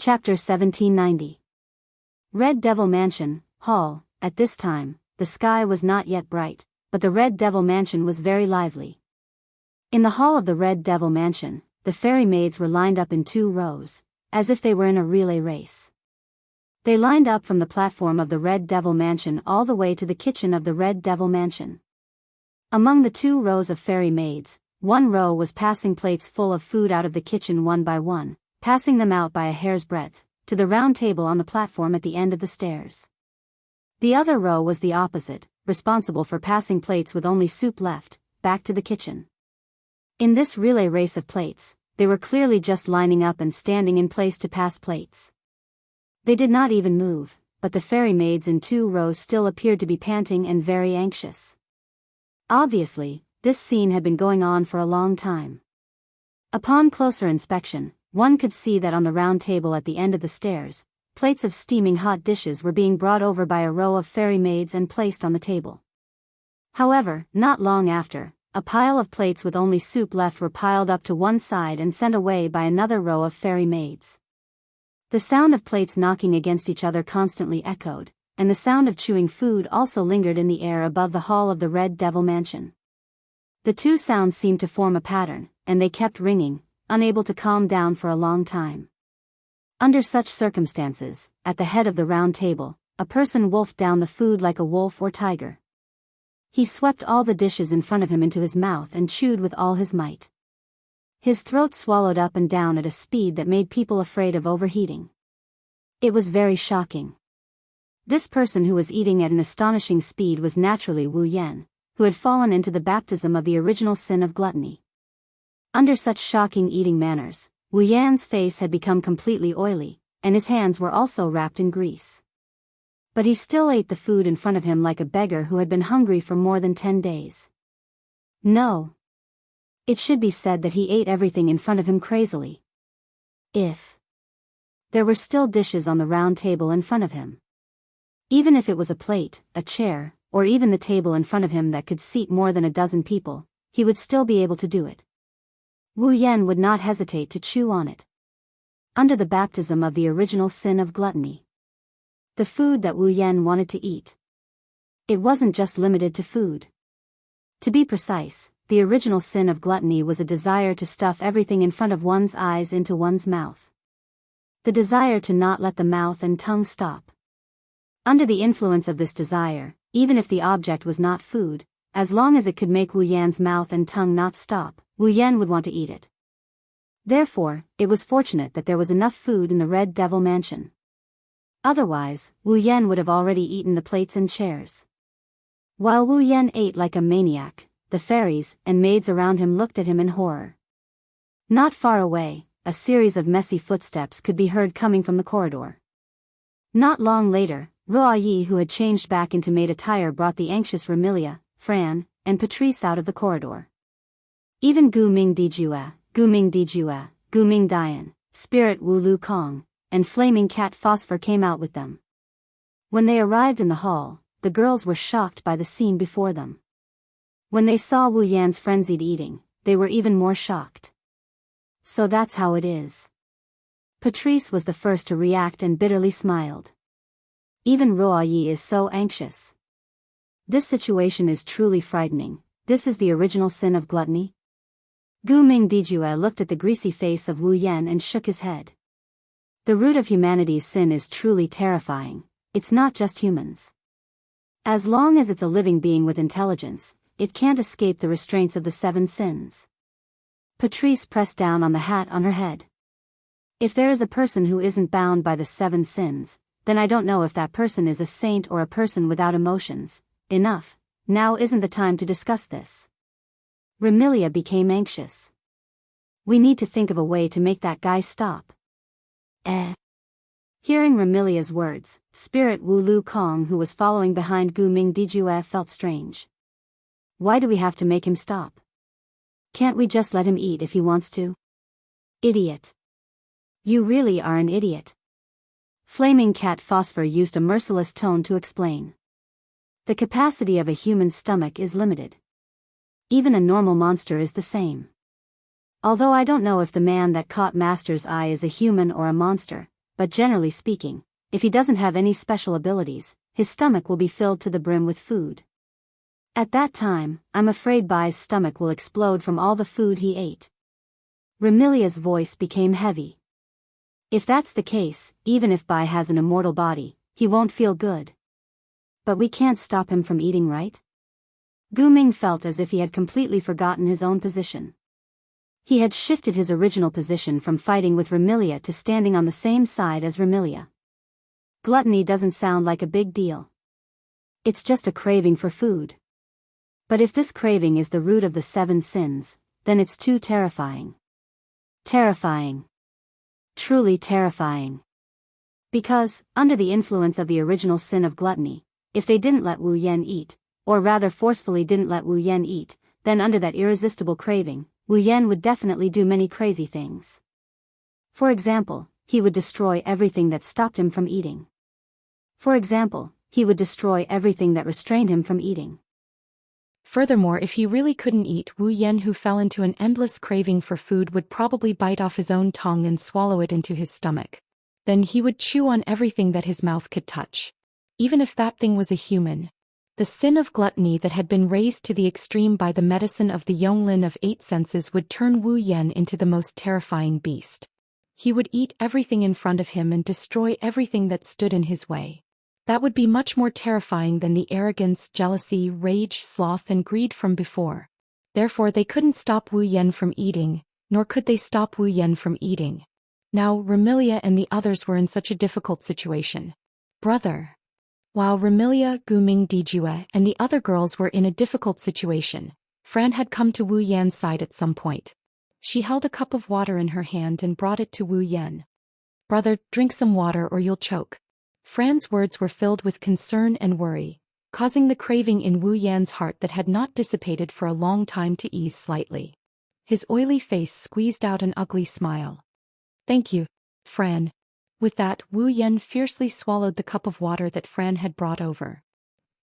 Chapter 1790. Red Devil Mansion, Hall. At this time, the sky was not yet bright, but the Red Devil Mansion was very lively. In the hall of the Red Devil Mansion, the fairy maids were lined up in 2 rows, as if they were in a relay race. They lined up from the platform of the Red Devil Mansion all the way to the kitchen of the Red Devil Mansion. Among the 2 rows of fairy maids, 1 row was passing plates full of food out of the kitchen one by one, passing them out by a hair's breadth, to the round table on the platform at the end of the stairs. The other row was the opposite, responsible for passing plates with only soup left, back to the kitchen. In this relay race of plates, they were clearly just lining up and standing in place to pass plates. They did not even move, but the fairy maids in 2 rows still appeared to be panting and very anxious. Obviously, this scene had been going on for a long time. Upon closer inspection, one could see that on the round table at the end of the stairs, plates of steaming hot dishes were being brought over by a row of fairy maids and placed on the table. However, not long after, a pile of plates with only soup left were piled up to one side and sent away by another row of fairy maids. The sound of plates knocking against each other constantly echoed, and the sound of chewing food also lingered in the air above the hall of the Red Devil Mansion. The 2 sounds seemed to form a pattern, and they kept ringing, unable to calm down for a long time. Under such circumstances, at the head of the round table, a person wolfed down the food like a wolf or tiger. He swept all the dishes in front of him into his mouth and chewed with all his might. His throat swallowed up and down at a speed that made people afraid of overheating. It was very shocking. This person who was eating at an astonishing speed was naturally Wu Yan, who had fallen into the baptism of the original sin of gluttony. Under such shocking eating manners, Wu Yan's face had become completely oily, and his hands were also wrapped in grease. But he still ate the food in front of him like a beggar who had been hungry for more than 10 days. No. It should be said that he ate everything in front of him crazily. If there were still dishes on the round table in front of him, even if it was a plate, a chair, or even the table in front of him that could seat more than a dozen people, he would still be able to do it. Wu Yan would not hesitate to chew on it. Under the baptism of the original sin of gluttony. The food that Wu Yan wanted to eat. It wasn't just limited to food. To be precise, the original sin of gluttony was a desire to stuff everything in front of one's eyes into one's mouth. The desire to not let the mouth and tongue stop. Under the influence of this desire, even if the object was not food, as long as it could make Wu Yan's mouth and tongue not stop, Wu Yan would want to eat it. Therefore, it was fortunate that there was enough food in the Red Devil Mansion. Otherwise, Wu Yan would have already eaten the plates and chairs. While Wu Yan ate like a maniac, the fairies and maids around him looked at him in horror. Not far away, a series of messy footsteps could be heard coming from the corridor. Not long later, Ruoyi, who had changed back into maid attire, brought the anxious Remilia, Fran, and Patrice out of the corridor. Even Gu Ming Dijue, Gu Ming Dian, Spirit Wu Lu Kong, and Flaming Cat Phosphor came out with them. When they arrived in the hall, the girls were shocked by the scene before them. When they saw Wu Yan's frenzied eating, they were even more shocked. So that's how it is. Patrice was the first to react and bitterly smiled. Even Ruoyi is so anxious. This situation is truly frightening. This is the original sin of gluttony? Gu Ming Dijue looked at the greasy face of Wu Yan and shook his head. The root of humanity's sin is truly terrifying. It's not just humans. As long as it's a living being with intelligence, it can't escape the restraints of the 7 sins. Patrice pressed down on the hat on her head. If there is a person who isn't bound by the 7 sins, then I don't know if that person is a saint or a person without emotions. Enough, now isn't the time to discuss this. Remilia became anxious. We need to think of a way to make that guy stop. Hearing Remilia's words, Spirit Wu Lu Kong, who was following behind Gu Ming Dijue, felt strange. Why do we have to make him stop? Can't we just let him eat if he wants to? Idiot. You really are an idiot. Flaming Cat Phosphor used a merciless tone to explain. The capacity of a human stomach is limited. Even a normal monster is the same. Although I don't know if the man that caught Master's eye is a human or a monster, but generally speaking, if he doesn't have any special abilities, his stomach will be filled to the brim with food. At that time, I'm afraid Bai's stomach will explode from all the food he ate. Remilia's voice became heavy. If that's the case, even if Bai has an immortal body, he won't feel good. But we can't stop him from eating, right? Gu Ming felt as if he had completely forgotten his own position. He had shifted his original position from fighting with Remilia to standing on the same side as Remilia. Gluttony doesn't sound like a big deal. It's just a craving for food. But if this craving is the root of the 7 sins, then it's too terrifying. Terrifying. Truly terrifying. Because, under the influence of the original sin of gluttony, if they didn't let Wu Yan eat, or rather forcefully didn't let Wu Yan eat, then under that irresistible craving, Wu Yan would definitely do many crazy things. For example, he would destroy everything that stopped him from eating. For example, he would destroy everything that restrained him from eating. Furthermore, if he really couldn't eat, Wu Yan, who fell into an endless craving for food, would probably bite off his own tongue and swallow it into his stomach. Then he would chew on everything that his mouth could touch. Even if that thing was a human. The sin of gluttony that had been raised to the extreme by the medicine of the Yonglin of 8 senses would turn Wu Yan into the most terrifying beast. He would eat everything in front of him and destroy everything that stood in his way. That would be much more terrifying than the arrogance, jealousy, rage, sloth and greed from before. Therefore they couldn't stop Wu Yan from eating, nor could they stop Wu Yan from eating. Now Remilia and the others were in such a difficult situation. Brother. While Remilia, Guming Dijue, and the other girls were in a difficult situation, Fran had come to Wu Yan's side at some point. She held a cup of water in her hand and brought it to Wu Yan. Brother, drink some water or you'll choke. Fran's words were filled with concern and worry, causing the craving in Wu Yan's heart that had not dissipated for a long time to ease slightly. His oily face squeezed out an ugly smile. Thank you, Fran. With that, Wu Yan fiercely swallowed the cup of water that Fran had brought over.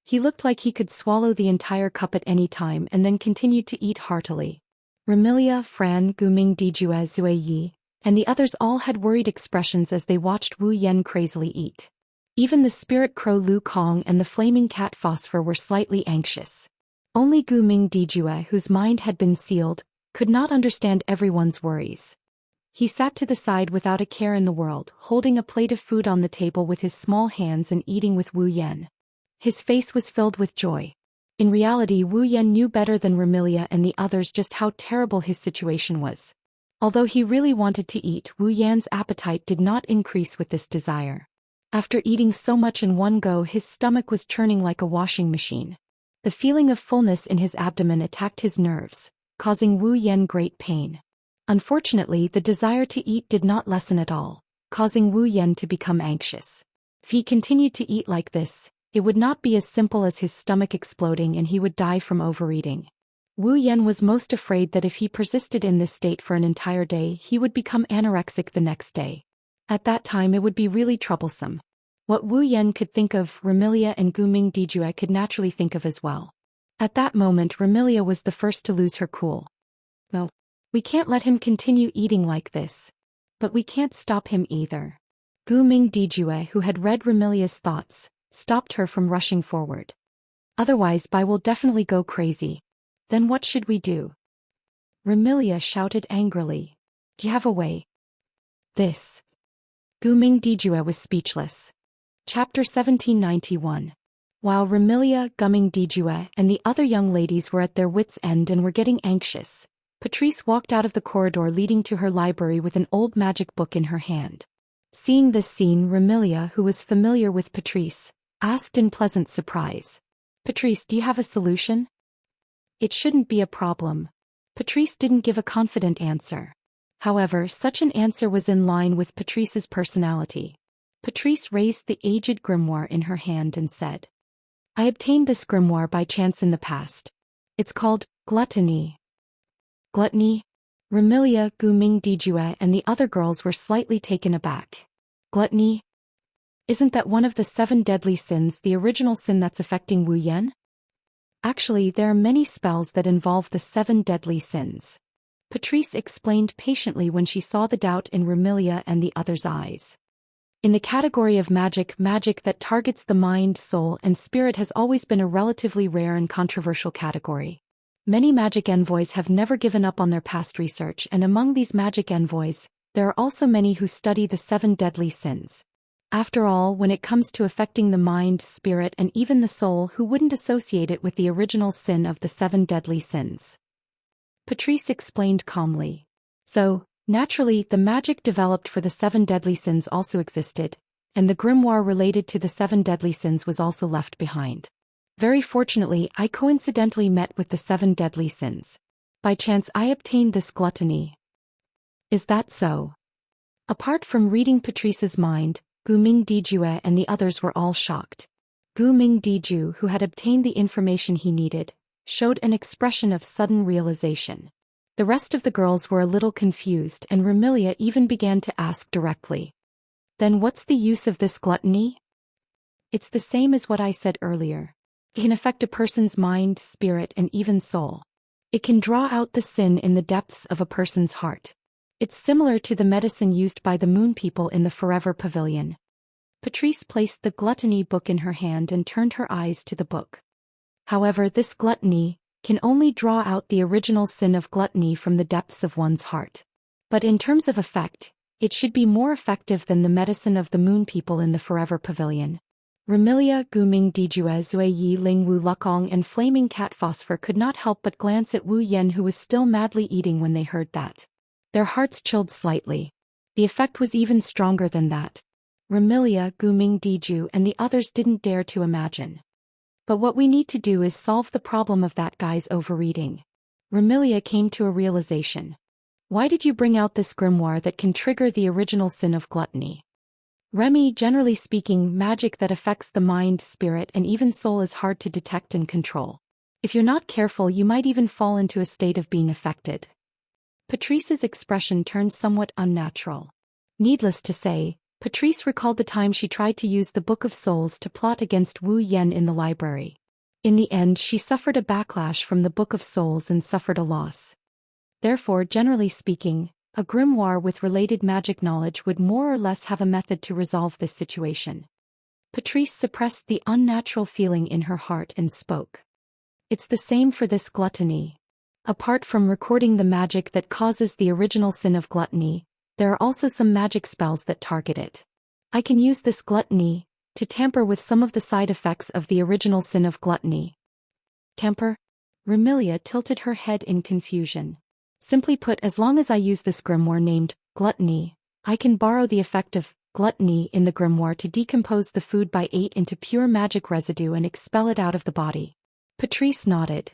He looked like he could swallow the entire cup at any time and then continued to eat heartily. Remilia, Fran, Guming Dijue, Zue Yi, and the others all had worried expressions as they watched Wu Yan crazily eat. Even the spirit crow Lu Kong and the flaming cat Phosphor were slightly anxious. Only Guming Dijue, whose mind had been sealed, could not understand everyone's worries. He sat to the side without a care in the world, holding a plate of food on the table with his small hands and eating with Wu Yan. His face was filled with joy. In reality, Wu Yan knew better than Remilia and the others just how terrible his situation was. Although he really wanted to eat, Wu Yan's appetite did not increase with this desire. After eating so much in one go, his stomach was churning like a washing machine. The feeling of fullness in his abdomen attacked his nerves, causing Wu Yan great pain. Unfortunately, the desire to eat did not lessen at all, causing Wu Yan to become anxious. If he continued to eat like this, it would not be as simple as his stomach exploding and he would die from overeating. Wu Yan was most afraid that if he persisted in this state for an entire day, he would become anorexic the next day. At that time it would be really troublesome. What Wu Yan could think of, Remilia and Guming Dijue could naturally think of as well. At that moment Remilia was the first to lose her cool. No, we can't let him continue eating like this. But we can't stop him either. Guming Dijue, who had read Remilia's thoughts, stopped her from rushing forward. Otherwise Bai will definitely go crazy. Then what should we do? Remilia shouted angrily. Do you have a way? This. Guming Dijue was speechless. Chapter 1791. While Remilia, Guming Dijue, and the other young ladies were at their wits' end and were getting anxious, Patrice walked out of the corridor leading to her library with an old magic book in her hand. Seeing this scene, Remilia, who was familiar with Patrice, asked in pleasant surprise. Patrice, do you have a solution? It shouldn't be a problem. Patrice didn't give a confident answer. However, such an answer was in line with Patrice's personality. Patrice raised the aged grimoire in her hand and said, I obtained this grimoire by chance in the past. It's called Gluttony. Gluttony? Remilia, Guming Dijue, and the other girls were slightly taken aback. Gluttony? Isn't that one of the 7 deadly sins, the original sin that's affecting Wu Yan? Actually, there are many spells that involve the 7 deadly sins. Patrice explained patiently when she saw the doubt in Remilia and the others' eyes. In the category of magic that targets the mind, soul, and spirit has always been a relatively rare and controversial category. Many magic envoys have never given up on their past research, and among these magic envoys, there are also many who study the 7 deadly sins. After all, when it comes to affecting the mind, spirit, and even the soul, who wouldn't associate it with the original sin of the 7 deadly sins? Patrice explained calmly. So, naturally, the magic developed for the 7 deadly sins also existed, and the grimoire related to the 7 deadly sins was also left behind. Very fortunately, I coincidentally met with the 7 deadly sins. By chance I obtained this gluttony. Is that so? Apart from reading Patrice's mind, Guming Dijue and the others were all shocked. Guming Diju, who had obtained the information he needed, showed an expression of sudden realization. The rest of the girls were a little confused, and Remilia even began to ask directly. Then what's the use of this gluttony? It's the same as what I said earlier. It can affect a person's mind, spirit, and even soul. It can draw out the sin in the depths of a person's heart. It's similar to the medicine used by the moon people in the Forever Pavilion. Patrice placed the gluttony book in her hand and turned her eyes to the book. However, this gluttony can only draw out the original sin of gluttony from the depths of one's heart. But in terms of effect, it should be more effective than the medicine of the moon people in the Forever Pavilion. Remilia, Guming Dijue, Zui Yi, Ling Wu Lukong, and Flaming Cat Phosphor could not help but glance at Wu Yen, who was still madly eating when they heard that. Their hearts chilled slightly. The effect was even stronger than that. Remilia, Guming Diju, and the others didn't dare to imagine. But what we need to do is solve the problem of that guy's overeating. Remilia came to a realization. Why did you bring out this grimoire that can trigger the original sin of gluttony? Remy, generally speaking, magic that affects the mind, spirit, and even soul is hard to detect and control. If you're not careful, you might even fall into a state of being affected. Patrice's expression turned somewhat unnatural. Needless to say, Patrice recalled the time she tried to use the Book of Souls to plot against Wu Yen in the library. In the end, she suffered a backlash from the Book of Souls and suffered a loss. Therefore, generally speaking, a grimoire with related magic knowledge would more or less have a method to resolve this situation. Patrice suppressed the unnatural feeling in her heart and spoke. It's the same for this gluttony. Apart from recording the magic that causes the original sin of gluttony, there are also some magic spells that target it. I can use this gluttony to tamper with some of the side effects of the original sin of gluttony. Tamper? Remilia tilted her head in confusion. Simply put, as long as I use this grimoire named Gluttony, I can borrow the effect of gluttony in the grimoire to decompose the food by 8 into pure magic residue and expel it out of the body. Patrice nodded.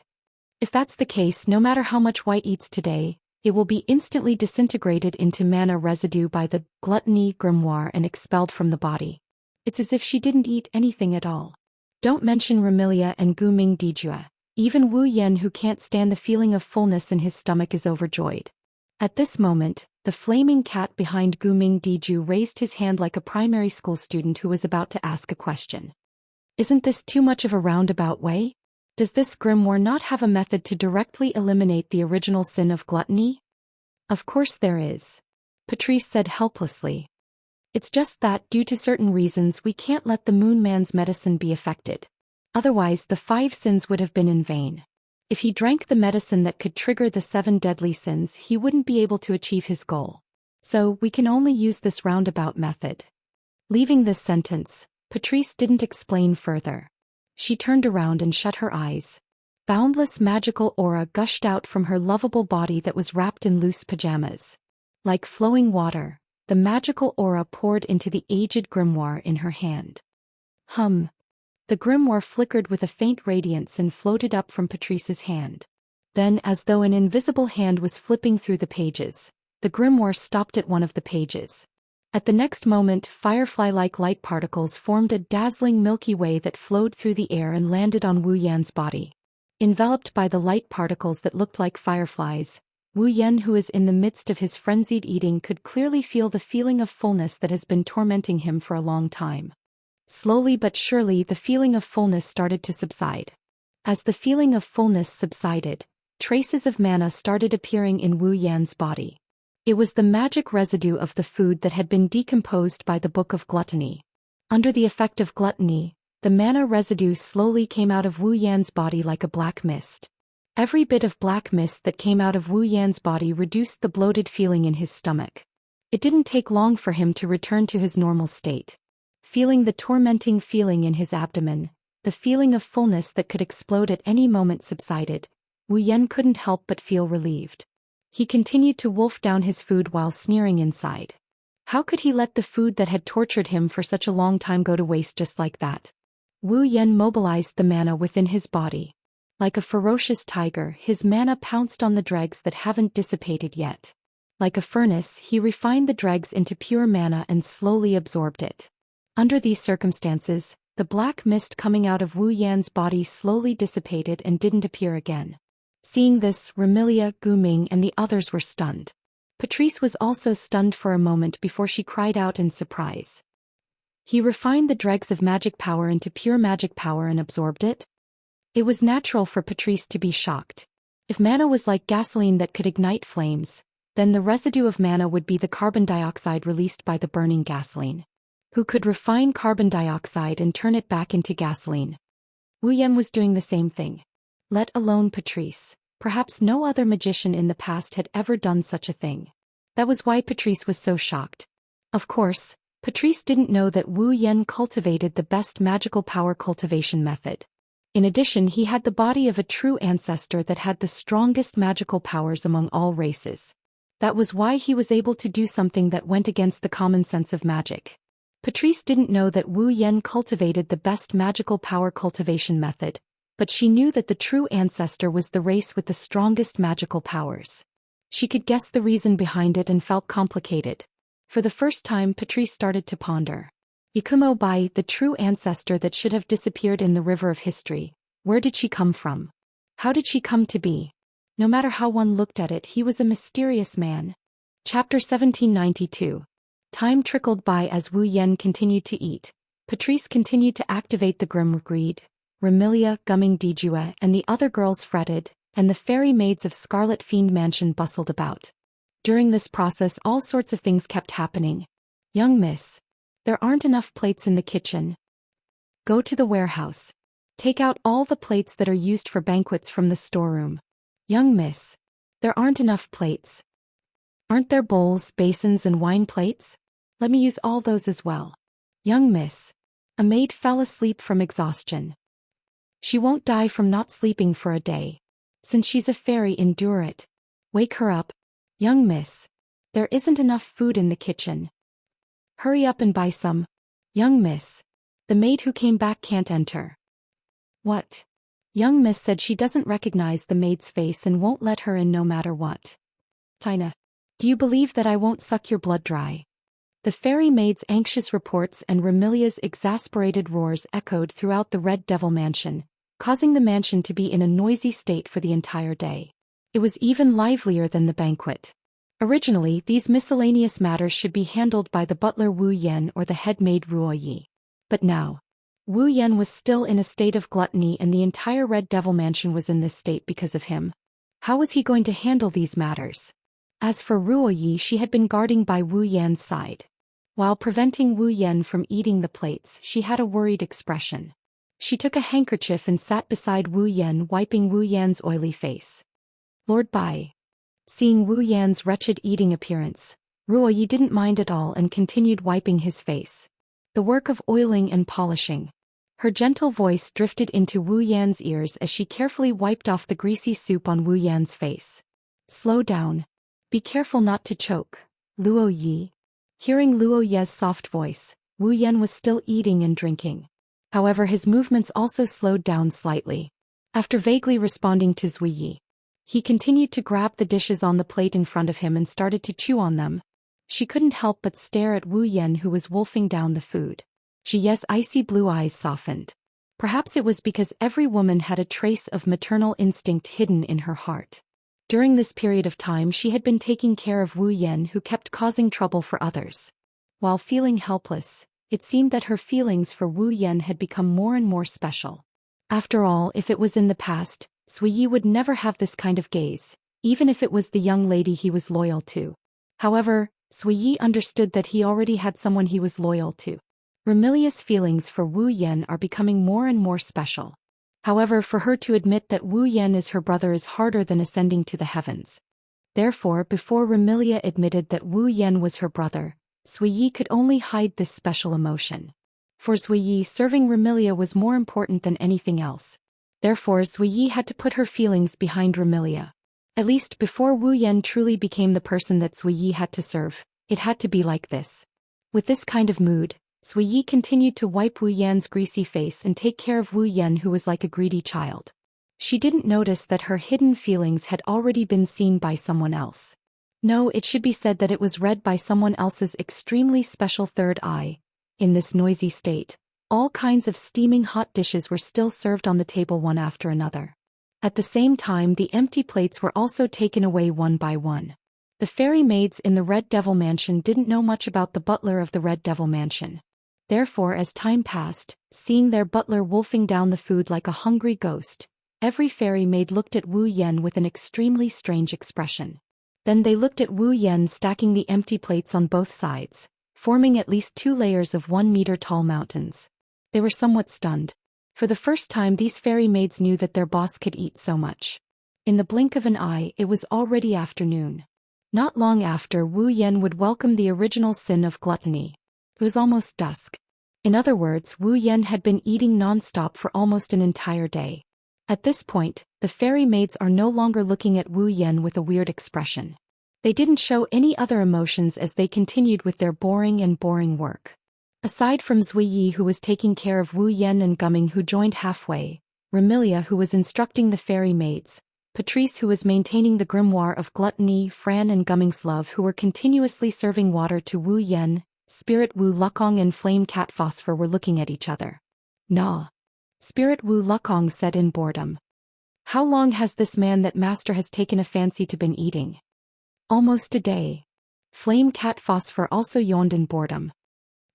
If that's the case, no matter how much White eats today, it will be instantly disintegrated into mana residue by the gluttony grimoire and expelled from the body. It's as if she didn't eat anything at all. Don't mention Remilia and Guming Dijue. Even Wu Yen, who can't stand the feeling of fullness in his stomach, is overjoyed. At this moment, the flaming cat behind Guming Diju raised his hand like a primary school student who was about to ask a question. Isn't this too much of a roundabout way? Does this grimoire not have a method to directly eliminate the original sin of gluttony? Of course there is. Patrice said helplessly. It's just that, due to certain reasons, we can't let the Moon Man's medicine be affected. Otherwise, the 5 sins would have been in vain. If he drank the medicine that could trigger the 7 deadly sins, he wouldn't be able to achieve his goal. So, we can only use this roundabout method. Leaving this sentence, Patrice didn't explain further. She turned around and shut her eyes. Boundless magical aura gushed out from her lovable body that was wrapped in loose pajamas. Like flowing water, the magical aura poured into the aged grimoire in her hand. Hum. The grimoire flickered with a faint radiance and floated up from Patrice's hand. Then, as though an invisible hand was flipping through the pages, the grimoire stopped at one of the pages. At the next moment, firefly-like light particles formed a dazzling Milky Way that flowed through the air and landed on Wu Yan's body. Enveloped by the light particles that looked like fireflies, Wu Yan, who is in the midst of his frenzied eating, could clearly feel the feeling of fullness that has been tormenting him for a long time. Slowly but surely, the feeling of fullness started to subside. As the feeling of fullness subsided, traces of mana started appearing in Wu Yan's body. It was the magic residue of the food that had been decomposed by the Book of Gluttony. Under the effect of gluttony, the mana residue slowly came out of Wu Yan's body like a black mist. Every bit of black mist that came out of Wu Yan's body reduced the bloated feeling in his stomach. It didn't take long for him to return to his normal state. Feeling the tormenting feeling in his abdomen, the feeling of fullness that could explode at any moment subsided, Wu Yan couldn't help but feel relieved. He continued to wolf down his food while sneering inside. How could he let the food that had tortured him for such a long time go to waste just like that? Wu Yan mobilized the mana within his body. Like a ferocious tiger, his mana pounced on the dregs that haven't dissipated yet. Like a furnace, he refined the dregs into pure mana and slowly absorbed it. Under these circumstances, the black mist coming out of Wu Yan's body slowly dissipated and didn't appear again. Seeing this, Remilia, Gu Ming and the others were stunned. Patrice was also stunned for a moment before she cried out in surprise. He refined the dregs of magic power into pure magic power and absorbed it? It was natural for Patrice to be shocked. If mana was like gasoline that could ignite flames, then the residue of mana would be the carbon dioxide released by the burning gasoline. Who could refine carbon dioxide and turn it back into gasoline? Wu Yan was doing the same thing. Let alone Patrice. Perhaps no other magician in the past had ever done such a thing. That was why Patrice was so shocked. Of course, Patrice didn't know that Wu Yan cultivated the best magical power cultivation method. In addition, he had the body of a true ancestor that had the strongest magical powers among all races. That was why he was able to do something that went against the common sense of magic. Patrice didn't know that Wu Yan cultivated the best magical power cultivation method, but she knew that the true ancestor was the race with the strongest magical powers. She could guess the reason behind it and felt complicated. For the first time, Patrice started to ponder. Ikumo Bai, the true ancestor that should have disappeared in the river of history, where did she come from? How did she come to be? No matter how one looked at it, he was a mysterious man. Chapter 1792. Time trickled by as Wu Yan continued to eat. Patrice continued to activate the Grim Greed. Remilia, Gumming Dijue, and the other girls fretted, and the fairy maids of Scarlet Fiend Mansion bustled about. During this process, all sorts of things kept happening. Young miss. There aren't enough plates in the kitchen. Go to the warehouse. Take out all the plates that are used for banquets from the storeroom. Young miss. There aren't enough plates. Aren't there bowls, basins, and wine plates? Let me use all those as well. Young miss. A maid fell asleep from exhaustion. She won't die from not sleeping for a day. Since she's a fairy, endure it. Wake her up. Young miss. There isn't enough food in the kitchen. Hurry up and buy some. Young miss. The maid who came back can't enter. What? Young miss said she doesn't recognize the maid's face and won't let her in no matter what. Tina. Do you believe that I won't suck your blood dry? The fairy maid's anxious reports and Remilia's exasperated roars echoed throughout the Red Devil Mansion, causing the mansion to be in a noisy state for the entire day. It was even livelier than the banquet. Originally, these miscellaneous matters should be handled by the butler Wu Yan or the head maid Ruo Yi. But now, Wu Yan was still in a state of gluttony and the entire Red Devil Mansion was in this state because of him. How was he going to handle these matters? As for Ruo Yi, she had been guarding by Wu Yan's side. While preventing Wu Yan from eating the plates, she had a worried expression. She took a handkerchief and sat beside Wu Yan, wiping Wu Yan's oily face. Lord Bai. Seeing Wu Yan's wretched eating appearance, Ruo Yi didn't mind at all and continued wiping his face. The work of oiling and polishing. Her gentle voice drifted into Wu Yan's ears as she carefully wiped off the greasy soup on Wu Yan's face. Slow down. Be careful not to choke, Luo Yi. Hearing Luo Ye's soft voice, Wu Yan was still eating and drinking. However, his movements also slowed down slightly. After vaguely responding to Zui Yi, he continued to grab the dishes on the plate in front of him and started to chew on them. She couldn't help but stare at Wu Yan, who was wolfing down the food. Jiye's icy blue eyes softened. Perhaps it was because every woman had a trace of maternal instinct hidden in her heart. During this period of time, she had been taking care of Wu Yan, who kept causing trouble for others. While feeling helpless, it seemed that her feelings for Wu Yan had become more and more special. After all, if it was in the past, Sui Yi would never have this kind of gaze, even if it was the young lady he was loyal to. However, Zhou Yi understood that he already had someone he was loyal to. Remilia's feelings for Wu Yan are becoming more and more special. However, for her to admit that Wu Yan is her brother is harder than ascending to the heavens. Therefore, before Remilia admitted that Wu Yan was her brother, Zhou Yi could only hide this special emotion. For Zhou Yi, serving Remilia was more important than anything else. Therefore, Zhou Yi had to put her feelings behind Remilia. At least before Wu Yan truly became the person that Zhou Yi had to serve, it had to be like this. With this kind of mood, Zhou Yi continued to wipe Wu Yan's greasy face and take care of Wu Yan, who was like a greedy child. She didn't notice that her hidden feelings had already been seen by someone else. No, it should be said that it was read by someone else's extremely special third eye. In this noisy state, all kinds of steaming hot dishes were still served on the table one after another. At the same time, the empty plates were also taken away one by one. The fairy maids in the Red Devil Mansion didn't know much about the butler of the Red Devil Mansion. Therefore, as time passed, seeing their butler wolfing down the food like a hungry ghost, every fairy maid looked at Wu Yan with an extremely strange expression. Then they looked at Wu Yan stacking the empty plates on both sides, forming at least 2 layers of 1-meter-tall mountains. They were somewhat stunned. For the first time, these fairy maids knew that their boss could eat so much. In the blink of an eye, it was already afternoon. Not long after, Wu Yan would welcome the original sin of gluttony. It was almost dusk. In other words, Wu Yan had been eating non-stop for almost an entire day. At this point, the fairy maids are no longer looking at Wu Yan with a weird expression. They didn't show any other emotions as they continued with their boring work. Aside from Zhou Yi, who was taking care of Wu Yan, and Gumming, who joined halfway, Remilia, who was instructing the fairy maids, Patrice, who was maintaining the grimoire of gluttony, Fran and Gumming's love, who were continuously serving water to Wu Yan, Spirit Wu Lukong and Flame Cat Phosphor were looking at each other. Nah. Spirit Wu Lukong said in boredom. How long has this man that master has taken a fancy to been eating? Almost a day. Flame Cat Phosphor also yawned in boredom.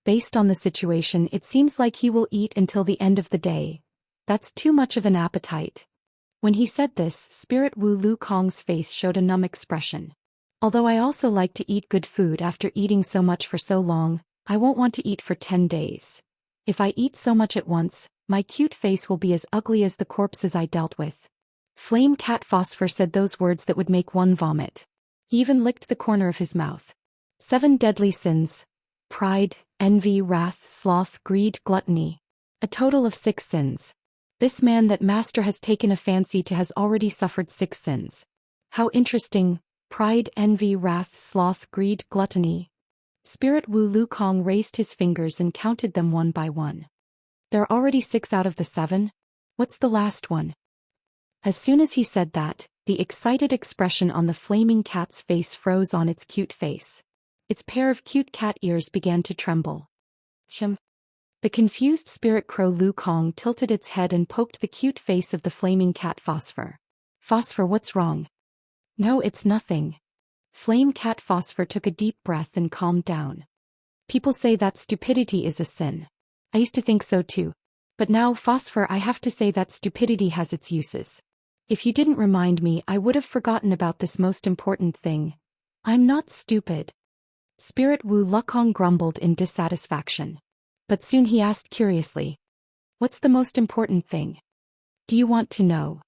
Based on the situation, it seems like he will eat until the end of the day. That's too much of an appetite. When he said this, Spirit Wu Lukong's face showed a numb expression. Although I also like to eat good food, after eating so much for so long, I won't want to eat for 10 days. If I eat so much at once, my cute face will be as ugly as the corpses I dealt with. Flame Cat Phosphor said those words that would make one vomit. He even licked the corner of his mouth. 7 deadly sins. Pride, envy, wrath, sloth, greed, gluttony. A total of 6 sins. This man that master has taken a fancy to has already suffered 6 sins. How interesting. Pride, envy, wrath, sloth, greed, gluttony. Spirit Wu Lukong raised his fingers and counted them one by one. There are already 6 out of the 7? What's the last one? As soon as he said that, the excited expression on the flaming cat's face froze on its cute face. Its pair of cute cat ears began to tremble. The confused spirit crow Lukong tilted its head and poked the cute face of the flaming cat Phosphor. Phosphor, what's wrong? No, it's nothing. Flame Cat Phosphor took a deep breath and calmed down. People say that stupidity is a sin. I used to think so too. But now, Phosphor, I have to say that stupidity has its uses. If you didn't remind me, I would have forgotten about this most important thing. I'm not stupid. Spirit Wu Lukong grumbled in dissatisfaction. But soon he asked curiously. What's the most important thing? Do you want to know?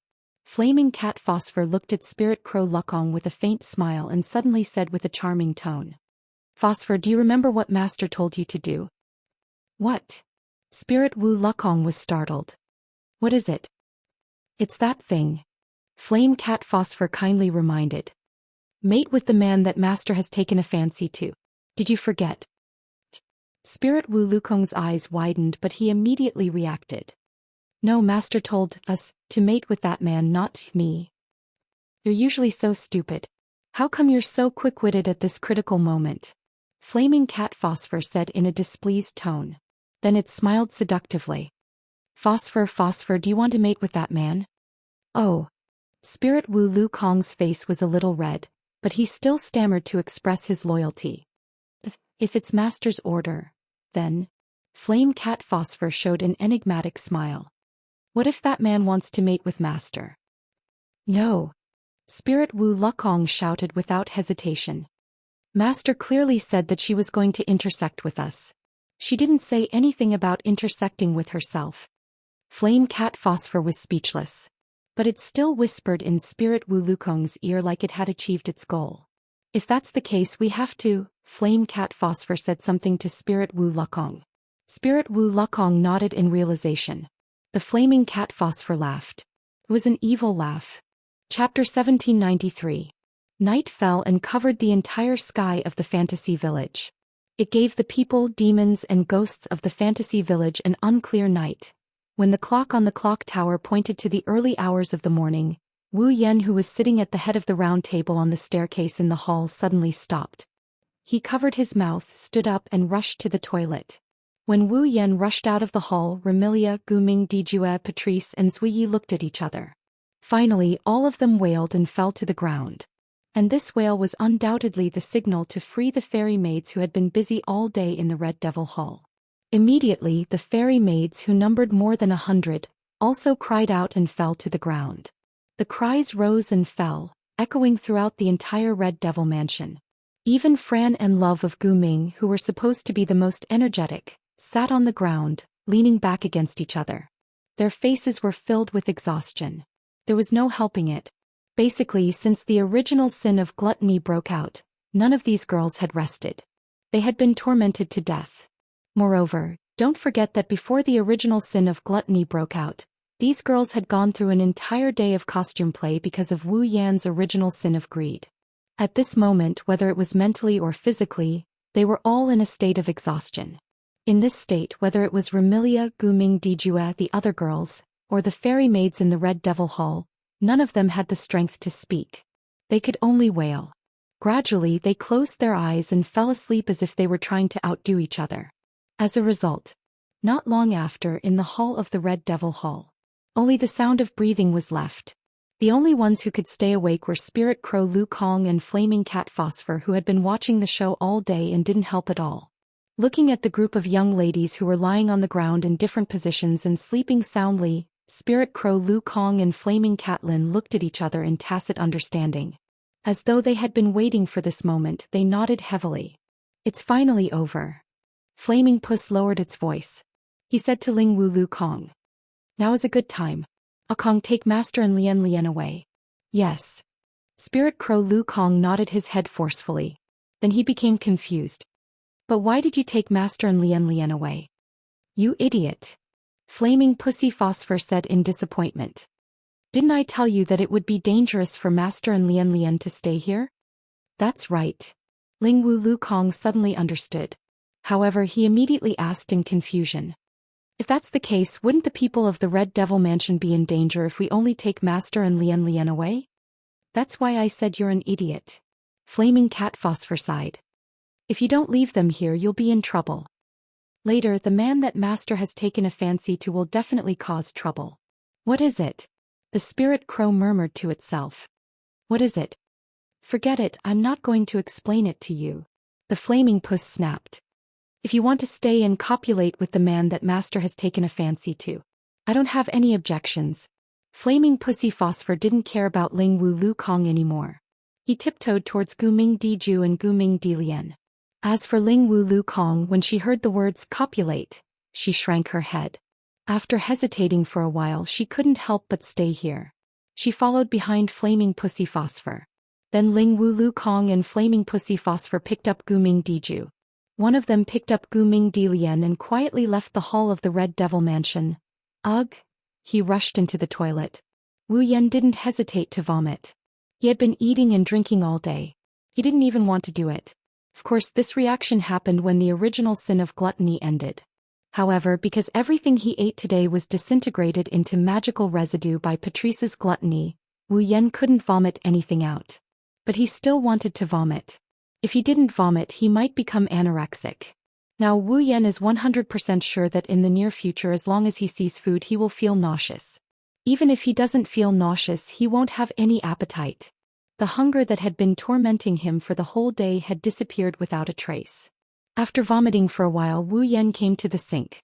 Flaming Cat Phosphor looked at Spirit Crow Lukong with a faint smile and suddenly said with a charming tone. Phosphor, do you remember what Master told you to do? What? Spirit Wu Lukong was startled. What is it? It's that thing. Flame Cat Phosphor kindly reminded. Mate with the man that Master has taken a fancy to. Did you forget? Spirit Wu Lukong's eyes widened, but he immediately reacted. No, Master told us to mate with that man, not me. You're usually so stupid. How come you're so quick-witted at this critical moment? Flaming Cat Phosphor said in a displeased tone. Then it smiled seductively. Phosphor, Phosphor, do you want to mate with that man? Oh. Spirit Wu Lukong's face was a little red, but he still stammered to express his loyalty. If it's Master's order, then. Flame Cat Phosphor showed an enigmatic smile. What if that man wants to mate with Master? No. Spirit Wu Lukong shouted without hesitation. Master clearly said that she was going to intersect with us. She didn't say anything about intersecting with herself. Flame Cat Phosphor was speechless. But it still whispered in Spirit Wu Lukong's ear like it had achieved its goal. If that's the case we have to, Flame Cat Phosphor said something to Spirit Wu Lukong. Spirit Wu Lukong nodded in realization. The Flaming Cat Phosphor laughed. It was an evil laugh. Chapter 1793. Night fell and covered the entire sky of the fantasy village. It gave the people, demons and ghosts of the fantasy village an unclear night. When the clock on the clock tower pointed to the early hours of the morning, Wu Yan, who was sitting at the head of the round table on the staircase in the hall, suddenly stopped. He covered his mouth, stood up and rushed to the toilet. When Wu Yan rushed out of the hall, Remilia, Guming, Dijue, Patrice and Zuyi looked at each other. Finally all of them wailed and fell to the ground. And this wail was undoubtedly the signal to free the fairy maids who had been busy all day in the Red Devil Hall. Immediately the fairy maids, who numbered more than 100, also cried out and fell to the ground. The cries rose and fell, echoing throughout the entire Red Devil mansion. Even Fran and Love of Guming, who were supposed to be the most energetic, sat on the ground, leaning back against each other. Their faces were filled with exhaustion. There was no helping it. Basically, since the original sin of gluttony broke out, none of these girls had rested. They had been tormented to death. Moreover, don't forget that before the original sin of gluttony broke out, these girls had gone through an entire day of costume play because of Wu Yan's original sin of greed. At this moment, whether it was mentally or physically, they were all in a state of exhaustion. In this state, whether it was Remilia, Guming, Dijue, the other girls, or the fairy maids in the Red Devil Hall, none of them had the strength to speak. They could only wail. Gradually they closed their eyes and fell asleep as if they were trying to outdo each other. As a result, not long after, in the hall of the Red Devil Hall, only the sound of breathing was left. The only ones who could stay awake were Spirit Crow Lu Kong and Flaming Cat Phosphor, who had been watching the show all day and didn't help at all. Looking at the group of young ladies who were lying on the ground in different positions and sleeping soundly, Spirit Crow Lu Kong and Flaming Cat Lin looked at each other in tacit understanding. As though they had been waiting for this moment, they nodded heavily. It's finally over. Flaming Puss lowered its voice. He said to Ling Wu Lu Kong. Now is a good time. Kong, take Master and Lien away. Yes. Spirit Crow Lu Kong nodded his head forcefully. Then he became confused. But why did you take Master and Lien away? You idiot. Flaming Pussy Phosphor said in disappointment. Didn't I tell you that it would be dangerous for Master and Lien to stay here? That's right. Ling Wu Lu Kong suddenly understood. However, he immediately asked in confusion. If that's the case, wouldn't the people of the Red Devil Mansion be in danger if we only take Master and Lien away? That's why I said you're an idiot. Flaming Cat Phosphor sighed. If you don't leave them here, you'll be in trouble. Later, the man that Master has taken a fancy to will definitely cause trouble. What is it? The Spirit Crow murmured to itself. What is it? Forget it, I'm not going to explain it to you. The Flaming Puss snapped. If you want to stay and copulate with the man that Master has taken a fancy to, I don't have any objections. Flaming Pussy Phosphor didn't care about Ling Wu Lu Kong anymore. He tiptoed towards Guming Diju and Guming Dilien. As for Ling Wu Lu Kong, when she heard the words copulate, she shrank her head. After hesitating for a while, she couldn't help but stay here. She followed behind Flaming Pussy Phosphor. Then Ling Wu Lu Kong and Flaming Pussy Phosphor picked up Guming Diju. One of them picked up Guming Dilien and quietly left the hall of the Red Devil Mansion. Ugh! He rushed into the toilet. Wu Yan didn't hesitate to vomit. He had been eating and drinking all day. He didn't even want to do it. Of course, this reaction happened when the original sin of gluttony ended. However, because everything he ate today was disintegrated into magical residue by Patrice's gluttony, Wu Yan couldn't vomit anything out. But he still wanted to vomit. If he didn't vomit, he might become anorexic. Now Wu Yan is 100% sure that in the near future, as long as he sees food, he will feel nauseous. Even if he doesn't feel nauseous, he won't have any appetite. The hunger that had been tormenting him for the whole day had disappeared without a trace. After vomiting for a while, Wu Yan came to the sink.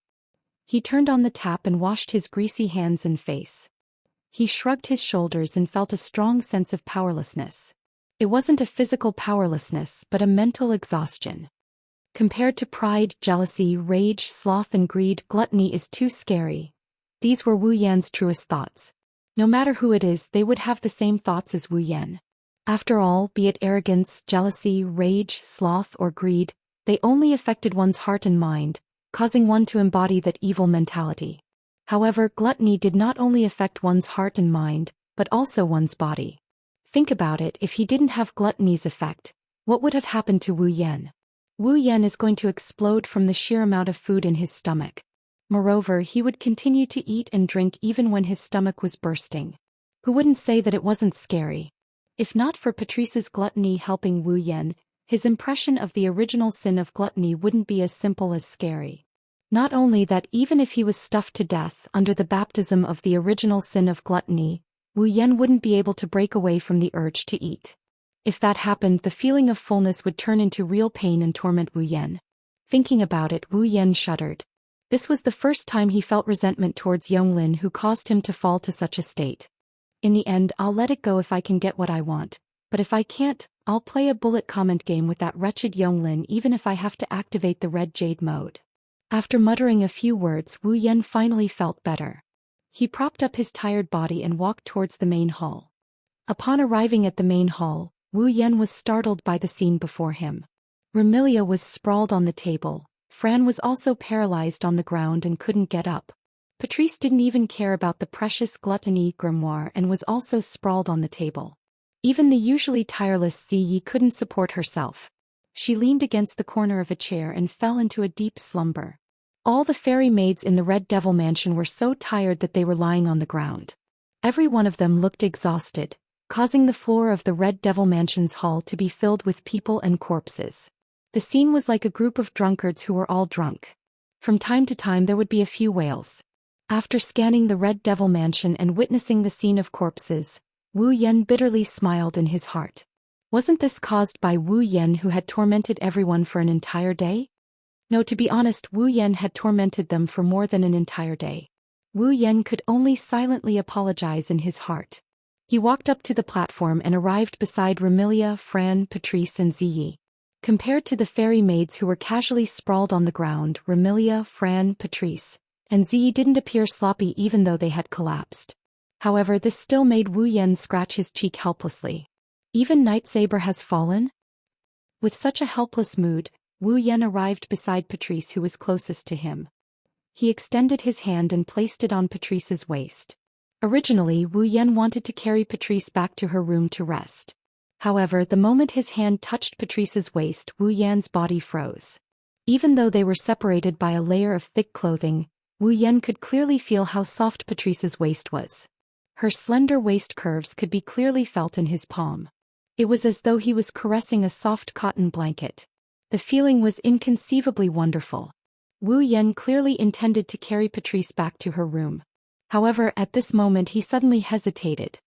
He turned on the tap and washed his greasy hands and face. He shrugged his shoulders and felt a strong sense of powerlessness. It wasn't a physical powerlessness but a mental exhaustion. Compared to pride, jealousy, rage, sloth and greed, gluttony is too scary. These were Wu Yan's truest thoughts. No matter who it is, they would have the same thoughts as Wu Yan. After all, be it arrogance, jealousy, rage, sloth or greed, they only affected one's heart and mind, causing one to embody that evil mentality. However, gluttony did not only affect one's heart and mind, but also one's body. Think about it, if he didn't have gluttony's effect, what would have happened to Wu Yan? Wu Yan is going to explode from the sheer amount of food in his stomach. Moreover, he would continue to eat and drink even when his stomach was bursting. Who wouldn't say that it wasn't scary? If not for Patrice's gluttony helping Wu Yan, his impression of the original sin of gluttony wouldn't be as simple as scary. Not only that, even if he was stuffed to death under the baptism of the original sin of gluttony, Wu Yan wouldn't be able to break away from the urge to eat. If that happened, the feeling of fullness would turn into real pain and torment Wu Yan. Thinking about it, Wu Yan shuddered. This was the first time he felt resentment towards Yonglin, who caused him to fall to such a state. In the end, I'll let it go if I can get what I want, but if I can't, I'll play a bullet comment game with that wretched Yonglin even if I have to activate the red jade mode. After muttering a few words, Wu Yan finally felt better. He propped up his tired body and walked towards the main hall. Upon arriving at the main hall, Wu Yan was startled by the scene before him. Remilia was sprawled on the table. Fran was also paralyzed on the ground and couldn't get up. Patrice didn't even care about the precious gluttony grimoire and was also sprawled on the table. Even the usually tireless Ziyi couldn't support herself. She leaned against the corner of a chair and fell into a deep slumber. All the fairy maids in the Red Devil Mansion were so tired that they were lying on the ground. Every one of them looked exhausted, causing the floor of the Red Devil Mansion's hall to be filled with people and corpses. The scene was like a group of drunkards who were all drunk. From time to time there would be a few wails. After scanning the Red Devil Mansion and witnessing the scene of corpses, Wu Yan bitterly smiled in his heart. Wasn't this caused by Wu Yan, who had tormented everyone for an entire day? No, to be honest, Wu Yan had tormented them for more than an entire day. Wu Yan could only silently apologize in his heart. He walked up to the platform and arrived beside Remilia, Fran, Patrice and Ziyi. Compared to the fairy maids who were casually sprawled on the ground, Remilia, Fran, Patrice, and Ziyi didn't appear sloppy even though they had collapsed. However, this still made Wu Yan scratch his cheek helplessly. Even Night Saber has fallen? With such a helpless mood, Wu Yan arrived beside Patrice, who was closest to him. He extended his hand and placed it on Patrice's waist. Originally, Wu Yan wanted to carry Patrice back to her room to rest. However, the moment his hand touched Patrice's waist, Wu Yan's body froze. Even though they were separated by a layer of thick clothing, Wu Yan could clearly feel how soft Patrice's waist was. Her slender waist curves could be clearly felt in his palm. It was as though he was caressing a soft cotton blanket. The feeling was inconceivably wonderful. Wu Yan clearly intended to carry Patrice back to her room. However, at this moment he suddenly hesitated.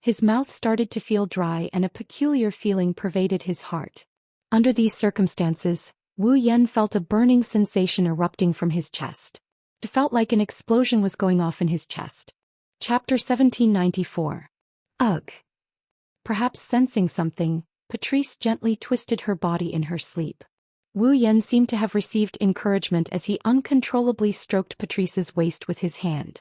His mouth started to feel dry and a peculiar feeling pervaded his heart. Under these circumstances, Wu Yan felt a burning sensation erupting from his chest. It felt like an explosion was going off in his chest. Chapter 1794. Ugh. Perhaps sensing something, Patrice gently twisted her body in her sleep. Wu Yan seemed to have received encouragement as he uncontrollably stroked Patrice's waist with his hand.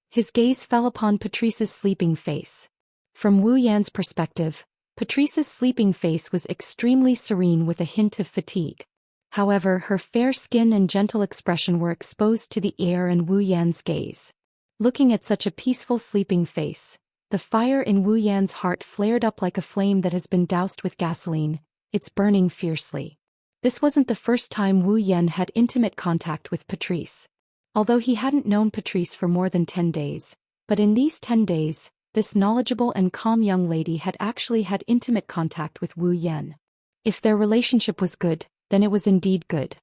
His gaze fell upon Patrice's sleeping face. From Wu Yan's perspective, Patrice's sleeping face was extremely serene with a hint of fatigue. However, her fair skin and gentle expression were exposed to the air and Wu Yan's gaze. Looking at such a peaceful sleeping face, the fire in Wu Yan's heart flared up like a flame that has been doused with gasoline. It's burning fiercely. This wasn't the first time Wu Yan had intimate contact with Patrice. Although he hadn't known Patrice for more than 10 days, but in these 10 days, this knowledgeable and calm young lady had actually had intimate contact with Wu Yan. If their relationship was good, then it was indeed good.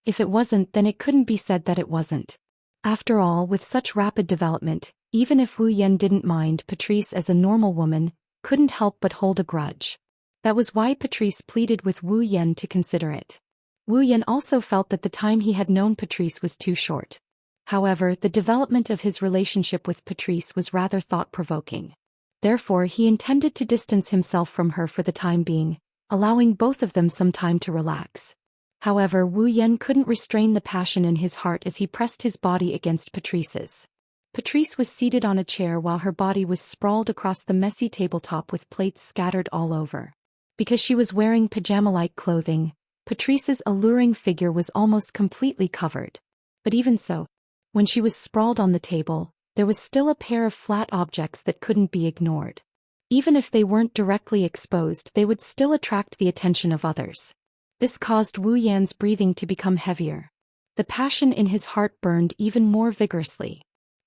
If it wasn't, then it couldn't be said that it wasn't. After all, with such rapid development, even if Wu Yan didn't mind Patrice as a normal woman, couldn't help but hold a grudge. That was why Patrice pleaded with Wu Yan to consider it. Wu Yan also felt that the time he had known Patrice was too short. However, the development of his relationship with Patrice was rather thought-provoking. Therefore he intended to distance himself from her for the time being, allowing both of them some time to relax. However, Wu Yan couldn't restrain the passion in his heart as he pressed his body against Patrice's. Patrice was seated on a chair while her body was sprawled across the messy tabletop with plates scattered all over. Because she was wearing pajama-like clothing, Patrice's alluring figure was almost completely covered. But even so, when she was sprawled on the table, there was still a pair of flat objects that couldn't be ignored. Even if they weren't directly exposed, they would still attract the attention of others. This caused Wu Yan's breathing to become heavier. The passion in his heart burned even more vigorously.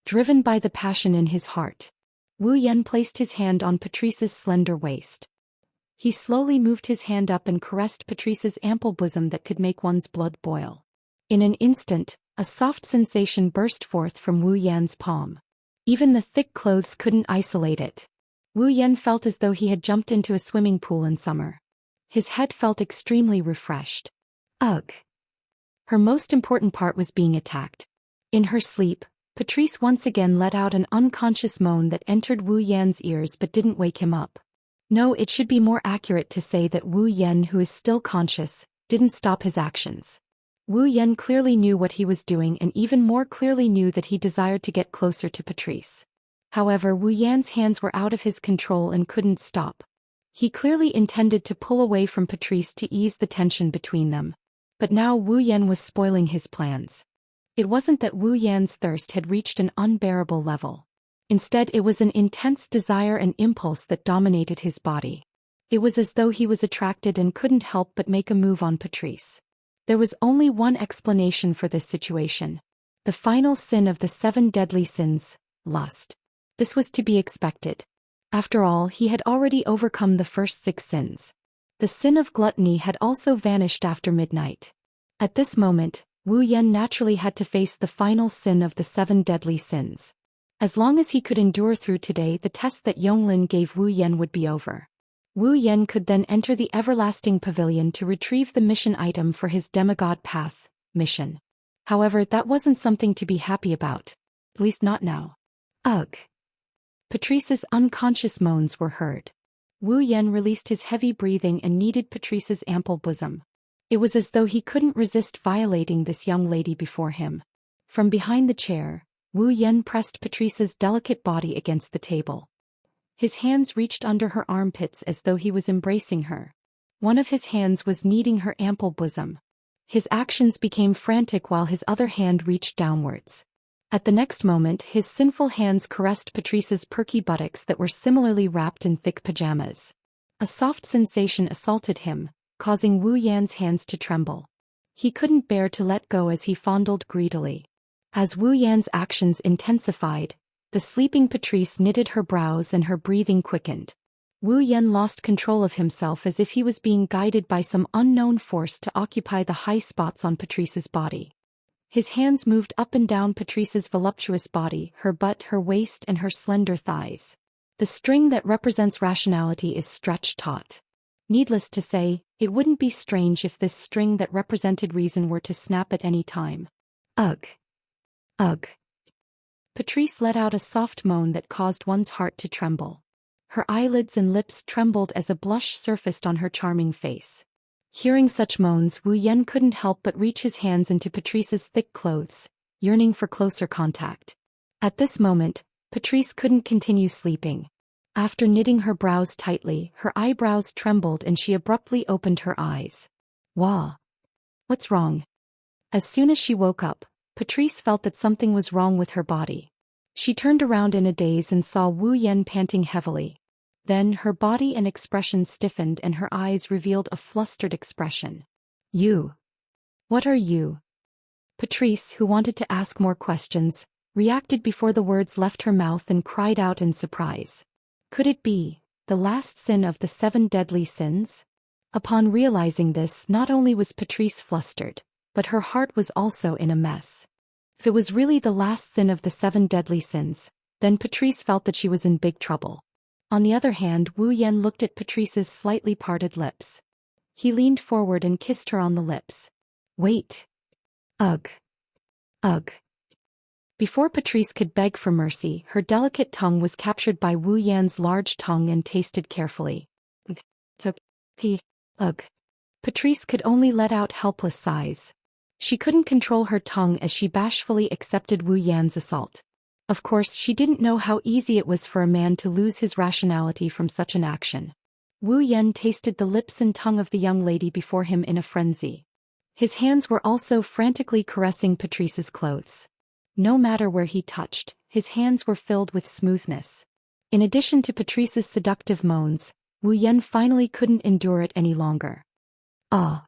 Driven by the passion in his heart, Wu Yan placed his hand on Patrice's slender waist. He slowly moved his hand up and caressed Patrice's ample bosom that could make one's blood boil. In an instant, a soft sensation burst forth from Wu Yan's palm. Even the thick clothes couldn't isolate it. Wu Yan felt as though he had jumped into a swimming pool in summer. His head felt extremely refreshed. Ugh! Her most important part was being attacked. In her sleep, Patrice once again let out an unconscious moan that entered Wu Yan's ears but didn't wake him up. No, it should be more accurate to say that Wu Yan, who is still conscious, didn't stop his actions. Wu Yan clearly knew what he was doing and even more clearly knew that he desired to get closer to Patrice. However, Wu Yan's hands were out of his control and couldn't stop. He clearly intended to pull away from Patrice to ease the tension between them. But now Wu Yan was spoiling his plans. It wasn't that Wu Yan's thirst had reached an unbearable level. Instead, it was an intense desire and impulse that dominated his body. It was as though he was attracted and couldn't help but make a move on Patrice. There was only one explanation for this situation. The final sin of the 7 deadly sins, lust. This was to be expected. After all, he had already overcome the first 6 sins. The sin of gluttony had also vanished after midnight. At this moment, Wu Yan naturally had to face the final sin of the 7 deadly sins. As long as he could endure through today, the test that Yonglin gave Wu Yan would be over. Wu Yan could then enter the Everlasting Pavilion to retrieve the mission item for his Demigod Path mission. However, that wasn't something to be happy about. At least not now. Ugh! Patrice's unconscious moans were heard. Wu Yan released his heavy breathing and kneaded Patrice's ample bosom. It was as though he couldn't resist violating this young lady before him. From behind the chair, Wu Yan pressed Patrice's delicate body against the table. His hands reached under her armpits as though he was embracing her. One of his hands was kneading her ample bosom. His actions became frantic while his other hand reached downwards. At the next moment, his sinful hands caressed Patrice's perky buttocks that were similarly wrapped in thick pajamas. A soft sensation assaulted him, causing Wu Yan's hands to tremble. He couldn't bear to let go as he fondled greedily. As Wu Yan's actions intensified, the sleeping Patrice knitted her brows and her breathing quickened. Wu Yan lost control of himself as if he was being guided by some unknown force to occupy the high spots on Patrice's body. His hands moved up and down Patrice's voluptuous body, her butt, her waist, and her slender thighs. The string that represents rationality is stretched taut. Needless to say, it wouldn't be strange if this string that represented reason were to snap at any time. Ugh! Ugh! Patrice let out a soft moan that caused one's heart to tremble. Her eyelids and lips trembled as a blush surfaced on her charming face. Hearing such moans, Wu Yan couldn't help but reach his hands into Patrice's thick clothes, yearning for closer contact. At this moment, Patrice couldn't continue sleeping. After knitting her brows tightly, her eyebrows trembled and she abruptly opened her eyes. Wah! What's wrong? As soon as she woke up, Patrice felt that something was wrong with her body. She turned around in a daze and saw Wu Yan panting heavily. Then her body and expression stiffened and her eyes revealed a flustered expression. You! What are you? Patrice, who wanted to ask more questions, reacted before the words left her mouth and cried out in surprise. Could it be the last sin of the 7 deadly sins? Upon realizing this, not only was Patrice flustered, but her heart was also in a mess. If it was really the last sin of the 7 deadly sins, then Patrice felt that she was in big trouble. On the other hand, Wu Yan looked at Patrice's slightly parted lips. He leaned forward and kissed her on the lips. Wait. Ugh. Ugh. Before Patrice could beg for mercy, her delicate tongue was captured by Wu Yan's large tongue and tasted carefully. Ugh. Patrice could only let out helpless sighs. She couldn't control her tongue as she bashfully accepted Wu Yan's assault. Of course, she didn't know how easy it was for a man to lose his rationality from such an action. Wu Yan tasted the lips and tongue of the young lady before him in a frenzy. His hands were also frantically caressing Patrice's clothes. No matter where he touched, his hands were filled with smoothness. In addition to Patrice's seductive moans, Wu Yan finally couldn't endure it any longer. Ah!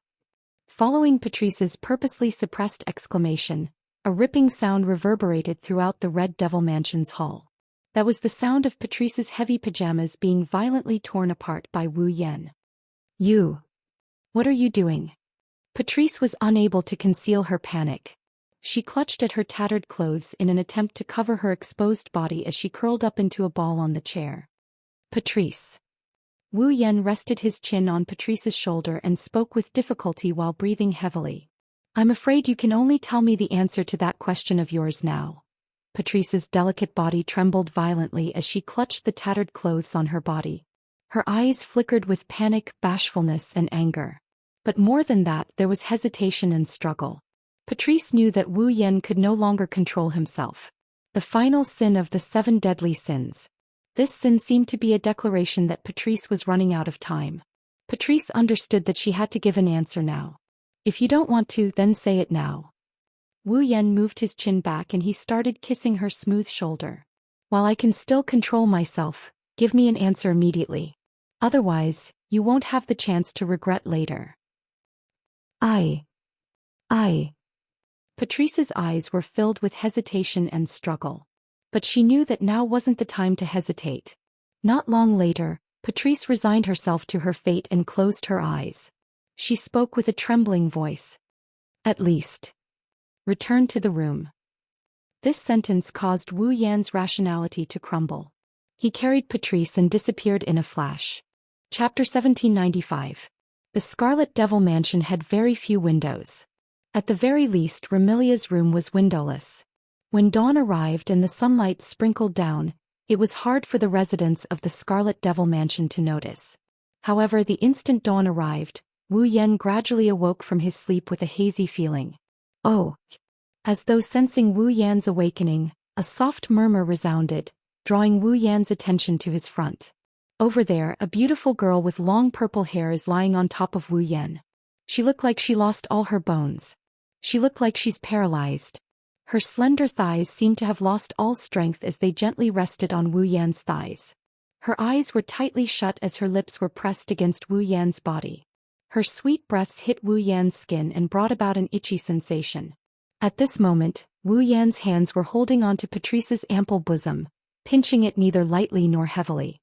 Following Patrice's purposely suppressed exclamation, a ripping sound reverberated throughout the Red Devil Mansion's hall. That was the sound of Patrice's heavy pajamas being violently torn apart by Wu Yan. You! What are you doing? Patrice was unable to conceal her panic. She clutched at her tattered clothes in an attempt to cover her exposed body as she curled up into a ball on the chair. Patrice. Wu Yan rested his chin on Patrice's shoulder and spoke with difficulty while breathing heavily. I'm afraid you can only tell me the answer to that question of yours now. Patrice's delicate body trembled violently as she clutched the tattered clothes on her body. Her eyes flickered with panic, bashfulness, and anger. But more than that, there was hesitation and struggle. Patrice knew that Wu Yan could no longer control himself. The final sin of the 7 deadly sins. This sin seemed to be a declaration that Patrice was running out of time. Patrice understood that she had to give an answer now. If you don't want to, then say it now. Wu Yan moved his chin back and he started kissing her smooth shoulder. While I can still control myself, give me an answer immediately. Otherwise, you won't have the chance to regret later. I. Patrice's eyes were filled with hesitation and struggle. But she knew that now wasn't the time to hesitate. Not long later, Patrice resigned herself to her fate and closed her eyes. She spoke with a trembling voice. At least. Return to the room. This sentence caused Wu Yan's rationality to crumble. He carried Patrice and disappeared in a flash. Chapter 1795. The Scarlet Devil Mansion had very few windows. At the very least, Remilia's room was windowless. When dawn arrived and the sunlight sprinkled down, it was hard for the residents of the Scarlet Devil Mansion to notice. However, the instant dawn arrived, Wu Yan gradually awoke from his sleep with a hazy feeling. Oh! As though sensing Wu Yan's awakening, a soft murmur resounded, drawing Wu Yan's attention to his front. Over there, a beautiful girl with long purple hair is lying on top of Wu Yan. She looked like she lost all her bones. She looked like she's paralyzed. Her slender thighs seemed to have lost all strength as they gently rested on Wu Yan's thighs. Her eyes were tightly shut as her lips were pressed against Wu Yan's body. Her sweet breaths hit Wu Yan's skin and brought about an itchy sensation. At this moment, Wu Yan's hands were holding onto Patrice's ample bosom, pinching it neither lightly nor heavily.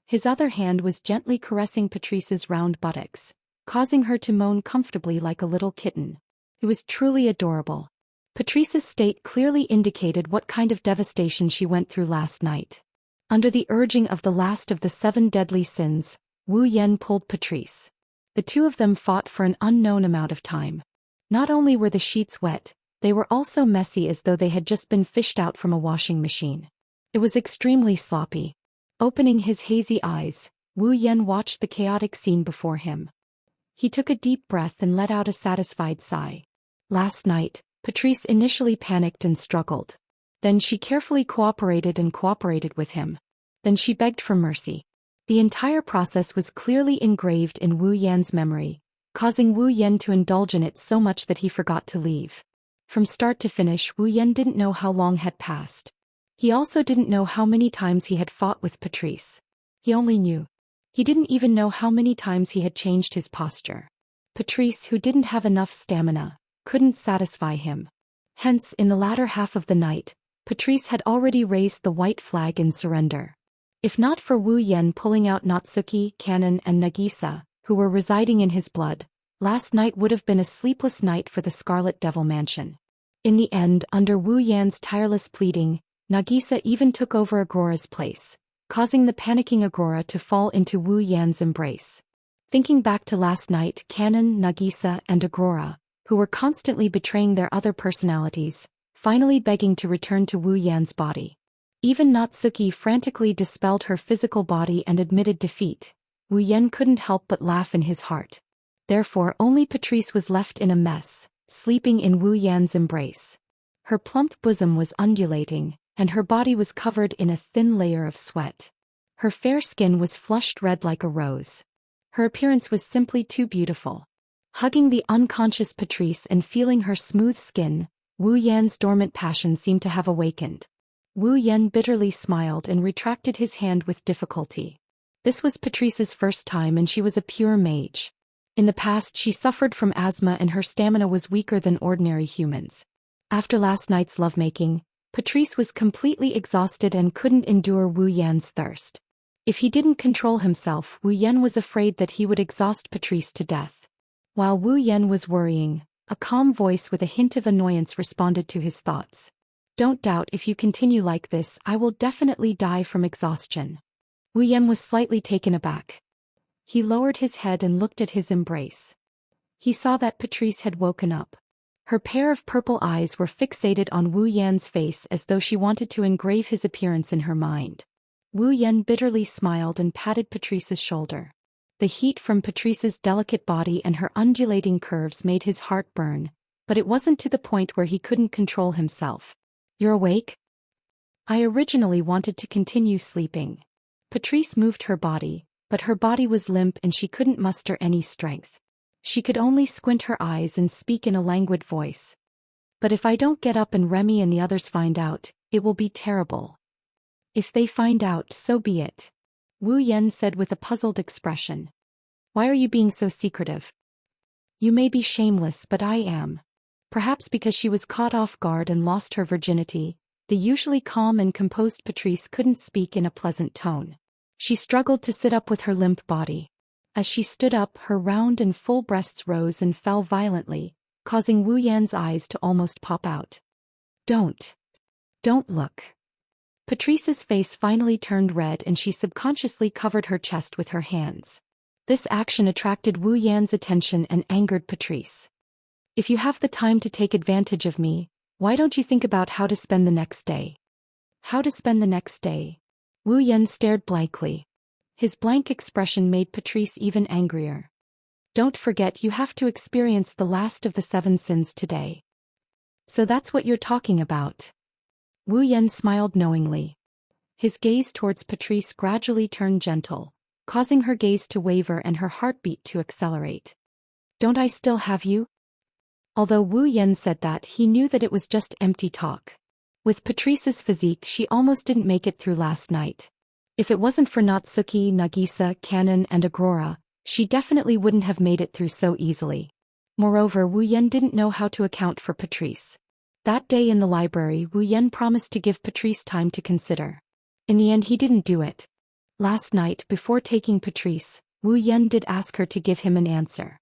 His other hand was gently caressing Patrice's round buttocks, causing her to moan comfortably like a little kitten. It was truly adorable. Patrice's state clearly indicated what kind of devastation she went through last night. Under the urging of the last of the 7 deadly sins, Wu Yan pulled Patrice. The two of them fought for an unknown amount of time. Not only were the sheets wet, they were also messy as though they had just been fished out from a washing machine. It was extremely sloppy. Opening his hazy eyes, Wu Yan watched the chaotic scene before him. He took a deep breath and let out a satisfied sigh. Last night, Patrice initially panicked and struggled. Then she carefully cooperated with him. Then she begged for mercy. The entire process was clearly engraved in Wu Yan's memory, causing Wu Yan to indulge in it so much that he forgot to leave. From start to finish, Wu Yan didn't know how long had passed. He also didn't know how many times he had fought with Patrice. He only knew. He didn't even know how many times he had changed his posture. Patrice, who didn't have enough stamina, couldn't satisfy him. Hence, in the latter half of the night, Patrice had already raised the white flag in surrender. If not for Wu Yan pulling out Natsuki, Kanon, and Nagisa, who were residing in his blood, last night would have been a sleepless night for the Scarlet Devil Mansion. In the end, under Wu Yan's tireless pleading, Nagisa even took over Agora's place, causing the panicking Agora to fall into Wu Yan's embrace. Thinking back to last night, Kanon, Nagisa, and Agora, who were constantly betraying their other personalities, finally begging to return to Wu Yan's body. Even Natsuki frantically dispelled her physical body and admitted defeat. Wu Yan couldn't help but laugh in his heart. Therefore only Patrice was left in a mess, sleeping in Wu Yan's embrace. Her plump bosom was undulating, and her body was covered in a thin layer of sweat. Her fair skin was flushed red like a rose. Her appearance was simply too beautiful. Hugging the unconscious Patrice and feeling her smooth skin, Wu Yan's dormant passion seemed to have awakened. Wu Yan bitterly smiled and retracted his hand with difficulty. This was Patrice's first time and she was a pure mage. In the past she suffered from asthma and her stamina was weaker than ordinary humans. After last night's lovemaking, Patrice was completely exhausted and couldn't endure Wu Yan's thirst. If he didn't control himself, Wu Yan was afraid that he would exhaust Patrice to death. While Wu Yan was worrying, a calm voice with a hint of annoyance responded to his thoughts. "Don't doubt if you continue like this, I will definitely die from exhaustion." Wu Yan was slightly taken aback. He lowered his head and looked at his embrace. He saw that Patrice had woken up. Her pair of purple eyes were fixated on Wu Yan's face as though she wanted to engrave his appearance in her mind. Wu Yan bitterly smiled and patted Patrice's shoulder. The heat from Patrice's delicate body and her undulating curves made his heart burn, but it wasn't to the point where he couldn't control himself. "You're awake?" "I originally wanted to continue sleeping." Patrice moved her body, but her body was limp and she couldn't muster any strength. She could only squint her eyes and speak in a languid voice. "But if I don't get up and Remy and the others find out, it will be terrible." "If they find out, so be it," Wu Yan said with a puzzled expression. "Why are you being so secretive?" "You may be shameless, but I am." Perhaps because she was caught off guard and lost her virginity, the usually calm and composed Patrice couldn't speak in a pleasant tone. She struggled to sit up with her limp body. As she stood up, her round and full breasts rose and fell violently, causing Wu Yan's eyes to almost pop out. Don't look." Patrice's face finally turned red and she subconsciously covered her chest with her hands. This action attracted Wu Yan's attention and angered Patrice. "If you have the time to take advantage of me, why don't you think about how to spend the next day?" "How to spend the next day?" Wu Yan stared blankly. His blank expression made Patrice even angrier. "Don't forget you have to experience the last of the 7 sins today." "So that's what you're talking about." Wu Yan smiled knowingly. His gaze towards Patrice gradually turned gentle, causing her gaze to waver and her heartbeat to accelerate. "Don't I still have you?" Although Wu Yan said that, he knew that it was just empty talk. With Patrice's physique, she almost didn't make it through last night. If it wasn't for Natsuki, Nagisa, Kanon, and Agrora, she definitely wouldn't have made it through so easily. Moreover, Wu Yan didn't know how to account for Patrice. That day in the library, Wu Yan promised to give Patrice time to consider. In the end, he didn't do it. Last night, before taking Patrice, Wu Yan did ask her to give him an answer.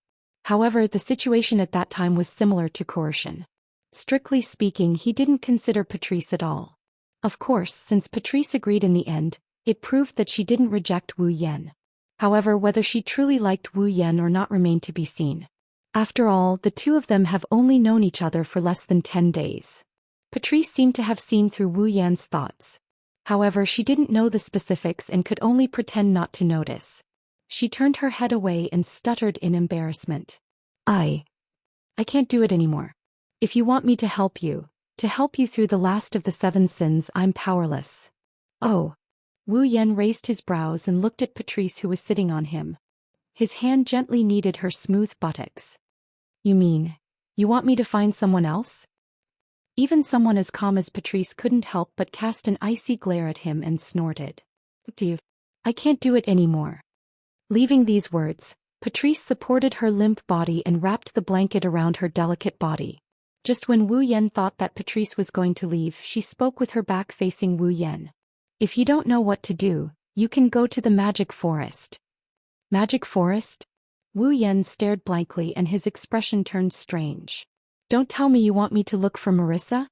However, the situation at that time was similar to coercion. Strictly speaking, he didn't consider Patrice at all. Of course, since Patrice agreed in the end, it proved that she didn't reject Wu Yan. However, whether she truly liked Wu Yan or not remained to be seen. After all, the two of them have only known each other for less than 10 days. Patrice seemed to have seen through Wu Yan's thoughts. However, she didn't know the specifics and could only pretend not to notice. She turned her head away and stuttered in embarrassment. I can't do it anymore. If you want me to help you through the last of the 7 sins, I'm powerless." "Oh." Wu Yan raised his brows and looked at Patrice, who was sitting on him. His hand gently kneaded her smooth buttocks. "You mean, you want me to find someone else?" Even someone as calm as Patrice couldn't help but cast an icy glare at him and snorted. "I can't do it anymore." Leaving these words, Patrice supported her limp body and wrapped the blanket around her delicate body. Just when Wu Yan thought that Patrice was going to leave, she spoke with her back facing Wu Yan. "If you don't know what to do, you can go to the magic forest." "Magic forest?" Wu Yan stared blankly and his expression turned strange. "Don't tell me you want me to look for Marissa?"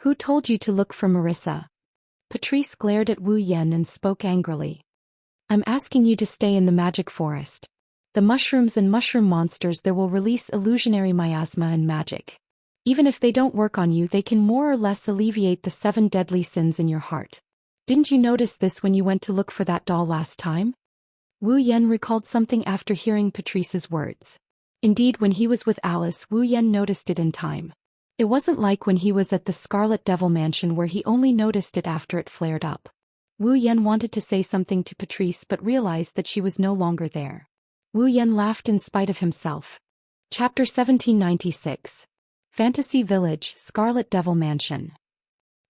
"Who told you to look for Marissa?" Patrice glared at Wu Yan and spoke angrily. "I'm asking you to stay in the magic forest. The mushrooms and mushroom monsters there will release illusionary miasma and magic. Even if they don't work on you, they can more or less alleviate the 7 deadly sins in your heart. Didn't you notice this when you went to look for that doll last time? Wu Yan recalled something after hearing Patrice's words. Indeed, when he was with Alice, Wu Yan noticed it in time. It wasn't like when he was at the Scarlet Devil Mansion where he only noticed it after it flared up. Wu Yan wanted to say something to Patrice but realized that she was no longer there. Wu Yan laughed in spite of himself. Chapter 1796. Fantasy Village, Scarlet Devil Mansion.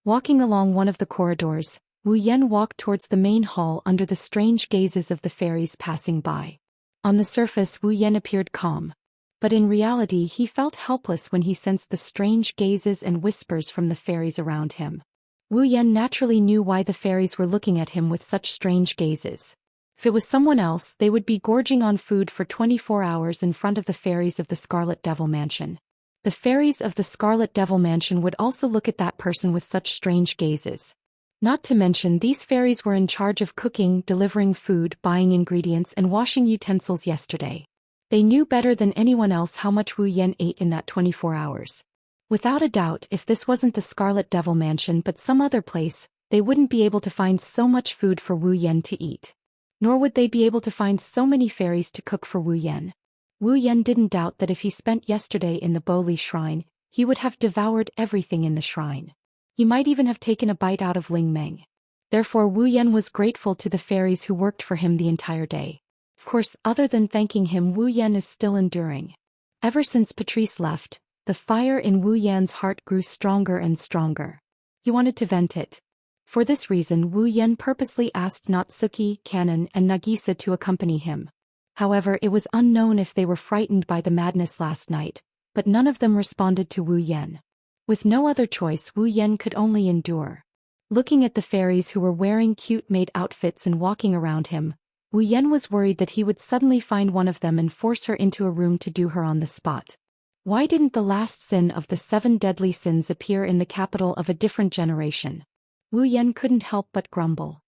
Walking along one of the corridors, Wu Yan walked towards the main hall under the strange gazes of the fairies passing by. On the surface, Wu Yan appeared calm. But in reality he felt helpless when he sensed the strange gazes and whispers from the fairies around him. Wu Yan naturally knew why the fairies were looking at him with such strange gazes. If it was someone else, they would be gorging on food for 24 hours in front of the fairies of the Scarlet Devil Mansion. The fairies of the Scarlet Devil Mansion would also look at that person with such strange gazes. Not to mention, these fairies were in charge of cooking, delivering food, buying ingredients, and washing utensils yesterday. They knew better than anyone else how much Wu Yan ate in that 24 hours. Without a doubt, if this wasn't the Scarlet Devil Mansion but some other place, they wouldn't be able to find so much food for Wu Yan to eat. Nor would they be able to find so many fairies to cook for Wu Yan. Wu Yan didn't doubt that if he spent yesterday in the Boli Shrine, he would have devoured everything in the shrine. He might even have taken a bite out of Ling Meng. Therefore Wu Yan was grateful to the fairies who worked for him the entire day. Of course, other than thanking him, Wu Yan is still enduring. Ever since Patrice left, the fire in Wu Yan's heart grew stronger and stronger. He wanted to vent it. For this reason, Wu Yan purposely asked Natsuki, Kanon, and Nagisa to accompany him. However, it was unknown if they were frightened by the madness last night, but none of them responded to Wu Yan. With no other choice, Wu Yan could only endure. Looking at the fairies who were wearing cute maid outfits and walking around him, Wu Yan was worried that he would suddenly find one of them and force her into a room to do her on the spot. Why didn't the last sin of the 7 deadly sins appear in the capital of a different generation? Wu Yan couldn't help but grumble.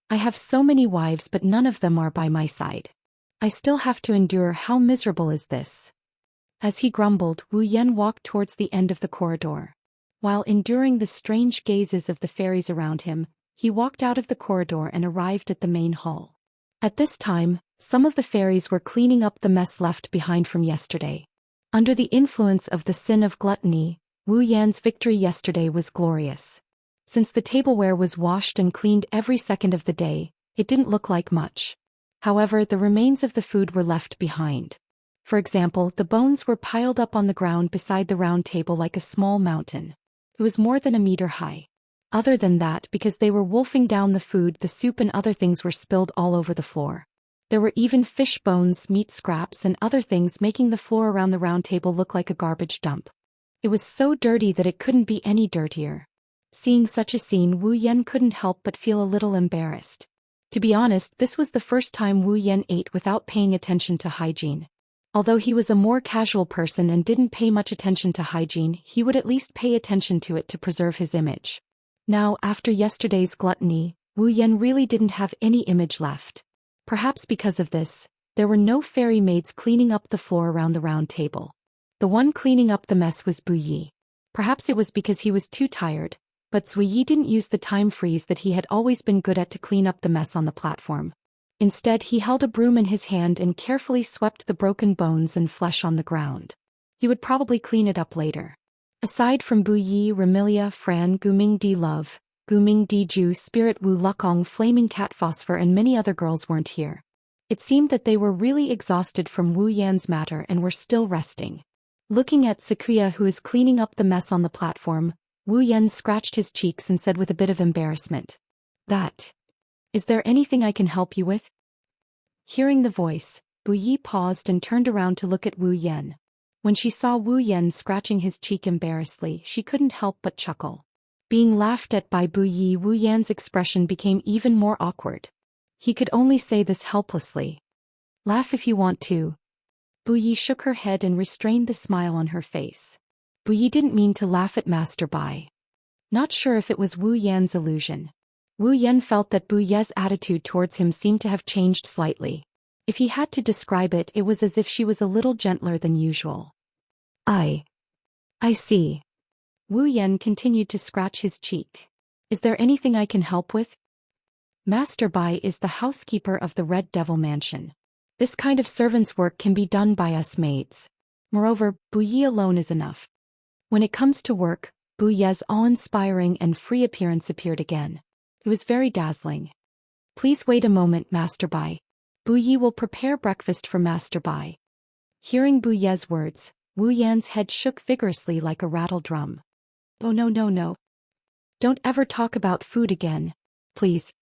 I have so many wives but none of them are by my side. I still have to endure. How miserable is this? As he grumbled, Wu Yan walked towards the end of the corridor. While enduring the strange gazes of the fairies around him, he walked out of the corridor and arrived at the main hall. At this time, some of the fairies were cleaning up the mess left behind from yesterday. Under the influence of the sin of gluttony, Wu Yan's victory yesterday was glorious. Since the tableware was washed and cleaned every second of the day, it didn't look like much. However, the remains of the food were left behind. For example, the bones were piled up on the ground beside the round table like a small mountain. It was more than a meter high. Other than that, because they were wolfing down the food, the soup and other things were spilled all over the floor. There were even fish bones, meat scraps, and other things, making the floor around the round table look like a garbage dump. It was so dirty that it couldn't be any dirtier. Seeing such a scene, Wu Yan couldn't help but feel a little embarrassed. To be honest, this was the first time Wu Yan ate without paying attention to hygiene. Although he was a more casual person and didn't pay much attention to hygiene, he would at least pay attention to it to preserve his image. Now, after yesterday's gluttony, Wu Yan really didn't have any image left. Perhaps because of this, there were no fairy maids cleaning up the floor around the round table. The one cleaning up the mess was Bu Yi. Perhaps it was because he was too tired, but Zui Yi didn't use the time freeze that he had always been good at to clean up the mess on the platform. Instead, he held a broom in his hand and carefully swept the broken bones and flesh on the ground. He would probably clean it up later. Aside from Bu Yi, Remilia, Fran, Guming Di Love, Guming Di Ju, Spirit Wu Lukong, Flaming Cat Phosphor, and many other girls weren't here. It seemed that they were really exhausted from Wu Yan's matter and were still resting. Looking at Sakuya, who is cleaning up the mess on the platform, Wu Yan scratched his cheeks and said with a bit of embarrassment, "Is there anything I can help you with?" Hearing the voice, Bu Yi paused and turned around to look at Wu Yan. When she saw Wu Yan scratching his cheek embarrassedly, she couldn't help but chuckle. Being laughed at by Bu Yi, Wu Yan's expression became even more awkward. He could only say this helplessly. "Laugh if you want to." Bu Yi shook her head and restrained the smile on her face. Bu Yi didn't mean to laugh at Master Bai. Not sure if it was Wu Yan's illusion. Wu Yan felt that Bu Ye's attitude towards him seemed to have changed slightly. If he had to describe it, it was as if she was a little gentler than usual. I see. Wu Yan continued to scratch his cheek. Is there anything I can help with? Master Bai is the housekeeper of the Red Devil Mansion. This kind of servant's work can be done by us maids. Moreover, Bu Yi alone is enough. When it comes to work, Bu Ye's awe-inspiring and free appearance appeared again. It was very dazzling. Please wait a moment, Master Bai. Bu Yi will prepare breakfast for Master Bai. Hearing Bu Ye's words, Wu Yan's head shook vigorously like a rattle drum. Oh no. Don't ever talk about food again, please.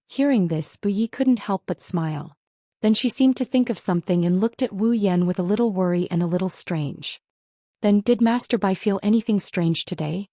Hearing this, Bu Yi couldn't help but smile. Then she seemed to think of something and looked at Wu Yan with a little worry and a little strange. Then did Master Bai feel anything strange today?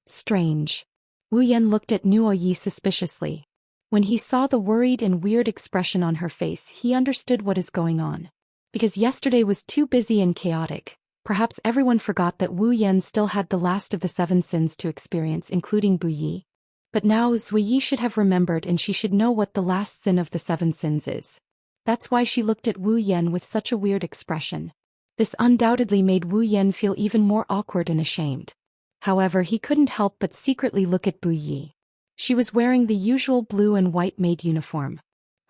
Strange. Wu Yan looked at Nuo Yi suspiciously. When he saw the worried and weird expression on her face, he understood what is going on. Because yesterday was too busy and chaotic, perhaps everyone forgot that Wu Yan still had the last of the 7 sins to experience, including Bu Yi. But now Zui Yi should have remembered, and she should know what the last sin of the 7 sins is. That's why she looked at Wu Yan with such a weird expression. This undoubtedly made Wu Yan feel even more awkward and ashamed. However, he couldn't help but secretly look at Bu Yi. She was wearing the usual blue and white maid uniform.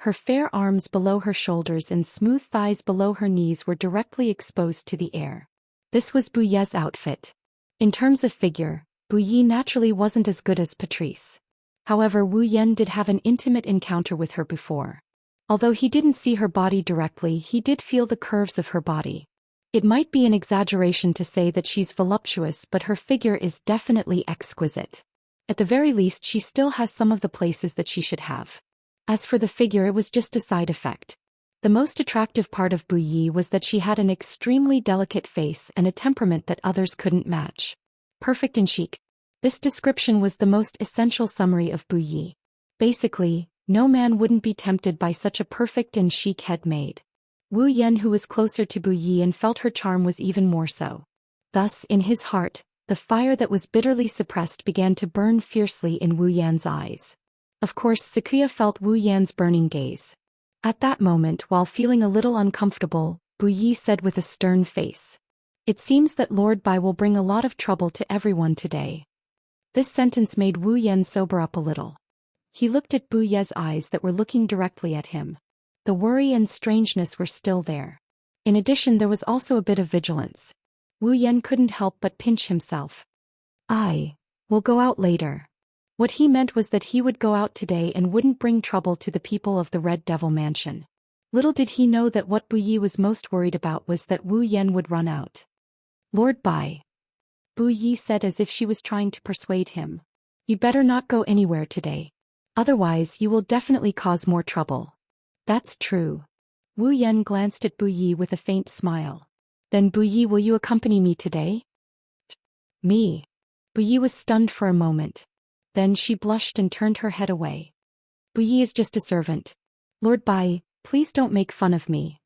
Her fair arms below her shoulders and smooth thighs below her knees were directly exposed to the air. This was Bu Ye's outfit. In terms of figure, Bu Yi naturally wasn't as good as Patrice. However, Wu Yan did have an intimate encounter with her before. Although he didn't see her body directly, he did feel the curves of her body. It might be an exaggeration to say that she's voluptuous, but her figure is definitely exquisite. At the very least, she still has some of the places that she should have. As for the figure, it was just a side effect. The most attractive part of Bu Yi was that she had an extremely delicate face and a temperament that others couldn't match. Perfect and chic. This description was the most essential summary of Bu Yi. Basically, no man wouldn't be tempted by such a perfect and chic head maid. Wu Yan, who was closer to Bu Yi and felt her charm, was even more so. Thus, in his heart, the fire that was bitterly suppressed began to burn fiercely in Wu Yan's eyes. Of course, Sakuya felt Wu Yan's burning gaze. At that moment, while feeling a little uncomfortable, Bu Yi said with a stern face, "It seems that Lord Bai will bring a lot of trouble to everyone today." This sentence made Wu Yan sober up a little. He looked at Bu Ye's eyes that were looking directly at him. The worry and strangeness were still there. In addition, there was also a bit of vigilance. Wu Yan couldn't help but pinch himself. "I will go out later." What he meant was that he would go out today and wouldn't bring trouble to the people of the Red Devil Mansion. Little did he know that what Bu Yi was most worried about was that Wu Yan would run out. "Lord Bai," Bu Yi said as if she was trying to persuade him, "you better not go anywhere today. Otherwise you will definitely cause more trouble." "That's true." Wu Yan glanced at Bu Yi with a faint smile. "Then Bu Yi, will you accompany me today?" "Me?" Bu Yi was stunned for a moment. Then she blushed and turned her head away. "Bu Yi is just a servant. Lord Bai, please don't make fun of me."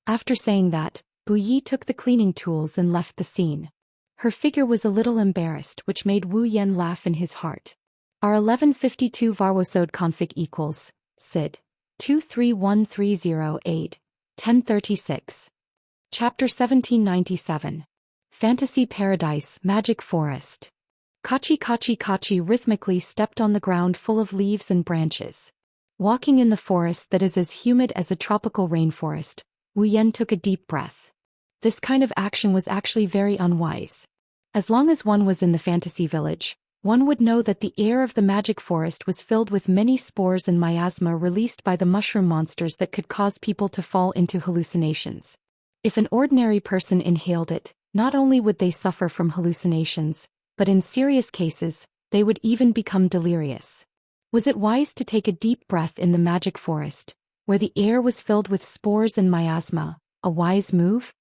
After saying that, Bu Yi took the cleaning tools and left the scene. Her figure was a little embarrassed, which made Wu Yan laugh in his heart. R1152 Varwosode config equals SID 231308 1036. Chapter 1797. Fantasy Paradise, Magic Forest. Kachi Kachi Kachi rhythmically stepped on the ground full of leaves and branches. Walking in the forest that is as humid as a tropical rainforest, Wu Yan took a deep breath. This kind of action was actually very unwise. As long as one was in the fantasy village, one would know that the air of the magic forest was filled with many spores and miasma released by the mushroom monsters that could cause people to fall into hallucinations. If an ordinary person inhaled it, not only would they suffer from hallucinations, but in serious cases, they would even become delirious. Was it wise to take a deep breath in the magic forest, where the air was filled with spores and miasma, a wise move?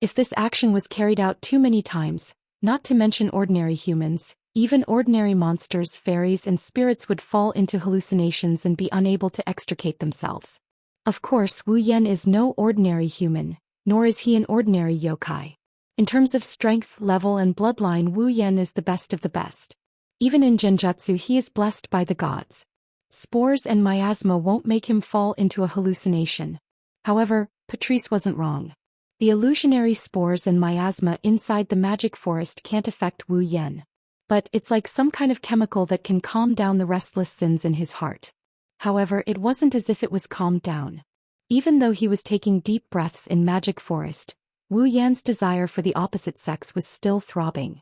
If this action was carried out too many times, not to mention ordinary humans, even ordinary monsters, fairies, and spirits would fall into hallucinations and be unable to extricate themselves. Of course, Wu Yan is no ordinary human, nor is he an ordinary yokai. In terms of strength, level, and bloodline, Wu Yan is the best of the best. Even in genjutsu, he is blessed by the gods. Spores and miasma won't make him fall into a hallucination. However, Patrice wasn't wrong. The illusionary spores and miasma inside the magic forest can't affect Wu Yan. But it's like some kind of chemical that can calm down the restless sins in his heart. However, it wasn't as if it was calmed down. Even though he was taking deep breaths in magic forest, Wu Yan's desire for the opposite sex was still throbbing.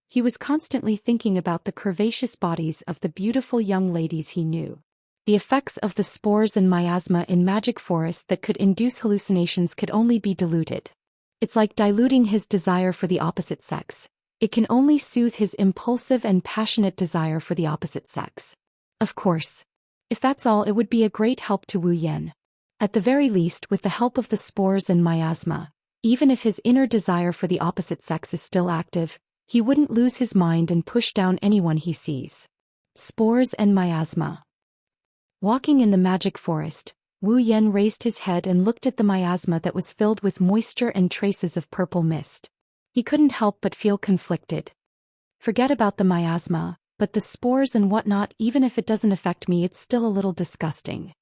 He was constantly thinking about the curvaceous bodies of the beautiful young ladies he knew. The effects of the spores and miasma in magic forest that could induce hallucinations could only be diluted. It's like diluting his desire for the opposite sex. It can only soothe his impulsive and passionate desire for the opposite sex. Of course. If that's all, it would be a great help to Wu Yan. At the very least, with the help of the spores and miasma, even if his inner desire for the opposite sex is still active, he wouldn't lose his mind and push down anyone he sees. Spores and miasma. Walking in the magic forest, Wu Yan raised his head and looked at the miasma that was filled with moisture and traces of purple mist. He couldn't help but feel conflicted. Forget about the miasma, but the spores and whatnot, even if it doesn't affect me, it's still a little disgusting.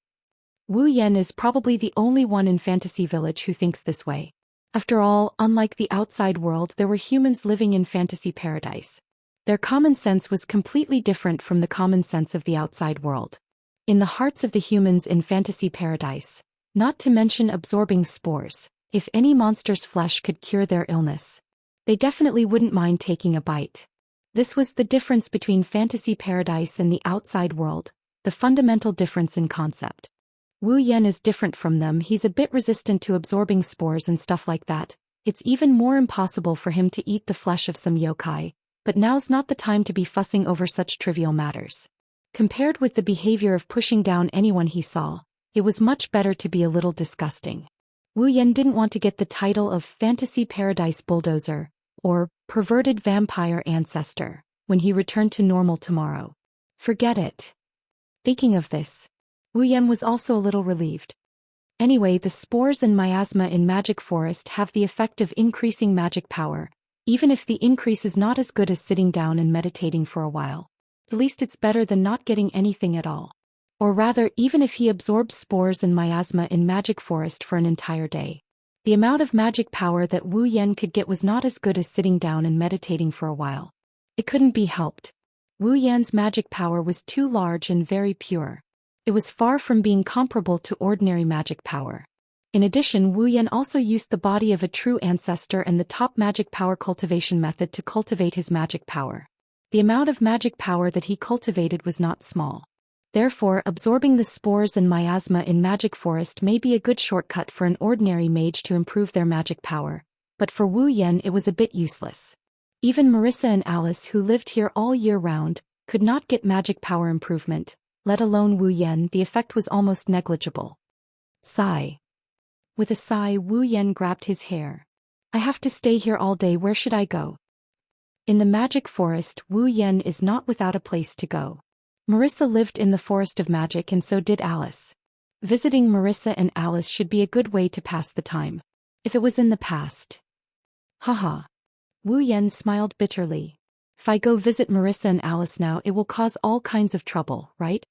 Wu Yan is probably the only one in Fantasy Village who thinks this way. After all, unlike the outside world, there were humans living in fantasy paradise. Their common sense was completely different from the common sense of the outside world. In the hearts of the humans in fantasy paradise, not to mention absorbing spores, if any monster's flesh could cure their illness, they definitely wouldn't mind taking a bite. This was the difference between fantasy paradise and the outside world, the fundamental difference in concept. Wu Yan is different from them. He's a bit resistant to absorbing spores and stuff like that. It's even more impossible for him to eat the flesh of some yokai, but now's not the time to be fussing over such trivial matters. Compared with the behavior of pushing down anyone he saw, it was much better to be a little disgusting. Wu Yan didn't want to get the title of Fantasy Paradise Bulldozer, or Perverted Vampire Ancestor, when he returned to normal tomorrow. Forget it. Thinking of this, Wu Yan was also a little relieved. Anyway, the spores and miasma in Magic Forest have the effect of increasing magic power, even if the increase is not as good as sitting down and meditating for a while. At least it's better than not getting anything at all. Or rather, even if he absorbs spores and miasma in Magic Forest for an entire day. The amount of magic power that Wu Yan could get was not as good as sitting down and meditating for a while. It couldn't be helped. Wu Yan's magic power was too large and very pure. It was far from being comparable to ordinary magic power. In addition, Wu Yan also used the body of a true ancestor and the top magic power cultivation method to cultivate his magic power. The amount of magic power that he cultivated was not small. Therefore, absorbing the spores and miasma in Magic Forest may be a good shortcut for an ordinary mage to improve their magic power, but for Wu Yan it was a bit useless. Even Marissa and Alice, who lived here all year round, could not get magic power improvement, let alone Wu Yan. The effect was almost negligible. Sigh. With a sigh, Wu Yan grabbed his hair. I have to stay here all day. Where should I go? In the Magic Forest, Wu Yan is not without a place to go. Marissa lived in the Forest of Magic and so did Alice. Visiting Marissa and Alice should be a good way to pass the time. If it was in the past. Haha. Wu Yan smiled bitterly. If I go visit Marissa and Alice now, it will cause all kinds of trouble, right?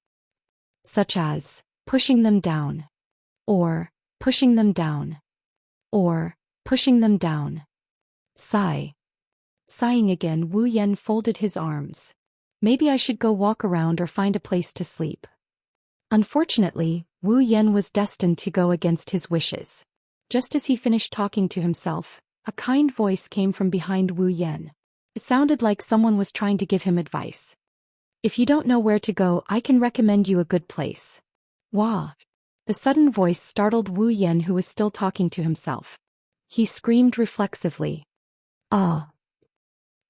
Such as pushing them down. Or pushing them down. Or pushing them down. Sigh. Sighing again, Wu Yan folded his arms. Maybe I should go walk around or find a place to sleep. Unfortunately, Wu Yan was destined to go against his wishes. Just as he finished talking to himself, a kind voice came from behind Wu Yan. It sounded like someone was trying to give him advice. If you don't know where to go, I can recommend you a good place. Wah! The sudden voice startled Wu Yan, who was still talking to himself. He screamed reflexively. Ah!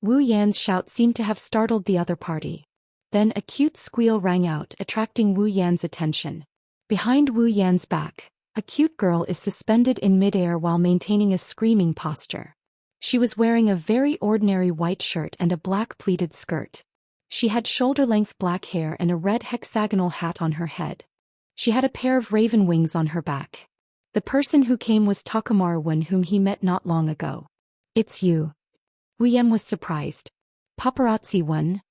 Wu Yan's shout seemed to have startled the other party. Then a cute squeal rang out, attracting Wu Yan's attention. Behind Wu Yan's back, a cute girl is suspended in midair while maintaining a screaming posture. She was wearing a very ordinary white shirt and a black pleated skirt. She had shoulder-length black hair and a red hexagonal hat on her head. She had a pair of raven wings on her back. The person who came was Takamaru Wen, whom he met not long ago. It's you. Wu Yan was surprised. Paparazzi Wen?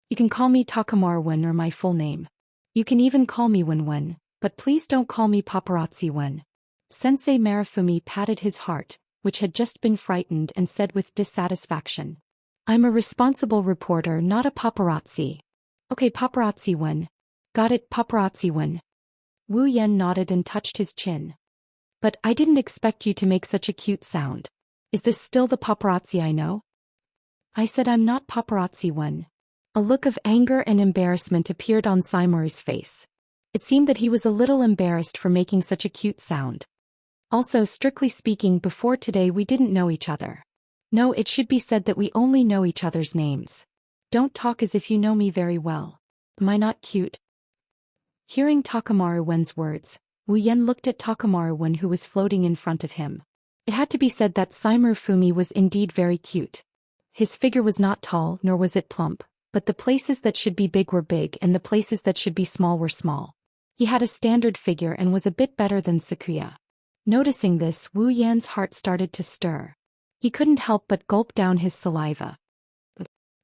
You can call me Takamaru Wen or my full name. You can even call me Wen, but please don't call me Paparazzi Wen. Sensei Marifumi patted his heart, which had just been frightened, and said with dissatisfaction. I'm a responsible reporter, not a paparazzi. Okay, paparazzi one. Got it, paparazzi one. Wu Yan nodded and touched his chin. But I didn't expect you to make such a cute sound. Is this still the paparazzi I know? I said I'm not paparazzi one. A look of anger and embarrassment appeared on Saimaru's face. It seemed that he was a little embarrassed for making such a cute sound. Also, strictly speaking, before today we didn't know each other. No, it should be said that we only know each other's names. Don't talk as if you know me very well. Am I not cute? Hearing Takamaru Wen's words, Wu Yan looked at Takamaru Wen, who was floating in front of him. It had to be said that Saimaru Fumi was indeed very cute. His figure was not tall, nor was it plump, but the places that should be big were big and the places that should be small were small. He had a standard figure and was a bit better than Sakuya. Noticing this, Wu Yan's heart started to stir. He couldn't help but gulp down his saliva.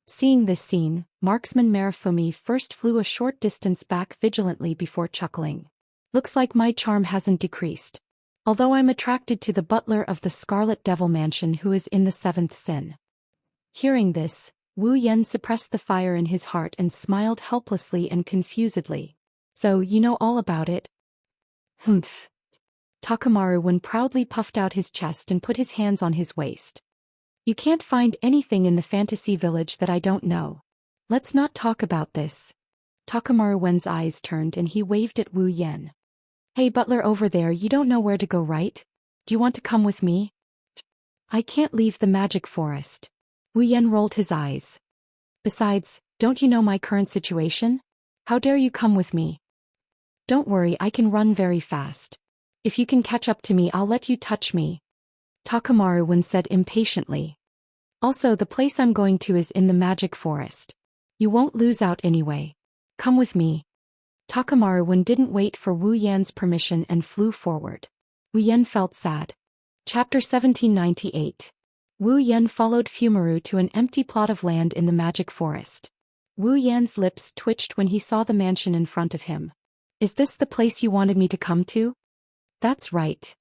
Seeing this scene, marksman Marifumi first flew a short distance back vigilantly before chuckling. Looks like my charm hasn't decreased. Although I'm attracted to the butler of the Scarlet Devil Mansion who is in the 7th sin. Hearing this, Wu Yan suppressed the fire in his heart and smiled helplessly and confusedly. So you know all about it? Humph. Takamaru Wen proudly puffed out his chest and put his hands on his waist. You can't find anything in the fantasy village that I don't know. Let's not talk about this. Takamaru Wen's eyes turned and he waved at Wu Yan. Hey butler over there, you don't know where to go, right? Do you want to come with me? I can't leave the magic forest. Wu Yan rolled his eyes. Besides, don't you know my current situation? How dare you come with me? Don't worry, I can run very fast. If you can catch up to me, I'll let you touch me. Takamaru Wen said impatiently. Also, the place I'm going to is in the magic forest. You won't lose out anyway. Come with me. Takamaru Wen didn't wait for Wu Yan's permission and flew forward. Wu Yan felt sad. Chapter 1798. Wu Yan followed Fumaru to an empty plot of land in the magic forest. Wu Yan's lips twitched when he saw the mansion in front of him. Is this the place you wanted me to come to? That's right.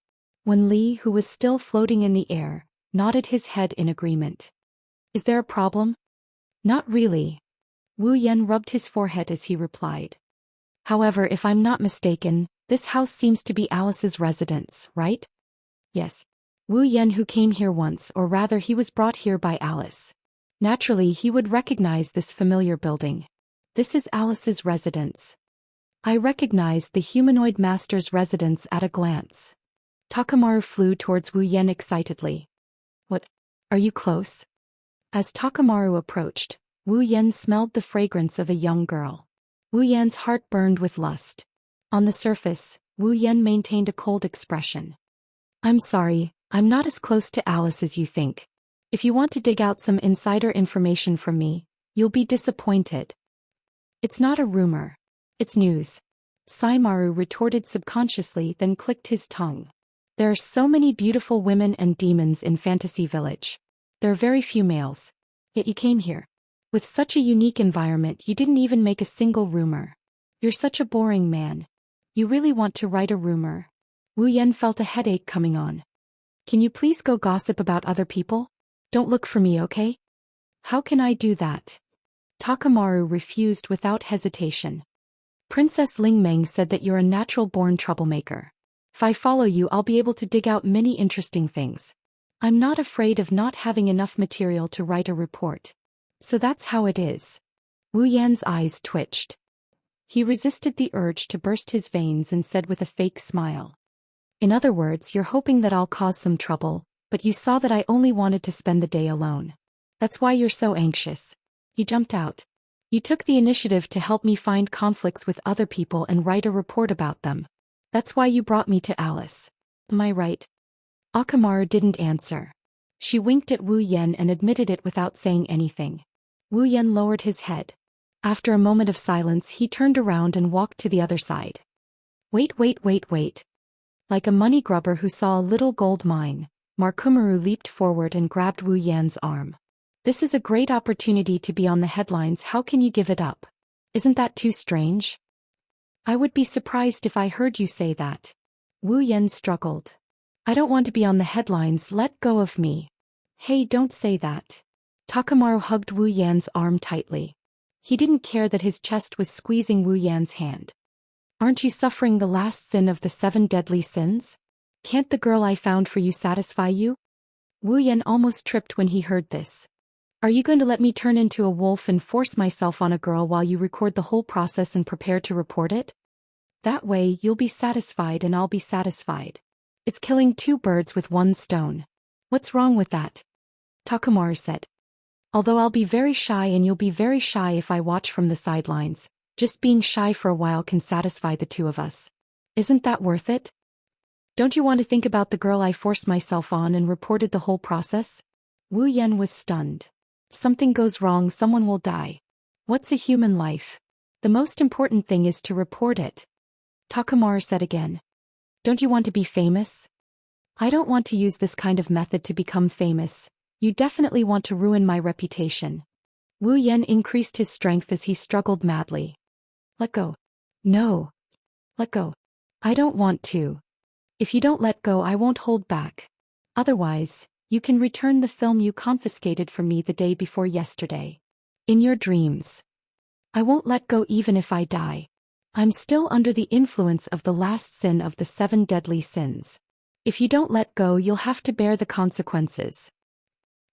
Wen Li, who was still floating in the air, nodded his head in agreement. Is there a problem? Not really. Wu Yan rubbed his forehead as he replied. However, if I'm not mistaken, this house seems to be Alice's residence, right? Yes. Wu Yan, who came here once, or rather he was brought here by Alice. Naturally, he would recognize this familiar building. This is Alice's residence. I recognized the humanoid master's residence at a glance. Takamaru flew towards Wu Yan excitedly. What? Are you close? As Takamaru approached, Wu Yan smelled the fragrance of a young girl. Wu Yan's heart burned with lust. On the surface, Wu Yan maintained a cold expression. I'm sorry, I'm not as close to Alice as you think. If you want to dig out some insider information from me, you'll be disappointed. It's not a rumor. It's news. Saimaru retorted subconsciously, then clicked his tongue. There are so many beautiful women and demons in Fantasy Village. There are very few males. Yet you came here. With such a unique environment, you didn't even make a single rumor. You're such a boring man. You really want to write a rumor? Wu Yan felt a headache coming on. Can you please go gossip about other people? Don't look for me, okay? How can I do that? Takamaru refused without hesitation. Princess Ling Meng said that you're a natural-born troublemaker. If I follow you, I'll be able to dig out many interesting things. I'm not afraid of not having enough material to write a report. So that's how it is. Wu Yan's eyes twitched. He resisted the urge to burst his veins and said with a fake smile. In other words, you're hoping that I'll cause some trouble, but you saw that I only wanted to spend the day alone. That's why you're so anxious. You jumped out. You took the initiative to help me find conflicts with other people and write a report about them. That's why you brought me to Alice. Am I right? Akamaru didn't answer. She winked at Wu Yan and admitted it without saying anything. Wu Yan lowered his head. After a moment of silence, he turned around and walked to the other side. Wait. Like a money grubber who saw a little gold mine, Markumaru leaped forward and grabbed Wu Yan's arm. This is a great opportunity to be on the headlines. How can you give it up? Isn't that too strange? I would be surprised if I heard you say that. Wu Yan struggled. I don't want to be on the headlines, let go of me. Hey, don't say that. Takamaru hugged Wu Yan's arm tightly. He didn't care that his chest was squeezing Wu Yan's hand. Aren't you suffering the last sin of the 7 deadly sins? Can't the girl I found for you satisfy you? Wu Yan almost tripped when he heard this. Are you going to let me turn into a wolf and force myself on a girl while you record the whole process and prepare to report it? That way you'll be satisfied and I'll be satisfied. It's killing 2 birds with 1 stone. What's wrong with that? Takamaru said. Although I'll be very shy and you'll be very shy if I watch from the sidelines, just being shy for a while can satisfy the 2 of us. Isn't that worth it? Don't you want to think about the girl I forced myself on and reported the whole process? Wu Yan was stunned. Something goes wrong, someone will die. What's a human life? The most important thing is to report it. Takamaru said again. Don't you want to be famous? I don't want to use this kind of method to become famous. You definitely want to ruin my reputation. Wu Yan increased his strength as he struggled madly. Let go. No. Let go. I don't want to. If you don't let go, I won't hold back. Otherwise, you can return the film you confiscated from me the day before yesterday. In your dreams. I won't let go even if I die. I'm still under the influence of the last sin of the 7 deadly sins. If you don't let go, you'll have to bear the consequences.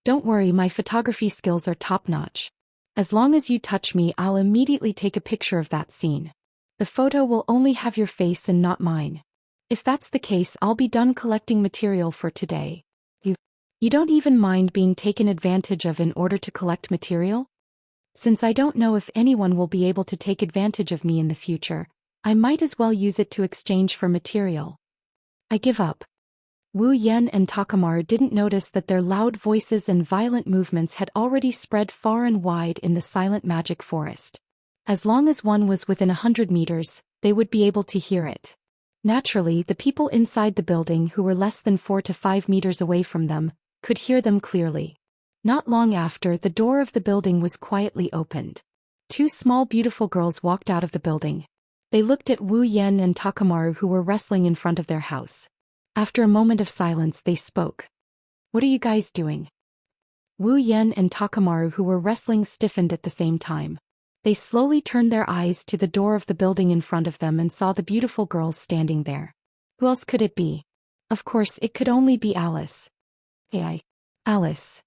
Don't worry, my photography skills are top-notch. As long as you touch me, I'll immediately take a picture of that scene. The photo will only have your face and not mine. If that's the case, I'll be done collecting material for today. You don't even mind being taken advantage of in order to collect material? Since I don't know if anyone will be able to take advantage of me in the future, I might as well use it to exchange for material. I give up. Wu Yan and Takamaru didn't notice that their loud voices and violent movements had already spread far and wide in the silent magic forest. As long as one was within 100 meters, they would be able to hear it. Naturally, the people inside the building who were less than 4 to 5 meters away from them could hear them clearly. Not long after, the door of the building was quietly opened. 2 small beautiful girls walked out of the building. They looked at Wu Yan and Takamaru, who were wrestling in front of their house. After a moment of silence, they spoke. What are you guys doing? Wu Yan and Takamaru, who were wrestling, stiffened at the same time. They slowly turned their eyes to the door of the building in front of them and saw the beautiful girls standing there. Who else could it be? Of course, it could only be Alice. Alice.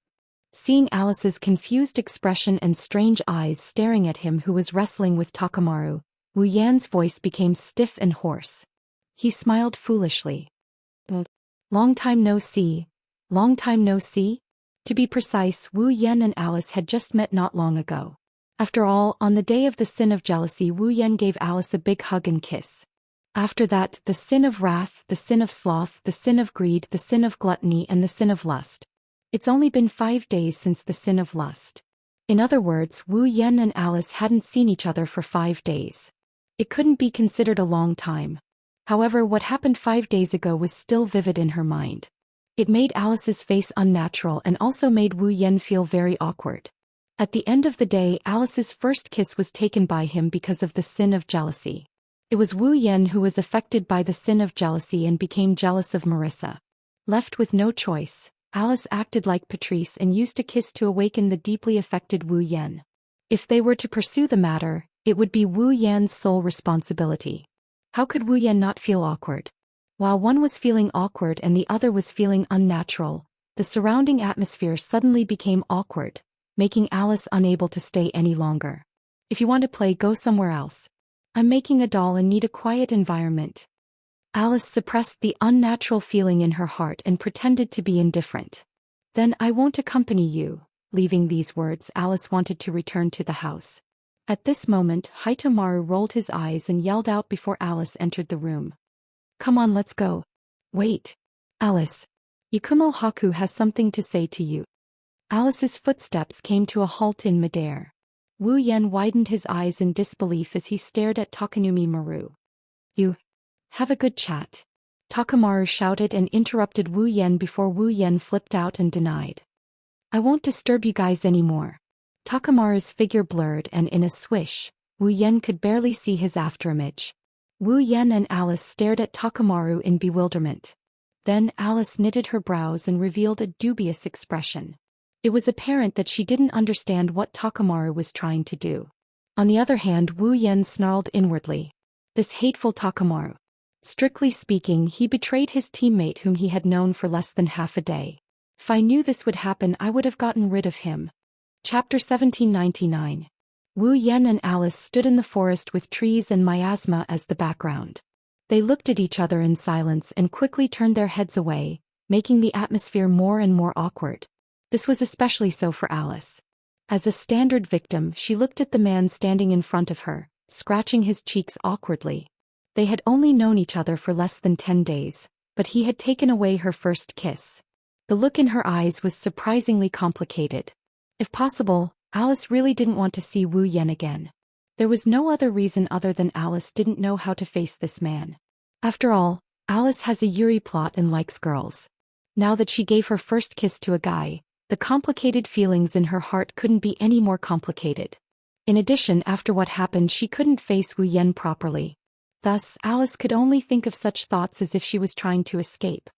Seeing Alice's confused expression and strange eyes staring at him who was wrestling with Takamaru, Wu Yan's voice became stiff and hoarse. He smiled foolishly. Long time no see. Long time no see? To be precise, Wu Yan and Alice had just met not long ago. After all, on the day of the sin of jealousy, Wu Yan gave Alice a big hug and kiss. After that, the sin of wrath, the sin of sloth, the sin of greed, the sin of gluttony, and the sin of lust. It's only been 5 days since the sin of lust. In other words, Wu Yan and Alice hadn't seen each other for 5 days. It couldn't be considered a long time. However, what happened 5 days ago was still vivid in her mind. It made Alice's face unnatural and also made Wu Yan feel very awkward. At the end of the day, Alice's first kiss was taken by him because of the sin of jealousy. It was Wu Yan who was affected by the sin of jealousy and became jealous of Marissa. Left with no choice, Alice acted like Patrice and used a kiss to awaken the deeply affected Wu Yan. If they were to pursue the matter, it would be Wu Yan's sole responsibility. How could Wu Yan not feel awkward? While one was feeling awkward and the other was feeling unnatural, the surrounding atmosphere suddenly became awkward, making Alice unable to stay any longer. If you want to play, go somewhere else. I'm making a doll and need a quiet environment. Alice suppressed the unnatural feeling in her heart and pretended to be indifferent. Then I won't accompany you. Leaving these words, Alice wanted to return to the house. At this moment, Hitomaru rolled his eyes and yelled out before Alice entered the room. Come on, let's go. Wait. Alice. Yakumo Haku has something to say to you. Alice's footsteps came to a halt in midair. Wu Yan widened his eyes in disbelief as he stared at Takanumi Maru. You. Have a good chat. Takamaru shouted and interrupted Wu Yan before Wu Yan flipped out and denied. I won't disturb you guys anymore. Takamaru's figure blurred and in a swish, Wu Yan could barely see his afterimage. Wu Yan and Alice stared at Takamaru in bewilderment. Then Alice knitted her brows and revealed a dubious expression. It was apparent that she didn't understand what Takamaru was trying to do. On the other hand, Wu Yan snarled inwardly. This hateful Takamaru. Strictly speaking, he betrayed his teammate whom he had known for less than half a day. If I knew this would happen, I would have gotten rid of him. Chapter 1799. Wu Yan and Alice stood in the forest with trees and miasma as the background. They looked at each other in silence and quickly turned their heads away, making the atmosphere more and more awkward. This was especially so for Alice. As a standard victim, she looked at the man standing in front of her, scratching his cheeks awkwardly. They had only known each other for less than 10 days, but he had taken away her first kiss. The look in her eyes was surprisingly complicated. If possible, Alice really didn't want to see Wu Yan again. There was no other reason other than Alice didn't know how to face this man. After all, Alice has a Yuri plot and likes girls. Now that she gave her first kiss to a guy, the complicated feelings in her heart couldn't be any more complicated. In addition, after what happened, she couldn't face Wu Yan properly. Thus, Alice could only think of such thoughts as if she was trying to escape.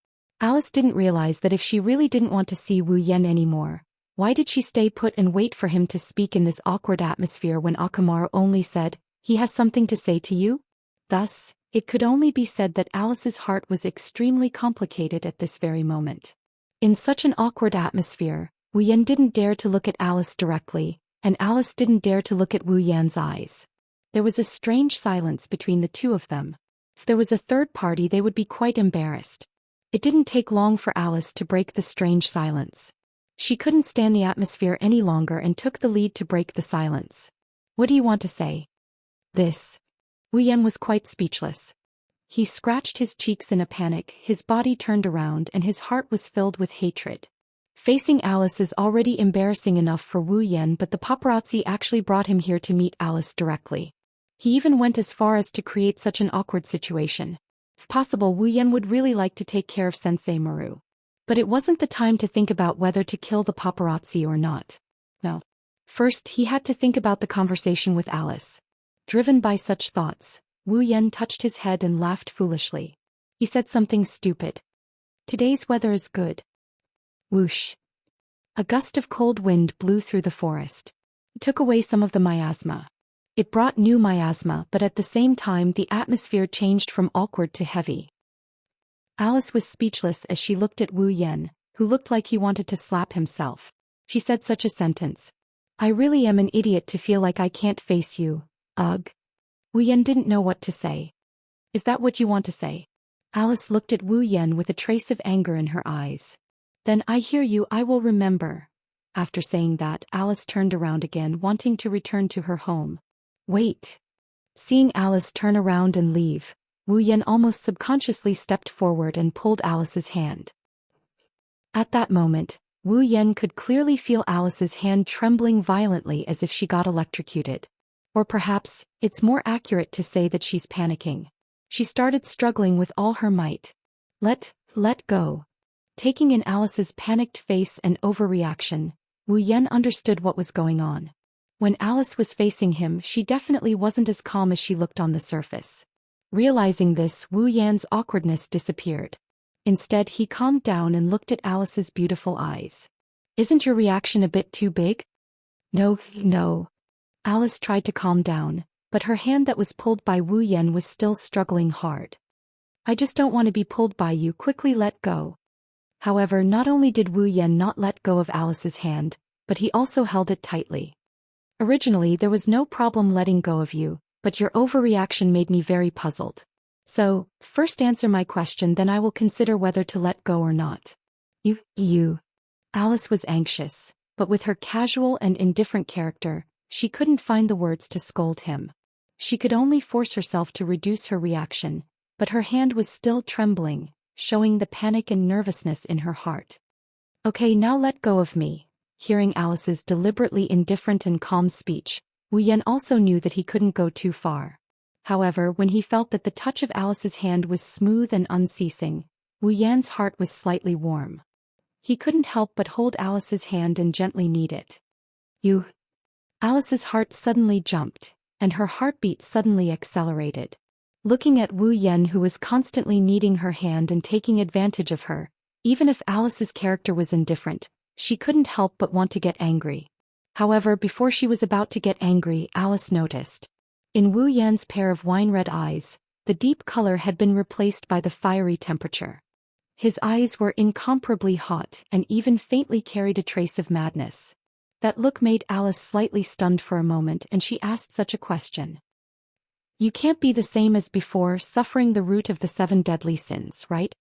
Alice didn't realize that if she really didn't want to see Wu Yan anymore, why did she stay put and wait for him to speak in this awkward atmosphere when Akamaru only said, "He has something to say to you"? Thus, it could only be said that Alice's heart was extremely complicated at this very moment. In such an awkward atmosphere, Wu Yan didn't dare to look at Alice directly, and Alice didn't dare to look at Wu Yan's eyes. There was a strange silence between the two of them. If there was a third party, they would be quite embarrassed. It didn't take long for Alice to break the strange silence. She couldn't stand the atmosphere any longer and took the lead to break the silence. "What do you want to say?" "This." Wu Yan was quite speechless. He scratched his cheeks in a panic, his body turned around and his heart was filled with hatred. Facing Alice is already embarrassing enough for Wu Yan, but the paparazzi actually brought him here to meet Alice directly. He even went as far as to create such an awkward situation. If possible, Wu Yan would really like to take care of Sensei Maru. But it wasn't the time to think about whether to kill the paparazzi or not. No. First, he had to think about the conversation with Alice. Driven by such thoughts, Wu Yan touched his head and laughed foolishly. He said something stupid. "Today's weather is good." Whoosh. A gust of cold wind blew through the forest. It took away some of the miasma. It brought new miasma, but at the same time the atmosphere changed from awkward to heavy. Alice was speechless as she looked at Wu Yan, who looked like he wanted to slap himself. She said such a sentence. "I really am an idiot to feel like I can't face you. Ugh." Wu Yan didn't know what to say. "Is that what you want to say?" Alice looked at Wu Yan with a trace of anger in her eyes. "Then I hear you, I will remember." After saying that, Alice turned around again, wanting to return to her home. "Wait." Seeing Alice turn around and leave, Wu Yan almost subconsciously stepped forward and pulled Alice's hand. At that moment, Wu Yan could clearly feel Alice's hand trembling violently as if she got electrocuted. Or perhaps, it's more accurate to say that she's panicking. She started struggling with all her might. Let go." Taking in Alice's panicked face and overreaction, Wu Yan understood what was going on. When Alice was facing him, she definitely wasn't as calm as she looked on the surface. Realizing this, Wu Yan's awkwardness disappeared. Instead, he calmed down and looked at Alice's beautiful eyes. "Isn't your reaction a bit too big?" No. Alice tried to calm down, but her hand that was pulled by Wu Yan was still struggling hard. "I just don't want to be pulled by you, quickly let go." However, not only did Wu Yan not let go of Alice's hand, but he also held it tightly. "Originally, there was no problem letting go of you, but your overreaction made me very puzzled. So, first answer my question, then I will consider whether to let go or not." You. Alice was anxious, but with her casual and indifferent character, she couldn't find the words to scold him. She could only force herself to reduce her reaction, but her hand was still trembling, showing the panic and nervousness in her heart. "Okay, now let go of me." Hearing Alice's deliberately indifferent and calm speech, Wu Yan also knew that he couldn't go too far. However, when he felt that the touch of Alice's hand was smooth and unceasing, Wu Yan's heart was slightly warm. He couldn't help but hold Alice's hand and gently knead it. "You." Alice's heart suddenly jumped, and her heartbeat suddenly accelerated. looking at Wu Yan, who was constantly needing her hand and taking advantage of her. Even if Alice's character was indifferent, she couldn't help but want to get angry. However, before she was about to get angry, Alice noticed. In Wu Yan's pair of wine-red eyes, the deep color had been replaced by the fiery temperature. His eyes were incomparably hot and even faintly carried a trace of madness. That look made Alice slightly stunned for a moment, and she asked such a question. You can't be the same as before, suffering the root of the 7 deadly sins, right?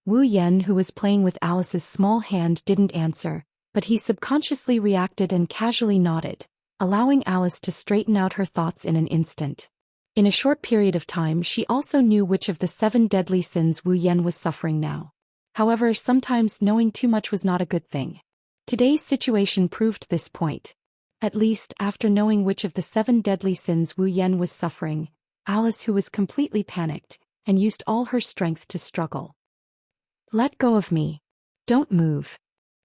Wu Yan, who was playing with Alice's small hand, didn't answer, but he subconsciously reacted and casually nodded, allowing Alice to straighten out her thoughts in an instant. In a short period of time, she also knew which of the 7 deadly sins Wu Yan was suffering now. However, sometimes knowing too much was not a good thing. Today's situation proved this point. At least, after knowing which of the 7 deadly sins Wu Yan was suffering, Alice, who was completely panicked, and used all her strength to struggle. Let go of me. Don't move.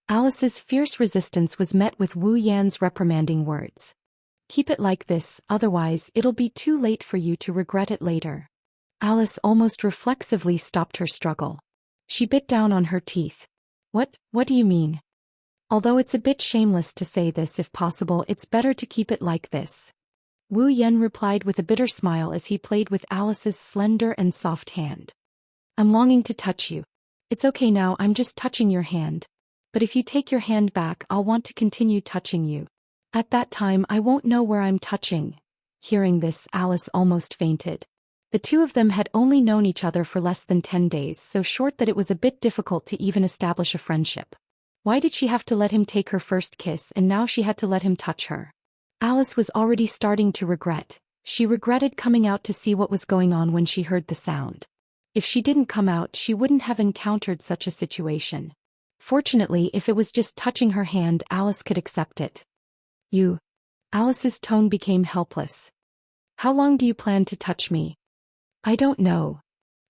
Alice's fierce resistance was met with Wu Yan's reprimanding words. Keep it like this, otherwise it'll be too late for you to regret it later. Alice almost reflexively stopped her struggle. She bit down on her teeth. What do you mean? Although it's a bit shameless to say this, if possible it's better to keep it like this. Wu Yan replied with a bitter smile as he played with Alice's slender and soft hand. I'm longing to touch you. It's okay now, I'm just touching your hand. But if you take your hand back, I'll want to continue touching you. At that time I won't know where I'm touching. Hearing this, Alice almost fainted. The two of them had only known each other for less than 10 days, so short that it was a bit difficult to even establish a friendship. Why did she have to let him take her first kiss, and now she had to let him touch her? Alice was already starting to regret. She regretted coming out to see what was going on when she heard the sound. If she didn't come out, she wouldn't have encountered such a situation. Fortunately, if it was just touching her hand, Alice could accept it. You. Alice's tone became helpless. How long do you plan to touch me? I don't know.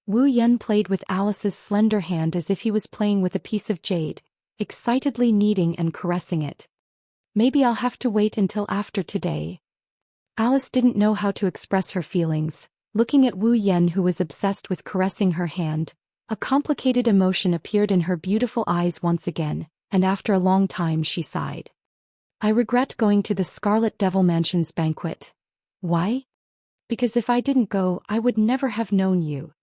Wu Yan played with Alice's slender hand as if he was playing with a piece of jade, excitedly kneading and caressing it. Maybe I'll have to wait until after today. Alice didn't know how to express her feelings. Looking at Wu Yan, who was obsessed with caressing her hand, a complicated emotion appeared in her beautiful eyes once again, and after a long time she sighed. I regret going to the Scarlet Devil Mansion's banquet. Why? Because if I didn't go, I would never have known you.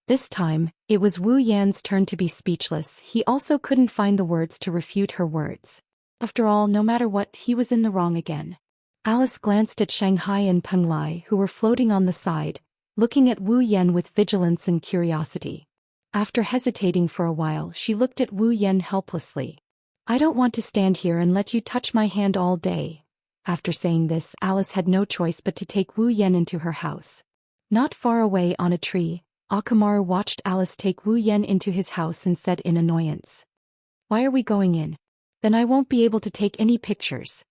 This time, it was Wu Yan's turn to be speechless. He also couldn't find the words to refute her words. After all, no matter what, he was in the wrong again. Alice glanced at Shanghai and Peng Lai, who were floating on the side, looking at Wu Yan with vigilance and curiosity. After hesitating for a while, she looked at Wu Yan helplessly. I don't want to stand here and let you touch my hand all day. After saying this, Alice had no choice but to take Wu Yan into her house. Not far away on a tree, Akamaru watched Alice take Wu Yan into his house and said in annoyance. Why are we going in? Then I won't be able to take any pictures.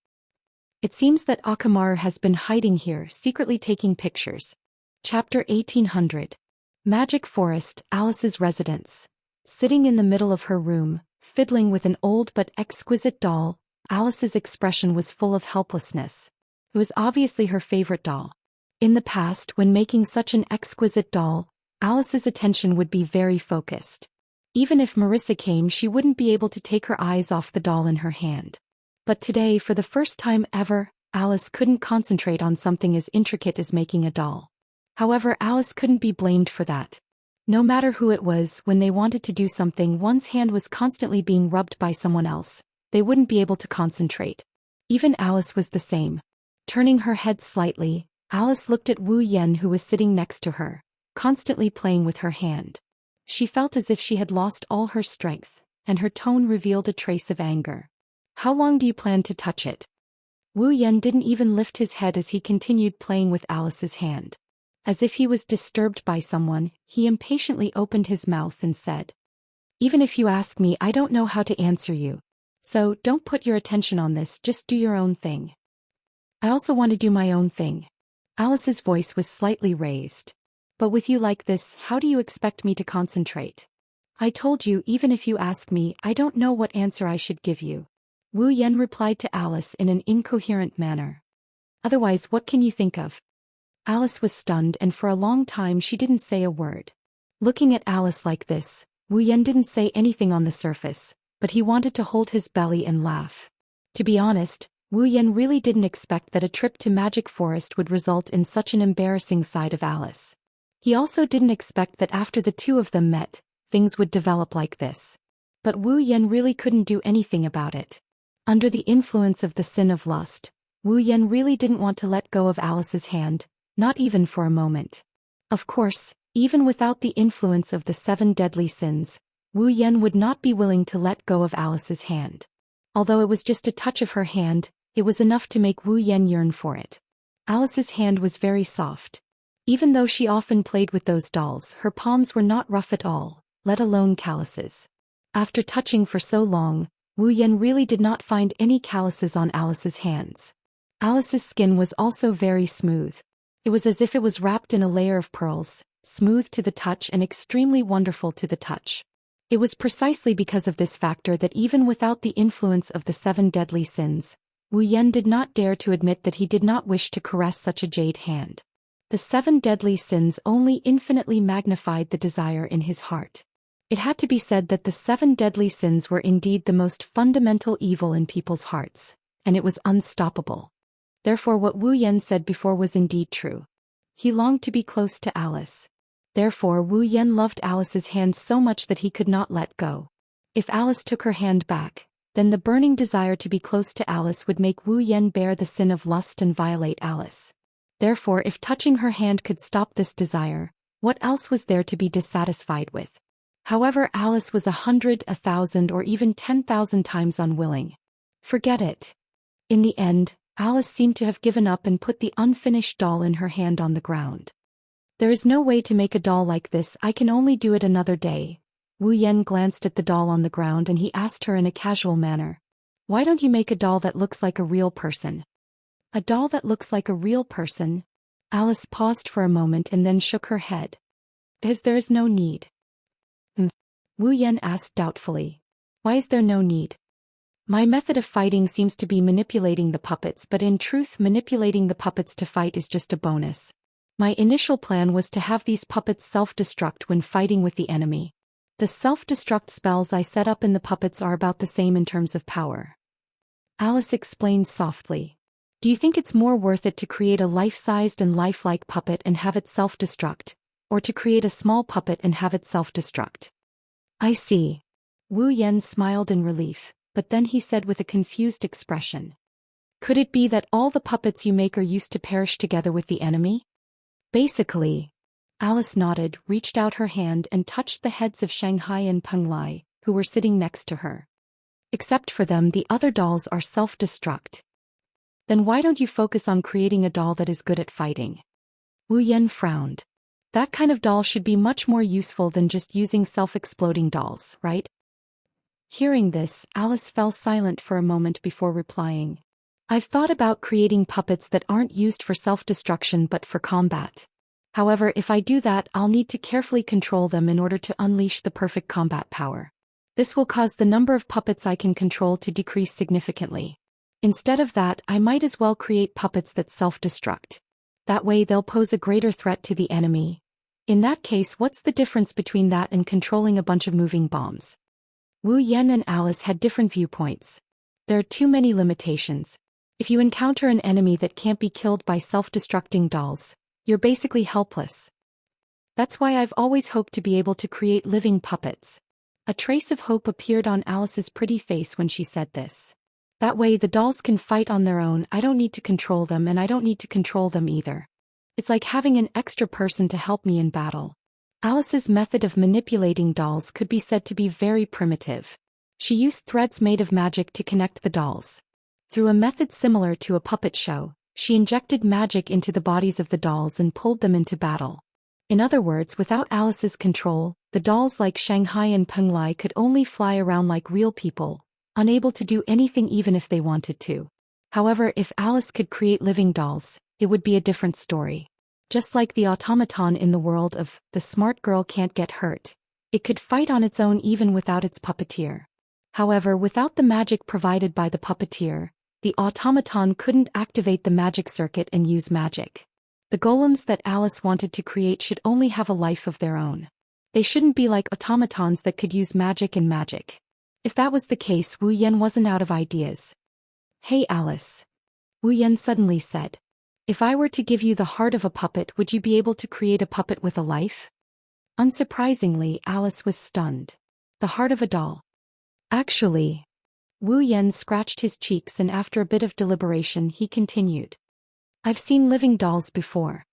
It seems that Akamaru has been hiding here, secretly taking pictures. Chapter 1800. Magic Forest, Alice's residence. Sitting in the middle of her room, fiddling with an old but exquisite doll, Alice's expression was full of helplessness. It was obviously her favorite doll. In the past, when making such an exquisite doll, Alice's attention would be very focused. Even if Marissa came, she wouldn't be able to take her eyes off the doll in her hand. But today, for the first time ever, Alice couldn't concentrate on something as intricate as making a doll. However, Alice couldn't be blamed for that. No matter who it was, when they wanted to do something, one's hand was constantly being rubbed by someone else. They wouldn't be able to concentrate. Even Alice was the same. Turning her head slightly, Alice looked at Wu Yan, who was sitting next to her, constantly playing with her hand. She felt as if she had lost all her strength, and her tone revealed a trace of anger. How long do you plan to touch it? Wu Yan didn't even lift his head as he continued playing with Alice's hand. As if he was disturbed by someone, he impatiently opened his mouth and said, Even if you ask me, I don't know how to answer you. So, don't put your attention on this, just do your own thing. I also want to do my own thing. Alice's voice was slightly raised. But with you like this, how do you expect me to concentrate? I told you, even if you ask me, I don't know what answer I should give you. Wu Yan replied to Alice in an incoherent manner. Otherwise, what can you think of? Alice was stunned, and for a long time she didn't say a word. Looking at Alice like this, Wu Yan didn't say anything on the surface, but he wanted to hold his belly and laugh. To be honest, Wu Yan really didn't expect that a trip to Magic Forest would result in such an embarrassing side of Alice. He also didn't expect that after the two of them met, things would develop like this. But Wu Yan really couldn't do anything about it. Under the influence of the sin of lust, Wu Yan really didn't want to let go of Alice's hand, not even for a moment. Of course, even without the influence of the 7 deadly sins, Wu Yan would not be willing to let go of Alice's hand. Although it was just a touch of her hand, it was enough to make Wu Yan yearn for it. Alice's hand was very soft. Even though she often played with those dolls, her palms were not rough at all, let alone calluses. After touching for so long, Wu Yan really did not find any calluses on Alice's hands. Alice's skin was also very smooth. It was as if it was wrapped in a layer of pearls, smooth to the touch and extremely wonderful to the touch. It was precisely because of this factor that even without the influence of the 7 deadly sins, Wu Yan did not dare to admit that he did not wish to caress such a jade hand. The 7 deadly sins only infinitely magnified the desire in his heart. It had to be said that the 7 deadly sins were indeed the most fundamental evil in people's hearts, and it was unstoppable. Therefore what Wu Yan said before was indeed true. He longed to be close to Alice. Therefore Wu Yan loved Alice's hand so much that he could not let go. If Alice took her hand back, then the burning desire to be close to Alice would make Wu Yan bear the sin of lust and violate Alice. Therefore if touching her hand could stop this desire, what else was there to be dissatisfied with? However, Alice was 100, 1,000, or even 10,000 times unwilling. Forget it. In the end, Alice seemed to have given up and put the unfinished doll in her hand on the ground. There is no way to make a doll like this. I can only do it another day. Wu Yan glanced at the doll on the ground and he asked her in a casual manner, "Why don't you make a doll that looks like a real person?" A doll that looks like a real person? Alice paused for a moment and then shook her head. "Because there is no need." Wu Yan asked doubtfully. "Why is there no need?" "My method of fighting seems to be manipulating the puppets, but in truth manipulating the puppets to fight is just a bonus. My initial plan was to have these puppets self-destruct when fighting with the enemy. The self-destruct spells I set up in the puppets are about the same in terms of power." Alice explained softly. "Do you think it's more worth it to create a life-sized and lifelike puppet and have it self-destruct, or to create a small puppet and have it self-destruct?" "I see." Wu Yan smiled in relief, but then he said with a confused expression, "Could it be that all the puppets you make are used to perish together with the enemy?" "Basically." Alice nodded, reached out her hand and touched the heads of Xianxia and Penglai, who were sitting next to her. "Except for them, the other dolls are self-destruct." "Then why don't you focus on creating a doll that is good at fighting?" Wu Yan frowned. "That kind of doll should be much more useful than just using self-exploding dolls, right?" Hearing this, Alice fell silent for a moment before replying. "I've thought about creating puppets that aren't used for self-destruction but for combat. However, if I do that, I'll need to carefully control them in order to unleash the perfect combat power. This will cause the number of puppets I can control to decrease significantly. Instead of that, I might as well create puppets that self-destruct. That way they'll pose a greater threat to the enemy. In that case, what's the difference between that and controlling a bunch of moving bombs?" Wu Yan and Alice had different viewpoints. There are too many limitations. If you encounter an enemy that can't be killed by self-destructing dolls, you're basically helpless. That's why I've always hoped to be able to create living puppets. A trace of hope appeared on Alice's pretty face when she said this. That way the dolls can fight on their own. I don't need to control them and I don't need to control them either. It's like having an extra person to help me in battle. Alice's method of manipulating dolls could be said to be very primitive. She used threads made of magic to connect the dolls. Through a method similar to a puppet show, she injected magic into the bodies of the dolls and pulled them into battle. In other words, without Alice's control, the dolls like Shanghai and Penglai could only fly around like real people, unable to do anything even if they wanted to. However, if Alice could create living dolls, it would be a different story. Just like the automaton in the world of The Smart Girl Can't Get Hurt, it could fight on its own even without its puppeteer. However, without the magic provided by the puppeteer, the automaton couldn't activate the magic circuit and use magic. The golems that Alice wanted to create should only have a life of their own. They shouldn't be like automatons that could use magic and magic. If that was the case, Wu Yan wasn't out of ideas. "Hey Alice," Wu Yan suddenly said. "If I were to give you the heart of a puppet, would you be able to create a puppet with a life?" Unsurprisingly, Alice was stunned. The heart of a doll. Actually, Wu Yan scratched his cheeks, and after a bit of deliberation he continued. "I've seen living dolls before."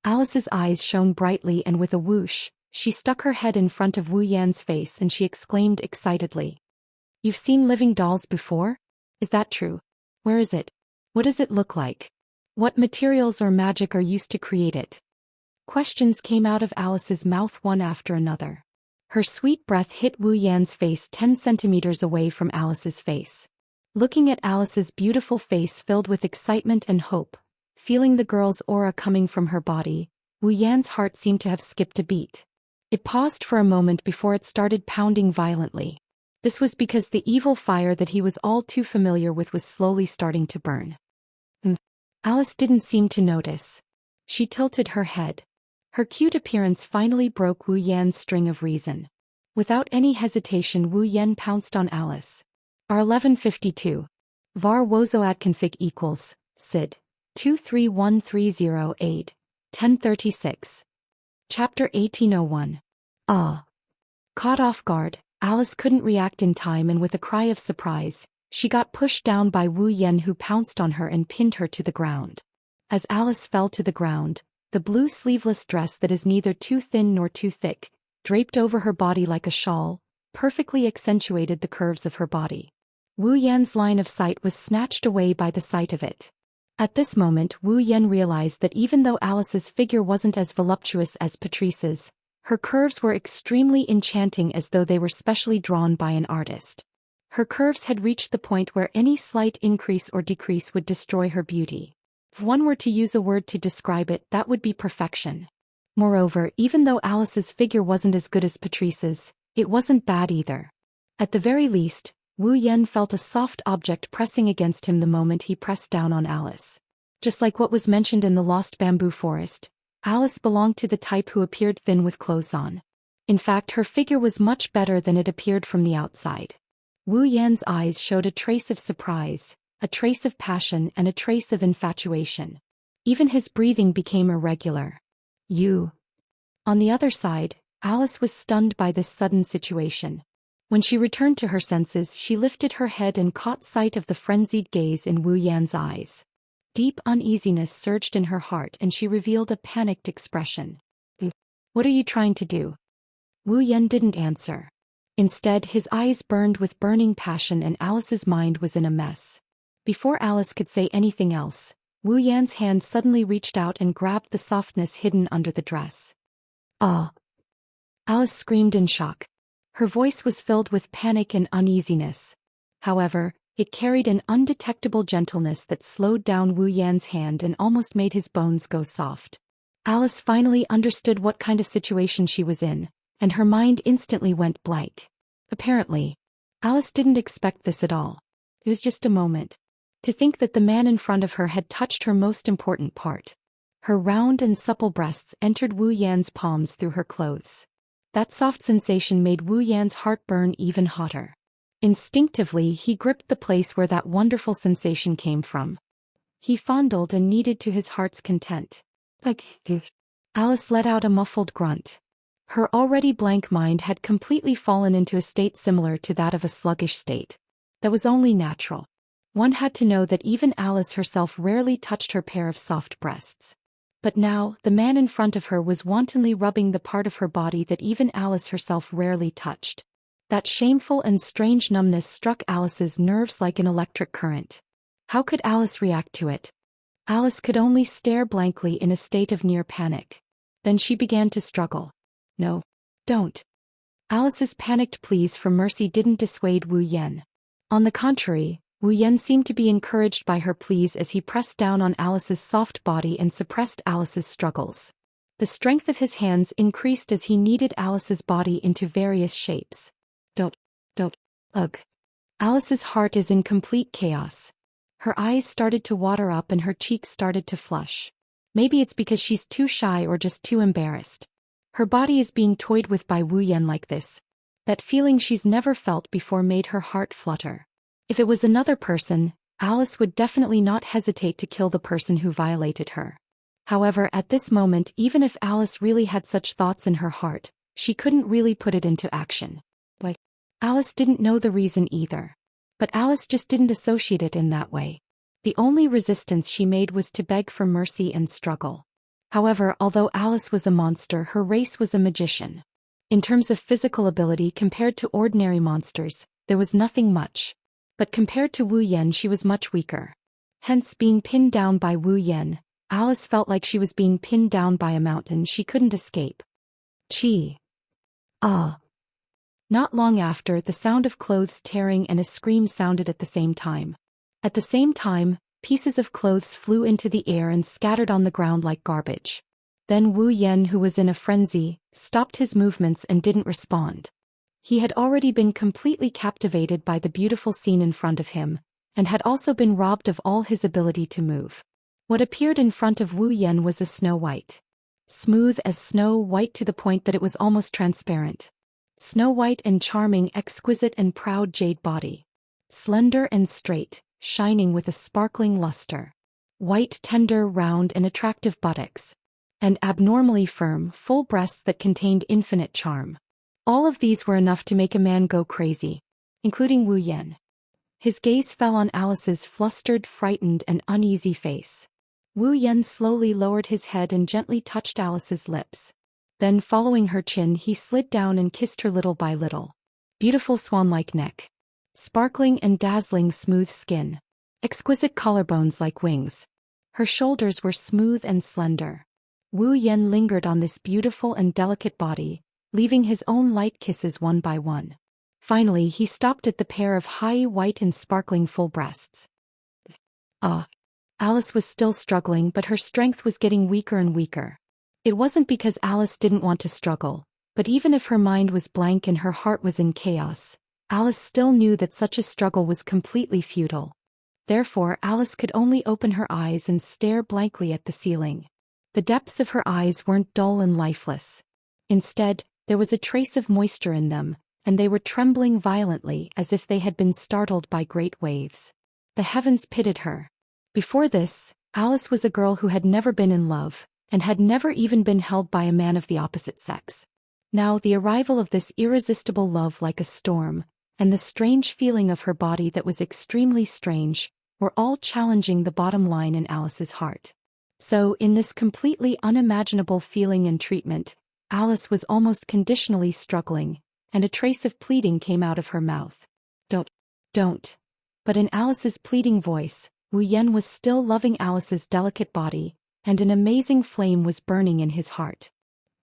Alice's eyes shone brightly, and with a whoosh, she stuck her head in front of Wu Yan's face and she exclaimed excitedly. "You've seen living dolls before? Is that true? Where is it? What does it look like? What materials or magic are used to create it?" Questions came out of Alice's mouth one after another. Her sweet breath hit Wu Yan's face 10 centimeters away from Alice's face. Looking at Alice's beautiful face filled with excitement and hope, feeling the girl's aura coming from her body, Wu Yan's heart seemed to have skipped a beat. It paused for a moment before it started pounding violently. This was because the evil fire that he was all too familiar with was slowly starting to burn. Alice didn't seem to notice. She tilted her head. Her cute appearance finally broke Wu Yan's string of reason. Without any hesitation, Wu Yan pounced on Alice. R1152. Var wozoad config equals, SID. 231308. 1036. Chapter 1801. Caught off guard, Alice couldn't react in time, and with a cry of surprise, she got pushed down by Wu Yan, who pounced on her and pinned her to the ground. As Alice fell to the ground, the blue sleeveless dress that is neither too thin nor too thick, draped over her body like a shawl, perfectly accentuated the curves of her body. Wu Yan's line of sight was snatched away by the sight of it. At this moment, Wu Yan realized that even though Alice's figure wasn't as voluptuous as Patrice's, her curves were extremely enchanting, as though they were specially drawn by an artist. Her curves had reached the point where any slight increase or decrease would destroy her beauty. If one were to use a word to describe it, that would be perfection. Moreover, even though Alice's figure wasn't as good as Patrice's, it wasn't bad either. At the very least, Wu Yan felt a soft object pressing against him the moment he pressed down on Alice. Just like what was mentioned in the Lost Bamboo Forest, Alice belonged to the type who appeared thin with clothes on. In fact, her figure was much better than it appeared from the outside. Wu Yan's eyes showed a trace of surprise, a trace of passion, and a trace of infatuation. Even his breathing became irregular. "You." On the other side, Alice was stunned by this sudden situation. When she returned to her senses, she lifted her head and caught sight of the frenzied gaze in Wu Yan's eyes. Deep uneasiness surged in her heart, and she revealed a panicked expression. "What are you trying to do?" Wu Yan didn't answer. Instead, his eyes burned with burning passion, and Alice's mind was in a mess. Before Alice could say anything else, Wu Yan's hand suddenly reached out and grabbed the softness hidden under the dress. "Ah!" Alice screamed in shock. Her voice was filled with panic and uneasiness. However, it carried an undetectable gentleness that slowed down Wu Yan's hand and almost made his bones go soft. Alice finally understood what kind of situation she was in, and her mind instantly went blank. Apparently, Alice didn't expect this at all. It was just a moment. To think that the man in front of her had touched her most important part. Her round and supple breasts entered Wu Yan's palms through her clothes. That soft sensation made Wu Yan's heart burn even hotter. Instinctively, he gripped the place where that wonderful sensation came from. He fondled and kneaded to his heart's content. Alice let out a muffled grunt. Her already blank mind had completely fallen into a state similar to that of a sluggish state. That was only natural. One had to know that even Alice herself rarely touched her pair of soft breasts. But now, the man in front of her was wantonly rubbing the part of her body that even Alice herself rarely touched. That shameful and strange numbness struck Alice's nerves like an electric current. How could Alice react to it? Alice could only stare blankly in a state of near panic. Then she began to struggle. "No. Don't." Alice's panicked pleas for mercy didn't dissuade Wu Yan. On the contrary, Wu Yan seemed to be encouraged by her pleas as he pressed down on Alice's soft body and suppressed Alice's struggles. The strength of his hands increased as he kneaded Alice's body into various shapes. Don't. Ugh. Alice's heart is in complete chaos. Her eyes started to water up and her cheeks started to flush. Maybe it's because she's too shy or just too embarrassed. Her body is being toyed with by Wu Yan like this. That feeling she's never felt before made her heart flutter. If it was another person, Alice would definitely not hesitate to kill the person who violated her. However, at this moment, even if Alice really had such thoughts in her heart, she couldn't really put it into action. But Alice didn't know the reason either. But Alice just didn't associate it in that way. The only resistance she made was to beg for mercy and struggle. However, although Alice was a monster, her race was a magician. In terms of physical ability compared to ordinary monsters, there was nothing much. But compared to Wu Yan, she was much weaker. Hence, being pinned down by Wu Yan, Alice felt like she was being pinned down by a mountain she couldn't escape. Chi. Ah. Not long after, the sound of clothes tearing and a scream sounded at the same time. At the same time, pieces of clothes flew into the air and scattered on the ground like garbage. Then Wu Yan, who was in a frenzy, stopped his movements and didn't respond. He had already been completely captivated by the beautiful scene in front of him, and had also been robbed of all his ability to move. What appeared in front of Wu Yan was a Snow White. Smooth as snow white to the point that it was almost transparent. Snow White and charming, exquisite and proud jade body. Slender and straight, shining with a sparkling luster. White, tender, round and attractive buttocks. And abnormally firm, full breasts that contained infinite charm. All of these were enough to make a man go crazy, including Wu Yan. His gaze fell on Alice's flustered, frightened and uneasy face. Wu Yan slowly lowered his head and gently touched Alice's lips. Then, following her chin, he slid down and kissed her little by little. Beautiful swan-like neck. Sparkling and dazzling smooth skin. Exquisite collarbones like wings. Her shoulders were smooth and slender. Wu Yan lingered on this beautiful and delicate body, leaving his own light kisses one by one. Finally, he stopped at the pair of high, white and sparkling full breasts. Alice was still struggling, but her strength was getting weaker and weaker. It wasn't because Alice didn't want to struggle, but even if her mind was blank and her heart was in chaos, Alice still knew that such a struggle was completely futile. Therefore, Alice could only open her eyes and stare blankly at the ceiling. The depths of her eyes weren't dull and lifeless. Instead, there was a trace of moisture in them, and they were trembling violently as if they had been startled by great waves. The heavens pitied her. Before this, Alice was a girl who had never been in love, and had never even been held by a man of the opposite sex. Now the arrival of this irresistible love like a storm, and the strange feeling of her body that was extremely strange, were all challenging the bottom line in Alice's heart. So, in this completely unimaginable feeling and treatment, Alice was almost conditionally struggling, and a trace of pleading came out of her mouth. Don't. But in Alice's pleading voice, Wu Yan was still loving Alice's delicate body, and an amazing flame was burning in his heart.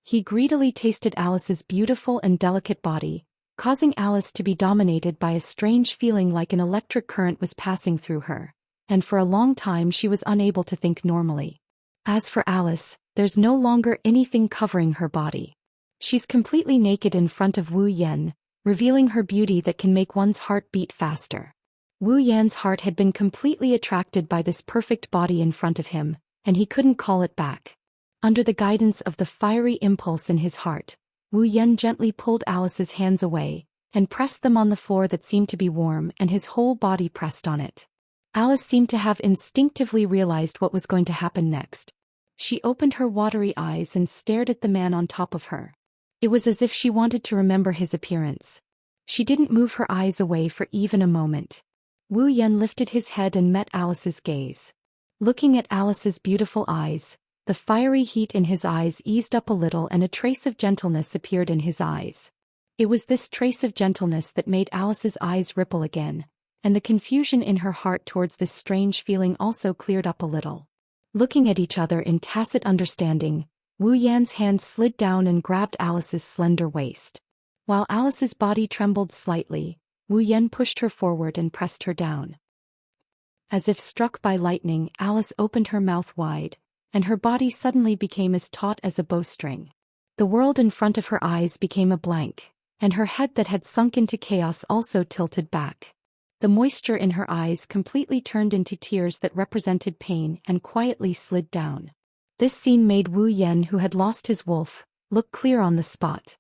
He greedily tasted Alice's beautiful and delicate body, causing Alice to be dominated by a strange feeling like an electric current was passing through her, and for a long time she was unable to think normally. As for Alice, there's no longer anything covering her body. She's completely naked in front of Wu Yan, revealing her beauty that can make one's heart beat faster. Wu Yan's heart had been completely attracted by this perfect body in front of him, and he couldn't call it back. Under the guidance of the fiery impulse in his heart, Wu Yan gently pulled Alice's hands away, and pressed them on the floor that seemed to be warm, and his whole body pressed on it. Alice seemed to have instinctively realized what was going to happen next. She opened her watery eyes and stared at the man on top of her. It was as if she wanted to remember his appearance. She didn't move her eyes away for even a moment. Wu Yan lifted his head and met Alice's gaze. Looking at Alice's beautiful eyes, the fiery heat in his eyes eased up a little and a trace of gentleness appeared in his eyes. It was this trace of gentleness that made Alice's eyes ripple again, and the confusion in her heart towards this strange feeling also cleared up a little. Looking at each other in tacit understanding, Wu Yan's hand slid down and grabbed Alice's slender waist. While Alice's body trembled slightly, Wu Yan pushed her forward and pressed her down. As if struck by lightning, Alice opened her mouth wide, and her body suddenly became as taut as a bowstring. The world in front of her eyes became a blank, and her head that had sunk into chaos also tilted back. The moisture in her eyes completely turned into tears that represented pain and quietly slid down. This scene made Wu Yan, who had lost his wolf, look clear on the spot.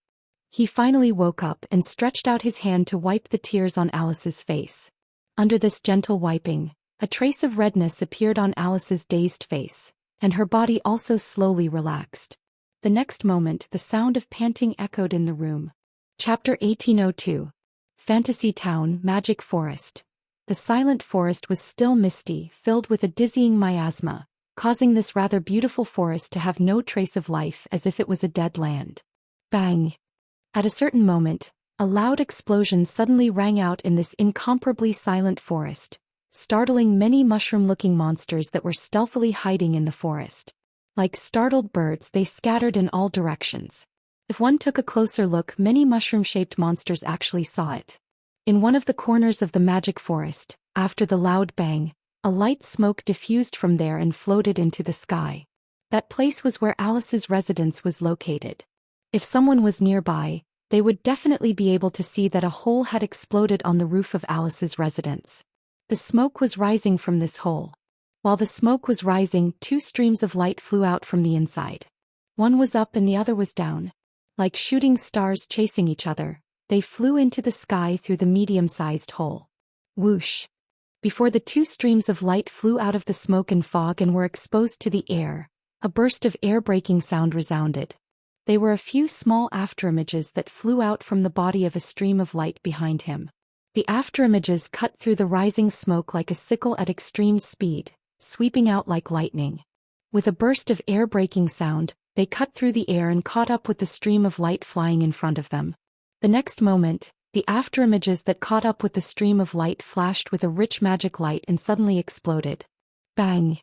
He finally woke up and stretched out his hand to wipe the tears on Alice's face. Under this gentle wiping, a trace of redness appeared on Alice's dazed face, and her body also slowly relaxed. The next moment, the sound of panting echoed in the room. Chapter 1802. Fantasy Town, Magic Forest. The silent forest was still misty, filled with a dizzying miasma, causing this rather beautiful forest to have no trace of life, as if it was a dead land. Bang! At a certain moment, a loud explosion suddenly rang out in this incomparably silent forest, startling many mushroom-looking monsters that were stealthily hiding in the forest. Like startled birds, they scattered in all directions. If one took a closer look, many mushroom-shaped monsters actually saw it. In one of the corners of the magic forest, after the loud bang, a light smoke diffused from there and floated into the sky. That place was where Alice's residence was located. If someone was nearby, they would definitely be able to see that a hole had exploded on the roof of Alice's residence. The smoke was rising from this hole. While the smoke was rising, two streams of light flew out from the inside. One was up and the other was down. Like shooting stars chasing each other, they flew into the sky through the medium-sized hole. Whoosh! Before the two streams of light flew out of the smoke and fog and were exposed to the air, a burst of air-breaking sound resounded. They were a few small afterimages that flew out from the body of a stream of light behind him. The afterimages cut through the rising smoke like a sickle at extreme speed, sweeping out like lightning. With a burst of air-breaking sound, they cut through the air and caught up with the stream of light flying in front of them. The next moment, the afterimages that caught up with the stream of light flashed with a rich magic light and suddenly exploded. Bang!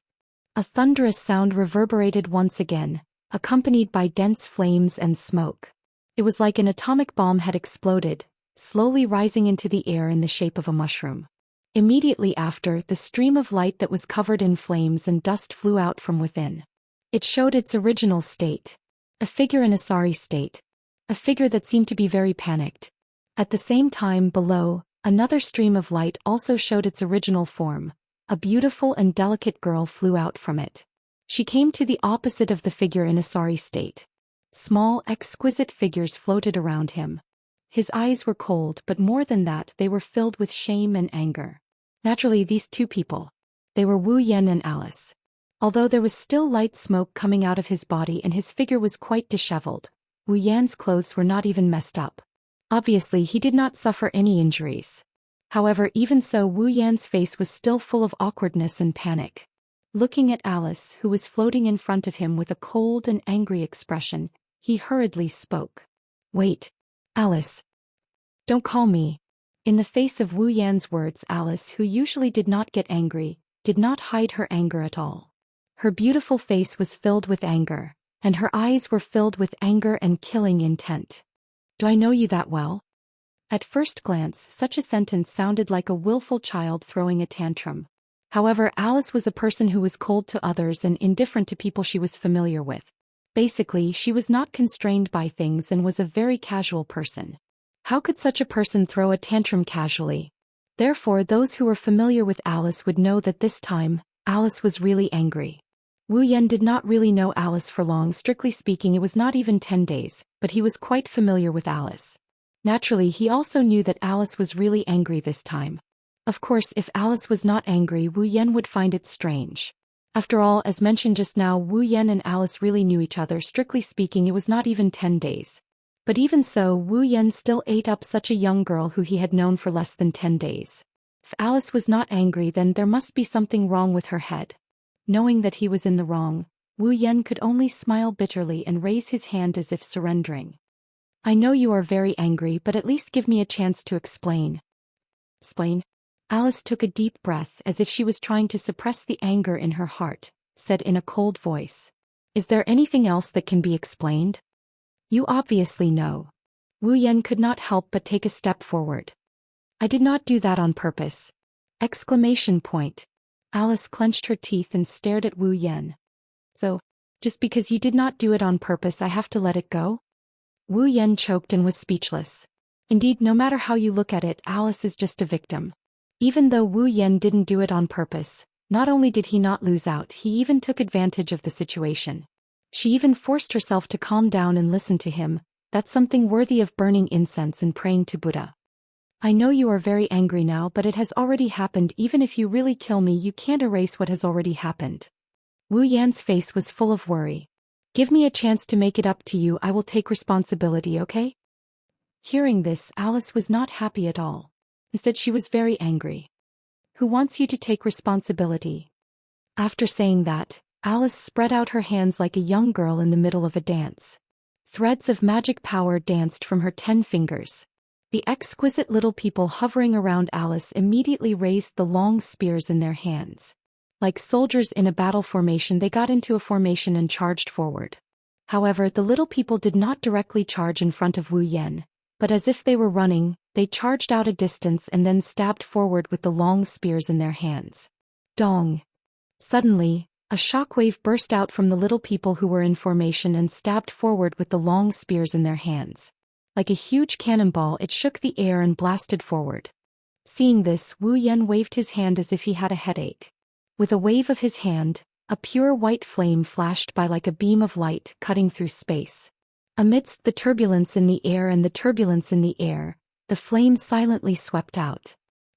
A thunderous sound reverberated once again, accompanied by dense flames and smoke. It was like an atomic bomb had exploded, slowly rising into the air in the shape of a mushroom. Immediately after, the stream of light that was covered in flames and dust flew out from within. It showed its original state. A figure in a sorry state. A figure that seemed to be very panicked. At the same time, below, another stream of light also showed its original form. A beautiful and delicate girl flew out from it. She came to the opposite of the figure in a sorry state. Small, exquisite figures floated around him. His eyes were cold, but more than that, they were filled with shame and anger. Naturally, these two people. They were Wu Yan and Alice. Although there was still light smoke coming out of his body and his figure was quite disheveled, Wu Yan's clothes were not even messed up. Obviously, he did not suffer any injuries. However, even so, Wu Yan's face was still full of awkwardness and panic. Looking at Alice, who was floating in front of him with a cold and angry expression, he hurriedly spoke. "Wait. Alice. Don't call me." In the face of Wu Yan's words, Alice, who usually did not get angry, did not hide her anger at all. Her beautiful face was filled with anger, and her eyes were filled with anger and killing intent. "Do I know you that well?" At first glance, such a sentence sounded like a willful child throwing a tantrum. However, Alice was a person who was cold to others and indifferent to people she was familiar with. Basically, she was not constrained by things and was a very casual person. How could such a person throw a tantrum casually? Therefore, those who were familiar with Alice would know that this time, Alice was really angry. Wu Yan did not really know Alice for long. Strictly speaking, it was not even 10 days, but he was quite familiar with Alice. Naturally, he also knew that Alice was really angry this time. Of course, if Alice was not angry, Wu Yan would find it strange. After all, as mentioned just now, Wu Yan and Alice really knew each other. Strictly speaking, it was not even 10 days. But even so, Wu Yan still ate up such a young girl who he had known for less than 10 days. If Alice was not angry, then there must be something wrong with her head. Knowing that he was in the wrong, Wu Yan could only smile bitterly and raise his hand as if surrendering. "I know you are very angry, but at least give me a chance to explain." "Explain?" Alice took a deep breath as if she was trying to suppress the anger in her heart, said in a cold voice. "Is there anything else that can be explained? You obviously know." Wu Yan could not help but take a step forward. "I did not do that on purpose." Exclamation point. Alice clenched her teeth and stared at Wu Yan. "So, just because you did not do it on purpose, I have to let it go?" Wu Yan choked and was speechless. Indeed, no matter how you look at it, Alice is just a victim. Even though Wu Yan didn't do it on purpose, Not only did he not lose out, he even took advantage of the situation. She even forced herself to calm down and listen to him. That's something worthy of burning incense and praying to Buddha. I know you are very angry now, but it has already happened. Even if you really kill me, you can't erase what has already happened. Wu Yan's face was full of worry. Give me a chance to make it up to you. I will take responsibility, okay? Hearing this, Alice was not happy at all. Instead, she was very angry. Who wants you to take responsibility? After saying that, Alice spread out her hands like a young girl in the middle of a dance. Threads of magic power danced from her 10 fingers. The exquisite little people hovering around Alice immediately raised the long spears in their hands. Like soldiers in a battle formation, they got into a formation and charged forward. However, the little people did not directly charge in front of Wu Yan, but as if they were running, they charged out a distance and then stabbed forward with the long spears in their hands. Dong! Suddenly, a shockwave burst out from the little people who were in formation and stabbed forward with the long spears in their hands. Like a huge cannonball, it shook the air and blasted forward. Seeing this, Wu Yan waved his hand as if he had a headache. With a wave of his hand, a pure white flame flashed by like a beam of light cutting through space. Amidst the turbulence in the air, the flame silently swept out.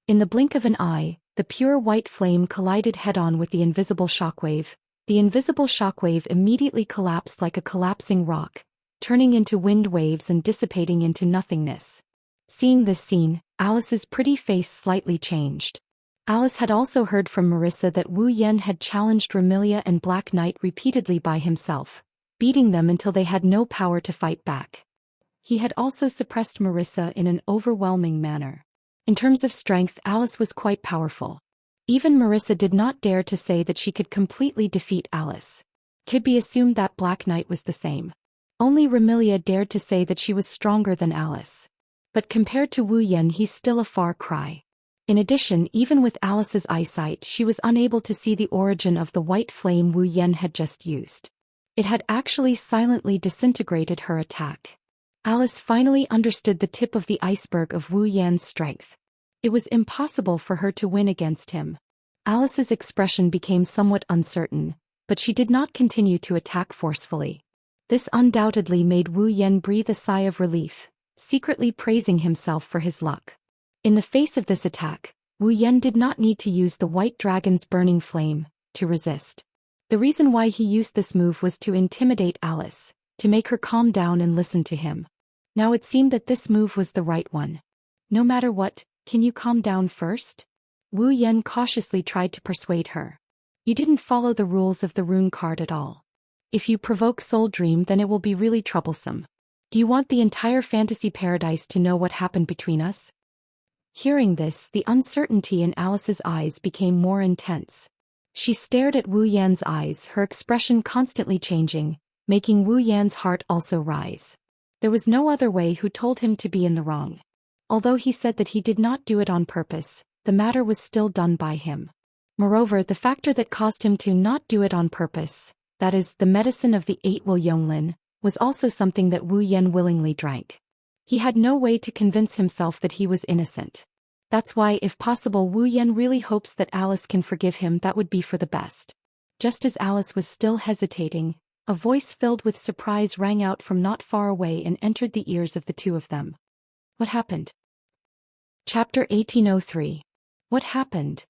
In the blink of an eye, the pure white flame collided head-on with the invisible shockwave. The invisible shockwave immediately collapsed like a collapsing rock, turning into wind waves and dissipating into nothingness. Seeing this scene, Alice's pretty face slightly changed. Alice had also heard from Marissa that Wu Yan had challenged Remilia and Black Knight repeatedly by himself, beating them until they had no power to fight back. He had also suppressed Marissa in an overwhelming manner. In terms of strength, Alice was quite powerful. Even Marissa did not dare to say that she could completely defeat Alice. Could be assumed that Black Knight was the same. Only Remilia dared to say that she was stronger than Alice. But compared to Wu Yan, he's still a far cry. In addition, even with Alice's eyesight, she was unable to see the origin of the white flame Wu Yan had just used. It had actually silently disintegrated her attack. Alice finally understood the tip of the iceberg of Wu Yan's strength. It was impossible for her to win against him. Alice's expression became somewhat uncertain, but she did not continue to attack forcefully. This undoubtedly made Wu Yan breathe a sigh of relief, secretly praising himself for his luck. In the face of this attack, Wu Yan did not need to use the white dragon's burning flame to resist. The reason why he used this move was to intimidate Alice, to make her calm down and listen to him. Now it seemed that this move was the right one. No matter what, can you calm down first? Wu Yan cautiously tried to persuade her. You didn't follow the rules of the rune card at all. If you provoke Soul Dream, then it will be really troublesome. Do you want the entire fantasy paradise to know what happened between us? Hearing this, the uncertainty in Alice's eyes became more intense. She stared at Wu Yan's eyes, her expression constantly changing, making Wu Yan's heart also rise. There was no other way who told him to be in the wrong. Although he said that he did not do it on purpose, the matter was still done by him. Moreover, the factor that caused him to not do it on purpose, that is, the medicine of the 8 Will Yonglin, was also something that Wu Yan willingly drank. He had no way to convince himself that he was innocent. That's why, if possible, Wu Yan really hopes that Alice can forgive him. That would be for the best. Just as Alice was still hesitating, a voice filled with surprise rang out from not far away and entered the ears of the two of them. What happened? Chapter 1803. What happened?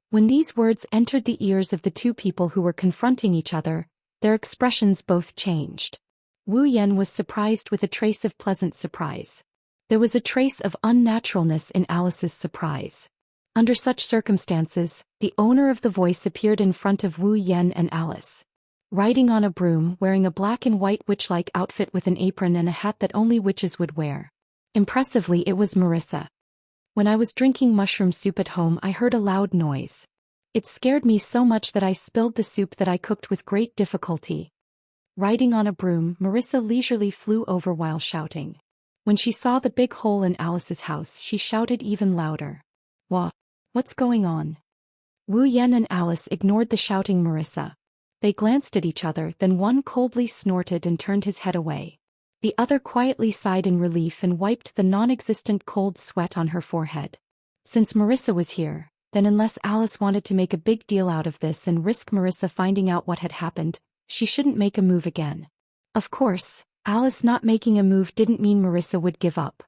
When these words entered the ears of the two people who were confronting each other, their expressions both changed. Wu Yan was surprised with a trace of pleasant surprise. There was a trace of unnaturalness in Alice's surprise. Under such circumstances, the owner of the voice appeared in front of Wu Yan and Alice. Riding on a broom, wearing a black and white witch-like outfit with an apron and a hat that only witches would wear. Impressively, it was Marissa. When I was drinking mushroom soup at home, I heard a loud noise. It scared me so much that I spilled the soup that I cooked with great difficulty. Riding on a broom, Marissa leisurely flew over while shouting. When she saw the big hole in Alice's house, she shouted even louder. What's going on? Wu Yan and Alice ignored the shouting Marissa. They glanced at each other, then one coldly snorted and turned his head away. The other quietly sighed in relief and wiped the non-existent cold sweat on her forehead. Since Marissa was here, Then unless Alice wanted to make a big deal out of this and risk Marissa finding out what had happened, she shouldn't make a move again. Of course, Alice not making a move didn't mean Marissa would give up.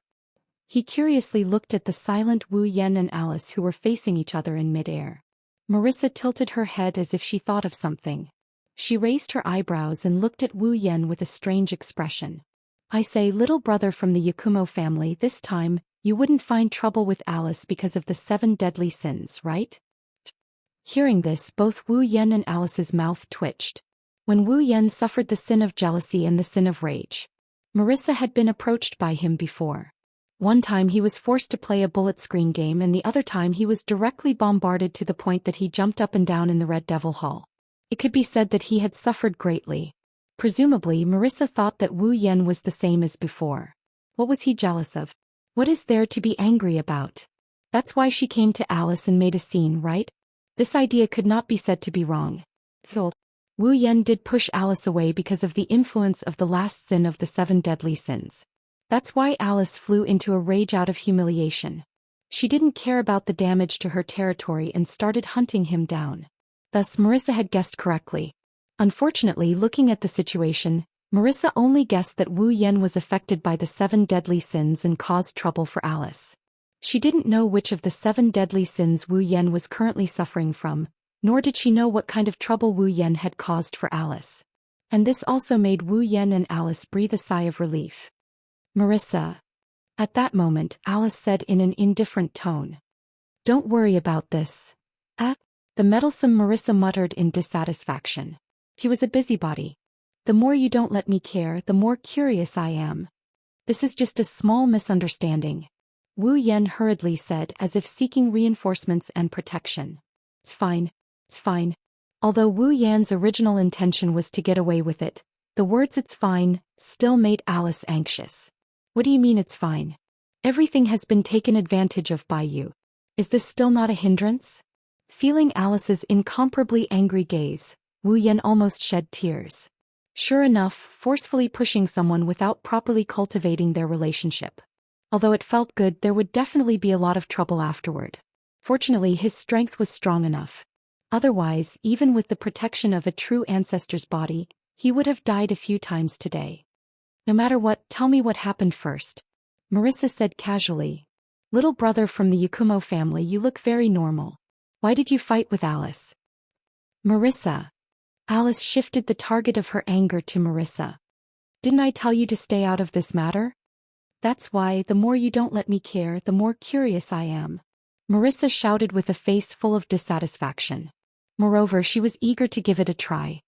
He curiously looked at the silent Wu Yan and Alice who were facing each other in midair. Marissa tilted her head as if she thought of something. She raised her eyebrows and looked at Wu Yan with a strange expression. I say, little brother from the Yakumo family, this time, you wouldn't find trouble with Alice because of the 7 deadly sins, right? Hearing this, both Wu Yan and Alice's mouth twitched. When Wu Yan suffered the sin of jealousy and the sin of rage, Marissa had been approached by him before. One time he was forced to play a bullet screen game, and the other time he was directly bombarded to the point that he jumped up and down in the Red Devil Hall. It could be said that he had suffered greatly. Presumably, Marissa thought that Wu Yan was the same as before. What was he jealous of? What is there to be angry about? That's why she came to Alice and made a scene, right? This idea could not be said to be wrong. Wu Yan did push Alice away because of the influence of the last sin of the 7 deadly sins. That's why Alice flew into a rage out of humiliation. She didn't care about the damage to her territory and started hunting him down. Thus Marissa had guessed correctly. Unfortunately, looking at the situation, Marissa only guessed that Wu Yan was affected by the 7 deadly sins and caused trouble for Alice. She didn't know which of the 7 deadly sins Wu Yan was currently suffering from, nor did she know what kind of trouble Wu Yan had caused for Alice. And this also made Wu Yan and Alice breathe a sigh of relief. Marissa. At that moment, Alice said in an indifferent tone. Don't worry about this. The meddlesome Marissa muttered in dissatisfaction. He was a busybody. The more you don't let me care, the more curious I am. This is just a small misunderstanding. Wu Yan hurriedly said, as if seeking reinforcements and protection. It's fine. It's fine. Although Wu Yan's original intention was to get away with it, the words "it's fine" still made Alice anxious. What do you mean it's fine? Everything has been taken advantage of by you. Is this still not a hindrance? Feeling Alice's incomparably angry gaze, Wu Yan almost shed tears. Sure enough, forcefully pushing someone without properly cultivating their relationship. Although it felt good, there would definitely be a lot of trouble afterward. Fortunately, his strength was strong enough. Otherwise, even with the protection of a true ancestor's body, he would have died a few times today. No matter what, tell me what happened first. Marissa said casually. Little brother from the Yakumo family, you look very normal. Why did you fight with Alice? Marissa. Alice shifted the target of her anger to Marissa. Didn't I tell you to stay out of this matter? That's why, the more you don't let me care, the more curious I am. Marissa shouted with a face full of dissatisfaction. Moreover, she was eager to give it a try.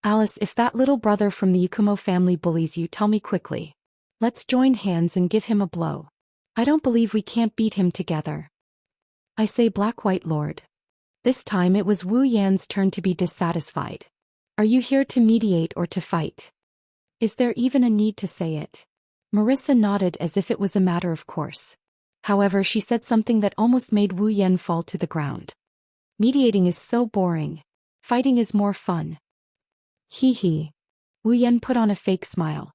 Alice, if that little brother from the Yakumo family bullies you, tell me quickly. Let's join hands and give him a blow. I don't believe we can't beat him together. I say, Black-White Lord. This time it was Wu Yan's turn to be dissatisfied. Are you here to mediate or to fight? Is there even a need to say it? Marissa nodded as if it was a matter of course. However, she said something that almost made Wu Yan fall to the ground. Mediating is so boring. Fighting is more fun. Hee hee. Wu Yan put on a fake smile.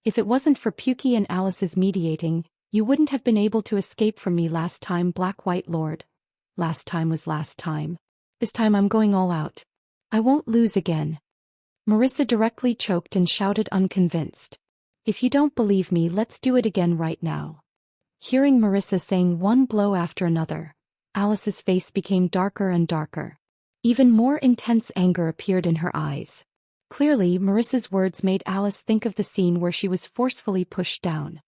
If it wasn't for Puki and Alice's mediating, you wouldn't have been able to escape from me last time, Black-White Lord. Last time was last time. This time I'm going all out. I won't lose again. Marissa directly choked and shouted unconvinced. If you don't believe me, let's do it again right now. Hearing Marissa saying one blow after another, Alice's face became darker and darker. Even more intense anger appeared in her eyes. Clearly, Marissa's words made Alice think of the scene where she was forcefully pushed down.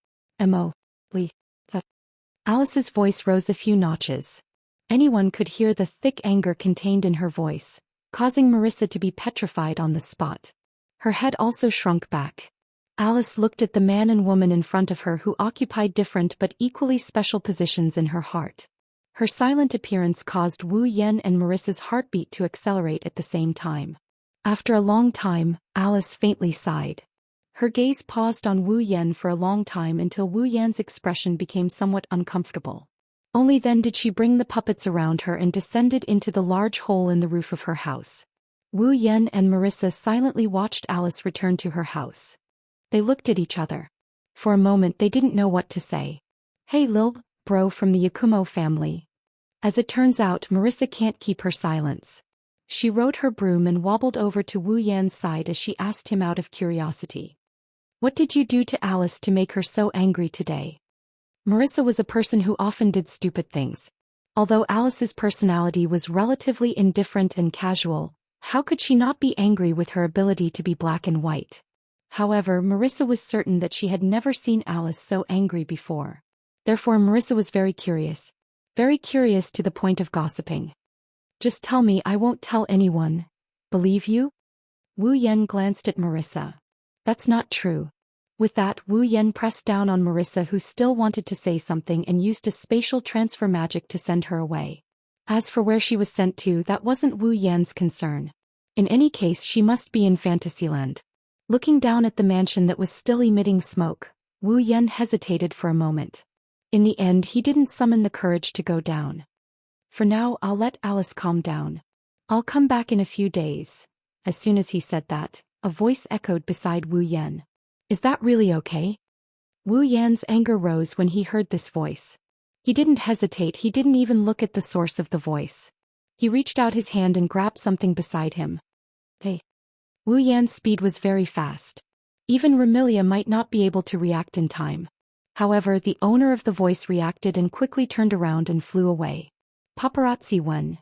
Alice's voice rose a few notches. Anyone could hear the thick anger contained in her voice, causing Marissa to be petrified on the spot. Her head also shrunk back. Alice looked at the man and woman in front of her who occupied different but equally special positions in her heart. Her silent appearance caused Wu Yan and Marissa's heartbeat to accelerate at the same time. After a long time, Alice faintly sighed. Her gaze paused on Wu Yan for a long time until Wu Yan's expression became somewhat uncomfortable. Only then did she bring the puppets around her and descended into the large hole in the roof of her house. Wu Yan and Marissa silently watched Alice return to her house. They looked at each other. For a moment they didn't know what to say. Hey lil, bro from the Yakumo family. As it turns out, Marissa can't keep her silence. She rode her broom and wobbled over to Wu Yan's side as she asked him out of curiosity. "What did you do to Alice to make her so angry today?" Marissa was a person who often did stupid things. Although Alice's personality was relatively indifferent and casual, how could she not be angry with her ability to be black and white? However, Marissa was certain that she had never seen Alice so angry before. Therefore, Marissa was very curious to the point of gossiping. "Just tell me, I won't tell anyone. Believe you?" Wu Yan glanced at Marissa. "That's not true." With that, Wu Yan pressed down on Marissa, who still wanted to say something, and used a spatial transfer magic to send her away. As for where she was sent to, that wasn't Wu Yan's concern. In any case, she must be in Fantasyland. Looking down at the mansion that was still emitting smoke, Wu Yan hesitated for a moment. In the end, he didn't summon the courage to go down. "For now, I'll let Alice calm down. I'll come back in a few days." As soon as he said that, a voice echoed beside Wu Yan. "Is that really okay?" Wu Yan's anger rose when he heard this voice. He didn't hesitate, he didn't even look at the source of the voice. He reached out his hand and grabbed something beside him. "Hey." Wu Yan's speed was very fast. Even Remilia might not be able to react in time. However, the owner of the voice reacted and quickly turned around and flew away. "Paparazzi won."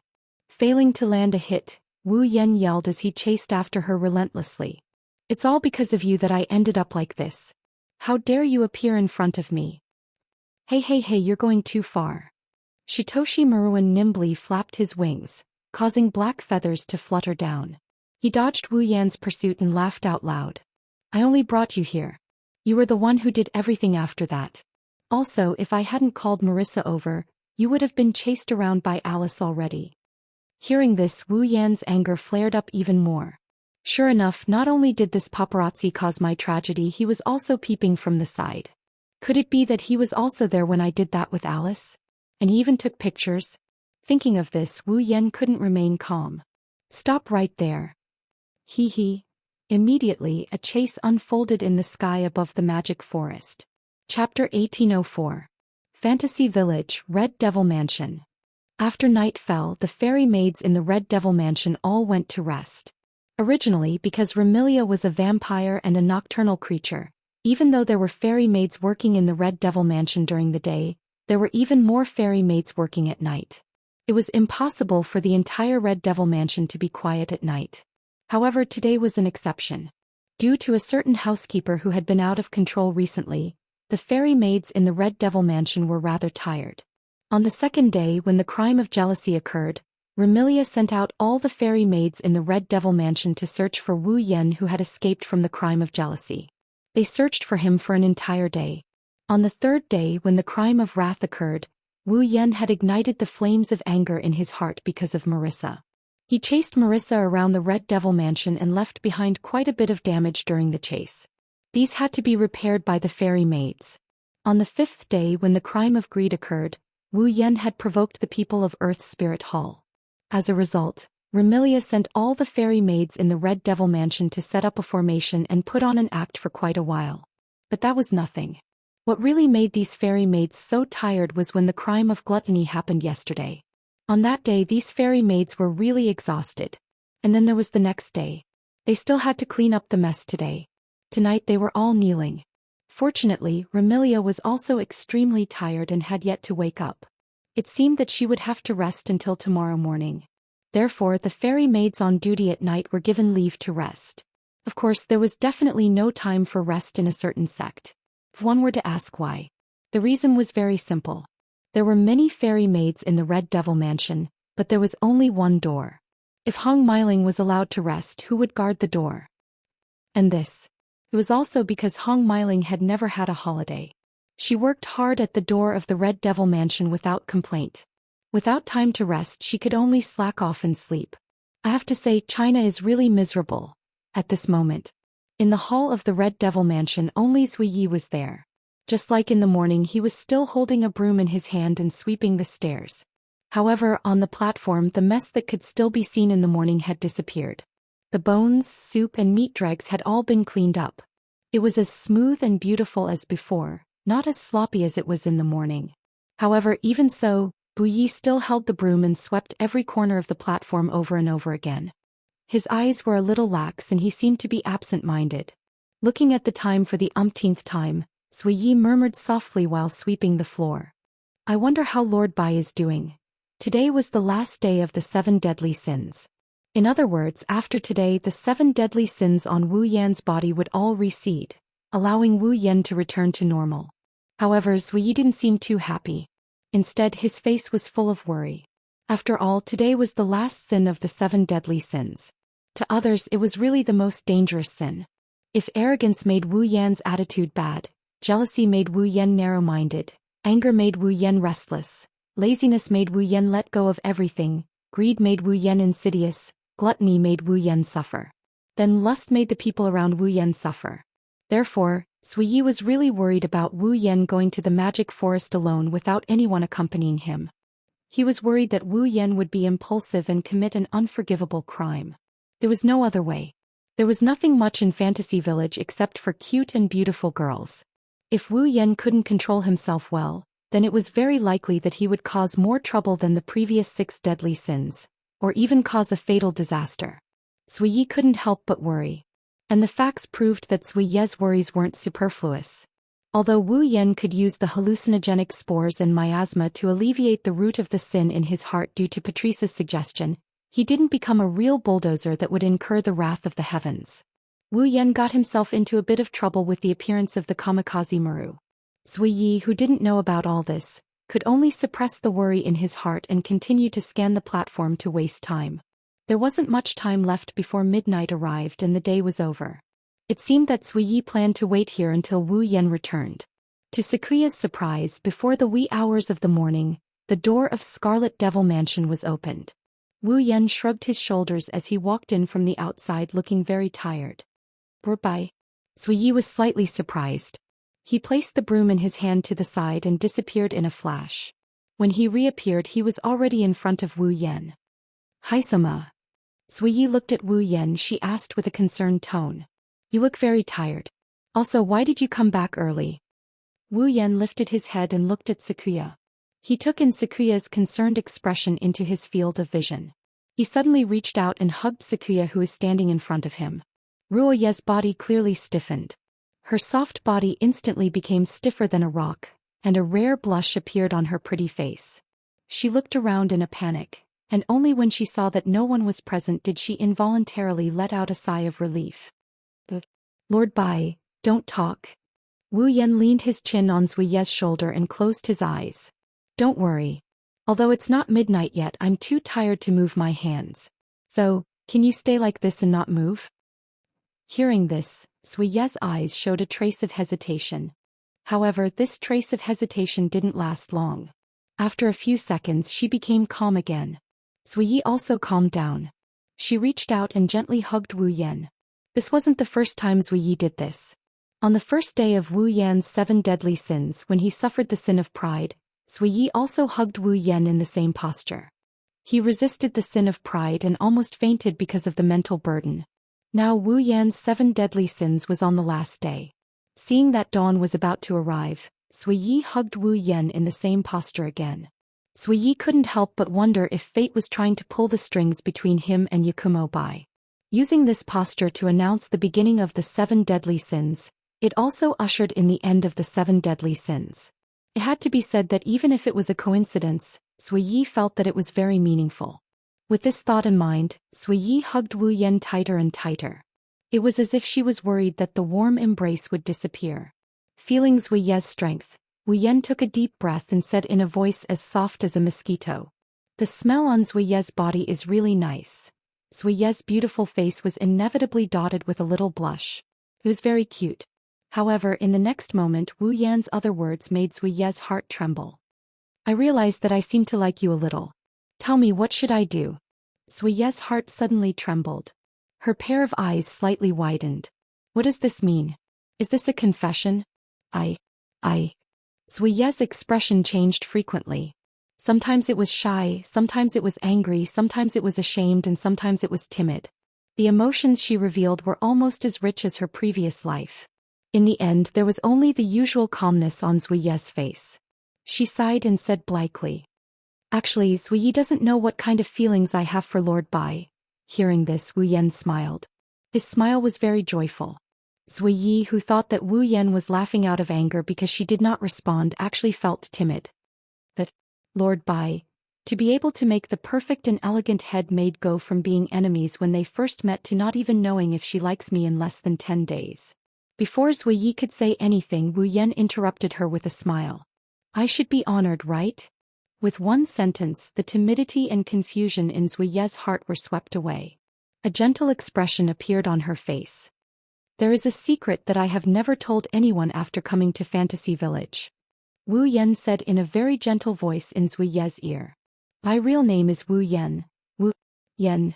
Failing to land a hit, Wu Yan yelled as he chased after her relentlessly. "It's all because of you that I ended up like this. How dare you appear in front of me?" Hey, you're going too far." Shitoshi Maruan nimbly flapped his wings, causing black feathers to flutter down. He dodged Wu Yan's pursuit and laughed out loud. "I only brought you here. You were the one who did everything after that. Also, if I hadn't called Marissa over, you would have been chased around by Alice already." Hearing this, Wu Yan's anger flared up even more. Sure enough, not only did this paparazzi cause my tragedy, he was also peeping from the side. Could it be that he was also there when I did that with Alice? And he even took pictures? Thinking of this, Wu Yan couldn't remain calm. "Stop right there." Hee. Immediately, a chase unfolded in the sky above the magic forest. Chapter 1804. Fantasy Village, Red Devil Mansion. After night fell, the fairy maids in the Red Devil Mansion all went to rest. Originally, because Remilia was a vampire and a nocturnal creature, even though there were fairy maids working in the Red Devil Mansion during the day, there were even more fairy maids working at night. It was impossible for the entire Red Devil Mansion to be quiet at night. However, today was an exception. Due to a certain housekeeper who had been out of control recently, the fairy maids in the Red Devil Mansion were rather tired. On the second day, when the crime of jealousy occurred, Remilia sent out all the fairy maids in the Red Devil Mansion to search for Wu Yan, who had escaped from the crime of jealousy. They searched for him for an entire day. On the third day, when the crime of wrath occurred, Wu Yan had ignited the flames of anger in his heart because of Marissa. He chased Marissa around the Red Devil Mansion and left behind quite a bit of damage during the chase. These had to be repaired by the fairy maids. On the fifth day, when the crime of greed occurred, Wu Yan had provoked the people of Earth's Spirit Hall. As a result, Remilia sent all the fairy maids in the Red Devil Mansion to set up a formation and put on an act for quite a while. But that was nothing. What really made these fairy maids so tired was when the crime of gluttony happened yesterday. On that day, these fairy maids were really exhausted. And then there was the next day. They still had to clean up the mess today. Tonight they were all kneeling. Fortunately, Remilia was also extremely tired and had yet to wake up. It seemed that she would have to rest until tomorrow morning. Therefore, the fairy maids on duty at night were given leave to rest. Of course, there was definitely no time for rest in a certain sect. If one were to ask why, the reason was very simple. There were many fairy maids in the Red Devil Mansion, but there was only one door. If Hong Meiling was allowed to rest, who would guard the door? And this. It was also because Hong Meiling had never had a holiday. She worked hard at the door of the Red Devil Mansion without complaint. Without time to rest, she could only slack off and sleep. I have to say, China is really miserable. At this moment. In the hall of the Red Devil Mansion, only Zui Yi was there. Just like in the morning, he was still holding a broom in his hand and sweeping the stairs. However, on the platform, the mess that could still be seen in the morning had disappeared. The bones, soup and meat dregs had all been cleaned up. It was as smooth and beautiful as before, not as sloppy as it was in the morning. However, even so, Wu Yi still held the broom and swept every corner of the platform over and over again. His eyes were a little lax and he seemed to be absent-minded. Looking at the time for the umpteenth time, Zhou Yi murmured softly while sweeping the floor. I wonder how Lord Bai is doing. Today was the last day of the 7 deadly sins. In other words, after today the 7 deadly sins on Wu Yan's body would all recede, allowing Wu Yan to return to normal. However, Zhou Yi didn't seem too happy. Instead, his face was full of worry. After all, today was the last sin of the 7 deadly sins. To others, it was really the most dangerous sin. If arrogance made Wu Yan's attitude bad, jealousy made Wu Yan narrow-minded, anger made Wu Yan restless, laziness made Wu Yan let go of everything, greed made Wu Yan insidious, gluttony made Wu Yan suffer. Then lust made the people around Wu Yan suffer. Therefore, Zhou Yi was really worried about Wu Yan going to the magic forest alone without anyone accompanying him. He was worried that Wu Yan would be impulsive and commit an unforgivable crime. There was no other way. There was nothing much in Fantasy Village except for cute and beautiful girls. If Wu Yan couldn't control himself well, then it was very likely that he would cause more trouble than the previous 6 deadly sins, or even cause a fatal disaster. Zhou Yi couldn't help but worry. And the facts proved that Zhou Yi's worries weren't superfluous. Although Wu Yan could use the hallucinogenic spores and miasma to alleviate the root of the sin in his heart due to Patrice's suggestion, he didn't become a real bulldozer that would incur the wrath of the heavens. Wu Yan got himself into a bit of trouble with the appearance of the kamikaze Maru. Zhou Yi, who didn't know about all this, could only suppress the worry in his heart and continue to scan the platform to waste time. There wasn't much time left before midnight arrived and the day was over. It seemed that Zhou Yi planned to wait here until Wu Yan returned. To Sakuya's surprise, before the wee hours of the morning, the door of Scarlet Devil Mansion was opened. Wu Yan shrugged his shoulders as he walked in from the outside looking very tired. Goodbye. Zhou Yi was slightly surprised. He placed the broom in his hand to the side and disappeared in a flash. When he reappeared, he was already in front of Wu Yan. Hi-sama. Zhou Yi looked at Wu Yan. She asked with a concerned tone. You look very tired. Also, why did you come back early? Wu Yan lifted his head and looked at Sakuya. He took in Sakuya's concerned expression into his field of vision. He suddenly reached out and hugged Sakuya, who was standing in front of him. Ruoye's body clearly stiffened. Her soft body instantly became stiffer than a rock, and a rare blush appeared on her pretty face. She looked around in a panic, and only when she saw that no one was present did she involuntarily let out a sigh of relief. But, Lord Bai, don't talk. Wu Yan leaned his chin on Zhou Yi's shoulder and closed his eyes. Don't worry. Although it's not midnight yet, I'm too tired to move my hands. So, can you stay like this and not move? Hearing this, Zhou Yi's eyes showed a trace of hesitation. However, this trace of hesitation didn't last long. After a few seconds, she became calm again. Zhou Yi also calmed down. She reached out and gently hugged Wu Yan. This wasn't the first time Zhou Yi did this. On the first day of Wu Yan's 7 deadly sins, when he suffered the sin of pride, Zhou Yi also hugged Wu Yan in the same posture. He resisted the sin of pride and almost fainted because of the mental burden. Now Wu Yan's 7 deadly sins was on the last day. Seeing that dawn was about to arrive, Zhou Yi hugged Wu Yan in the same posture again. Zhou Yi couldn't help but wonder if fate was trying to pull the strings between him and Yakumo Bai. Using this posture to announce the beginning of the 7 deadly sins, it also ushered in the end of the 7 deadly sins. It had to be said that even if it was a coincidence, Zhou Yi felt that it was very meaningful. With this thought in mind, Zhou Yi hugged Wu Yan tighter and tighter. It was as if she was worried that the warm embrace would disappear. Feeling Zhou Yi's strength, Wu Yan took a deep breath and said in a voice as soft as a mosquito. The smell on Zhou Yi's body is really nice. Zhou Yi's beautiful face was inevitably dotted with a little blush. It was very cute. However, in the next moment, Wu Yan's other words made Zhou Yi's heart tremble. I realize that I seem to like you a little. Tell me, what should I do? Zhou Yi's heart suddenly trembled. Her pair of eyes slightly widened. What does this mean? Is this a confession? Zhou Yi's expression changed frequently. Sometimes it was shy, sometimes it was angry, sometimes it was ashamed, and sometimes it was timid. The emotions she revealed were almost as rich as her previous life. In the end, there was only the usual calmness on Zhou Yi's face. She sighed and said blithely, Actually, Zui Yi doesn't know what kind of feelings I have for Lord Bai. Hearing this, Wu Yan smiled. His smile was very joyful. Zui Yi, who thought that Wu Yan was laughing out of anger because she did not respond, actually felt timid. That Lord Bai, to be able to make the perfect and elegant head-maid go from being enemies when they first met to not even knowing if she likes me in less than 10 days. Before Zui Yi could say anything, Wu Yan interrupted her with a smile. I should be honored, right? With one sentence, the timidity and confusion in Zui Ye's heart were swept away. A gentle expression appeared on her face. There is a secret that I have never told anyone after coming to Fantasy Village. Wu Yan said in a very gentle voice in Zui Ye's ear. My real name is Wu Yan. Wu Yan.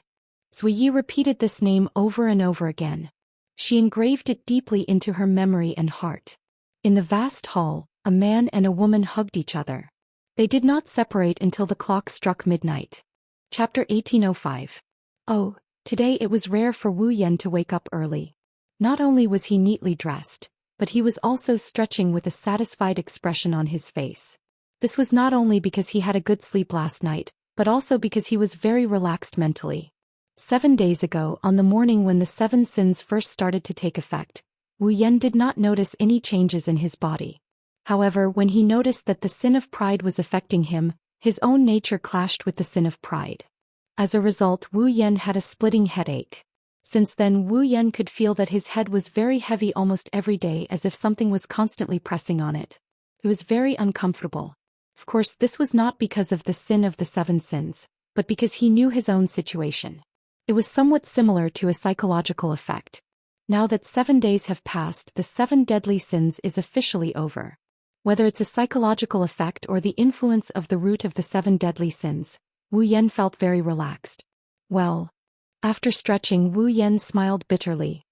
Zui Yi repeated this name over and over again. She engraved it deeply into her memory and heart. In the vast hall, a man and a woman hugged each other. They did not separate until the clock struck midnight. Chapter 1805. Oh, today it was rare for Wu Yan to wake up early. Not only was he neatly dressed, but he was also stretching with a satisfied expression on his face. This was not only because he had a good sleep last night, but also because he was very relaxed mentally. 7 days ago, on the morning when the 7 sins first started to take effect, Wu Yan did not notice any changes in his body. However, when he noticed that the sin of pride was affecting him, his own nature clashed with the sin of pride. As a result, Wu Yan had a splitting headache. Since then, Wu Yan could feel that his head was very heavy almost every day, as if something was constantly pressing on it. It was very uncomfortable. Of course, this was not because of the sin of the 7 sins, but because he knew his own situation. It was somewhat similar to a psychological effect. Now that 7 days have passed, the 7 deadly sins is officially over. Whether it's a psychological effect or the influence of the root of the 7 deadly sins, Wu Yan felt very relaxed. Well, after stretching, Wu Yan smiled bitterly.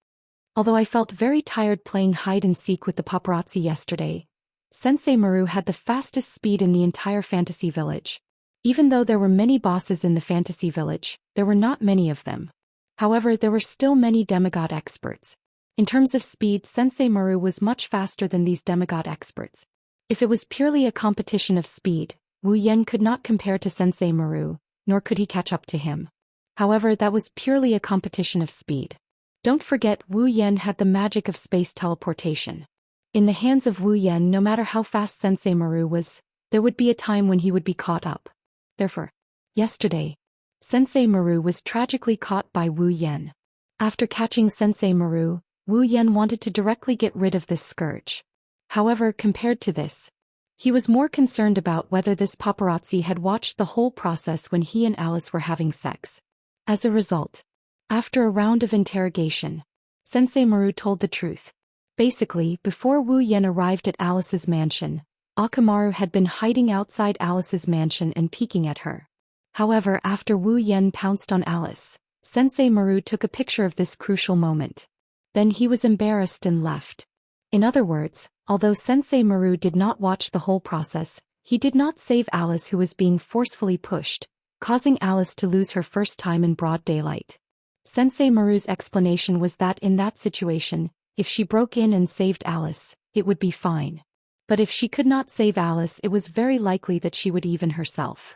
Although I felt very tired playing hide-and-seek with the paparazzi yesterday, Sensei Maru had the fastest speed in the entire Fantasy Village. Even though there were many bosses in the Fantasy Village, there were not many of them. However, there were still many demigod experts. In terms of speed, Sensei Maru was much faster than these demigod experts. If it was purely a competition of speed, Wu Yan could not compare to Sensei Maru, nor could he catch up to him. However, that was purely a competition of speed. Don't forget, Wu Yan had the magic of space teleportation. In the hands of Wu Yan, no matter how fast Sensei Maru was, there would be a time when he would be caught up. Therefore, yesterday, Sensei Maru was tragically caught by Wu Yan. After catching Sensei Maru, Wu Yan wanted to directly get rid of this scourge. However, compared to this, he was more concerned about whether this paparazzi had watched the whole process when he and Alice were having sex. As a result, after a round of interrogation, Sensei Maru told the truth. Basically, before Wu Yan arrived at Alice's mansion, Akamaru had been hiding outside Alice's mansion and peeking at her. However, after Wu Yan pounced on Alice, Sensei Maru took a picture of this crucial moment. Then he was embarrassed and left. In other words, although Sensei Maru did not watch the whole process, he did not save Alice, who was being forcefully pushed, causing Alice to lose her first time in broad daylight. Sensei Maru's explanation was that in that situation, if she broke in and saved Alice, it would be fine. But if she could not save Alice, it was very likely that she would even herself.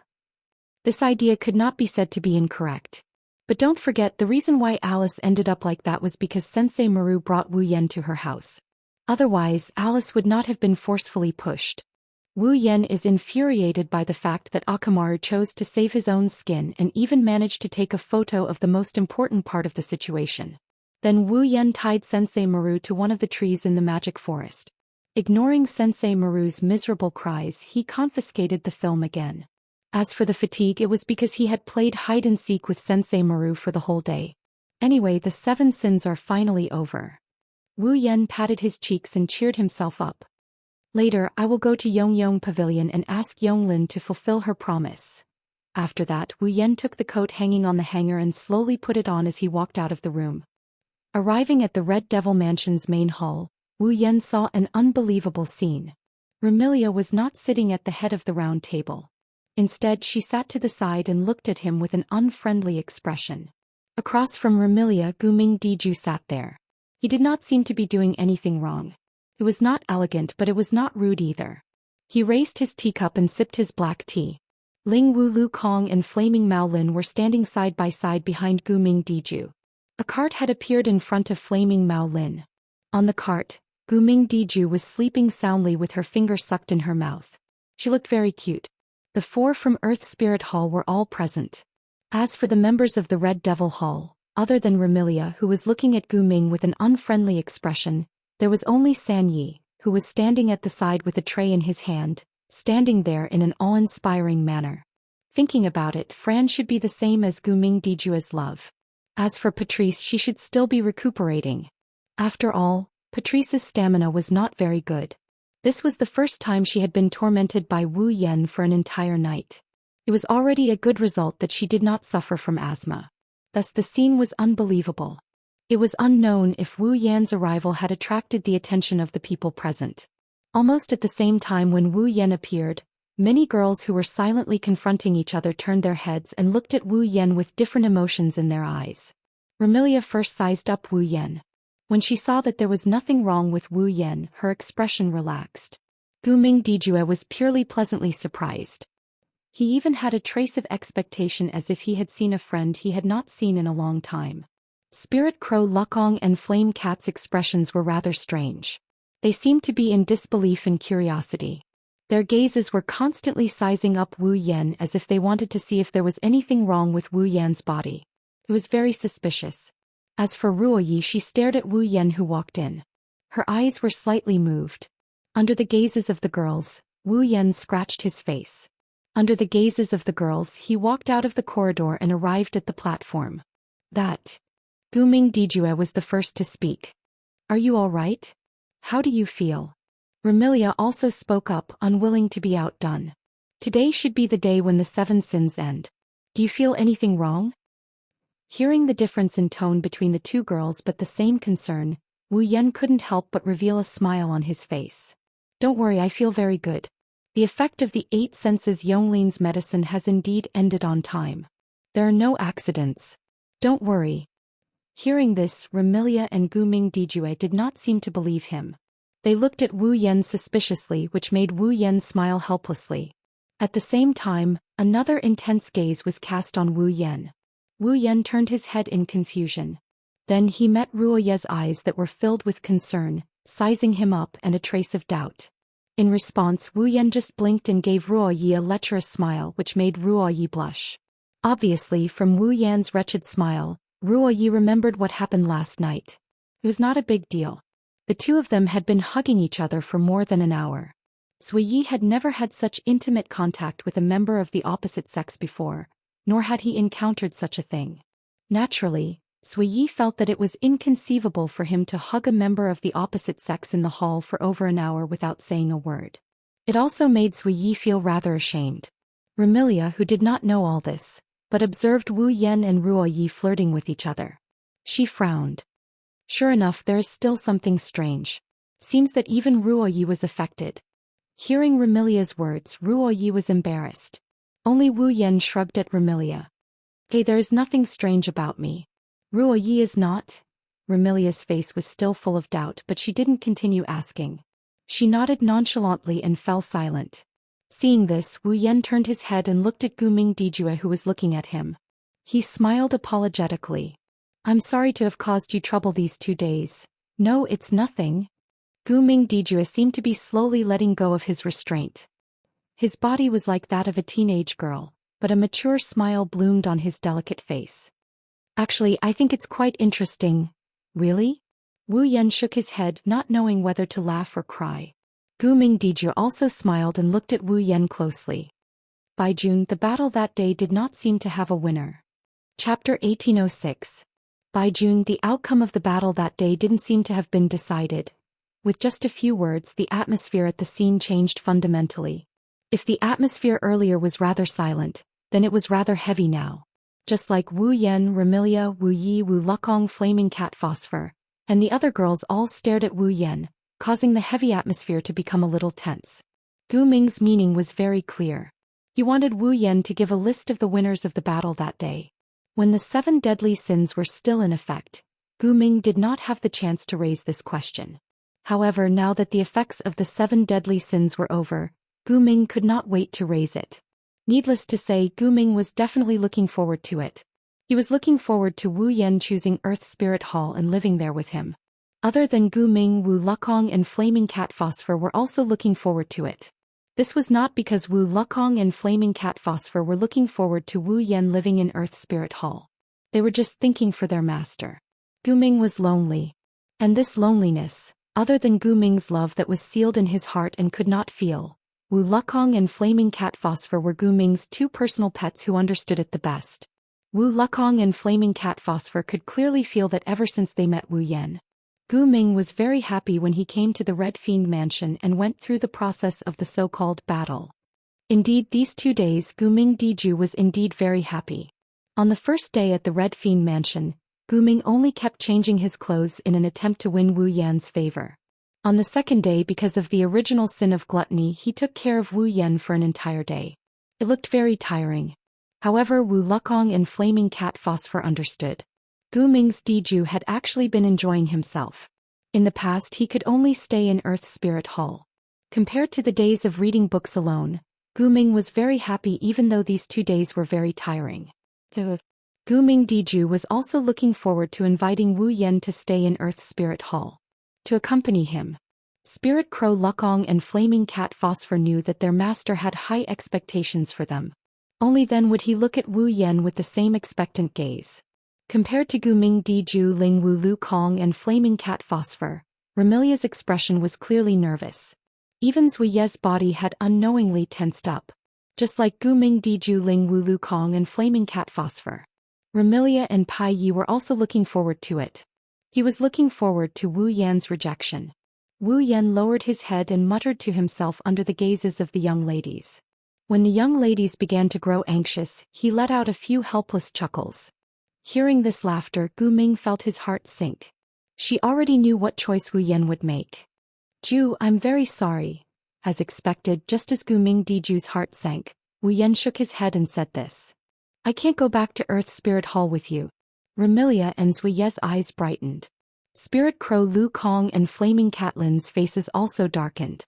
This idea could not be said to be incorrect. But don't forget, the reason why Alice ended up like that was because Sensei Maru brought Wu Yan to her house. Otherwise, Alice would not have been forcefully pushed. Wu Yan is infuriated by the fact that Akamaru chose to save his own skin and even managed to take a photo of the most important part of the situation. Then Wu Yan tied Sensei Maru to one of the trees in the magic forest. Ignoring Sensei Maru's miserable cries, he confiscated the film again. As for the fatigue, it was because he had played hide-and-seek with Sensei Maru for the whole day. Anyway, the 7 sins are finally over. Wu Yan patted his cheeks and cheered himself up. Later, I will go to Yongyong Pavilion and ask Yonglin to fulfill her promise. After that, Wu Yan took the coat hanging on the hanger and slowly put it on as he walked out of the room. Arriving at the Red Devil Mansion's main hall, Wu Yan saw an unbelievable scene. Remilia was not sitting at the head of the round table. Instead, she sat to the side and looked at him with an unfriendly expression. Across from Remilia, Guming Diju sat there. He did not seem to be doing anything wrong. It was not elegant, but it was not rude either. He raised his teacup and sipped his black tea. Ling Wu Lu Kong and Flaming Mao Lin were standing side by side behind Gu Ming Diju. A cart had appeared in front of Flaming Mao Lin. On the cart, Gu Ming Diju was sleeping soundly with her finger sucked in her mouth. She looked very cute. The 4 from Earth Spirit Hall were all present. As for the members of the Red Devil Hall, other than Remilia, who was looking at Gu Ming with an unfriendly expression, there was only San Yi, who was standing at the side with a tray in his hand, standing there in an awe-inspiring manner. Thinking about it, Fran should be the same as Gu Ming Dijua's love. As for Patrice, she should still be recuperating. After all, Patrice's stamina was not very good. This was the first time she had been tormented by Wu Yan for an entire night. It was already a good result that she did not suffer from asthma. Thus the scene was unbelievable. It was unknown if Wu Yan's arrival had attracted the attention of the people present. Almost at the same time when Wu Yan appeared, many girls who were silently confronting each other turned their heads and looked at Wu Yan with different emotions in their eyes. Remilia first sized up Wu Yan. When she saw that there was nothing wrong with Wu Yan, her expression relaxed. Gu Ming Dijue was purely pleasantly surprised. He even had a trace of expectation as if he had seen a friend he had not seen in a long time. Spirit Crow Lukong and Flame Cat's expressions were rather strange. They seemed to be in disbelief and curiosity. Their gazes were constantly sizing up Wu Yan as if they wanted to see if there was anything wrong with Wu Yan's body. It was very suspicious. As for Ruoyi, she stared at Wu Yan who walked in. Her eyes were slightly moved. Under the gazes of the girls, Wu Yan scratched his face. Under the gazes of the girls, he walked out of the corridor and arrived at the platform. Gu Ming Dijue was the first to speak. Are you all right? How do you feel? Remilia also spoke up, unwilling to be outdone. Today should be the day when the 7 sins end. Do you feel anything wrong? Hearing the difference in tone between the two girls but the same concern, Wu Yan couldn't help but reveal a smile on his face. Don't worry, I feel very good. The effect of the 8 senses Yongling's medicine has indeed ended on time. There are no accidents. Don't worry. Hearing this, Remilia and Gu Ming Dijue did not seem to believe him. They looked at Wu Yan suspiciously, which made Wu Yan smile helplessly. At the same time, another intense gaze was cast on Wu Yan. Wu Yan turned his head in confusion. Then he met Ruoye's eyes that were filled with concern, sizing him up and a trace of doubt. In response, Wu Yan just blinked and gave Ruoye a lecherous smile which made Ruoye blush. Obviously, from Wu Yan's wretched smile, Ruoye remembered what happened last night. It was not a big deal. The two of them had been hugging each other for more than an hour. Sui Yi had never had such intimate contact with a member of the opposite sex before, nor had he encountered such a thing. Naturally, Sui Yi felt that it was inconceivable for him to hug a member of the opposite sex in the hall for over an hour without saying a word. It also made Sui Yi feel rather ashamed. Remilia, who did not know all this, but observed Wu Yan and Ruoye flirting with each other. She frowned. Sure enough, there is still something strange. Seems that even Ruoye was affected. Hearing Remilia's words, Ruoye was embarrassed. Only Wu Yan shrugged at Remilia. Okay, there is nothing strange about me. Ruoye is not? Remilia's face was still full of doubt, but she didn't continue asking. She nodded nonchalantly and fell silent. Seeing this, Wu Yan turned his head and looked at Gu Ming Dijue, who was looking at him. He smiled apologetically. I'm sorry to have caused you trouble these 2 days. No, it's nothing. Gu Ming Dijue seemed to be slowly letting go of his restraint. His body was like that of a teenage girl, but a mature smile bloomed on his delicate face. Actually, I think it's quite interesting. Really? Wu Yan shook his head, not knowing whether to laugh or cry. Gu Ming Dijue also smiled and looked at Wu Yan closely. By June, the battle that day did not seem to have a winner. Chapter 1806. By June, the outcome of the battle that day didn't seem to have been decided. With just a few words, the atmosphere at the scene changed fundamentally. If the atmosphere earlier was rather silent, then it was rather heavy now. Just like Wu Yan, Remilia, Wu Yi, Wu Lukong, Flaming Cat Phosphor, and the other girls all stared at Wu Yan, causing the heavy atmosphere to become a little tense. Gu Ming's meaning was very clear. He wanted Wu Yan to give a list of the winners of the battle that day. When the 7 deadly sins were still in effect, Gu Ming did not have the chance to raise this question. However, now that the effects of the 7 deadly sins were over, Gu Ming could not wait to raise it. Needless to say, Gu Ming was definitely looking forward to it. He was looking forward to Wu Yan choosing Earth Spirit Hall and living there with him. Other than Gu Ming, Wu Lukong and Flaming Cat Phosphor were also looking forward to it. This was not because Wu Lukong and Flaming Cat Phosphor were looking forward to Wu Yan living in Earth Spirit Hall. They were just thinking for their master. Gu Ming was lonely. And this loneliness, other than Gu Ming's love that was sealed in his heart and could not feel, Wu Lukong and Flaming Cat Phosphor were Gu Ming's two personal pets who understood it the best. Wu Lukong and Flaming Cat Phosphor could clearly feel that ever since they met Wu Yan. Gu Ming was very happy when he came to the Red Fiend Mansion and went through the process of the so-called battle. Indeed, these 2 days Gu Ming Diju was indeed very happy. On the first day at the Red Fiend Mansion, Gu Ming only kept changing his clothes in an attempt to win Wu Yan's favor. On the second day, because of the original sin of gluttony, he took care of Wu Yan for an entire day. It looked very tiring. However, Wu Lukong and Flaming Cat Phosphor understood. Gu Ming's Diju had actually been enjoying himself. In the past, he could only stay in Earth Spirit Hall. Compared to the days of reading books alone, Gu Ming was very happy even though these 2 days were very tiring. Gu Ming Diju was also looking forward to inviting Wu Yan to stay in Earth Spirit Hall. To accompany him. Spirit Crow Lukong and Flaming Cat Phosphor knew that their master had high expectations for them. Only then would he look at Wu Yan with the same expectant gaze. Compared to Gu Ming Diju, Ling Wu Lu Kong and Flaming Cat Phosphor, Remilia's expression was clearly nervous. Even Zui Ye's body had unknowingly tensed up. Just like Gu Ming Diju, Ling Wu Lu Kong and Flaming Cat Phosphor. Remilia and Pai Yi were also looking forward to it. He was looking forward to Wu Yan's rejection. Wu Yan lowered his head and muttered to himself under the gazes of the young ladies. When the young ladies began to grow anxious, he let out a few helpless chuckles. Hearing this laughter, Gu Ming felt his heart sink. She already knew what choice Wu Yan would make. Ju, I'm very sorry. As expected, just as Gu Ming Diju's heart sank, Wu Yan shook his head and said this. I can't go back to Earth Spirit Hall with you. Remilia and Zui Ye's eyes brightened. Spirit Crow Lu Kong and Flaming Catlin's faces also darkened.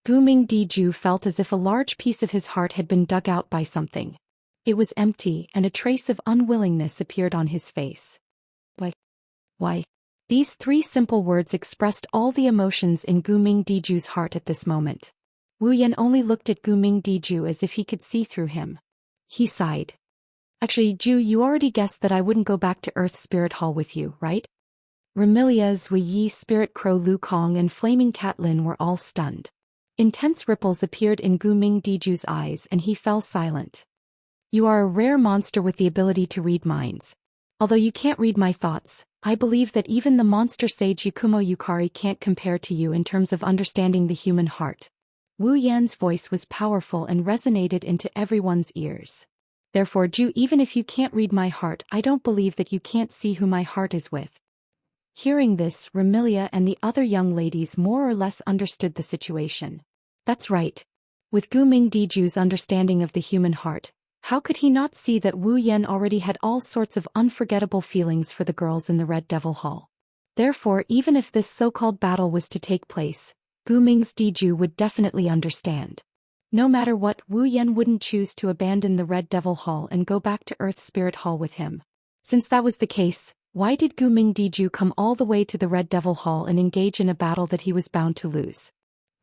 Gu Ming Diju felt as if a large piece of his heart had been dug out by something. It was empty and a trace of unwillingness appeared on his face. Why? These 3 simple words expressed all the emotions in Gu Ming Diju's heart at this moment. Wu Yan only looked at Gu Ming Diju as if he could see through him. He sighed. Actually, Ju, you already guessed that I wouldn't go back to Earth Spirit Hall with you, right? Remilia, Zui Yi, Spirit Crow Lu Kong and Flaming Catlin were all stunned. Intense ripples appeared in Gu Ming Diju's eyes and he fell silent. You are a rare monster with the ability to read minds. Although you can't read my thoughts, I believe that even the monster sage Yakumo Yukari can't compare to you in terms of understanding the human heart. Wu Yan's voice was powerful and resonated into everyone's ears. Therefore, Ju, even if you can't read my heart, I don't believe that you can't see who my heart is with. Hearing this, Remilia and the other young ladies more or less understood the situation. That's right. With Gu Ming Diju's understanding of the human heart, how could he not see that Wu Yan already had all sorts of unforgettable feelings for the girls in the Red Devil Hall? Therefore, even if this so-called battle was to take place, Gu Ming's Diju would definitely understand. No matter what, Wu Yan wouldn't choose to abandon the Red Devil Hall and go back to Earth Spirit Hall with him. Since that was the case, why did Gu Ming Diju come all the way to the Red Devil Hall and engage in a battle that he was bound to lose?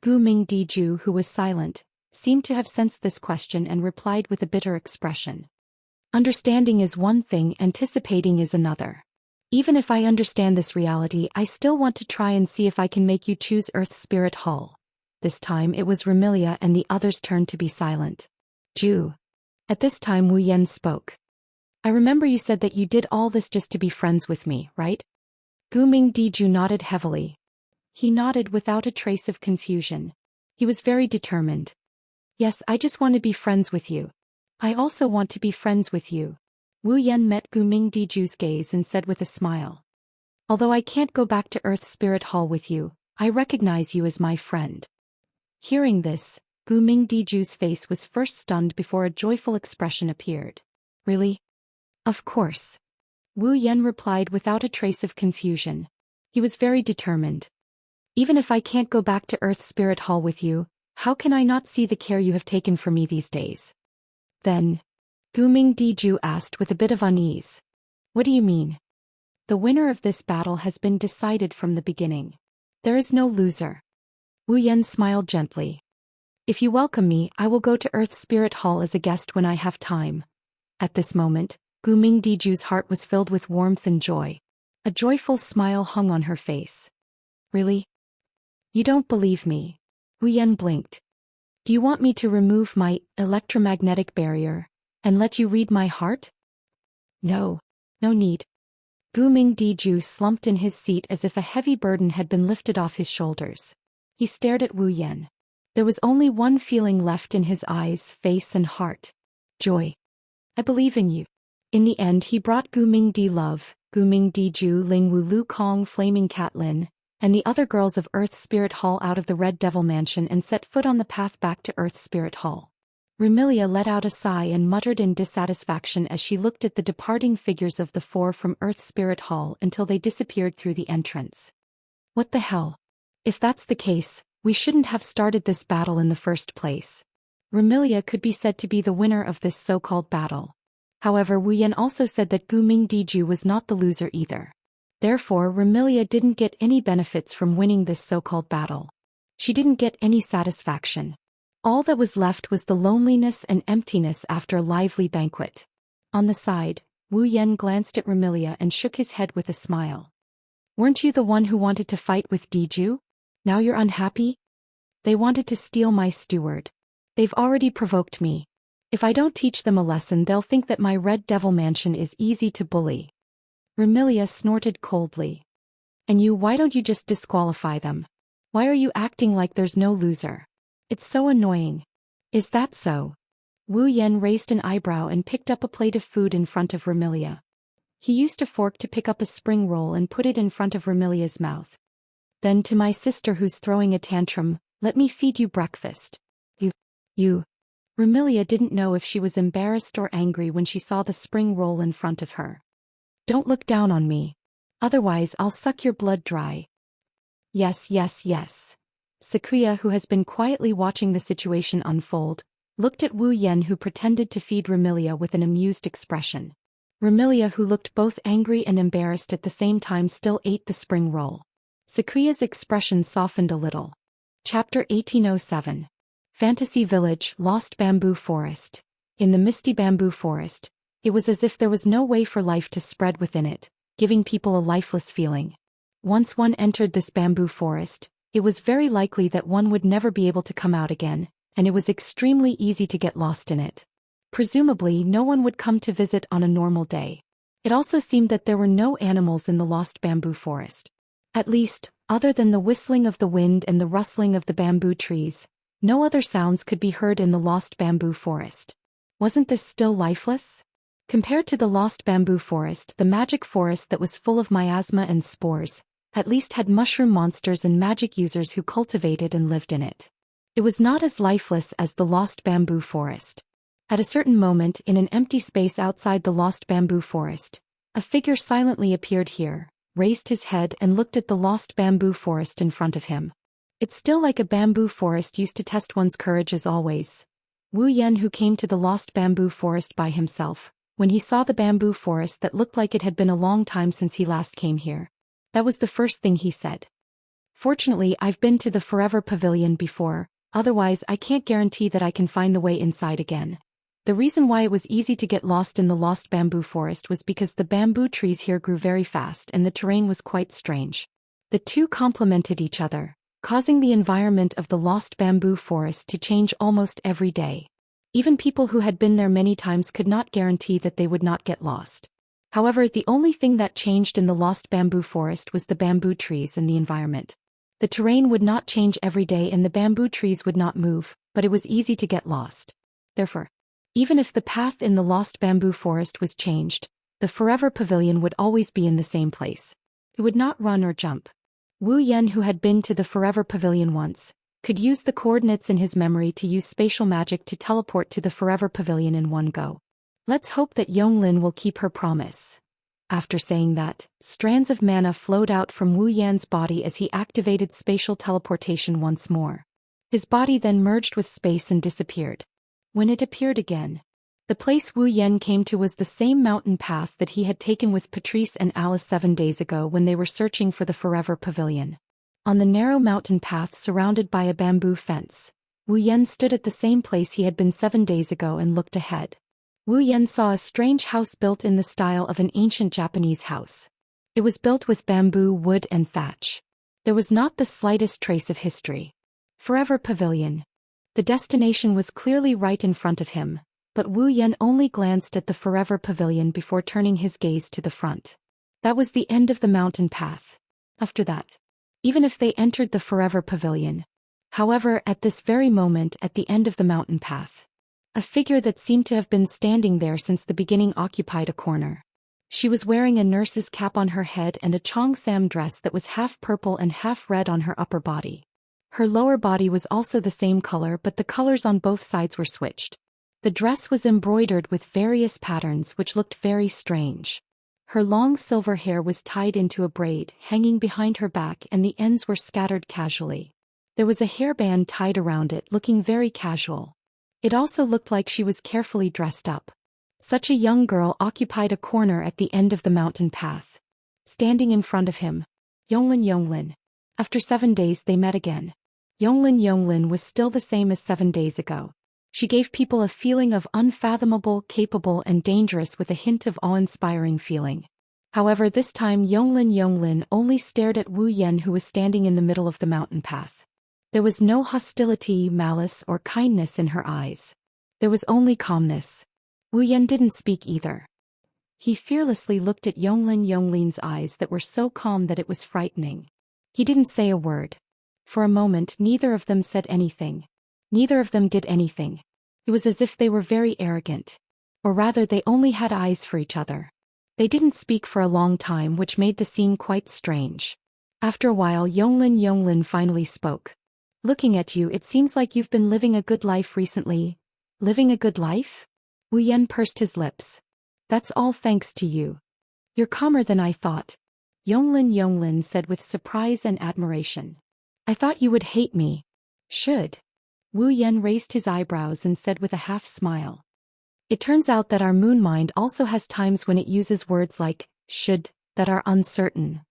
Gu Ming Diju, who was silent, seemed to have sensed this question and replied with a bitter expression. Understanding is one thing, anticipating is another. Even if I understand this reality, I still want to try and see if I can make you choose Earth Spirit Hall. This time it was Remilia and the others' turn to be silent. Ju. At this time Wu Yan spoke. I remember you said that you did all this just to be friends with me, right? Gu Ming Diju nodded heavily. He nodded without a trace of confusion. He was very determined. Yes, I just want to be friends with you. I also want to be friends with you. Wu Yan met Gu Ming Diju's gaze and said with a smile. Although I can't go back to Earth Spirit Hall with you, I recognize you as my friend. Hearing this, Gu Ming Diju's face was first stunned before a joyful expression appeared. Really? Of course. Wu Yan replied without a trace of confusion. He was very determined. Even if I can't go back to Earth Spirit Hall with you, how can I not see the care you have taken for me these days? Then, Guming Diju asked with a bit of unease. What do you mean? The winner of this battle has been decided from the beginning. There is no loser. Wu Yan smiled gently. If you welcome me, I will go to Earth Spirit Hall as a guest when I have time. At this moment, Guming Diju's heart was filled with warmth and joy. A joyful smile hung on her face. Really? You don't believe me? Wu Yan blinked. Do you want me to remove my electromagnetic barrier and let you read my heart? No. No need. Guming Diju slumped in his seat as if a heavy burden had been lifted off his shoulders. He stared at Wu Yan. There was only one feeling left in his eyes, face and heart. Joy. I believe in you. In the end he brought Guming Di Love, Guming Diju, Lingwu Lu Kong, Flaming Cat Lin, and the other girls of Earth Spirit Hall out of the Red Devil Mansion and set foot on the path back to Earth Spirit Hall. Rumilia let out a sigh and muttered in dissatisfaction as she looked at the departing figures of the four from Earth Spirit Hall until they disappeared through the entrance. What the hell? If that's the case, we shouldn't have started this battle in the first place. Rumilia could be said to be the winner of this so-called battle. However, Wu Yan also said that Guming Diju was not the loser either. Therefore, Rumilia didn't get any benefits from winning this so-called battle. She didn't get any satisfaction. All that was left was the loneliness and emptiness after a lively banquet. On the side, Wu Yan glanced at Rumilia and shook his head with a smile. Weren't you the one who wanted to fight with Diju? Now you're unhappy? They wanted to steal my steward. They've already provoked me. If I don't teach them a lesson, they'll think that my Red Devil Mansion is easy to bully. Rumilia snorted coldly. And you, why don't you just disqualify them? Why are you acting like there's no loser? It's so annoying. Is that so? Wu Yan raised an eyebrow and picked up a plate of food in front of Rumilia. He used a fork to pick up a spring roll and put it in front of Rumilia's mouth. Then to my sister who's throwing a tantrum, let me feed you breakfast. You. Rumilia didn't know if she was embarrassed or angry when she saw the spring roll in front of her. Don't look down on me. Otherwise I'll suck your blood dry. Yes. Sakuya, who has been quietly watching the situation unfold, looked at Wu Yan, who pretended to feed Rumilia with an amused expression. Rumilia, who looked both angry and embarrassed at the same time, still ate the spring roll. Sakuya's expression softened a little. Chapter 1807. Fantasy Village, Lost Bamboo Forest. In the misty bamboo forest, it was as if there was no way for life to spread within it, giving people a lifeless feeling. Once one entered this bamboo forest, it was very likely that one would never be able to come out again, and it was extremely easy to get lost in it. Presumably, no one would come to visit on a normal day. It also seemed that there were no animals in the lost bamboo forest. At least, other than the whistling of the wind and the rustling of the bamboo trees, no other sounds could be heard in the lost bamboo forest. Wasn't this still lifeless? Compared to the lost bamboo forest, the magic forest that was full of miasma and spores, at least had mushroom monsters and magic users who cultivated and lived in it. It was not as lifeless as the lost bamboo forest. At a certain moment, in an empty space outside the lost bamboo forest, a figure silently appeared here, raised his head and looked at the lost bamboo forest in front of him. It's still like a bamboo forest used to test one's courage as always. Wu Yan, who came to the lost bamboo forest by himself, when he saw the bamboo forest that looked like it had been a long time since he last came here. That was the first thing he said. Fortunately, I've been to the Forever Pavilion before, otherwise I can't guarantee that I can find the way inside again. The reason why it was easy to get lost in the lost bamboo forest was because the bamboo trees here grew very fast and the terrain was quite strange. The two complemented each other, causing the environment of the lost bamboo forest to change almost every day. Even people who had been there many times could not guarantee that they would not get lost. However, the only thing that changed in the lost bamboo forest was the bamboo trees and the environment. The terrain would not change every day and the bamboo trees would not move, but it was easy to get lost. Therefore, even if the path in the lost bamboo forest was changed, the Forever Pavilion would always be in the same place. It would not run or jump. Wu Yan, who had been to the Forever Pavilion once, could use the coordinates in his memory to use spatial magic to teleport to the Forever Pavilion in one go. Let's hope that Yonglin will keep her promise. After saying that, strands of mana flowed out from Wu Yan's body as he activated spatial teleportation once more. His body then merged with space and disappeared. When it appeared again, The place Wu Yan came to was the same mountain path that he had taken with Patrice and Alice 7 days ago when they were searching for the Forever Pavilion. On the narrow mountain path surrounded by a bamboo fence, Wu Yan stood at the same place he had been 7 days ago and looked ahead. Wu Yan saw a strange house built in the style of an ancient Japanese house. It was built with bamboo, wood and thatch. There was not the slightest trace of history. Forever Pavilion. The destination was clearly right in front of him, but Wu Yan only glanced at the Forever Pavilion before turning his gaze to the front. That was the end of the mountain path. After that, even if they entered the Forever Pavilion. However, at this very moment at the end of the mountain path, a figure that seemed to have been standing there since the beginning occupied a corner. She was wearing a nurse's cap on her head and a cheongsam dress that was half purple and half red on her upper body. Her lower body was also the same color, but the colors on both sides were switched. The dress was embroidered with various patterns which looked very strange. Her long silver hair was tied into a braid hanging behind her back and the ends were scattered casually. There was a hairband tied around it, looking very casual. It also looked like she was carefully dressed up. Such a young girl occupied a corner at the end of the mountain path. Standing in front of him, Yonglin. After 7 days they met again. Yonglin was still the same as 7 days ago. She gave people a feeling of unfathomable, capable and dangerous with a hint of awe-inspiring feeling. However, this time Yonglin only stared at Wu Yan, who was standing in the middle of the mountain path. There was no hostility, malice or kindness in her eyes. There was only calmness. Wu Yan didn't speak either. He fearlessly looked at Yonglin's eyes that were so calm that it was frightening. He didn't say a word. For a moment neither of them said anything. Neither of them did anything. It was as if they were very arrogant. Or rather, they only had eyes for each other. They didn't speak for a long time, which made the scene quite strange. After a while Yonglin finally spoke. Looking at you, it seems like you've been living a good life recently. Living a good life? Wu Yan pursed his lips. That's all thanks to you. You're calmer than I thought. Yonglin said with surprise and admiration. I thought you would hate me. Should. Wu Yan raised his eyebrows and said with a half-smile. It turns out that our moon mind also has times when it uses words like should that are uncertain.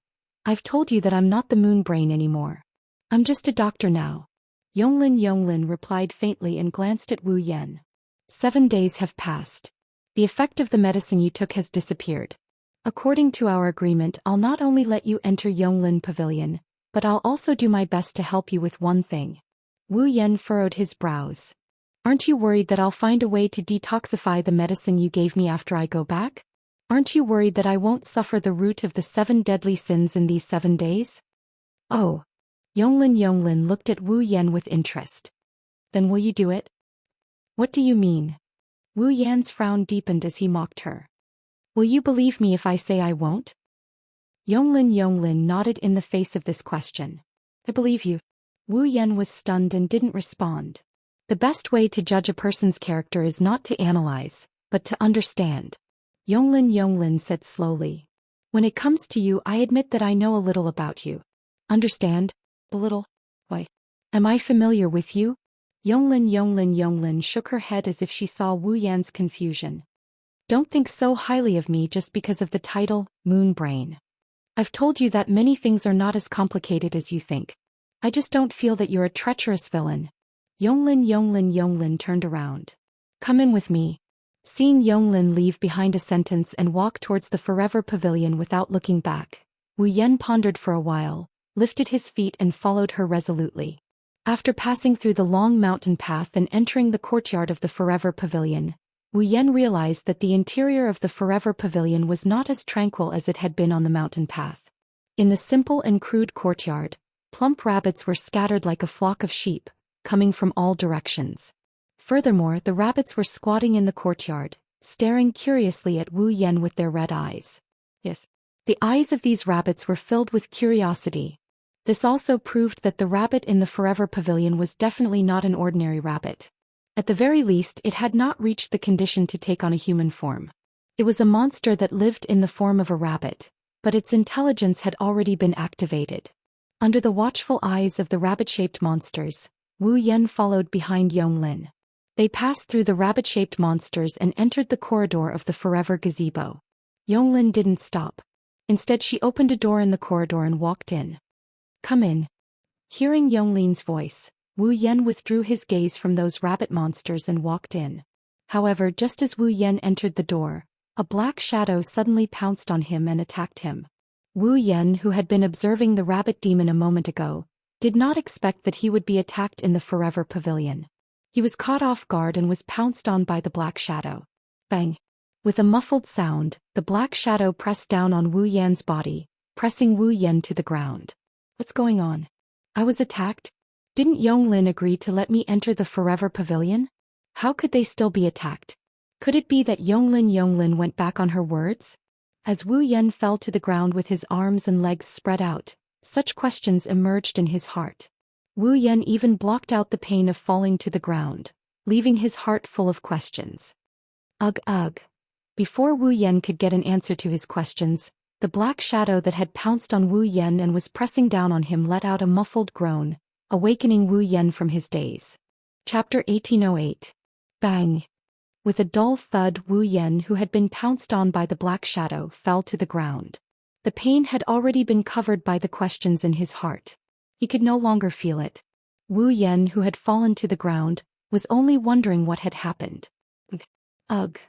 I've told you that I'm not the moon brain anymore. I'm just a doctor now. Yonglin replied faintly and glanced at Wu Yan. 7 days have passed. The effect of the medicine you took has disappeared. According to our agreement, I'll not only let you enter Yonglin Pavilion, but I'll also do my best to help you with one thing. Wu Yan furrowed his brows. Aren't you worried that I'll find a way to detoxify the medicine you gave me after I go back? Aren't you worried that I won't suffer the root of the 7 deadly sins in these 7 days? Oh. Yonglin looked at Wu Yan with interest. Then will you do it? What do you mean? Wu Yan's frown deepened as he mocked her. Will you believe me if I say I won't? Yonglin nodded in the face of this question. I believe you. Wu Yan was stunned and didn't respond. The best way to judge a person's character is not to analyze, but to understand. Yonglin said slowly. When it comes to you, I admit that I know a little about you. Understand? A little? Why? Am I familiar with you? Yonglin shook her head as if she saw Wu Yan's confusion. Don't think so highly of me just because of the title, Moon Brain. I've told you that many things are not as complicated as you think. I just don't feel that you're a treacherous villain. Yonglin turned around. Come in with me. Seeing Yonglin leave behind a sentence and walk towards the Forever Pavilion without looking back, Wu Yan pondered for a while, lifted his feet and followed her resolutely. After passing through the long mountain path and entering the courtyard of the Forever Pavilion, Wu Yan realized that the interior of the Forever Pavilion was not as tranquil as it had been on the mountain path. In the simple and crude courtyard, plump rabbits were scattered like a flock of sheep, coming from all directions. Furthermore, the rabbits were squatting in the courtyard, staring curiously at Wu Yan with their red eyes. Yes, the eyes of these rabbits were filled with curiosity. This also proved that the rabbit in the Forever Pavilion was definitely not an ordinary rabbit. At the very least, it had not reached the condition to take on a human form. It was a monster that lived in the form of a rabbit, but its intelligence had already been activated. Under the watchful eyes of the rabbit-shaped monsters, Wu Yan followed behind Yonglin. They passed through the rabbit-shaped monsters and entered the corridor of the forever gazebo. Yonglin didn't stop. Instead she opened a door in the corridor and walked in. "Come in." Hearing Yonglin's voice, Wu Yan withdrew his gaze from those rabbit monsters and walked in. However, just as Wu Yan entered the door, a black shadow suddenly pounced on him and attacked him. Wu Yan, who had been observing the rabbit demon a moment ago, did not expect that he would be attacked in the forever pavilion. He was caught off guard and was pounced on by the black shadow. Bang! With a muffled sound, the black shadow pressed down on Wu Yan's body, pressing Wu Yan to the ground. "What's going on? I was attacked? Didn't Yonglin agree to let me enter the forever pavilion? How could they still be attacked? Could it be that Yonglin went back on her words?" As Wu Yan fell to the ground with his arms and legs spread out, such questions emerged in his heart. Wu Yan even blocked out the pain of falling to the ground, leaving his heart full of questions. Ugh ugh. Before Wu Yan could get an answer to his questions, the black shadow that had pounced on Wu Yan and was pressing down on him let out a muffled groan, awakening Wu Yan from his daze. Chapter 1808. Bang! With a dull thud, Wu Yan, who had been pounced on by the black shadow, fell to the ground. The pain had already been covered by the questions in his heart. He could no longer feel it. Wu Yan, who had fallen to the ground, was only wondering what had happened. Ugh!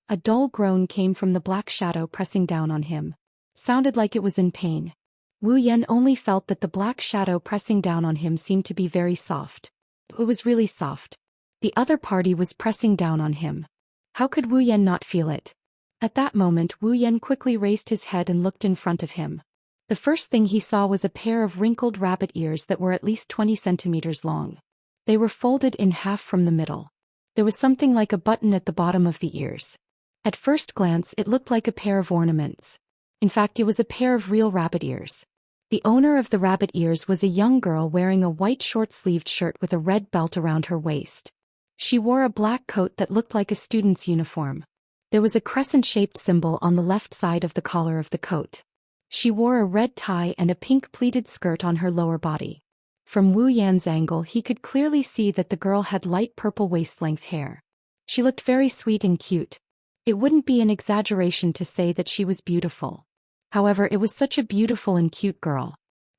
A dull groan came from the black shadow pressing down on him. Sounded like it was in pain. Wu Yan only felt that the black shadow pressing down on him seemed to be very soft. It was really soft. The other party was pressing down on him. How could Wu Yan not feel it? At that moment, Wu Yan quickly raised his head and looked in front of him. The first thing he saw was a pair of wrinkled rabbit ears that were at least 20 centimeters long. They were folded in half from the middle. There was something like a button at the bottom of the ears. At first glance, it looked like a pair of ornaments. In fact, it was a pair of real rabbit ears. The owner of the rabbit ears was a young girl wearing a white short-sleeved shirt with a red belt around her waist. She wore a black coat that looked like a student's uniform. There was a crescent-shaped symbol on the left side of the collar of the coat. She wore a red tie and a pink pleated skirt on her lower body. From Wu Yan's angle, he could clearly see that the girl had light purple waist-length hair. She looked very sweet and cute. It wouldn't be an exaggeration to say that she was beautiful. However, it was such a beautiful and cute girl.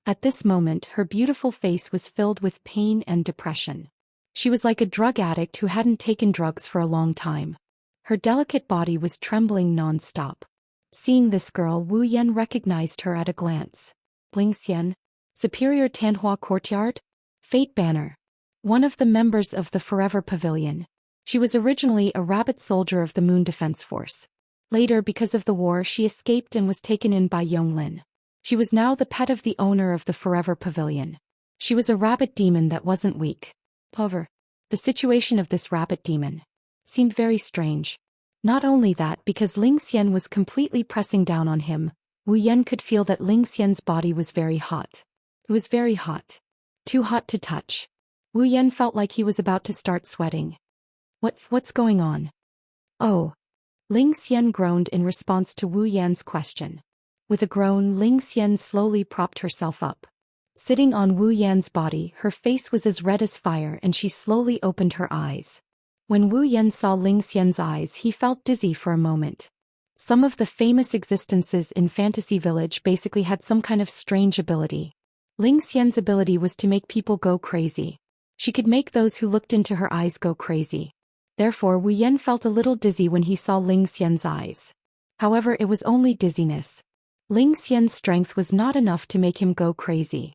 At this moment, her beautiful face was filled with pain and depression. She was like a drug addict who hadn't taken drugs for a long time. Her delicate body was trembling non-stop. Seeing this girl, Wu Yan recognized her at a glance. Xian, Superior Tanhua Courtyard? Fate Banner. One of the members of the Forever Pavilion. She was originally a rabbit soldier of the Moon Defense Force. Later, because of the war, she escaped and was taken in by Yonglin. She was now the pet of the owner of the Forever Pavilion. She was a rabbit demon that wasn't weak. However, the situation of this rabbit demon seemed very strange. Not only that, because Xian was completely pressing down on him, Wu Yan could feel that Xian's body was very hot. It was very hot. Too hot to touch. Wu Yan felt like he was about to start sweating. What's going on? Oh. Xian groaned in response to Wu Yan's question. With a groan, Xian slowly propped herself up. Sitting on Wu Yan's body, her face was as red as fire and she slowly opened her eyes. When Wu Yan saw Xian's eyes, he felt dizzy for a moment. Some of the famous existences in Fantasy Village basically had some kind of strange ability. Xian's ability was to make people go crazy. She could make those who looked into her eyes go crazy. Therefore, Wu Yan felt a little dizzy when he saw Xian's eyes. However, it was only dizziness. Xian's strength was not enough to make him go crazy.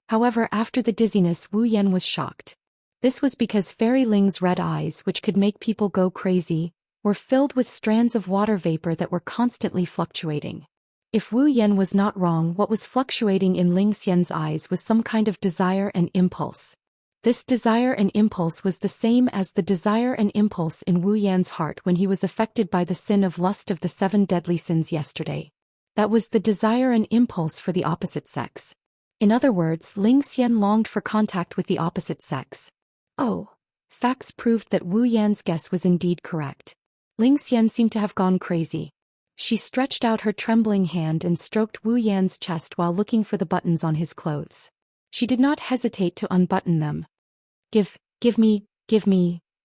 However, after the dizziness, Wu Yan was shocked. This was because Fairy Ling's red eyes, which could make people go crazy, were filled with strands of water vapor that were constantly fluctuating. If Wu Yan was not wrong, what was fluctuating in Xian's eyes was some kind of desire and impulse. This desire and impulse was the same as the desire and impulse in Wu Yan's heart when he was affected by the sin of lust of the 7 deadly sins yesterday. That was the desire and impulse for the opposite sex. In other words, Xian longed for contact with the opposite sex. Oh. Facts proved that Wu Yan's guess was indeed correct. Xian seemed to have gone crazy. She stretched out her trembling hand and stroked Wu Yan's chest while looking for the buttons on his clothes. She did not hesitate to unbutton them. Give me.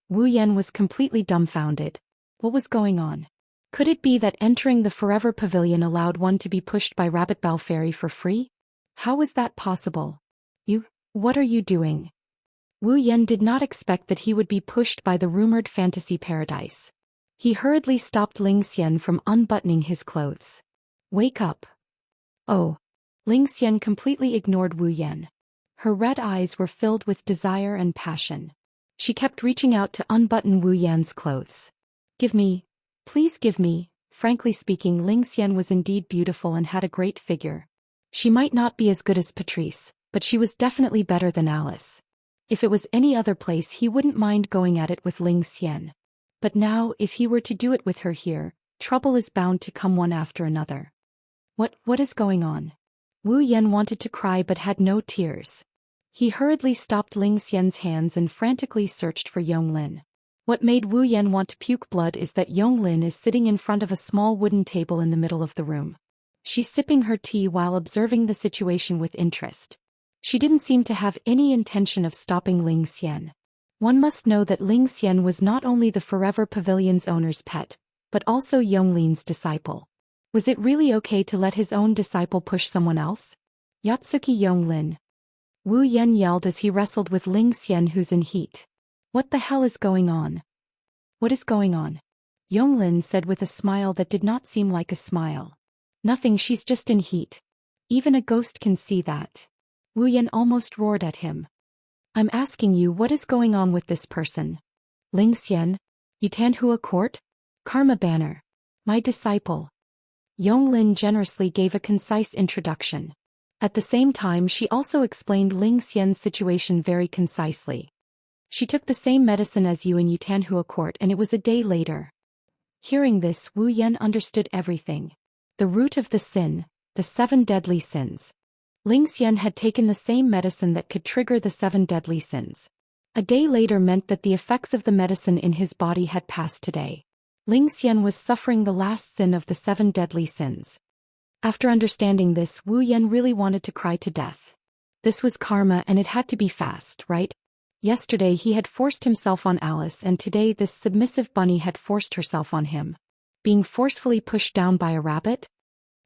Wu Yan was completely dumbfounded. What was going on? Could it be that entering the Forever Pavilion allowed one to be pushed by Rabbit Bow Fairy for free? How was that possible? What are you doing? Wu Yan did not expect that he would be pushed by the rumored fantasy paradise. He hurriedly stopped Xian from unbuttoning his clothes. Wake up. Oh. Xian completely ignored Wu Yan. Her red eyes were filled with desire and passion. She kept reaching out to unbutton Wu Yan's clothes. Give me. Please give me. Frankly speaking, Xian was indeed beautiful and had a great figure. She might not be as good as Patrice, but she was definitely better than Alice. If it was any other place he wouldn't mind going at it with Xian. But now, if he were to do it with her here, trouble is bound to come one after another. What is going on? Wu Yan wanted to cry but had no tears. He hurriedly stopped Xian's hands and frantically searched for Yonglin. What made Wu Yan want to puke blood is that Yonglin is sitting in front of a small wooden table in the middle of the room. She's sipping her tea while observing the situation with interest. She didn't seem to have any intention of stopping Xian. One must know that Xian was not only the Forever Pavilion's owner's pet, but also Yonglin's disciple. Was it really okay to let his own disciple push someone else? Yatsuki Yonglin. Wu Yan yelled as he wrestled with Xian, who's in heat. What the hell is going on? What is going on? Yonglin said with a smile that did not seem like a smile. Nothing, she's just in heat. Even a ghost can see that. Wu Yan almost roared at him. I'm asking you, what is going on with this person? Xian? Yutanhua Court? Karma Banner. My disciple. Yonglin generously gave a concise introduction. At the same time she also explained Xian's situation very concisely. She took the same medicine as you in Yutanhua Court and it was a day later. Hearing this, Wu Yan understood everything. The root of the sin, the 7 deadly sins. Xian had taken the same medicine that could trigger the 7 deadly sins. A day later meant that the effects of the medicine in his body had passed today. Xian was suffering the last sin of the 7 deadly sins. After understanding this, Wu Yan really wanted to cry to death. This was karma and it had to be fast, right? Yesterday he had forced himself on Alice and today this submissive bunny had forced herself on him. Being forcefully pushed down by a rabbit?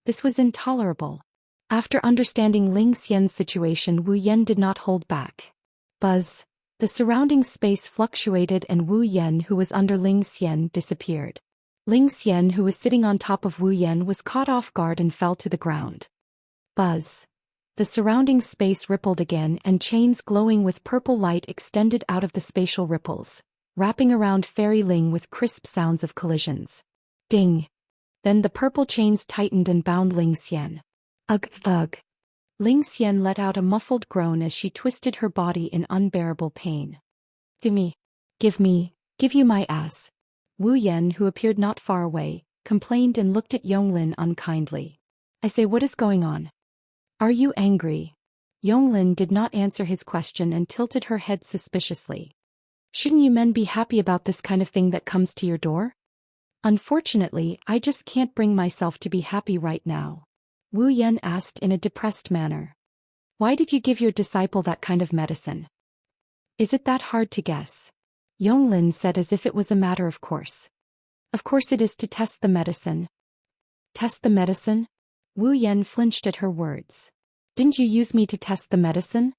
This was intolerable. After understanding Xian's situation, Wu Yan did not hold back. Buzz. The surrounding space fluctuated and Wu Yan, who was under Xian, disappeared. Xian, who was sitting on top of Wu Yan, was caught off guard and fell to the ground. Buzz. The surrounding space rippled again and chains glowing with purple light extended out of the spatial ripples, wrapping around Fairy Ling with crisp sounds of collisions. Ding. Then the purple chains tightened and bound Xian. Ugh, ugh. Xian let out a muffled groan as she twisted her body in unbearable pain. Give you my ass. Wu Yan, who appeared not far away, complained and looked at Yonglin unkindly. I say, what is going on? Are you angry? Yonglin did not answer his question and tilted her head suspiciously. Shouldn't you men be happy about this kind of thing that comes to your door? Unfortunately, I just can't bring myself to be happy right now. Wu Yan asked in a depressed manner. Why did you give your disciple that kind of medicine? Is it that hard to guess? Yonglin said as if it was a matter of course. Of course it is, to test the medicine. Test the medicine? Wu Yan flinched at her words. Didn't you use me to test the medicine?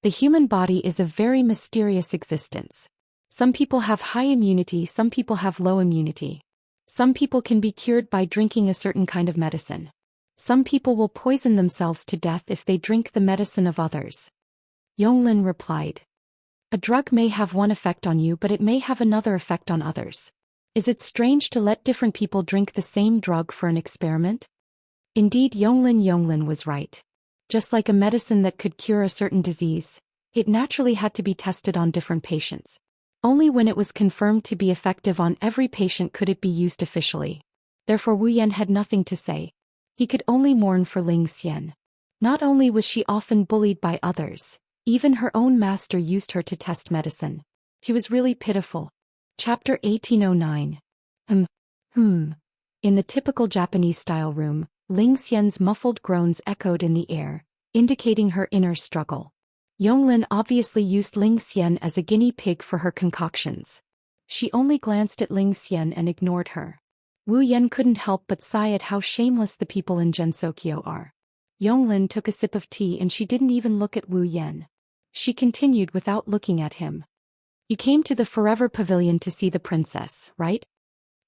The human body is a very mysterious existence. Some people have high immunity, some people have low immunity. Some people can be cured by drinking a certain kind of medicine. Some people will poison themselves to death if they drink the medicine of others. Yonglin replied. A drug may have one effect on you, but it may have another effect on others. Is it strange to let different people drink the same drug for an experiment? Indeed, Yonglin was right. Just like a medicine that could cure a certain disease, it naturally had to be tested on different patients. Only when it was confirmed to be effective on every patient could it be used officially. Therefore Wu Yan had nothing to say. He could only mourn for Xian. Not only was she often bullied by others, even her own master used her to test medicine. He was really pitiful. Chapter 1809. In the typical Japanese-style room, Xian's muffled groans echoed in the air, indicating her inner struggle. Yonglin obviously used Ling Xian as a guinea pig for her concoctions. She only glanced at Ling Xian and ignored her. Wu Yan couldn't help but sigh at how shameless the people in Gensokyo are. Yonglin took a sip of tea and she didn't even look at Wu Yan. She continued without looking at him. You came to the Forever Pavilion to see the princess, right?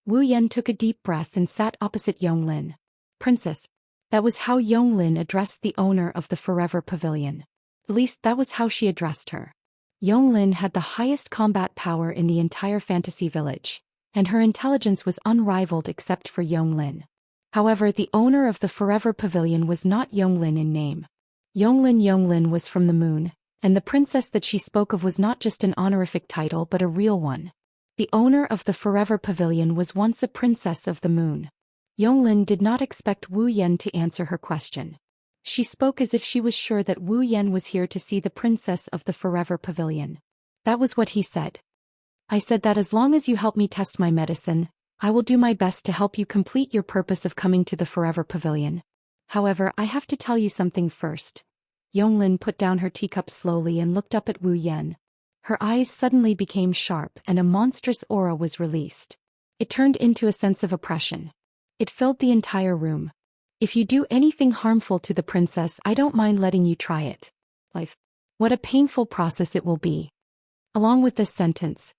Wu Yan took a deep breath and sat opposite Yonglin. Princess. That was how Yonglin addressed the owner of the Forever Pavilion. At least that was how she addressed her. Yonglin had the highest combat power in the entire fantasy village, and her intelligence was unrivaled except for Yonglin. However, the owner of the Forever Pavilion was not Yonglin in name. Yonglin was from the moon, and the princess that she spoke of was not just an honorific title but a real one. The owner of the Forever Pavilion was once a princess of the moon. Yonglin did not expect Wu Yan to answer her question. She spoke as if she was sure that Wu Yan was here to see the princess of the Forever Pavilion. That was what he said. I said that as long as you help me test my medicine, I will do my best to help you complete your purpose of coming to the Forever Pavilion. However, I have to tell you something first. Yonglin put down her teacup slowly and looked up at Wu Yan. Her eyes suddenly became sharp and a monstrous aura was released. It turned into a sense of oppression. It filled the entire room. If you do anything harmful to the princess, I don't mind letting you try it. Life. What a painful process it will be. Along with this sentence,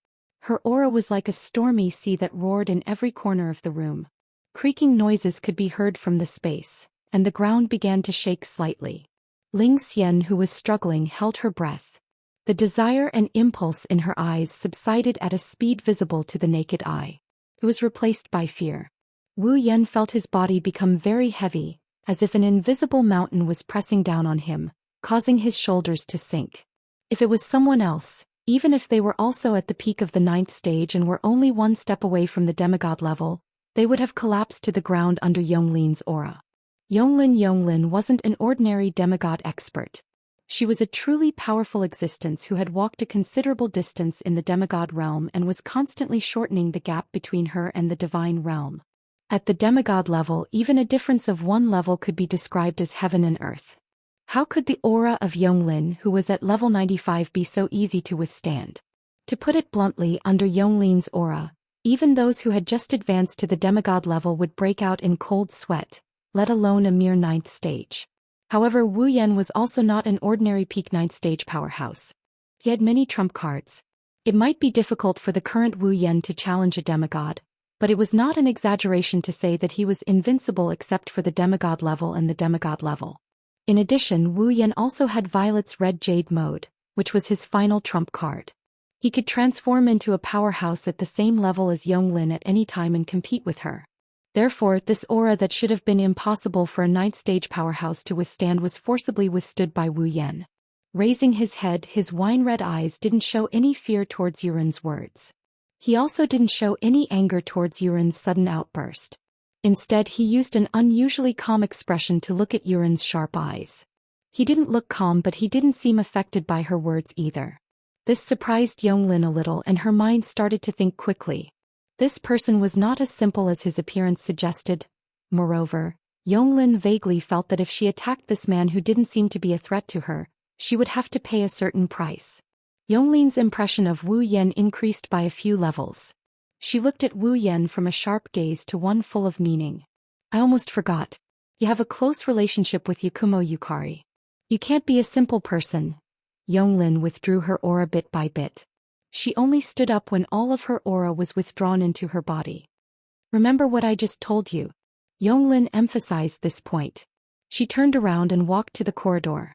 her aura was like a stormy sea that roared in every corner of the room. Creaking noises could be heard from the space, and the ground began to shake slightly. Ling Xian, who was struggling, held her breath. The desire and impulse in her eyes subsided at a speed visible to the naked eye. It was replaced by fear. Wu Yan felt his body become very heavy, as if an invisible mountain was pressing down on him, causing his shoulders to sink. If it was someone else, even if they were also at the peak of the 9th stage and were only one step away from the demigod level, they would have collapsed to the ground under Yonglin's aura. Yonglin wasn't an ordinary demigod expert. She was a truly powerful existence who had walked a considerable distance in the demigod realm and was constantly shortening the gap between her and the divine realm. At the demigod level, even a difference of one level could be described as heaven and earth. How could the aura of Yonglin, who was at level 95, be so easy to withstand? To put it bluntly, under Yonglin's aura, even those who had just advanced to the demigod level would break out in cold sweat, let alone a mere 9th stage. However, Wu Yan was also not an ordinary peak 9th stage powerhouse. He had many trump cards. It might be difficult for the current Wu Yan to challenge a demigod, but it was not an exaggeration to say that he was invincible except for the demigod level and the demigod level. In addition, Wu Yan also had Violet's Red Jade mode, which was his final trump card. He could transform into a powerhouse at the same level as Yonglin at any time and compete with her. Therefore, this aura that should have been impossible for a 9th stage powerhouse to withstand was forcibly withstood by Wu Yan. Raising his head, his wine-red eyes didn't show any fear towards Yuren's words. He also didn't show any anger towards Yuren's sudden outburst. Instead, he used an unusually calm expression to look at Yuren's sharp eyes. He didn't look calm, but he didn't seem affected by her words either. This surprised Yonglin a little and her mind started to think quickly. This person was not as simple as his appearance suggested. Moreover, Yonglin vaguely felt that if she attacked this man who didn't seem to be a threat to her, she would have to pay a certain price. Yonglin's impression of Wu Yan increased by a few levels. She looked at Wu Yan from a sharp gaze to one full of meaning. I almost forgot. You have a close relationship with Yakumo Yukari. You can't be a simple person. Yonglin withdrew her aura bit by bit. She only stood up when all of her aura was withdrawn into her body. Remember what I just told you. Yonglin emphasized this point. She turned around and walked to the corridor.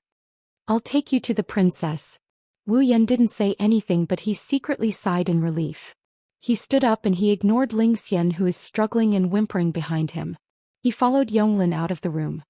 I'll take you to the princess. Wu Yan didn't say anything, but he secretly sighed in relief. He stood up and he ignored Ling Xian, who is struggling and whimpering behind him. He followed Yonglin out of the room.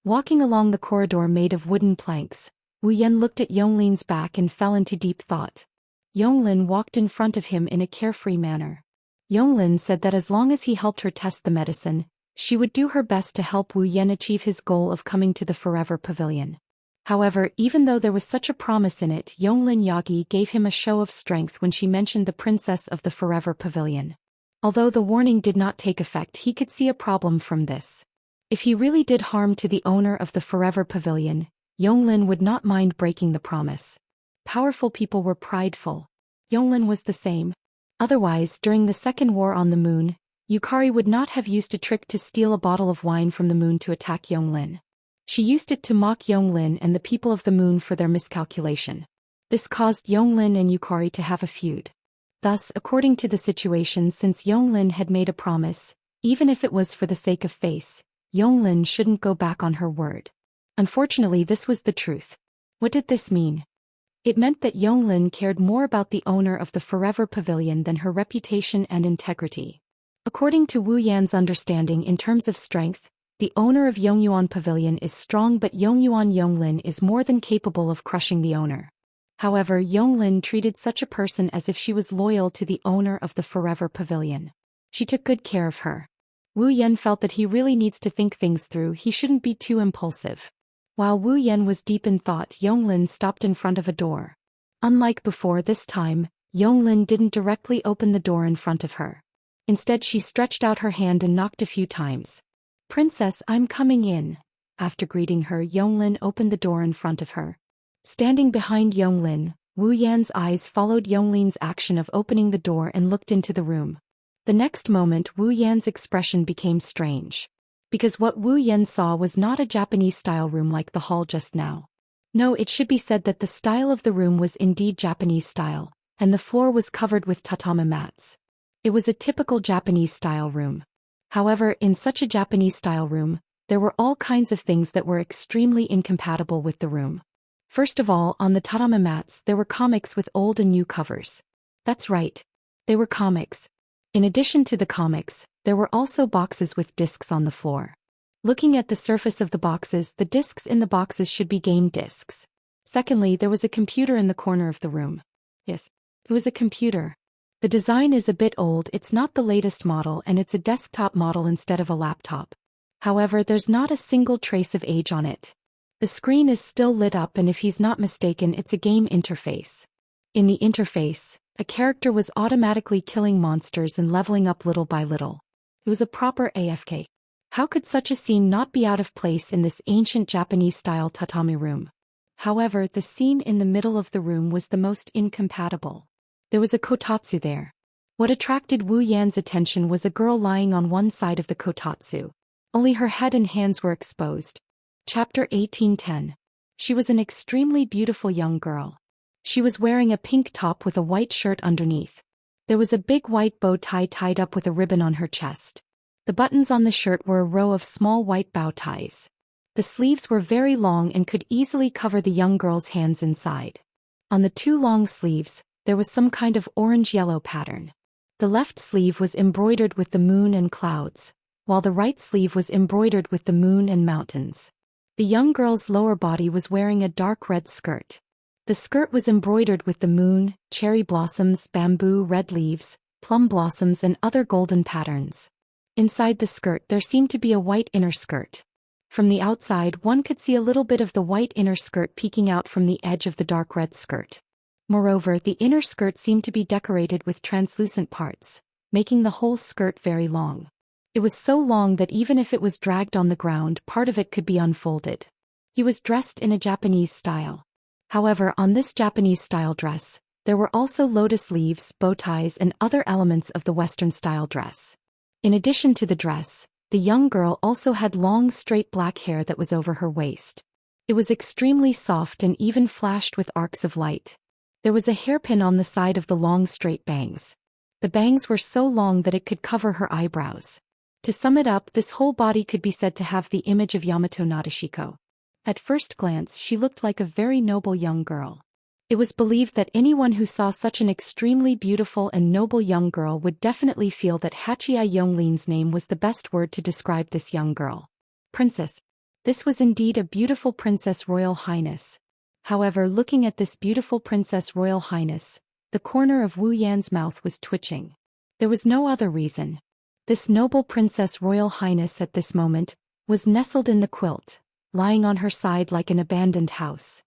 Walking along the corridor made of wooden planks, Wu Yan looked at Yonglin's back and fell into deep thought. Yonglin walked in front of him in a carefree manner. Yonglin said that as long as he helped her test the medicine, she would do her best to help Wu Yan achieve his goal of coming to the Forever Pavilion. However, even though there was such a promise in it, Yonglin Yagi gave him a show of strength when she mentioned the princess of the Forever Pavilion. Although the warning did not take effect, he could see a problem from this. If he really did harm to the owner of the Forever Pavilion, Yonglin would not mind breaking the promise. Powerful people were prideful. Yonglin was the same. Otherwise, during the Second War on the Moon, Yukari would not have used a trick to steal a bottle of wine from the moon to attack Yonglin. She used it to mock Yonglin and the people of the moon for their miscalculation. This caused Yonglin and Yukari to have a feud. Thus, according to the situation, since Yonglin had made a promise, even if it was for the sake of face, Yonglin shouldn't go back on her word. Unfortunately, this was the truth. What did this mean? It meant that Yonglin cared more about the owner of the Forever Pavilion than her reputation and integrity. According to Wu Yan's understanding in terms of strength, the owner of Yongyuan Pavilion is strong, but Yongyuan Yonglin is more than capable of crushing the owner. However, Yonglin treated such a person as if she was loyal to the owner of the Forever Pavilion. She took good care of her. Wu Yan felt that he really needs to think things through. He shouldn't be too impulsive. While Wu Yan was deep in thought, Yonglin stopped in front of a door. Unlike before, this time, Yonglin didn't directly open the door in front of her. Instead, she stretched out her hand and knocked a few times. "Princess, I'm coming in." After greeting her, Yonglin opened the door in front of her. Standing behind Yonglin, Wu Yan's eyes followed Yonglin's action of opening the door and looked into the room. The next moment, Wu Yan's expression became strange. Because what Wu Yan saw was not a Japanese-style room like the hall just now. No, it should be said that the style of the room was indeed Japanese style, and the floor was covered with tatami mats. It was a typical Japanese-style room. However, in such a Japanese-style room, there were all kinds of things that were extremely incompatible with the room. First of all, on the tatami mats there were comics with old and new covers. That's right. They were comics. In addition to the comics, there were also boxes with discs on the floor. Looking at the surface of the boxes, the discs in the boxes should be game discs. Secondly, there was a computer in the corner of the room. Yes, it was a computer. The design is a bit old, it's not the latest model, and it's a desktop model instead of a laptop. However, there's not a single trace of age on it. The screen is still lit up, and if he's not mistaken, it's a game interface. In the interface, a character was automatically killing monsters and leveling up little by little. It was a proper AFK. How could such a scene not be out of place in this ancient Japanese-style tatami room? However, the scene in the middle of the room was the most incompatible. There was a kotatsu there. What attracted Wu Yan's attention was a girl lying on one side of the kotatsu. Only her head and hands were exposed. Chapter 1810. She was an extremely beautiful young girl. She was wearing a pink top with a white shirt underneath. There was a big white bow tie tied up with a ribbon on her chest. The buttons on the shirt were a row of small white bow ties. The sleeves were very long and could easily cover the young girl's hands inside. On the two long sleeves, there was some kind of orange-yellow pattern. The left sleeve was embroidered with the moon and clouds, while the right sleeve was embroidered with the moon and mountains. The young girl's lower body was wearing a dark red skirt. The skirt was embroidered with the moon, cherry blossoms, bamboo, red leaves, plum blossoms, and other golden patterns. Inside the skirt there seemed to be a white inner skirt. From the outside one could see a little bit of the white inner skirt peeking out from the edge of the dark red skirt. Moreover, the inner skirt seemed to be decorated with translucent parts, making the whole skirt very long. It was so long that even if it was dragged on the ground, part of it could be unfolded. He was dressed in a Japanese style. However, on this Japanese-style dress, there were also lotus leaves, bow ties, and other elements of the Western-style dress. In addition to the dress, the young girl also had long straight black hair that was over her waist. It was extremely soft and even flashed with arcs of light. There was a hairpin on the side of the long straight bangs. The bangs were so long that it could cover her eyebrows. To sum it up, this whole body could be said to have the image of Yamato Nadeshiko. At first glance, she looked like a very noble young girl. It was believed that anyone who saw such an extremely beautiful and noble young girl would definitely feel that Hachia Yonglin's name was the best word to describe this young girl. Princess. This was indeed a beautiful Princess Royal Highness. However, looking at this beautiful Princess Royal Highness, the corner of Wu Yan's mouth was twitching. There was no other reason. This noble Princess Royal Highness at this moment was nestled in the quilt, lying on her side like an abandoned house.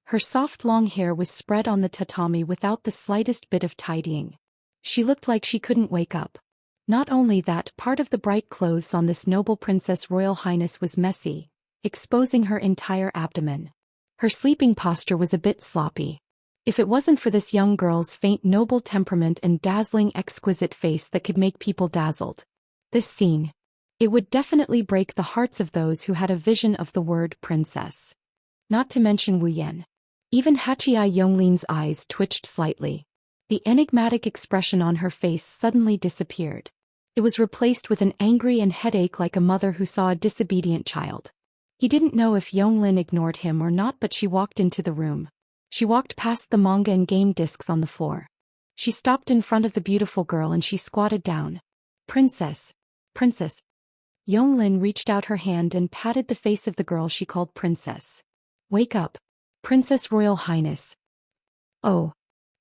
Her soft long hair was spread on the tatami without the slightest bit of tidying. She looked like she couldn't wake up. Not only that, part of the bright clothes on this noble Princess Royal Highness was messy, exposing her entire abdomen. Her sleeping posture was a bit sloppy. If it wasn't for this young girl's faint noble temperament and dazzling exquisite face that could make people dazzled. This scene. It would definitely break the hearts of those who had a vision of the word princess. Not to mention Wu Yan. Even Hachia Yonglin's eyes twitched slightly. The enigmatic expression on her face suddenly disappeared. It was replaced with an angry and headache like a mother who saw a disobedient child. He didn't know if Yonglin ignored him or not, but she walked into the room. She walked past the manga and game discs on the floor. She stopped in front of the beautiful girl and she squatted down. Princess. Princess. Yonglin reached out her hand and patted the face of the girl she called Princess. Wake up. Princess Royal Highness. Oh.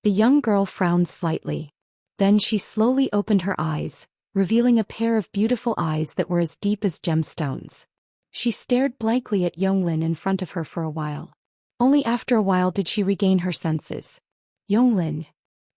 The young girl frowned slightly. Then she slowly opened her eyes, revealing a pair of beautiful eyes that were as deep as gemstones. She stared blankly at Yonglin in front of her for a while. Only after a while did she regain her senses. Yonglin.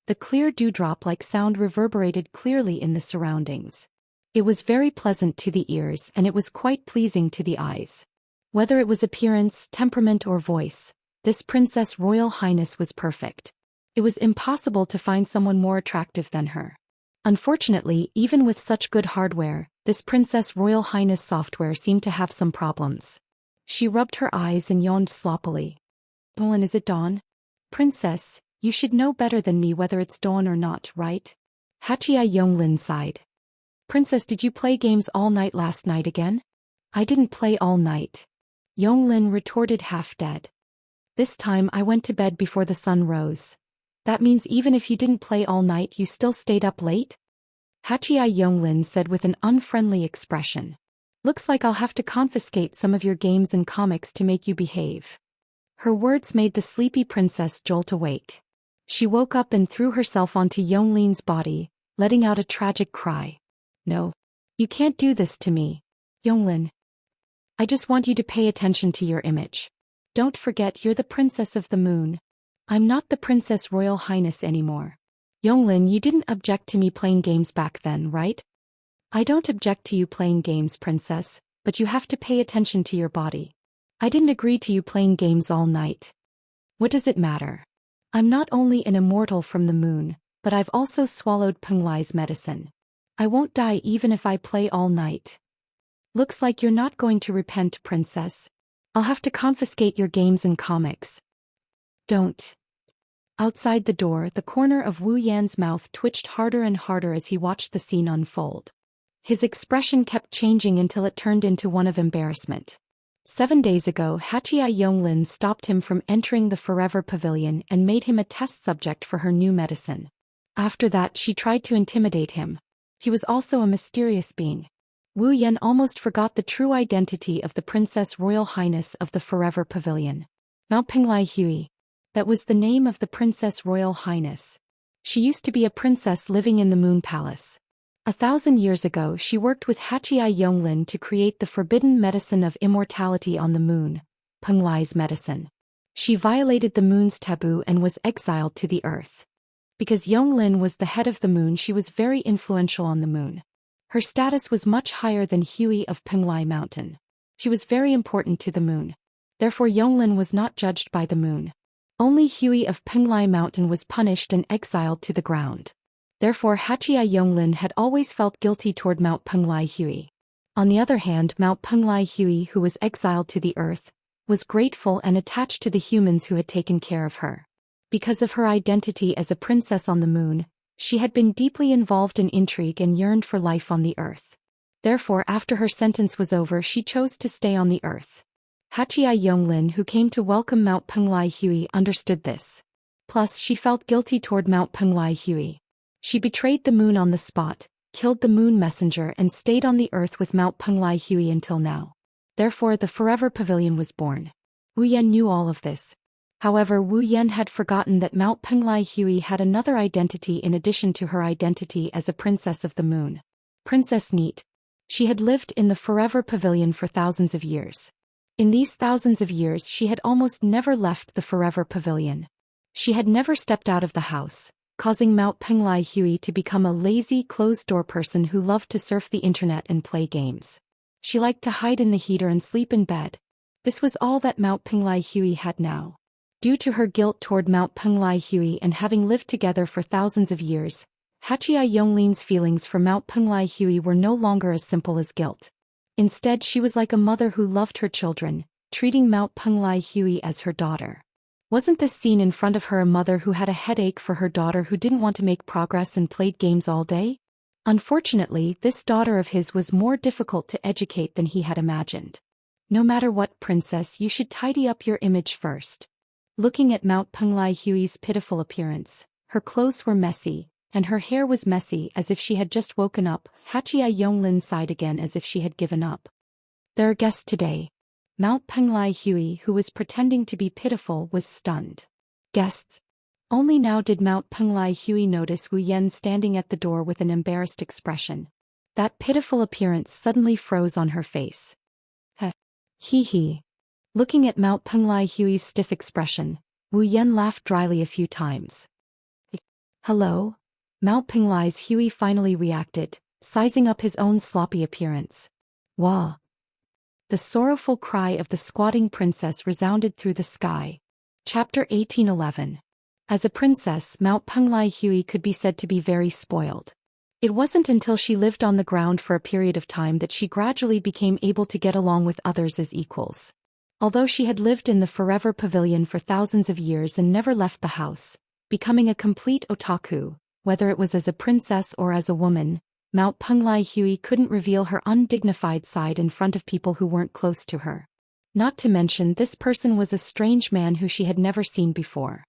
The clear dewdrop-like sound reverberated clearly in the surroundings. It was very pleasant to the ears and it was quite pleasing to the eyes. Whether it was appearance, temperament or voice, this Princess Royal Highness was perfect. It was impossible to find someone more attractive than her. Unfortunately, even with such good hardware, this Princess Royal Highness software seemed to have some problems. She rubbed her eyes and yawned sloppily. "Nolan, is it dawn? Princess, you should know better than me whether it's dawn or not, right?" Hachia Yonglin sighed. "Princess, did you play games all night last night again?" "I didn't play all night." Yonglin retorted half dead. "This time I went to bed before the sun rose. That means even if you didn't play all night you still stayed up late?" Hachia Yonglin said with an unfriendly expression. "Looks like I'll have to confiscate some of your games and comics to make you behave." Her words made the sleepy princess jolt awake. She woke up and threw herself onto Yonglin's body, letting out a tragic cry. "No. You can't do this to me. Yonglin. I just want you to pay attention to your image. Don't forget you're the princess of the moon. I'm not the Princess Royal Highness anymore. Yonglin, you didn't object to me playing games back then, right?" "I don't object to you playing games, princess, but you have to pay attention to your body. I didn't agree to you playing games all night." "What does it matter? I'm not only an immortal from the moon, but I've also swallowed Penglai's medicine. I won't die even if I play all night." "Looks like you're not going to repent, princess. I'll have to confiscate your games and comics." "Don't." Outside the door, the corner of Wu Yan's mouth twitched harder and harder as he watched the scene unfold. His expression kept changing until it turned into one of embarrassment. 7 days ago, Hachia Yonglin stopped him from entering the Forever Pavilion and made him a test subject for her new medicine. After that, she tried to intimidate him. He was also a mysterious being. Wu Yan almost forgot the true identity of the Princess Royal Highness of the Forever Pavilion. Mount Penglai Hui. That was the name of the Princess Royal Highness. She used to be a princess living in the Moon Palace. 1,000 years ago she worked with Hachia Yonglin to create the forbidden medicine of immortality on the moon, Penglai's medicine. She violated the moon's taboo and was exiled to the earth. Because Yonglin was the head of the moon, she was very influential on the moon. Her status was much higher than Hui of Penglai Mountain. She was very important to the moon. Therefore Yonglin was not judged by the moon. Only Hui of Penglai Mountain was punished and exiled to the ground. Therefore Hachia Yonglin had always felt guilty toward Mount Penglai Hui. On the other hand, Mount Penglai Hui, who was exiled to the earth, was grateful and attached to the humans who had taken care of her. Because of her identity as a princess on the moon, she had been deeply involved in intrigue and yearned for life on the earth. Therefore, after her sentence was over, she chose to stay on the earth. Hachia Yonglin, who came to welcome Mount Penglai Hui, understood this. Plus, she felt guilty toward Mount Penglai Hui. She betrayed the moon on the spot, killed the moon messenger and stayed on the earth with Mount Penglai Hui until now. Therefore, the Forever Pavilion was born. Wu Yan knew all of this. However, Wu Yan had forgotten that Mount Penglai Hui had another identity in addition to her identity as a princess of the moon. Princess Neat. She had lived in the Forever Pavilion for thousands of years. In these thousands of years she had almost never left the Forever Pavilion. She had never stepped out of the house, causing Mount Penglai Hui to become a lazy, closed-door person who loved to surf the internet and play games. She liked to hide in the heater and sleep in bed. This was all that Mount Penglai Hui had now. Due to her guilt toward Mount Penglai Hui and having lived together for thousands of years, Hachia Yonglin's feelings for Mount Penglai Hui were no longer as simple as guilt. Instead, she was like a mother who loved her children, treating Mount Penglai Hui as her daughter. Wasn't this scene in front of her a mother who had a headache for her daughter who didn't want to make progress and played games all day? Unfortunately, this daughter of his was more difficult to educate than he had imagined. No matter what, princess, you should tidy up your image first. Looking at Mount Penglai Hui's pitiful appearance, her clothes were messy, and her hair was messy as if she had just woken up. Hachia Yonglin sighed again as if she had given up. There are guests today. Mount Penglai Hui, who was pretending to be pitiful, was stunned. Guests? Only now did Mount Penglai Hui notice Wu Yan standing at the door with an embarrassed expression. That pitiful appearance suddenly froze on her face. Heh. Hee. Looking at Mount Penglai Hui's stiff expression, Wu Yan laughed dryly a few times. Hello? Mount Penglai's Hui finally reacted, sizing up his own sloppy appearance. Wah! The sorrowful cry of the squatting princess resounded through the sky. Chapter 1811. As a princess, Mount Penglai Hui could be said to be very spoiled. It wasn't until she lived on the ground for a period of time that she gradually became able to get along with others as equals. Although she had lived in the Forever Pavilion for thousands of years and never left the house, becoming a complete otaku, whether it was as a princess or as a woman, Mount Penglai Hui couldn't reveal her undignified side in front of people who weren't close to her. Not to mention, this person was a strange man who she had never seen before.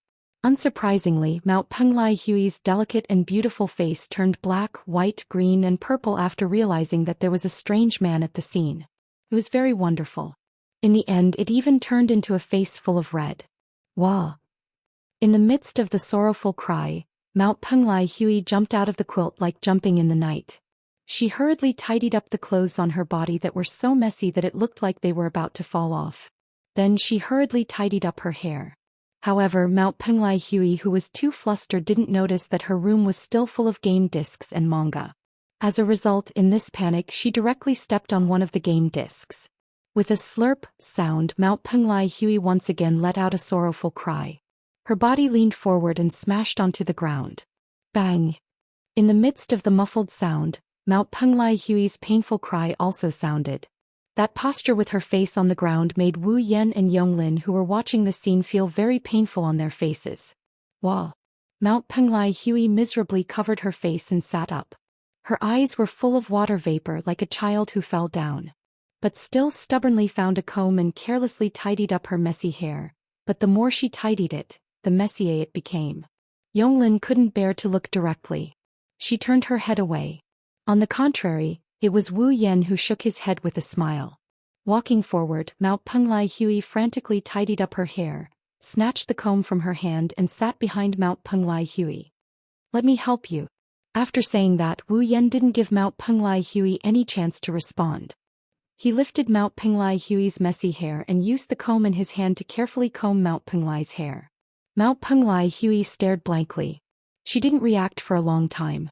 Unsurprisingly, Mount Penglai Hui's delicate and beautiful face turned black, white, green, and purple after realizing that there was a strange man at the scene. It was very wonderful. In the end, it even turned into a face full of red. Wah! In the midst of the sorrowful cry, Mount Penglai Hui jumped out of the quilt like jumping in the night. She hurriedly tidied up the clothes on her body that were so messy that it looked like they were about to fall off. Then she hurriedly tidied up her hair. However, Mount Penglai Hui, who was too flustered, didn't notice that her room was still full of game discs and manga. As a result, in this panic, she directly stepped on one of the game discs. With a slurp sound, Mount Penglai Hui once again let out a sorrowful cry. Her body leaned forward and smashed onto the ground. Bang! In the midst of the muffled sound, Mount Penglai Hui's painful cry also sounded. That posture with her face on the ground made Wu Yan and Yonglin, who were watching the scene, feel very painful on their faces. Wah! Mount Penglai Hui miserably covered her face and sat up. Her eyes were full of water vapor like a child who fell down. But still stubbornly found a comb and carelessly tidied up her messy hair, but the more she tidied it, the messier it became. Yonglin couldn't bear to look directly. She turned her head away. On the contrary, it was Wu Yan who shook his head with a smile. Walking forward, Mount Penglai Hui frantically tidied up her hair, snatched the comb from her hand and sat behind Mount Penglai Hui. Let me help you. After saying that, Wu Yan didn't give Mount Penglai Hui any chance to respond. He lifted Mount Penglai Hui's messy hair and used the comb in his hand to carefully comb Mount Penglai's hair. Mount Penglai Hui stared blankly. She didn't react for a long time.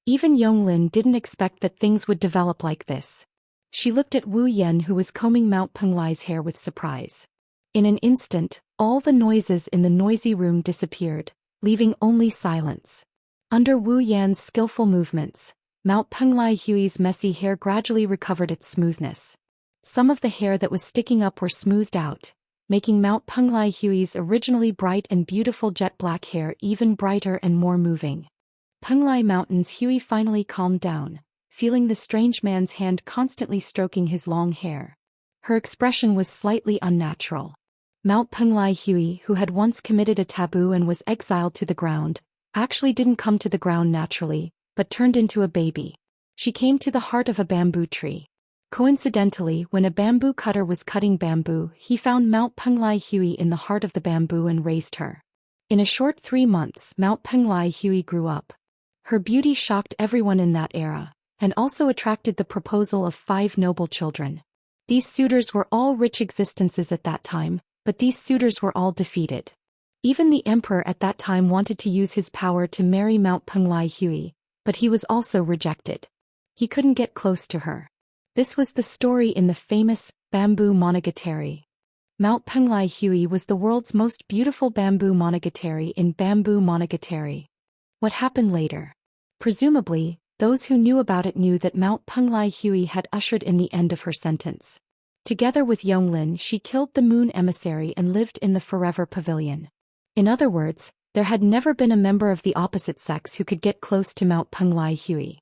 Even Yonglin didn't expect that things would develop like this. She looked at Wu Yan, who was combing Mount Penglai's hair, with surprise. In an instant, all the noises in the noisy room disappeared, leaving only silence. Under Wu Yan's skillful movements, Mount Penglai Hui's messy hair gradually recovered its smoothness. Some of the hair that was sticking up were smoothed out, making Mount Penglai Hui's originally bright and beautiful jet black hair even brighter and more moving. Penglai Mountain's Hui finally calmed down, feeling the strange man's hand constantly stroking his long hair. Her expression was slightly unnatural. Mount Penglai Hui, who had once committed a taboo and was exiled to the ground, actually didn't come to the ground naturally, but turned into a baby. She came to the heart of a bamboo tree. Coincidentally, when a bamboo cutter was cutting bamboo, he found Mount Penglai Hui in the heart of the bamboo and raised her. In a short 3 months, Mount Penglai Hui grew up. Her beauty shocked everyone in that era, and also attracted the proposal of 5 noble children. These suitors were all rich existences at that time, but these suitors were all defeated. Even the emperor at that time wanted to use his power to marry Mount Penglai Hui, but he was also rejected. He couldn't get close to her. This was the story in the famous Bamboo Monogatari. Mount Penglai Hui was the world's most beautiful bamboo monogatari in Bamboo Monogatari. What happened later? Presumably, those who knew about it knew that Mount Penglai Hui had ushered in the end of her sentence. Together with Yonglin, she killed the moon emissary and lived in the Forever Pavilion. In other words, there had never been a member of the opposite sex who could get close to Mount Penglai Hui.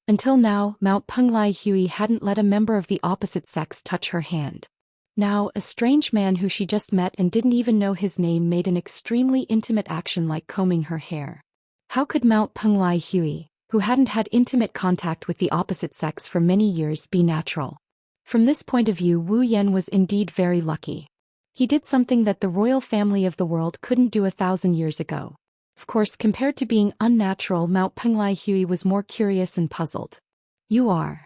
Until now, Mount Penglai Hui hadn't let a member of the opposite sex touch her hand. Now, a strange man who she just met and didn't even know his name made an extremely intimate action like combing her hair. How could Mount Penglai Hui, who hadn't had intimate contact with the opposite sex for many years, be natural? From this point of view, Wu Yan was indeed very lucky. He did something that the royal family of the world couldn't do 1,000 years ago. Of course, compared to being unnatural, Mount Penglai Hui was more curious and puzzled. You are.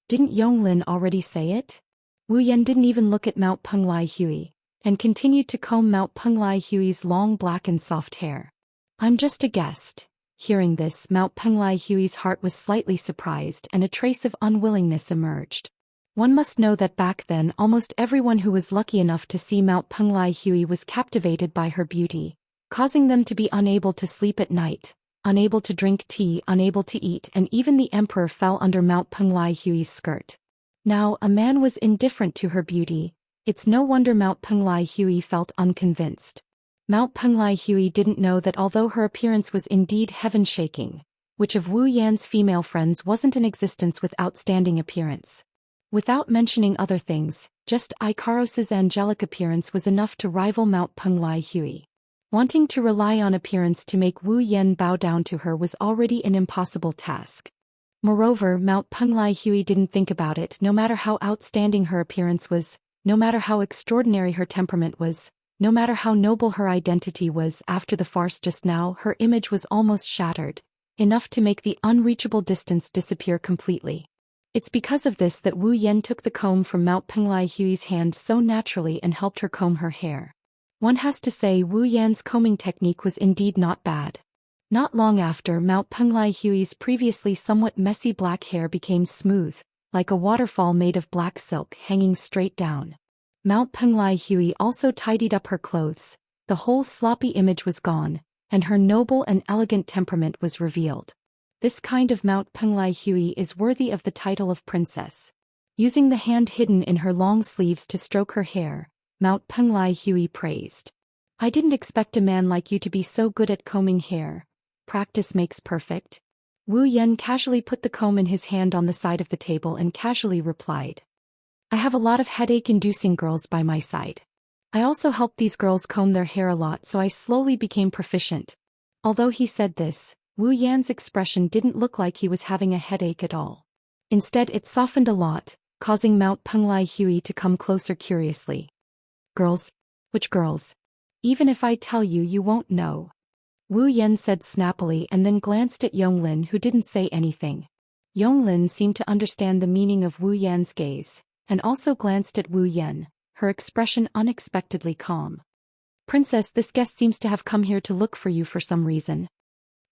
Didn't Yonglin already say it? Wu Yan didn't even look at Mount Penglai Hui, and continued to comb Mount Penglai Hui's long black and soft hair. I'm just a guest. Hearing this, Mount Penglai Hui's heart was slightly surprised and a trace of unwillingness emerged. One must know that back then almost everyone who was lucky enough to see Mount Penglai Hui was captivated by her beauty, causing them to be unable to sleep at night, unable to drink tea, unable to eat, and even the emperor fell under Mount Penglai Hui's skirt. Now, a man was indifferent to her beauty. It's no wonder Mount Penglai Hui felt unconvinced. Mount Penglai Hui didn't know that although her appearance was indeed heaven-shaking, which of Wu Yan's female friends wasn't in existence with outstanding appearance? Without mentioning other things, just Ikaros's angelic appearance was enough to rival Mount Penglai Hui. Wanting to rely on appearance to make Wu Yan bow down to her was already an impossible task. Moreover, Mount Penglai Hui didn't think about it. No matter how outstanding her appearance was, no matter how extraordinary her temperament was, no matter how noble her identity was, after the farce just now, her image was almost shattered, enough to make the unreachable distance disappear completely. It's because of this that Wu Yan took the comb from Mount Penglai Hui's hand so naturally and helped her comb her hair. One has to say Wu Yan's combing technique was indeed not bad. Not long after, Mount Penglai Hui's previously somewhat messy black hair became smooth, like a waterfall made of black silk hanging straight down. Mount Penglai Hui also tidied up her clothes. The whole sloppy image was gone, and her noble and elegant temperament was revealed. This kind of Mount Penglai Hui is worthy of the title of princess. Using the hand hidden in her long sleeves to stroke her hair, Mount Penglai Hui praised. I didn't expect a man like you to be so good at combing hair. Practice makes perfect. Wu Yan casually put the comb in his hand on the side of the table and casually replied. I have a lot of headache-inducing girls by my side. I also helped these girls comb their hair a lot, so I slowly became proficient. Although he said this, Wu Yan's expression didn't look like he was having a headache at all. Instead, it softened a lot, causing Mount Penglai Hui to come closer curiously. Girls? Which girls? Even if I tell you, you won't know. Wu Yan said snappily and then glanced at Yonglin, who didn't say anything. Yonglin seemed to understand the meaning of Wu Yan's gaze, and also glanced at Wu Yan, her expression unexpectedly calm. Princess, this guest seems to have come here to look for you for some reason.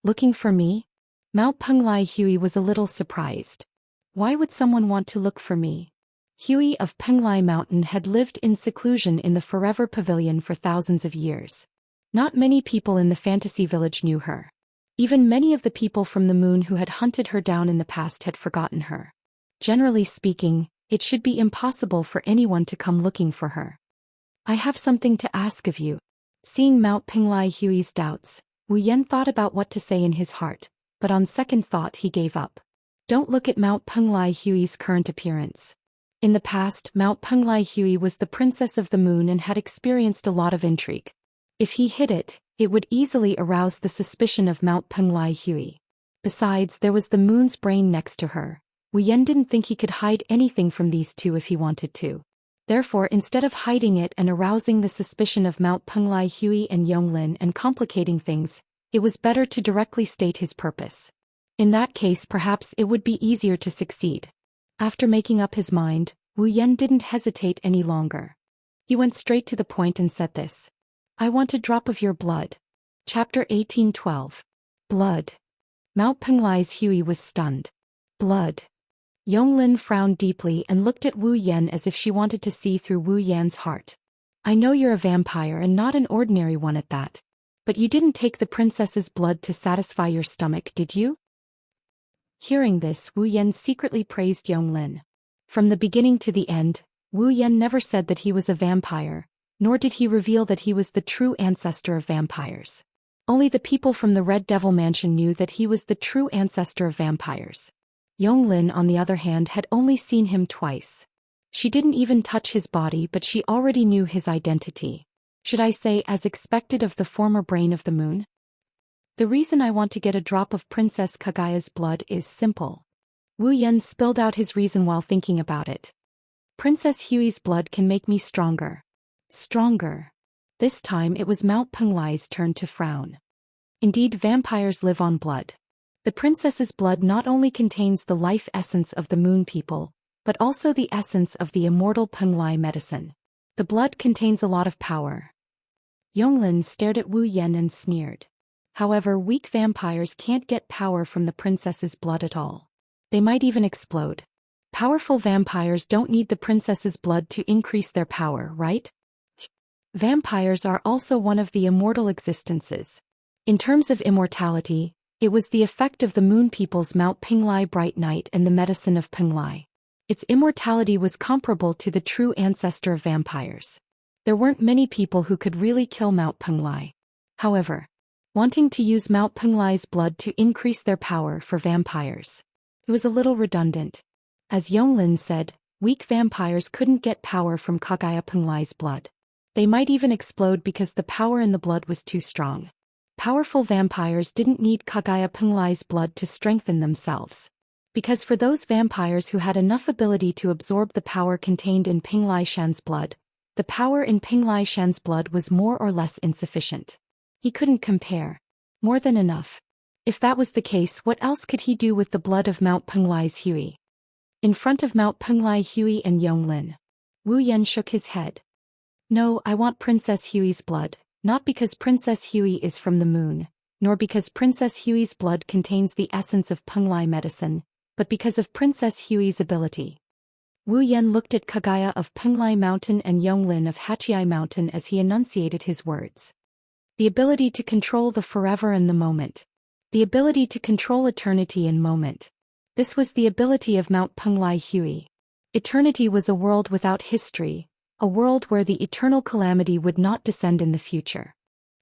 Looking for me? Mount Penglai Hui was a little surprised. Why would someone want to look for me? Hui of Penglai Mountain had lived in seclusion in the Forever Pavilion for thousands of years. Not many people in the fantasy village knew her. Even many of the people from the moon who had hunted her down in the past had forgotten her. Generally speaking, it should be impossible for anyone to come looking for her. I have something to ask of you. Seeing Mount Penglai Hui's doubts, Wu Yan thought about what to say in his heart, but on second thought he gave up. Don't look at Mount Penglai Hui's current appearance. In the past, Mount Penglai Hui was the princess of the moon and had experienced a lot of intrigue. If he hid it, it would easily arouse the suspicion of Mount Penglai Hui. Besides, there was the moon's brain next to her. Wu Yan didn't think he could hide anything from these two if he wanted to. Therefore, instead of hiding it and arousing the suspicion of Mount Penglai Hui and Yonglin and complicating things, it was better to directly state his purpose. In that case, perhaps it would be easier to succeed. After making up his mind, Wu Yan didn't hesitate any longer. He went straight to the point and said this. I want a drop of your blood. Chapter 18:12. Blood. Mount Penglai's Hui was stunned. Blood. Yonglin frowned deeply and looked at Wu Yan as if she wanted to see through Wu Yan's heart. I know you're a vampire and not an ordinary one at that. But you didn't take the princess's blood to satisfy your stomach, did you? Hearing this, Wu Yan secretly praised Yonglin. From the beginning to the end, Wu Yan never said that he was a vampire, nor did he reveal that he was the true ancestor of vampires. Only the people from the Red Devil Mansion knew that he was the true ancestor of vampires. Yonglin, on the other hand, had only seen him twice. She didn't even touch his body, but she already knew his identity. Should I say, as expected of the former brain of the moon? The reason I want to get a drop of Princess Kagaya's blood is simple. Wu Yan spilled out his reason while thinking about it. Princess Hui's blood can make me stronger. Stronger. This time it was Mount Penglai's turn to frown. Indeed, vampires live on blood. The princess's blood not only contains the life essence of the moon people, but also the essence of the immortal Penglai medicine. The blood contains a lot of power. Yonglin stared at Wu Yan and sneered. However, weak vampires can't get power from the princess's blood at all. They might even explode. Powerful vampires don't need the princess's blood to increase their power, right? Vampires are also one of the immortal existences. In terms of immortality, it was the effect of the moon people's Mount Penglai Bright Night and the medicine of Penglai. Its immortality was comparable to the true ancestor of vampires. There weren't many people who could really kill Mount Penglai. However, wanting to use Mount Penglai's blood to increase their power for vampires, it was a little redundant. As Yonglin said, weak vampires couldn't get power from Kagaya Penglai's blood. They might even explode because the power in the blood was too strong. Powerful vampires didn't need Kagaya Penglai's blood to strengthen themselves. Because for those vampires who had enough ability to absorb the power contained in Penglai Shan's blood, the power in Penglai Shan's blood was more or less insufficient. He couldn't compare. More than enough. If that was the case, what else could he do with the blood of Mount Penglai's Hui? In front of Mount Penglai Hui and Yonglin, Wu Yan shook his head. No, I want Princess Hui's blood, not because Princess Hui is from the moon, nor because Princess Hui's blood contains the essence of Penglai medicine, but because of Princess Hui's ability. Wu Yan looked at Kagaya of Penglai Mountain and Yonglin of Hachiai Mountain as he enunciated his words. The ability to control the forever and the moment. The ability to control eternity and moment. This was the ability of Mount Penglai Hui. Eternity was a world without history, a world where the eternal calamity would not descend in the future.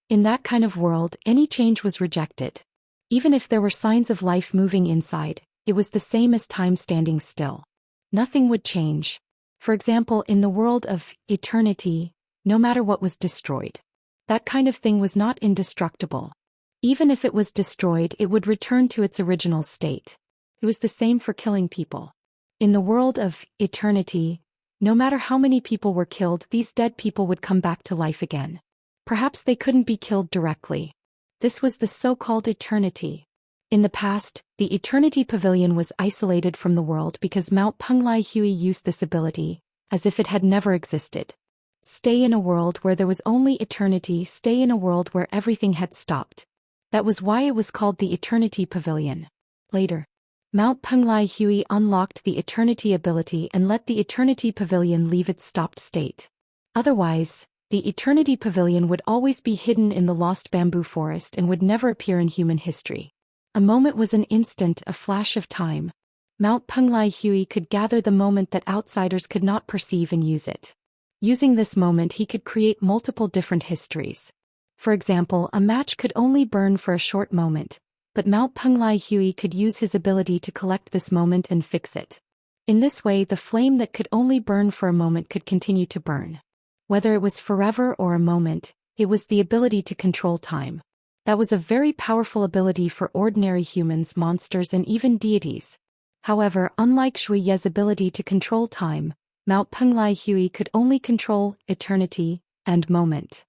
In that kind of world, any change was rejected. Even if there were signs of life moving inside, it was the same as time standing still. Nothing would change. For example, in the world of eternity, no matter what was destroyed, that kind of thing was not indestructible. Even if it was destroyed, it would return to its original state. It was the same for killing people. In the world of eternity, no matter how many people were killed, these dead people would come back to life again. Perhaps they couldn't be killed directly. This was the so-called eternity. In the past, the Eternity Pavilion was isolated from the world because Mount Penglai Hui used this ability, as if it had never existed. Stay in a world where there was only eternity, stay in a world where everything had stopped. That was why it was called the Eternity Pavilion. Later, Mount Penglai Hui unlocked the Eternity ability and let the Eternity Pavilion leave its stopped state. Otherwise, the Eternity Pavilion would always be hidden in the lost bamboo forest and would never appear in human history. A moment was an instant, a flash of time. Mount Penglai Hui could gather the moment that outsiders could not perceive and use it. Using this moment, he could create multiple different histories. For example, a match could only burn for a short moment, but Mount Penglai Hui could use his ability to collect this moment and fix it. In this way, the flame that could only burn for a moment could continue to burn. Whether it was forever or a moment, it was the ability to control time. That was a very powerful ability for ordinary humans, monsters, and even deities. However, unlike Shui Ye's ability to control time, Mount Penglai Hui could only control eternity and moment.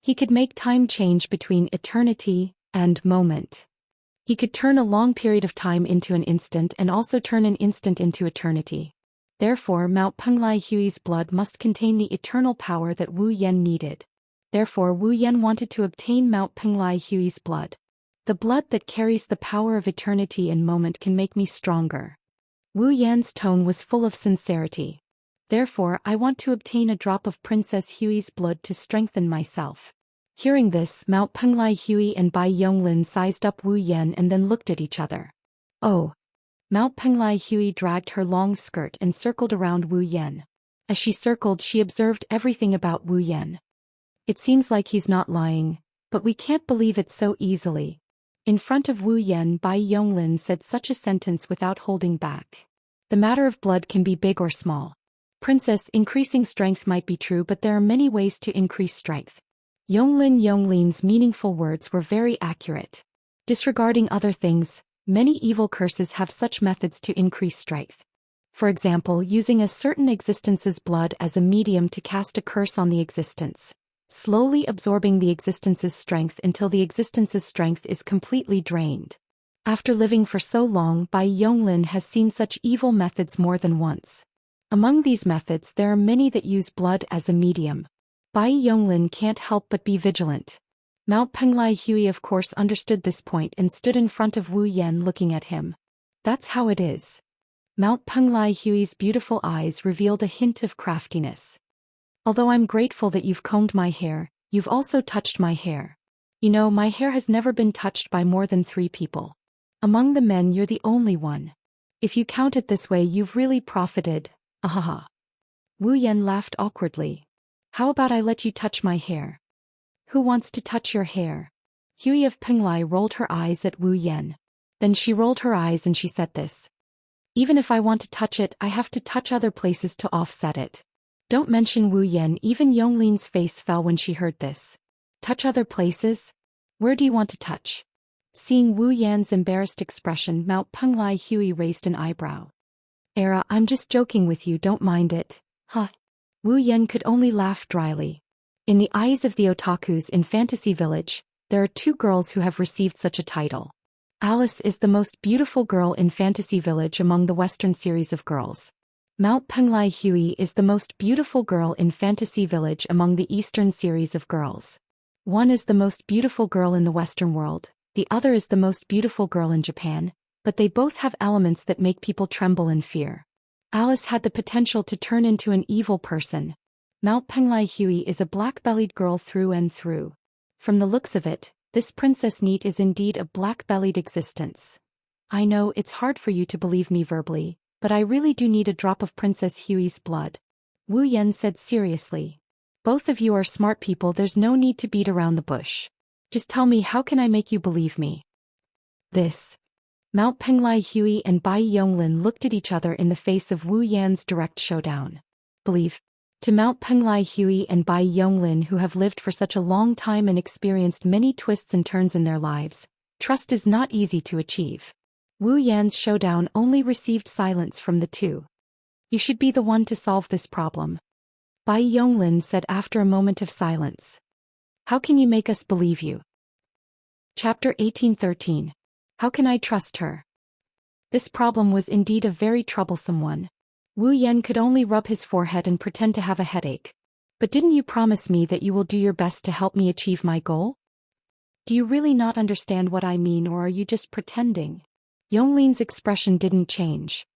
He could make time change between eternity and moment. He could turn a long period of time into an instant and also turn an instant into eternity. Therefore, Mount Penglai Hui's blood must contain the eternal power that Wu Yan needed. Therefore, Wu Yan wanted to obtain Mount Penglai Hui's blood. The blood that carries the power of eternity and moment can make me stronger. Wu Yan's tone was full of sincerity. Therefore, I want to obtain a drop of Princess Hui's blood to strengthen myself. Hearing this, Mount Penglai Hui and Bai Yonglin sized up Wu Yan and then looked at each other. Oh! Mount Penglai Hui dragged her long skirt and circled around Wu Yan. As she circled, she observed everything about Wu Yan. It seems like he's not lying, but we can't believe it so easily. In front of Wu Yan, Bai Yonglin said such a sentence without holding back. The matter of blood can be big or small. Princess, increasing strength might be true, but there are many ways to increase strength. Yonglin's meaningful words were very accurate. Disregarding other things, many evil curses have such methods to increase strength. For example, using a certain existence's blood as a medium to cast a curse on the existence, slowly absorbing the existence's strength until the existence's strength is completely drained. After living for so long, Bai Yonglin has seen such evil methods more than once. Among these methods, there are many that use blood as a medium. Bai Yonglin can't help but be vigilant. Mount Penglai Hui of course understood this point and stood in front of Wu Yan looking at him. That's how it is. Mount Penglai Hui's beautiful eyes revealed a hint of craftiness. Although I'm grateful that you've combed my hair, you've also touched my hair. You know, my hair has never been touched by more than 3 people. Among the men, you're the only one. If you count it this way, you've really profited. Ahaha. Wu Yan laughed awkwardly. How about I let you touch my hair? Who wants to touch your hair? Hui of Penglai rolled her eyes at Wu Yan. Then she rolled her eyes and she said this. Even if I want to touch it, I have to touch other places to offset it. Don't mention Wu Yan. Even Yonglin's face fell when she heard this. Touch other places? Where do you want to touch? Seeing Wu Yan's embarrassed expression, Mount Penglai Hui raised an eyebrow. Era, I'm just joking with you, don't mind it. Huh. Wu Yan could only laugh dryly. In the eyes of the otakus in Fantasy Village, there are 2 girls who have received such a title. Alice is the most beautiful girl in Fantasy Village among the Western series of girls. Mount Penglai Hui is the most beautiful girl in Fantasy Village among the Eastern series of girls. One is the most beautiful girl in the Western world, the other is the most beautiful girl in Japan, but they both have elements that make people tremble in fear. Alice had the potential to turn into an evil person. Mount Penglai Hui is a black-bellied girl through and through. From the looks of it, this Princess Neat is indeed a black-bellied existence. I know it's hard for you to believe me verbally, but I really do need a drop of Princess Hui's blood. Wu Yan said seriously. Both of you are smart people, there's no need to beat around the bush. Just tell me, how can I make you believe me? This. Mount Penglai Hui and Bai Yonglin looked at each other in the face of Wu Yan's direct showdown. Believe. To Mount Penglai Hui and Bai Yonglin, who have lived for such a long time and experienced many twists and turns in their lives, trust is not easy to achieve. Wu Yan's showdown only received silence from the 2. You should be the one to solve this problem. Bai Yonglin said after a moment of silence. How can you make us believe you? Chapter 1813. How can I trust her? This problem was indeed a very troublesome one. Wu Yan could only rub his forehead and pretend to have a headache. But didn't you promise me that you will do your best to help me achieve my goal? Do you really not understand what I mean, or are you just pretending? Yonglin's expression didn't change.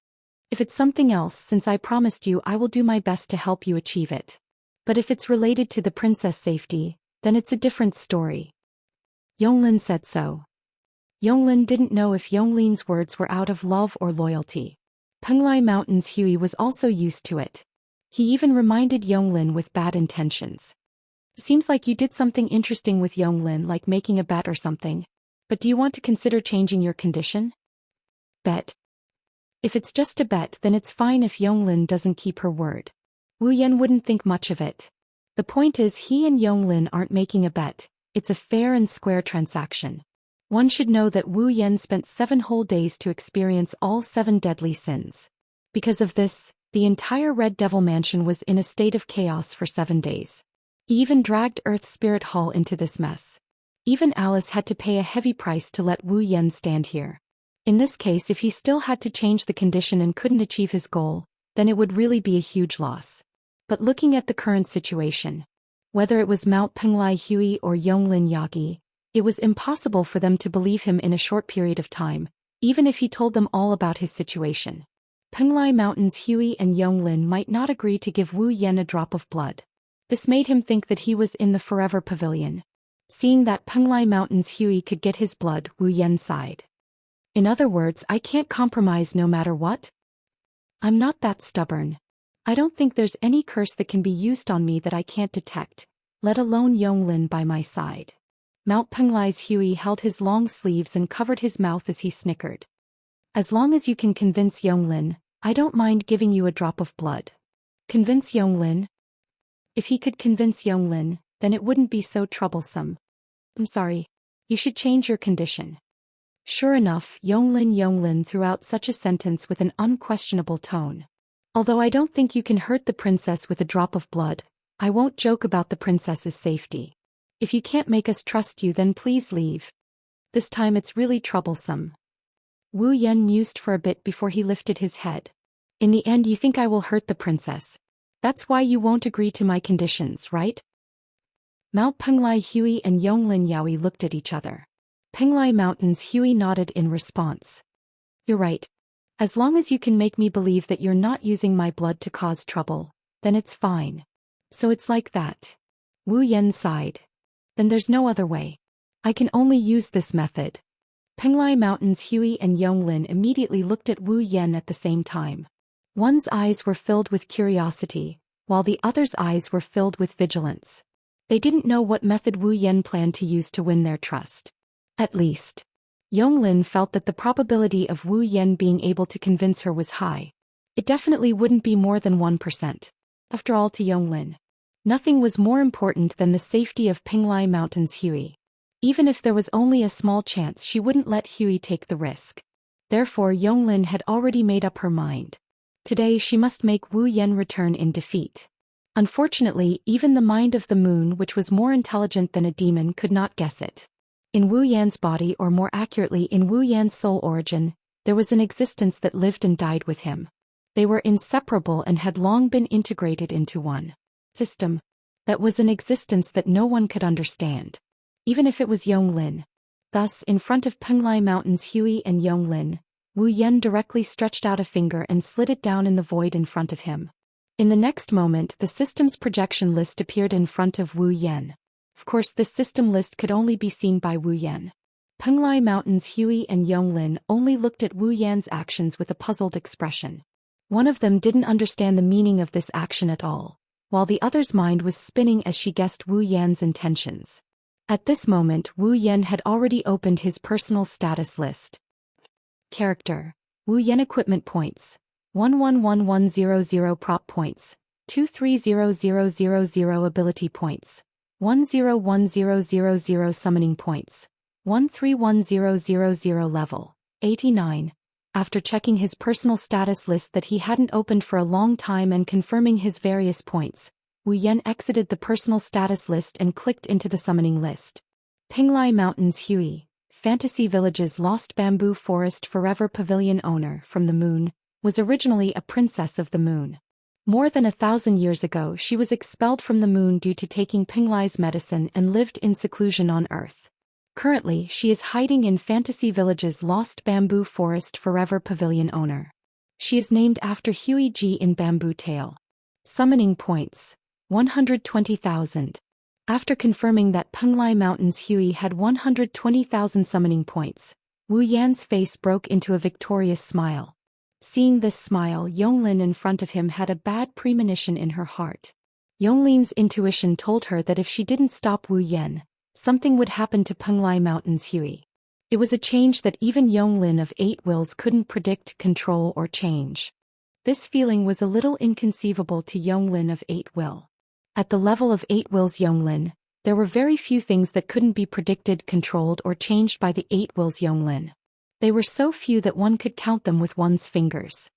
If it's something else, since I promised you, I will do my best to help you achieve it. But if it's related to the princess safety, then it's a different story. Yonglin said so. Yonglin didn't know if Yonglin's words were out of love or loyalty. Penglai Mountain's Hui was also used to it. He even reminded Yonglin with bad intentions. Seems like you did something interesting with Yonglin, like making a bet or something. But do you want to consider changing your condition? Bet. If it's just a bet, then it's fine if Yonglin doesn't keep her word. Wu Yan wouldn't think much of it. The point is, he and Yonglin aren't making a bet, it's a fair and square transaction. One should know that Wu Yan spent 7 whole days to experience all 7 deadly sins. Because of this, the entire Red Devil Mansion was in a state of chaos for 7 days. He even dragged Earth Spirit Hall into this mess. Even Alice had to pay a heavy price to let Wu Yan stand here. In this case, if he still had to change the condition and couldn't achieve his goal, then it would really be a huge loss. But looking at the current situation, whether it was Mount Penglai Hui or Yonglin Yagi, it was impossible for them to believe him in a short period of time, even if he told them all about his situation. Penglai Mountain's Huey and Yonglin might not agree to give Wu Yan a drop of blood. This made him think that he was in the Forever Pavilion. Seeing that Penglai Mountain's Huey could get his blood, Wu Yan sighed. In other words, I can't compromise no matter what? I'm not that stubborn. I don't think there's any curse that can be used on me that I can't detect, let alone Yonglin by my side. Mount Penglai's Huey held his long sleeves and covered his mouth as he snickered. As long as you can convince Yonglin, I don't mind giving you a drop of blood. Convince Yonglin? If he could convince Yonglin, then it wouldn't be so troublesome. I'm sorry. You should change your condition. Sure enough, Yonglin threw out such a sentence with an unquestionable tone. Although I don't think you can hurt the princess with a drop of blood, I won't joke about the princess's safety. If you can't make us trust you, then please leave. This time it's really troublesome. Wu Yan mused for a bit before he lifted his head. In the end, you think I will hurt the princess. That's why you won't agree to my conditions, right? Mount Penglai Huey and Yonglin Yaoi looked at each other. Penglai Mountain's Huey nodded in response. You're right. As long as you can make me believe that you're not using my blood to cause trouble, then it's fine. So it's like that. Wu Yan sighed. Then there's no other way. I can only use this method. Penglai Mountain's Huey and Yonglin immediately looked at Wu Yan at the same time. One's eyes were filled with curiosity, while the other's eyes were filled with vigilance. They didn't know what method Wu Yan planned to use to win their trust. At least, Yonglin felt that the probability of Wu Yan being able to convince her was high. It definitely wouldn't be more than 1%. After all, to Yonglin, nothing was more important than the safety of Penglai Mountain's Huey. Even if there was only a small chance, she wouldn't let Huey take the risk. Therefore, Yonglin had already made up her mind. Today she must make Wu Yan return in defeat. Unfortunately, even the mind of the moon, which was more intelligent than a demon, could not guess it. In Wu Yan's body, or more accurately in Wu Yan's soul origin, there was an existence that lived and died with him. They were inseparable and had long been integrated into one system. That was an existence that no one could understand. Even if it was Yonglin. Thus, in front of Penglai Mountain's Huey and Yonglin, Wu Yan directly stretched out a finger and slid it down in the void in front of him. In the next moment, the system's projection list appeared in front of Wu Yan. Of course, this system list could only be seen by Wu Yan. Penglai Mountain's Huey and Yonglin only looked at Wu Yan's actions with a puzzled expression. One of them didn't understand the meaning of this action at all, while the other's mind was spinning as she guessed Wu Yan's intentions. At this moment, Wu Yan had already opened his personal status list. Character: Wu Yan. Equipment points: 111100 prop points, 230000 ability points, 101000 summoning points, 131000 level, 89. After checking his personal status list that he hadn't opened for a long time and confirming his various points, Wu Yan exited the personal status list and clicked into the summoning list. Penglai Mountain's Huey, Fantasy Village's Lost Bamboo Forest Forever Pavilion owner from the moon, was originally a princess of the moon. More than 1,000 years ago, she was expelled from the moon due to taking Penglai's medicine and lived in seclusion on Earth. Currently, she is hiding in Fantasy Village's Lost Bamboo Forest Forever Pavilion owner. She is named after Huey Ji in Bamboo Tale. Summoning points: 120,000. After confirming that Penglai Mountain's Huey had 120,000 summoning points, Wu Yan's face broke into a victorious smile. Seeing this smile, Yonglin in front of him had a bad premonition in her heart. Yonglin's intuition told her that if she didn't stop Wu Yan, something would happen to Penglai Mountain's Huey. It was a change that even Yonglin of 8 wills couldn't predict, control, or change. This feeling was a little inconceivable to Yonglin of 8 will. At the level of 8 wills Yonglin, there were very few things that couldn't be predicted, controlled, or changed by the 8 wills Yonglin. They were so few that one could count them with one's fingers.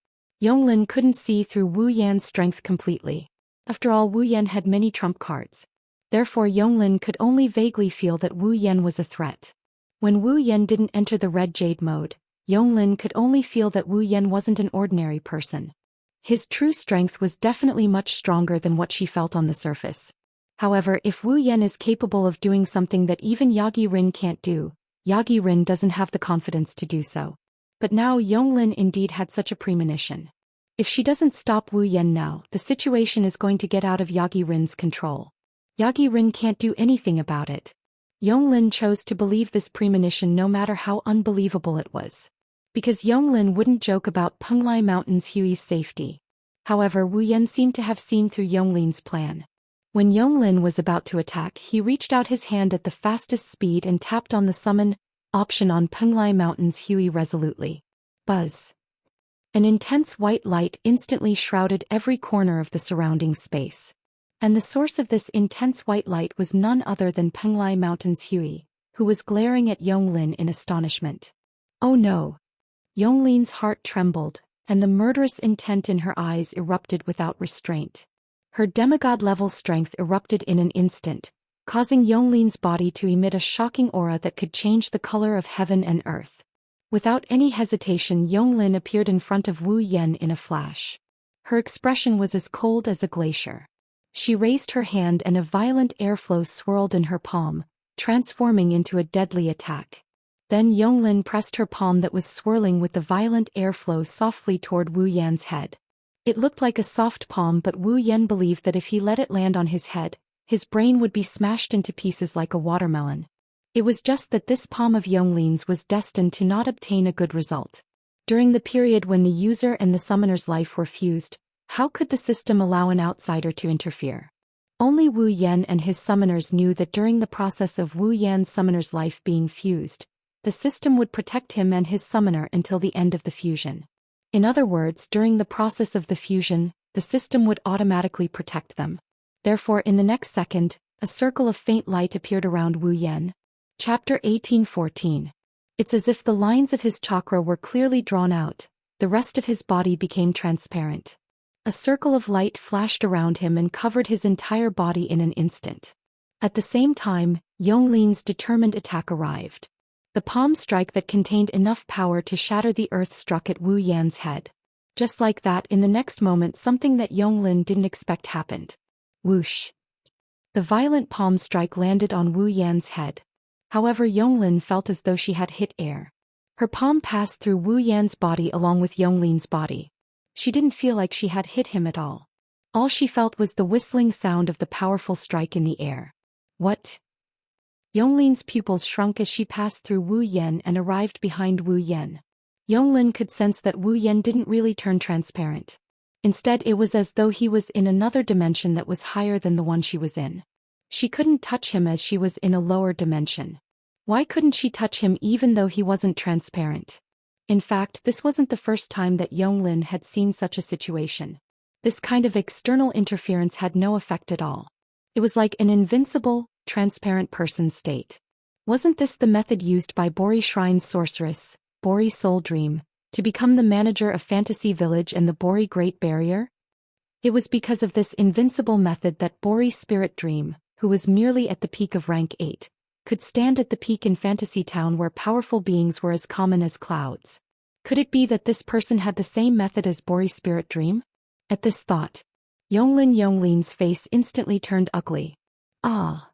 Yonglin couldn't see through Wu Yan's strength completely. After all, Wu Yan had many trump cards. Therefore, Yonglin could only vaguely feel that Wu Yan was a threat. When Wu Yan didn't enter the red jade mode, Yonglin could only feel that Wu Yan wasn't an ordinary person. His true strength was definitely much stronger than what she felt on the surface. However, if Wu Yan is capable of doing something that even Yagi Rin can't do, Yagi Rin doesn't have the confidence to do so. But now Yonglin indeed had such a premonition. If she doesn't stop Wu Yan now, the situation is going to get out of Yagi Rin's control. Yagi Rin can't do anything about it. Yonglin chose to believe this premonition no matter how unbelievable it was. Because Yonglin wouldn't joke about Penglai Mountain's Hui's safety. However, Wu Yan seemed to have seen through Yonglin's plan. When Yonglin was about to attack, he reached out his hand at the fastest speed and tapped on the summon option on Penglai Mountain's Hui resolutely. Buzz. An intense white light instantly shrouded every corner of the surrounding space. And the source of this intense white light was none other than Penglai Mountain's Hui, who was glaring at Yonglin in astonishment. Oh no! Yonglin's heart trembled, and the murderous intent in her eyes erupted without restraint. Her demigod-level strength erupted in an instant, causing Yonglin's body to emit a shocking aura that could change the color of heaven and earth. Without any hesitation, Yonglin appeared in front of Wu Yan in a flash. Her expression was as cold as a glacier. She raised her hand and a violent airflow swirled in her palm, transforming into a deadly attack. Then Yonglin pressed her palm that was swirling with the violent airflow softly toward Wu Yan's head. It looked like a soft palm, but Wu Yan believed that if he let it land on his head, his brain would be smashed into pieces like a watermelon. It was just that this palm of Yonglin's was destined to not obtain a good result. During the period when the user and the summoner's life were fused, how could the system allow an outsider to interfere? Only Wu Yan and his summoners knew that during the process of Wu Yan's summoner's life being fused, the system would protect him and his summoner until the end of the fusion. In other words, during the process of the fusion, the system would automatically protect them. Therefore, in the next second, a circle of faint light appeared around Wu Yan. Chapter 1814. It's as if the lines of his chakra were clearly drawn out, the rest of his body became transparent. A circle of light flashed around him and covered his entire body in an instant. At the same time, Yonglin's determined attack arrived. The palm strike that contained enough power to shatter the earth struck at Wu Yan's head. Just like that, in the next moment, something that Yonglin didn't expect happened. Whoosh! The violent palm strike landed on Wu Yan's head. However, Yonglin felt as though she had hit air. Her palm passed through Wu Yan's body along with Yonglin's body. She didn't feel like she had hit him at all. All she felt was the whistling sound of the powerful strike in the air. What? Yonglin's pupils shrunk as she passed through Wu Yan and arrived behind Wu Yan. Yonglin could sense that Wu Yan didn't really turn transparent. Instead, it was as though he was in another dimension that was higher than the one she was in. She couldn't touch him as she was in a lower dimension. Why couldn't she touch him even though he wasn't transparent? In fact, this wasn't the first time that Yonglin had seen such a situation. This kind of external interference had no effect at all. It was like an invincible, transparent person's state. Wasn't this the method used by Bori Shrine's sorceress, Bori Soul Dream, to become the manager of Fantasy Village and the Bori Great Barrier? It was because of this invincible method that Bori Spirit Dream, who was merely at the peak of rank 8, could stand at the peak in Fantasy Town where powerful beings were as common as clouds. Could it be that this person had the same method as Bori Spirit Dream? At this thought, Yonglin's face instantly turned ugly. Ah!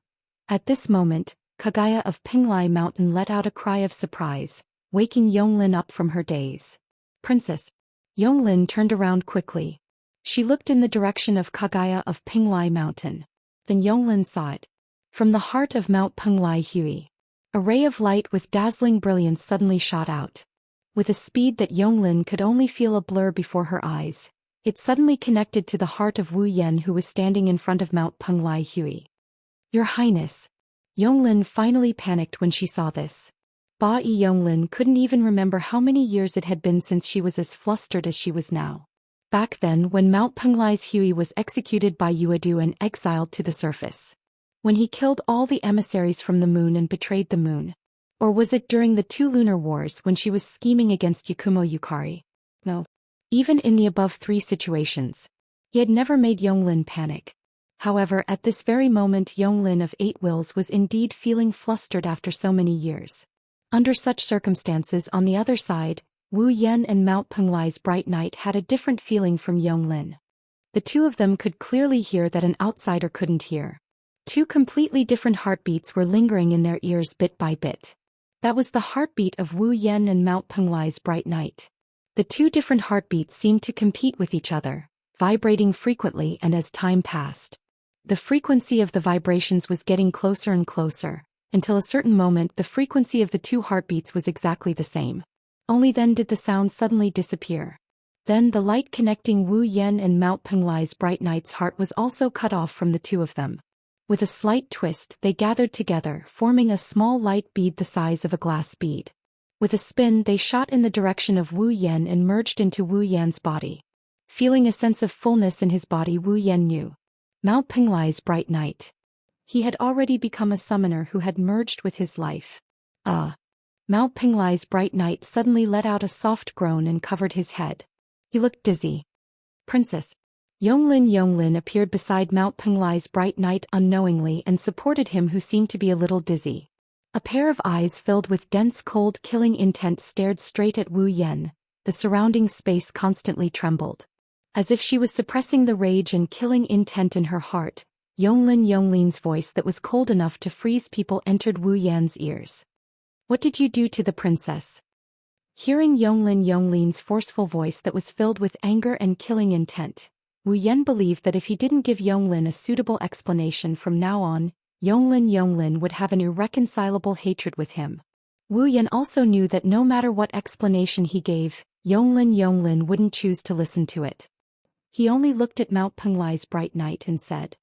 At this moment, Kagaya of Penglai Mountain let out a cry of surprise, waking Yonglin up from her daze. Princess! Yonglin turned around quickly. She looked in the direction of Kagaya of Penglai Mountain. Then Yonglin saw it. From the heart of Mount Penglai Hui, a ray of light with dazzling brilliance suddenly shot out. With a speed that Yonglin could only feel a blur before her eyes, it suddenly connected to the heart of Wu Yan, who was standing in front of Mount Penglai Hui. Your Highness! Yonglin finally panicked when she saw this. Yonglin couldn't even remember how many years it had been since she was as flustered as she was now. Back then, when Mount Penglai's Hui was executed by Yuadu and exiled to the surface. When he killed all the emissaries from the moon and betrayed the moon. Or was it during the 2 lunar wars when she was scheming against Yakumo Yukari? No. Even in the above 3 situations, he had never made Yonglin panic. However, at this very moment Yonglin of 8 Wills was indeed feeling flustered after so many years. Under such circumstances, on the other side, Wu Yan and Mount Penglai's Bright Night had a different feeling from Yonglin. The two of them could clearly hear that an outsider couldn't hear. 2 completely different heartbeats were lingering in their ears bit by bit. That was the heartbeat of Wu Yan and Mount Penglai's Bright Night. The two different heartbeats seemed to compete with each other, vibrating frequently, and as time passed, the frequency of the vibrations was getting closer and closer, until a certain moment the frequency of the two heartbeats was exactly the same. Only then did the sound suddenly disappear. Then the light connecting Wu Yan and Mount Penglai's bright knight's heart was also cut off from the two of them. With a slight twist, they gathered together, forming a small light bead the size of a glass bead. With a spin, they shot in the direction of Wu Yan and merged into Wu Yan's body. Feeling a sense of fullness in his body, Wu Yan knew. Mount Penglai's bright knight. He had already become a summoner who had merged with his life. Mount Penglai's bright knight suddenly let out a soft groan and covered his head. He looked dizzy. Princess Yonglin appeared beside Mount Penglai's bright knight unknowingly and supported him, who seemed to be a little dizzy. A pair of eyes filled with dense cold killing intent stared straight at Wu Yan. The surrounding space constantly trembled. As if she was suppressing the rage and killing intent in her heart, Yonglin's voice that was cold enough to freeze people entered Wu Yan's ears. What did you do to the princess? Hearing Yonglin's forceful voice that was filled with anger and killing intent, Wu Yan believed that if he didn't give Yonglin a suitable explanation from now on, Yonglin would have an irreconcilable hatred with him. Wu Yan also knew that no matter what explanation he gave, Yonglin wouldn't choose to listen to it. He only looked at Mount Penglai's bright knight and said,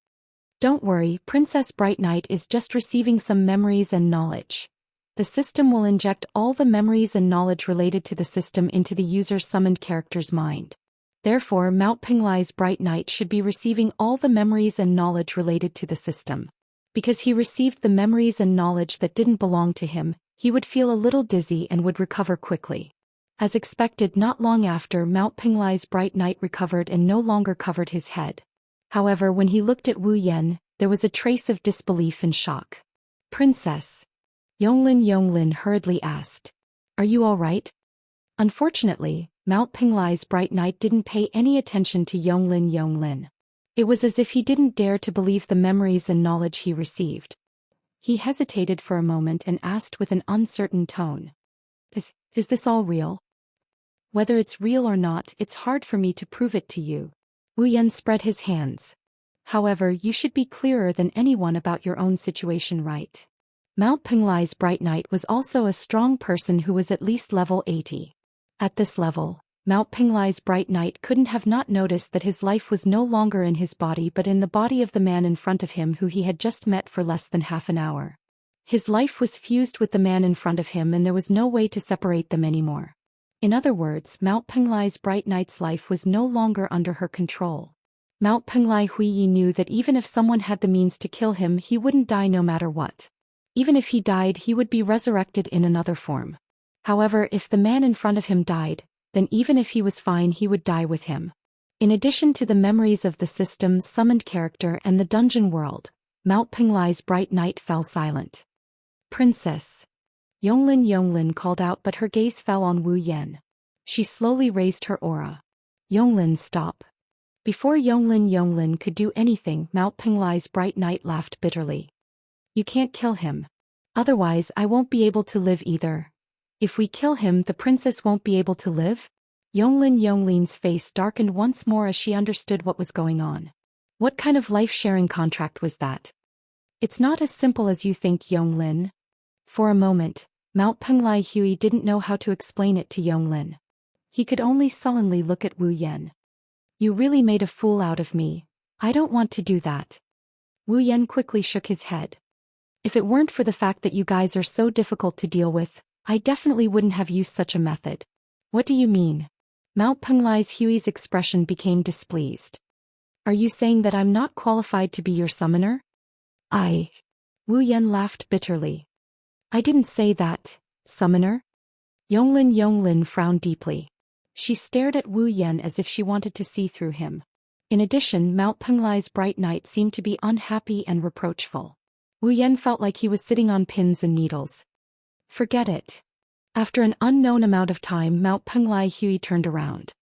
"Don't worry, Princess Bright Knight is just receiving some memories and knowledge. The system will inject all the memories and knowledge related to the system into the user's summoned character's mind. Therefore, Mount Penglai's bright knight should be receiving all the memories and knowledge related to the system. Because he received the memories and knowledge that didn't belong to him, he would feel a little dizzy and would recover quickly." As expected, not long after, Mount Penglai's bright knight recovered and no longer covered his head. However, when he looked at Wu Yan, there was a trace of disbelief and shock. "Princess?" Yonglin hurriedly asked. "Are you all right?" Unfortunately, Mount Penglai's bright knight didn't pay any attention to Yonglin. It was as if he didn't dare to believe the memories and knowledge he received. He hesitated for a moment and asked with an uncertain tone. Is this all real?" "Whether it's real or not, it's hard for me to prove it to you." Wu Yan spread his hands. "However, you should be clearer than anyone about your own situation, right?" Mount Penglai's bright knight was also a strong person who was at least level 80. At this level, Mount Penglai's bright knight couldn't have not noticed that his life was no longer in his body but in the body of the man in front of him who he had just met for less than half an hour. His life was fused with the man in front of him and there was no way to separate them anymore. In other words, Mount Penglai's bright knight's life was no longer under her control. Mount Penglai Huiyi knew that even if someone had the means to kill him, he wouldn't die no matter what. Even if he died, he would be resurrected in another form. However, if the man in front of him died, then even if he was fine, he would die with him. In addition to the memories of the system, summoned character, and the dungeon world, Mount Penglai's bright knight fell silent. "Princess?" Yonglin called out, but her gaze fell on Wu Yan. She slowly raised her aura. "Yonglin, stop." Before Yonglin could do anything, Mount Penglai's bright knight laughed bitterly. "You can't kill him. Otherwise, I won't be able to live either. If we kill him, the princess won't be able to live?" Yonglin's face darkened once more as she understood what was going on. What kind of life-sharing contract was that? "It's not as simple as you think, Yonglin." For a moment, Mount Penglai Hui didn't know how to explain it to Yonglin. He could only sullenly look at Wu Yan. "You really made a fool out of me. I don't want to do that." Wu Yan quickly shook his head. "If it weren't for the fact that you guys are so difficult to deal with, I definitely wouldn't have used such a method." "What do you mean?" Mount Penglai Hui's expression became displeased. "Are you saying that I'm not qualified to be your summoner?" Wu Yan laughed bitterly. "I didn't say that, summoner." Yonglin frowned deeply. She stared at Wu Yan as if she wanted to see through him. In addition, Mount Penglai's bright knight seemed to be unhappy and reproachful. Wu Yan felt like he was sitting on pins and needles. "Forget it." After an unknown amount of time, Mount Penglai Hui turned around.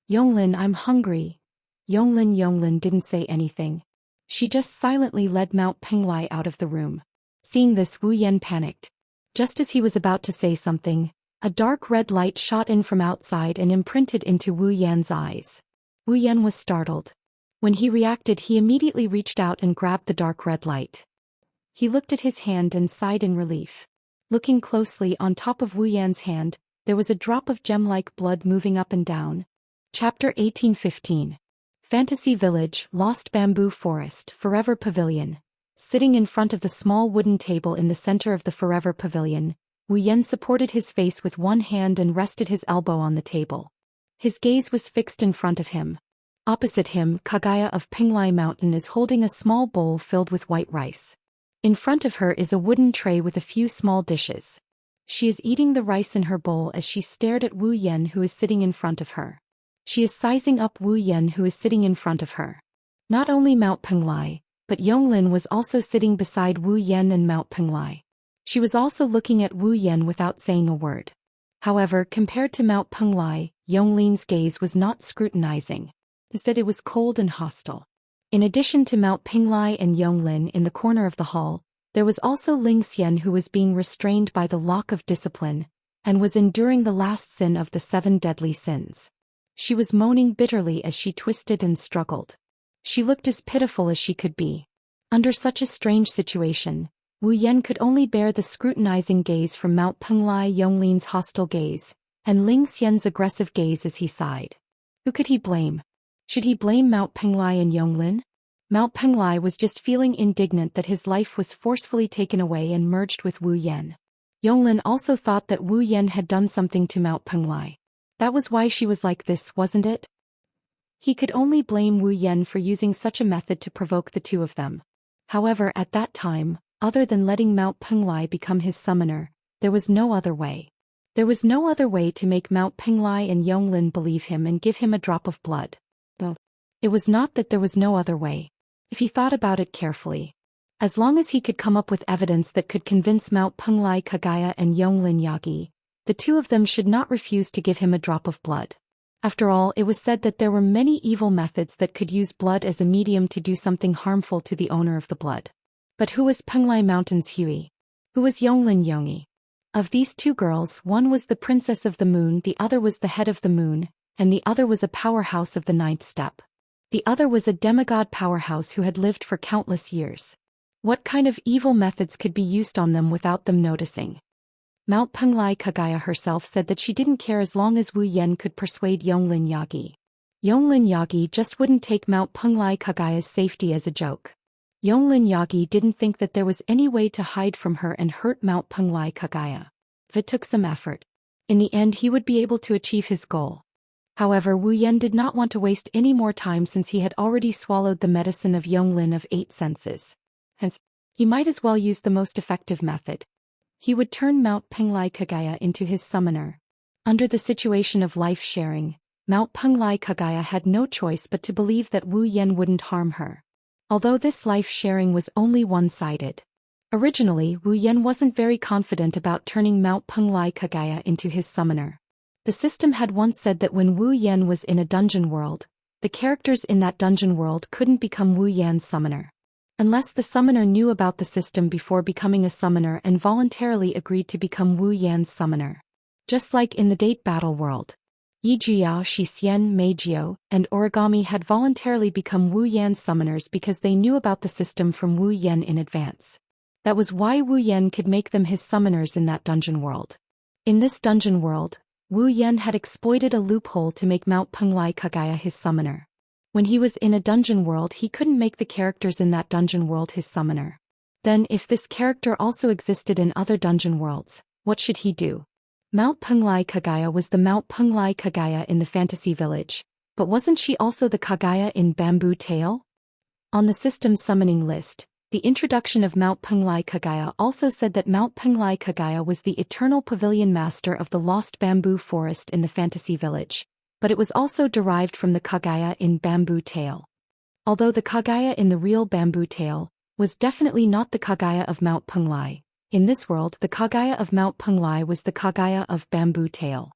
"Yonglin, I'm hungry." Yonglin didn't say anything. She just silently led Mount Penglai out of the room. Seeing this, Wu Yan panicked. Just as he was about to say something, A dark red light shot in from outside and imprinted into Wu Yan's eyes. Wu Yan was startled. When he reacted, he immediately reached out and grabbed the dark red light. He looked at his hand and sighed in relief. Looking closely on top of Wu Yan's hand, there was a drop of gem-like blood moving up and down. Chapter 1815. Fantasy Village, Lost Bamboo Forest, Forever Pavilion. Sitting in front of the small wooden table in the center of the Forever Pavilion, Wu Yan supported his face with one hand and rested his elbow on the table. His gaze was fixed in front of him. Opposite him, Kagaya of Pinglai Mountain is holding a small bowl filled with white rice. In front of her is a wooden tray with a few small dishes. She is eating the rice in her bowl as she stared at Wu Yan, who is sitting in front of her. She is sizing up Wu Yan, who is sitting in front of her. Not only Mount Pinglai, but Yonglin was also sitting beside Wu Yan and Mount Pinglai. She was also looking at Wu Yan without saying a word. However, compared to Mount Pinglai, Yonglin's gaze was not scrutinizing. Instead, it was cold and hostile. In addition to Mount Pinglai and Yonglin in the corner of the hall, there was also Ling Xian, who was being restrained by the lock of discipline, and was enduring the last sin of the 7 deadly sins. She was moaning bitterly as she twisted and struggled. She looked as pitiful as she could be. Under such a strange situation, Wu Yan could only bear the scrutinizing gaze from Mount Pinglai Yonglin's hostile gaze, and Ling Xian's aggressive gaze as he sighed. Who could he blame? Should he blame Mount Pinglai and Yonglin? Mount Pinglai was just feeling indignant that his life was forcefully taken away and merged with Wu Yan. Yonglin also thought that Wu Yan had done something to Mount Pinglai. That was why she was like this, wasn't it? He could only blame Wu Yan for using such a method to provoke the two of them. However, at that time, other than letting Mount Pinglai become his summoner, there was no other way. There was no other way to make Mount Pinglai and Yonglin believe him and give him a drop of blood. No. It was not that there was no other way. If he thought about it carefully. As long as he could come up with evidence that could convince Mount Pinglai Kagaya and Yonglin Yagi, the two of them should not refuse to give him a drop of blood. After all, it was said that there were many evil methods that could use blood as a medium to do something harmful to the owner of the blood. But who was Pinglai Mountain's Hui? Who was Yonglin Yongi? Of these two girls, one was the Princess of the Moon, the other was the Head of the Moon, and the other was a powerhouse of the 9th step. The other was a demigod powerhouse who had lived for countless years. What kind of evil methods could be used on them without them noticing? Mount Pinglai Kagaya herself said that she didn't care as long as Wu Yan could persuade Yonglin Yagi. Yonglin Yagi just wouldn't take Mount Pinglai Kagaya's safety as a joke. Yonglin Yagi didn't think that there was any way to hide from her and hurt Mount Pinglai Kagaya. If it took some effort, in the end he would be able to achieve his goal. However, Wu Yan did not want to waste any more time since he had already swallowed the medicine of Yonglin of 8 senses. Hence, he might as well use the most effective method. He would turn Mount Pinglai Kagaya into his summoner. Under the situation of life sharing, Mount Pinglai Kagaya had no choice but to believe that Wu Yan wouldn't harm her. Although this life sharing was only one-sided. Originally, Wu Yan wasn't very confident about turning Mount Pinglai Kagaya into his summoner. The system had once said that when Wu Yan was in a dungeon world, the characters in that dungeon world couldn't become Wu Yan's summoner. Unless the summoner knew about the system before becoming a summoner and voluntarily agreed to become Wu Yan's summoner. Just like in the date battle world. Yi Jiao, Xian, Meijio, and Origami had voluntarily become Wu Yan's summoners because they knew about the system from Wu Yan in advance. That was why Wu Yan could make them his summoners in that dungeon world. In this dungeon world, Wu Yan had exploited a loophole to make Mount Pinglai Kagaya his summoner. When he was in a dungeon world, he couldn't make the characters in that dungeon world his summoner. Then, if this character also existed in other dungeon worlds, what should he do? Mount Pinglai Kagaya was the Mount Pinglai Kagaya in the fantasy village, but wasn't she also the Kagaya in Bamboo Tale? On the system's summoning list, the introduction of Mount Pinglai Kagaya also said that Mount Pinglai Kagaya was the eternal pavilion master of the lost bamboo forest in the fantasy village, but it was also derived from the Kagaya in Bamboo Tale. Although the Kagaya in the real Bamboo Tale was definitely not the Kagaya of Mount Pinglai, in this world the Kagaya of Mount Pinglai was the Kagaya of Bamboo Tale.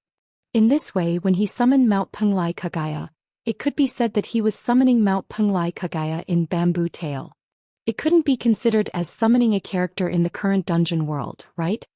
In this way, when he summoned Mount Pinglai Kagaya, it could be said that he was summoning Mount Pinglai Kagaya in Bamboo Tale. It couldn't be considered as summoning a character in the current dungeon world, right?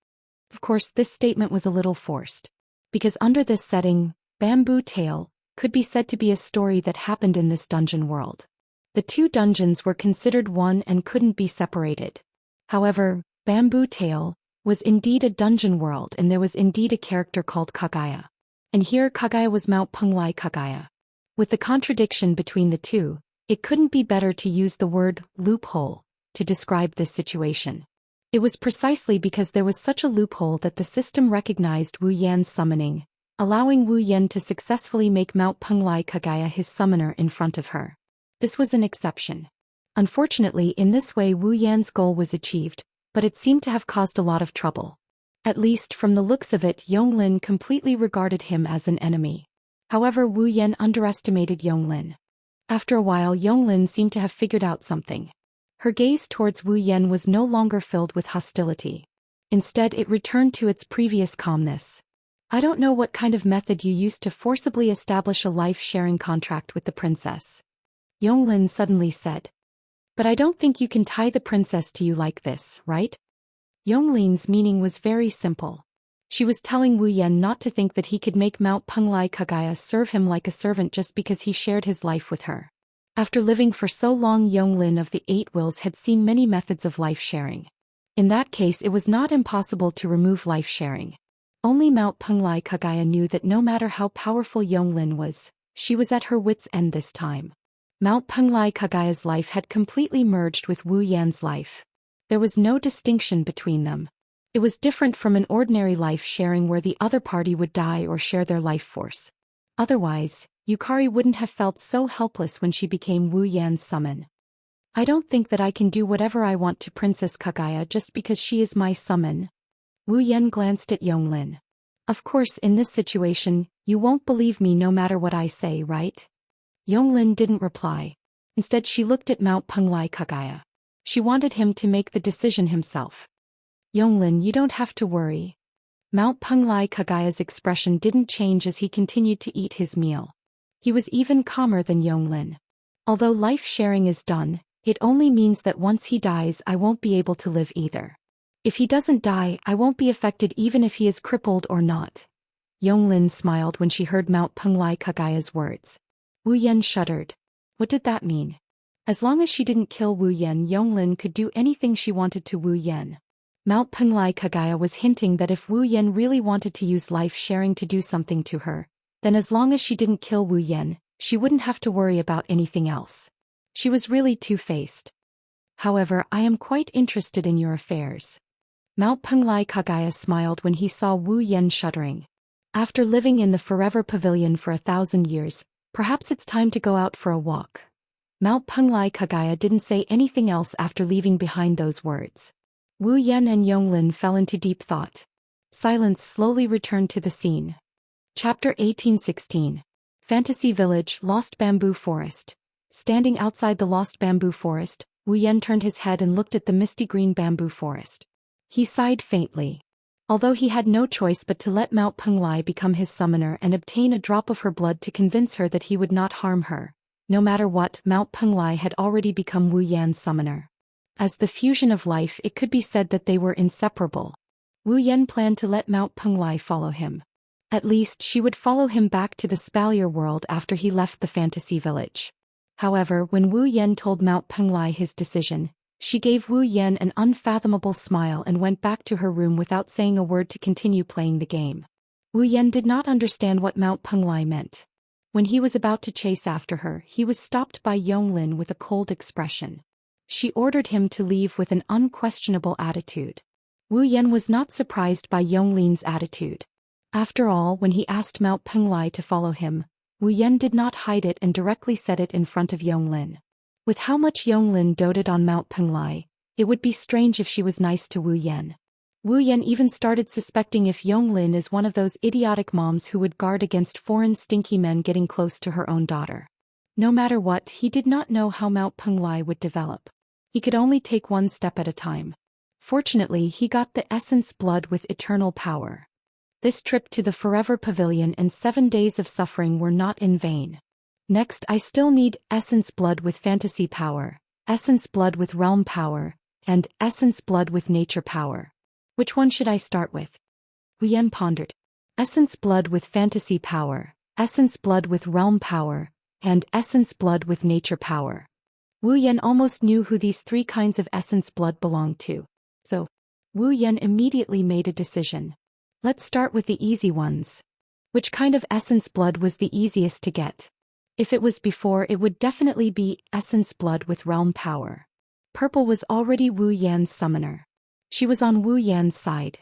Of course, this statement was a little forced. Because under this setting, Bamboo Tale could be said to be a story that happened in this dungeon world. The two dungeons were considered one and couldn't be separated. However, Bamboo Tale was indeed a dungeon world, and there was indeed a character called Kagaya. And here Kagaya was Mount Penglai Kagaya. With the contradiction between the two, it couldn't be better to use the word loophole to describe this situation. It was precisely because there was such a loophole that the system recognized Wu Yan's summoning, allowing Wu Yan to successfully make Mount Penglai Kagaya his summoner in front of her. This was an exception. Unfortunately, in this way Wu Yan's goal was achieved, but it seemed to have caused a lot of trouble. At least from the looks of it, Yonglin completely regarded him as an enemy. However, Wu Yan underestimated Yonglin. After a while, Yonglin seemed to have figured out something. Her gaze towards Wu Yan was no longer filled with hostility. Instead, it returned to its previous calmness. I don't know what kind of method you used to forcibly establish a life-sharing contract with the princess, Yonglin suddenly said. But I don't think you can tie the princess to you like this, right? Yonglin's meaning was very simple. She was telling Wu Yan not to think that he could make Mount Penglai Kagaya serve him like a servant just because he shared his life with her. After living for so long, Yonglin of the Eight Wills had seen many methods of life-sharing. In that case, it was not impossible to remove life-sharing. Only Mount Penglai Kagaya knew that no matter how powerful Yonglin was, she was at her wits' end this time. Mount Penglai Kagaya's life had completely merged with Wu Yan's life. There was no distinction between them. It was different from an ordinary life-sharing where the other party would die or share their life force. Otherwise, Yukari wouldn't have felt so helpless when she became Wu Yan's summon. I don't think that I can do whatever I want to Princess Kagaya just because she is my summon. Wu Yan glanced at Yonglin. Of course, in this situation, you won't believe me no matter what I say, right? Yonglin didn't reply. Instead, she looked at Mount Penglai Kagaya. She wanted him to make the decision himself. Yonglin, you don't have to worry. Mount Penglai Kagaya's expression didn't change as he continued to eat his meal. He was even calmer than Yonglin. Although life-sharing is done, it only means that once he dies I won't be able to live either. If he doesn't die, I won't be affected even if he is crippled or not. Yonglin smiled when she heard Mount Penglai Kagaya's words. Wu Yan shuddered. What did that mean? As long as she didn't kill Wu Yan, Yonglin could do anything she wanted to Wu Yan. Mount Penglai Kagaya was hinting that if Wu Yan really wanted to use life-sharing to do something to her, then as long as she didn't kill Wu Yan, she wouldn't have to worry about anything else. She was really two-faced. However, I am quite interested in your affairs. Mount Penglai Kagaya smiled when he saw Wu Yan shuddering. After living in the Forever Pavilion for 1,000 years, perhaps it's time to go out for a walk. Mount Penglai Kagaya didn't say anything else after leaving behind those words. Wu Yan and Yonglin fell into deep thought. Silence slowly returned to the scene. Chapter 1816. Fantasy Village, Lost Bamboo Forest. Standing outside the Lost Bamboo Forest, Wu Yan turned his head and looked at the misty green bamboo forest. He sighed faintly. Although he had no choice but to let Mount Penglai become his summoner and obtain a drop of her blood to convince her that he would not harm her, no matter what, Mount Penglai had already become Wu Yan's summoner. As the fusion of life, it could be said that they were inseparable. Wu Yan planned to let Mount Penglai follow him. At least she would follow him back to the Spalier world after he left the fantasy village. However, when Wu Yan told Mount Penglai his decision, she gave Wu Yan an unfathomable smile and went back to her room without saying a word to continue playing the game. Wu Yan did not understand what Mount Penglai meant. When he was about to chase after her, he was stopped by Yonglin with a cold expression. She ordered him to leave with an unquestionable attitude. Wu Yan was not surprised by Yonglin's attitude. After all, when he asked Mount Penglai to follow him, Wu Yan did not hide it and directly said it in front of Yonglin. With how much Yonglin doted on Mount Penglai, it would be strange if she was nice to Wu Yan. Wu Yan even started suspecting if Yonglin is one of those idiotic moms who would guard against foreign stinky men getting close to her own daughter. No matter what, he did not know how Mount Penglai would develop. He could only take one step at a time. Fortunately, he got the essence blood with eternal power. This trip to the Forever Pavilion and 7 days of suffering were not in vain. Next, I still need essence blood with fantasy power, essence blood with realm power, and essence blood with nature power. Which one should I start with? Wu Yan pondered. Essence blood with fantasy power, essence blood with realm power, and essence blood with nature power. Wu Yan almost knew who these three kinds of essence blood belonged to. So, Wu Yan immediately made a decision. Let's start with the easy ones. Which kind of essence blood was the easiest to get? If it was before, it would definitely be essence blood with realm power. Purple was already Wu Yan's summoner. She was on Wu Yan's side.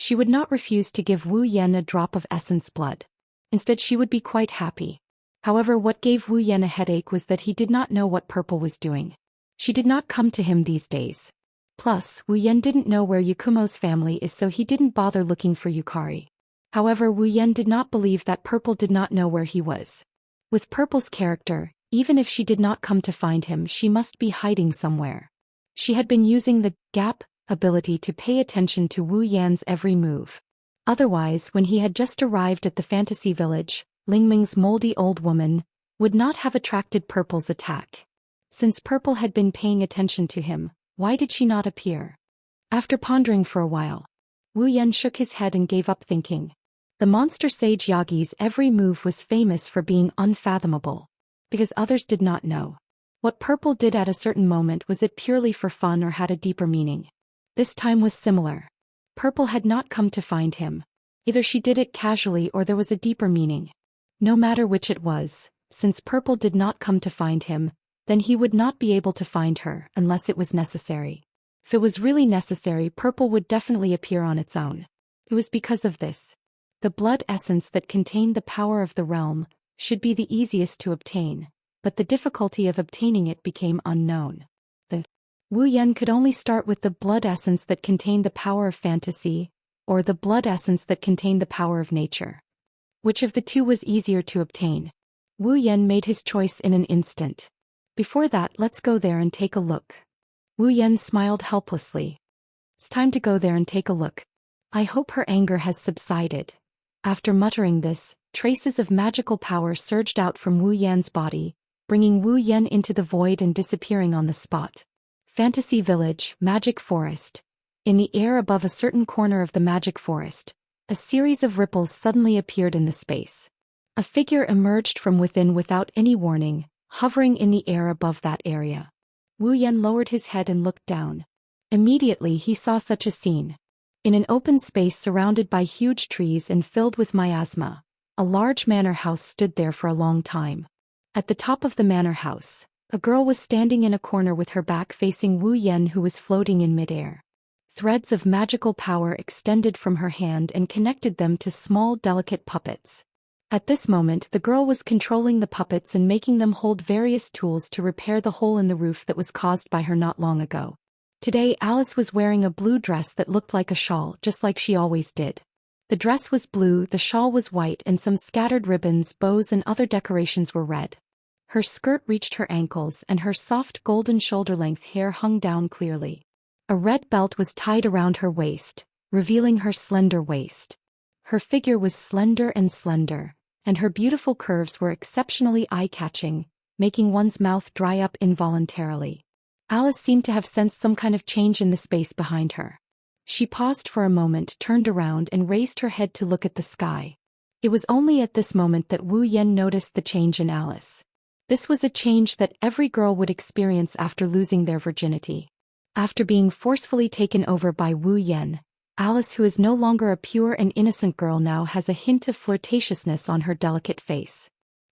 She would not refuse to give Wu Yan a drop of essence blood. Instead, she would be quite happy. However, what gave Wu Yan a headache was that he did not know what Purple was doing. She did not come to him these days. Plus, Wu Yan didn't know where Yakumo's family is, so he didn't bother looking for Yukari. However, Wu Yan did not believe that Purple did not know where he was. With Purple's character, even if she did not come to find him, she must be hiding somewhere. She had been using the gap ability to pay attention to Wu Yan's every move. Otherwise, when he had just arrived at the fantasy village, Lingming's moldy old woman would not have attracted Purple's attack. Since Purple had been paying attention to him, why did she not appear? After pondering for a while, Wu Yan shook his head and gave up thinking. The monster sage Yagi's every move was famous for being unfathomable. Because others did not know. What Purple did at a certain moment, was it purely for fun or had a deeper meaning? This time was similar. Purple had not come to find him. Either she did it casually or there was a deeper meaning. No matter which it was, since Purple did not come to find him, then he would not be able to find her unless it was necessary. If it was really necessary, Purple would definitely appear on its own. It was because of this. The blood essence that contained the power of the realm should be the easiest to obtain, but the difficulty of obtaining it became unknown. Wu Yan could only start with the blood essence that contained the power of fantasy, or the blood essence that contained the power of nature. Which of the two was easier to obtain? Wu Yan made his choice in an instant. Before that, let's go there and take a look. Wu Yan smiled helplessly. It's time to go there and take a look. I hope her anger has subsided. After muttering this, traces of magical power surged out from Wu Yan's body, bringing Wu Yan into the void and disappearing on the spot. Fantasy Village, Magic Forest. In the air above a certain corner of the magic forest, a series of ripples suddenly appeared in the space. A figure emerged from within without any warning, hovering in the air above that area. Wu Yan lowered his head and looked down. Immediately he saw such a scene. In an open space surrounded by huge trees and filled with miasma, a large manor house stood there for a long time. At the top of the manor house, a girl was standing in a corner with her back facing Wu Yan, who was floating in midair. Threads of magical power extended from her hand and connected them to small delicate puppets. At this moment, the girl was controlling the puppets and making them hold various tools to repair the hole in the roof that was caused by her not long ago. Today, Alice was wearing a blue dress that looked like a shawl, just like she always did. The dress was blue, the shawl was white, and some scattered ribbons, bows, and other decorations were red. Her skirt reached her ankles, and her soft golden shoulder-length hair hung down clearly. A red belt was tied around her waist, revealing her slender waist. Her figure was slender, and her beautiful curves were exceptionally eye-catching, making one's mouth dry up involuntarily. Alice seemed to have sensed some kind of change in the space behind her. She paused for a moment, turned around, and raised her head to look at the sky. It was only at this moment that Wu Yan noticed the change in Alice. This was a change that every girl would experience after losing their virginity. After being forcefully taken over by Wu Yan, Alice, who is no longer a pure and innocent girl, now has a hint of flirtatiousness on her delicate face.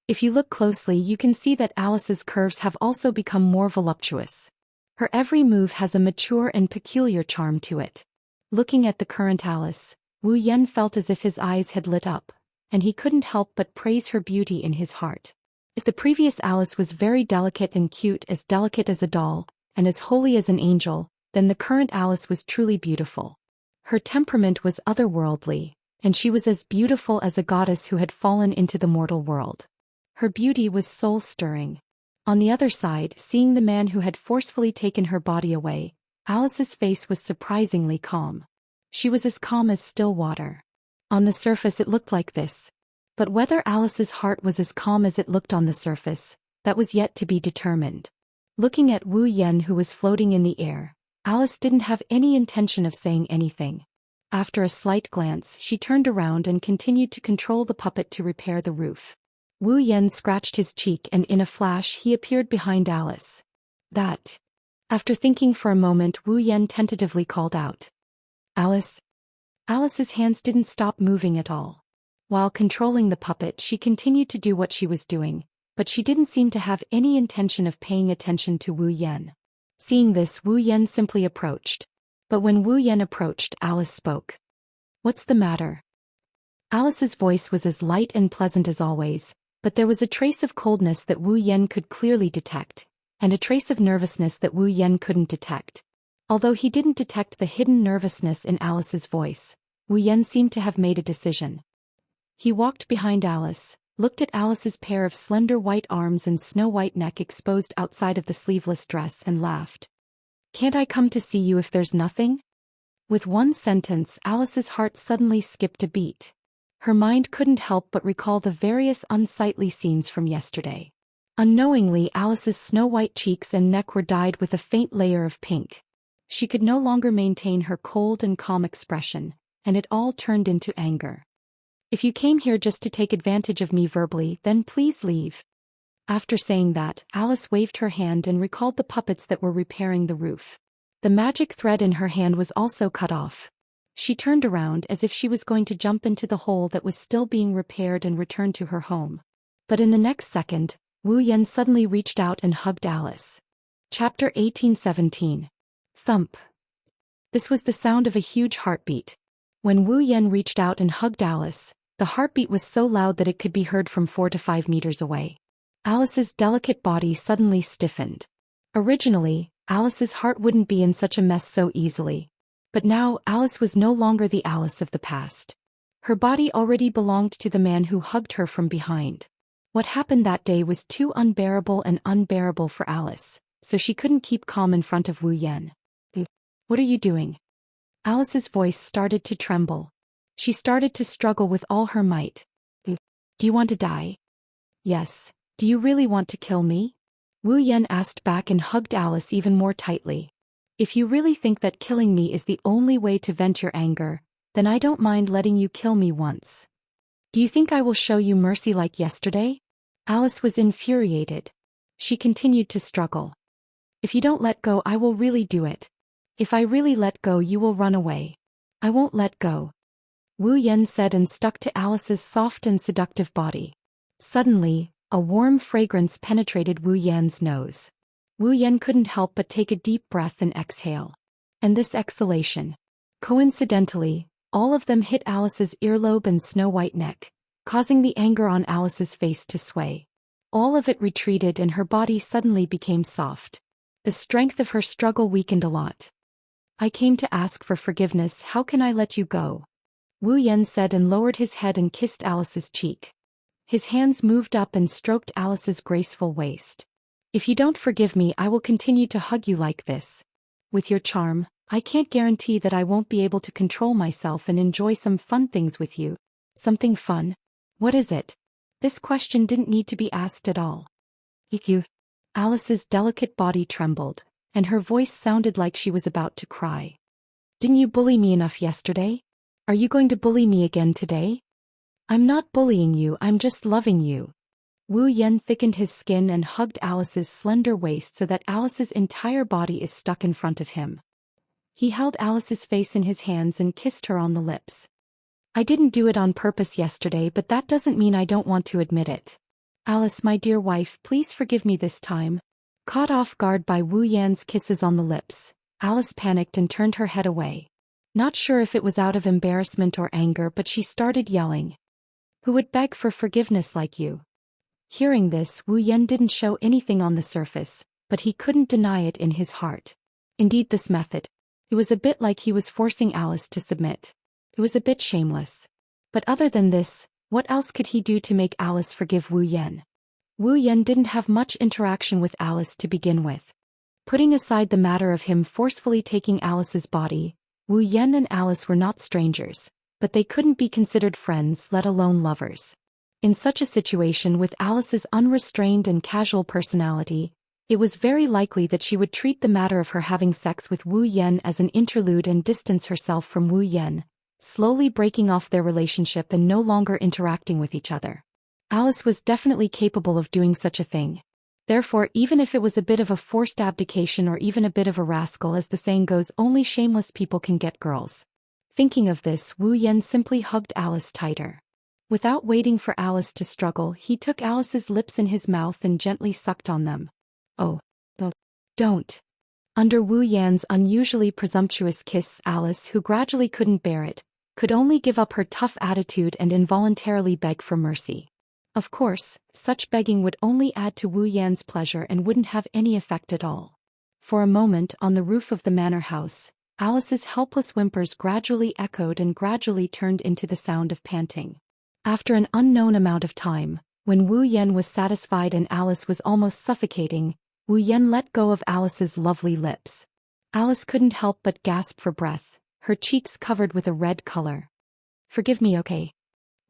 If you look closely, you can see that Alice's curves have also become more voluptuous. Her every move has a mature and peculiar charm to it. Looking at the current Alice, Wu Yan felt as if his eyes had lit up, and he couldn't help but praise her beauty in his heart. If the previous Alice was very delicate and cute, as delicate as a doll, and as holy as an angel, then the current Alice was truly beautiful. Her temperament was otherworldly, and she was as beautiful as a goddess who had fallen into the mortal world. Her beauty was soul-stirring. On the other side, seeing the man who had forcefully taken her body away, Alice's face was surprisingly calm. She was as calm as still water. On the surface it looked like this. But whether Alice's heart was as calm as it looked on the surface, that was yet to be determined. Looking at Wu Yan, who was floating in the air, Alice didn't have any intention of saying anything. After a slight glance, she turned around and continued to control the puppet to repair the roof. Wu Yan scratched his cheek and in a flash he appeared behind Alice. That. After thinking for a moment, Wu Yan tentatively called out. Alice? Alice's hands didn't stop moving at all. While controlling the puppet, she continued to do what she was doing, but she didn't seem to have any intention of paying attention to Wu Yan. Seeing this, Wu Yan simply approached. But when Wu Yan approached, Alice spoke. What's the matter? Alice's voice was as light and pleasant as always, but there was a trace of coldness that Wu Yan could clearly detect, and a trace of nervousness that Wu Yan couldn't detect. Although he didn't detect the hidden nervousness in Alice's voice, Wu Yan seemed to have made a decision. He walked behind Alice, looked at Alice's pair of slender white arms and snow-white neck exposed outside of the sleeveless dress and laughed. Can't I come to see you if there's nothing? With one sentence, Alice's heart suddenly skipped a beat. Her mind couldn't help but recall the various unsightly scenes from yesterday. Unknowingly, Alice's snow-white cheeks and neck were dyed with a faint layer of pink. She could no longer maintain her cold and calm expression, and it all turned into anger. If you came here just to take advantage of me verbally, then please leave. After saying that, Alice waved her hand and recalled the puppets that were repairing the roof. The magic thread in her hand was also cut off. She turned around as if she was going to jump into the hole that was still being repaired and return to her home. But in the next second, Wu Yan suddenly reached out and hugged Alice. Chapter 1817. Thump. This was the sound of a huge heartbeat. When Wu Yan reached out and hugged Alice, the heartbeat was so loud that it could be heard from 4 to 5 meters away. Alice's delicate body suddenly stiffened. Originally, Alice's heart wouldn't be in such a mess so easily. But now, Alice was no longer the Alice of the past. Her body already belonged to the man who hugged her from behind. What happened that day was too unbearable for Alice, so she couldn't keep calm in front of Wu Yan. What are you doing? Alice's voice started to tremble. She started to struggle with all her might. Do you want to die? Yes. Do you really want to kill me? Wu Yan asked back and hugged Alice even more tightly. If you really think that killing me is the only way to vent your anger, then I don't mind letting you kill me once. Do you think I will show you mercy like yesterday? Alice was infuriated. She continued to struggle. If you don't let go, I will really do it. If I really let go, you will run away. I won't let go. Wu Yan said and stuck to Alice's soft and seductive body. Suddenly, a warm fragrance penetrated Wu Yan's nose. Wu Yan couldn't help but take a deep breath and exhale. And this exhalation. Coincidentally, all of them hit Alice's earlobe and snow-white neck, causing the anger on Alice's face to sway. All of it retreated and her body suddenly became soft. The strength of her struggle weakened a lot. I came to ask for forgiveness. How can I let you go? Wu Yan said and lowered his head and kissed Alice's cheek. His hands moved up and stroked Alice's graceful waist. If you don't forgive me, I will continue to hug you like this. With your charm, I can't guarantee that I won't be able to control myself and enjoy some fun things with you. Something fun? What is it? This question didn't need to be asked at all. You. Alice's delicate body trembled, and her voice sounded like she was about to cry. Didn't you bully me enough yesterday? Are you going to bully me again today? I'm not bullying you, I'm just loving you. Wu Yan thickened his skin and hugged Alice's slender waist so that Alice's entire body is stuck in front of him. He held Alice's face in his hands and kissed her on the lips. I didn't do it on purpose yesterday, but that doesn't mean I don't want to admit it. Alice, my dear wife, please forgive me this time. Caught off guard by Wu Yan's kisses on the lips, Alice panicked and turned her head away. Not sure if it was out of embarrassment or anger, but she started yelling. Who would beg for forgiveness like you? Hearing this, Wu Yan didn't show anything on the surface, but he couldn't deny it in his heart. Indeed, this method. It was a bit like he was forcing Alice to submit. It was a bit shameless. But other than this, what else could he do to make Alice forgive Wu Yan? Wu Yan didn't have much interaction with Alice to begin with. Putting aside the matter of him forcefully taking Alice's body, Wu Yan and Alice were not strangers, but they couldn't be considered friends, let alone lovers. In such a situation with Alice's unrestrained and casual personality, it was very likely that she would treat the matter of her having sex with Wu Yan as an interlude and distance herself from Wu Yan, slowly breaking off their relationship and no longer interacting with each other. Alice was definitely capable of doing such a thing. Therefore, even if it was a bit of a forced abdication or even a bit of a rascal, as the saying goes, only shameless people can get girls. Thinking of this, Wu Yan simply hugged Alice tighter. Without waiting for Alice to struggle, he took Alice's lips in his mouth and gently sucked on them. Oh, don't. Under Wu Yan's unusually presumptuous kiss, Alice, who gradually couldn't bear it, could only give up her tough attitude and involuntarily beg for mercy. Of course, such begging would only add to Wu Yan's pleasure and wouldn't have any effect at all. For a moment, on the roof of the manor house, Alice's helpless whimpers gradually echoed and gradually turned into the sound of panting. After an unknown amount of time, when Wu Yan was satisfied and Alice was almost suffocating, Wu Yan let go of Alice's lovely lips. Alice couldn't help but gasp for breath, her cheeks covered with a red color. Forgive me, okay?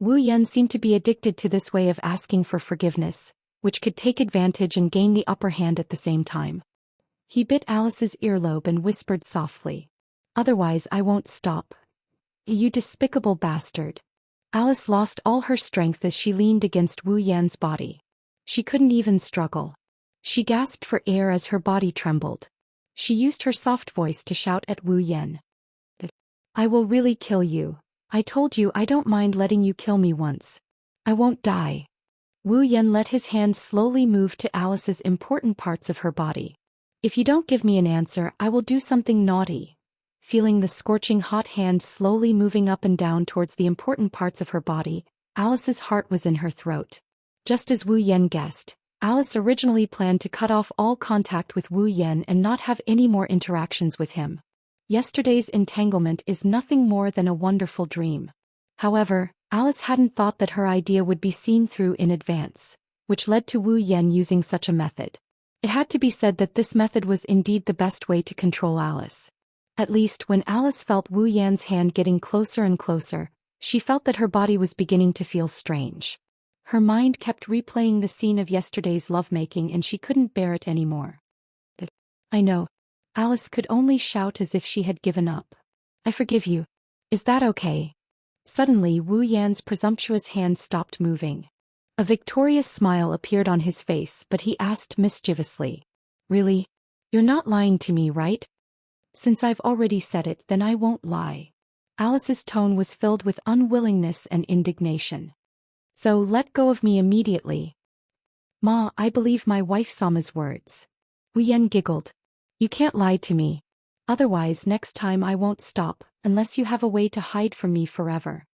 Wu Yan seemed to be addicted to this way of asking for forgiveness, which could take advantage and gain the upper hand at the same time. He bit Alice's earlobe and whispered softly, "Otherwise I won't stop. You despicable bastard." Alice lost all her strength as she leaned against Wu Yan's body. She couldn't even struggle. She gasped for air as her body trembled. She used her soft voice to shout at Wu Yan. "I will really kill you. I told you I don't mind letting you kill me once. I won't die." Wu Yan let his hand slowly move to Alice's important parts of her body. "If you don't give me an answer, I will do something naughty." Feeling the scorching hot hand slowly moving up and down towards the important parts of her body, Alice's heart was in her throat. Just as Wu Yan guessed, Alice originally planned to cut off all contact with Wu Yan and not have any more interactions with him. Yesterday's entanglement is nothing more than a wonderful dream. However, Alice hadn't thought that her idea would be seen through in advance, which led to Wu Yan using such a method. It had to be said that this method was indeed the best way to control Alice. At least when Alice felt Wu Yan's hand getting closer and closer, she felt that her body was beginning to feel strange. Her mind kept replaying the scene of yesterday's lovemaking and she couldn't bear it anymore. "I know." Alice could only shout as if she had given up. "I forgive you. Is that okay?" Suddenly Wu Yan's presumptuous hand stopped moving. A victorious smile appeared on his face, but he asked mischievously, "Really? You're not lying to me, right?" "Since I've already said it, then I won't lie." Alice's tone was filled with unwillingness and indignation. "So let go of me immediately." "Ma, I believe my wife Sama's words." Wu Yan giggled. "You can't lie to me. Otherwise next time I won't stop, unless you have a way to hide from me forever."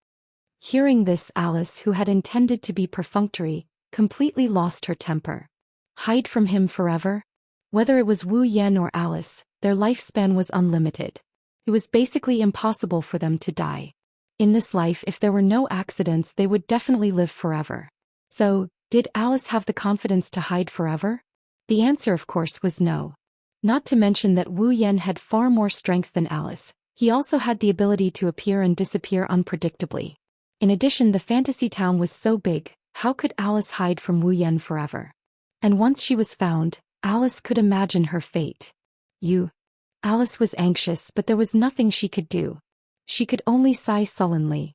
Hearing this, Alice, who had intended to be perfunctory, completely lost her temper. Hide from him forever? Whether it was Wu Yan or Alice, their lifespan was unlimited. It was basically impossible for them to die. In this life, if there were no accidents, they would definitely live forever. So, did Alice have the confidence to hide forever? The answer, of course, was no. Not to mention that Wu Yan had far more strength than Alice. He also had the ability to appear and disappear unpredictably. In addition, the fantasy town was so big, how could Alice hide from Wu Yan forever? And once she was found, Alice could imagine her fate. Alice was anxious, but there was nothing she could do. She could only sigh sullenly.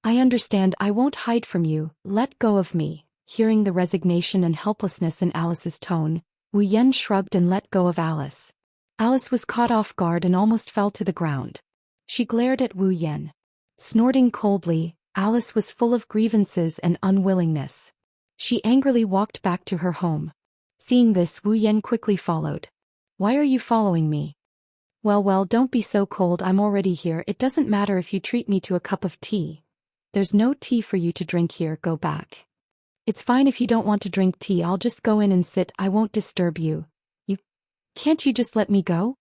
"I understand, I won't hide from you, let go of me." Hearing the resignation and helplessness in Alice's tone, Wu Yan shrugged and let go of Alice. Alice was caught off guard and almost fell to the ground. She glared at Wu Yan. Snorting coldly, Alice was full of grievances and unwillingness. She angrily walked back to her home. Seeing this, Wu Yan quickly followed. "Why are you following me?" Well, don't be so cold, I'm already here. It doesn't matter if you treat me to a cup of tea. There's no tea for you to drink here, go back." "It's fine if you don't want to drink tea, I'll just go in and sit, I won't disturb you." Can't you just let me go?"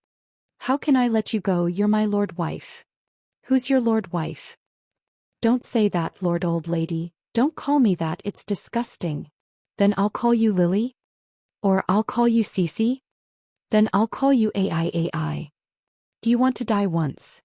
"How can I let you go, you're my lord wife." "Who's your lord wife?" "Don't say that, lord old lady, don't call me that, it's disgusting." "Then I'll call you Lily? Or I'll call you Cece? Then I'll call you AI. Do you want to die once?"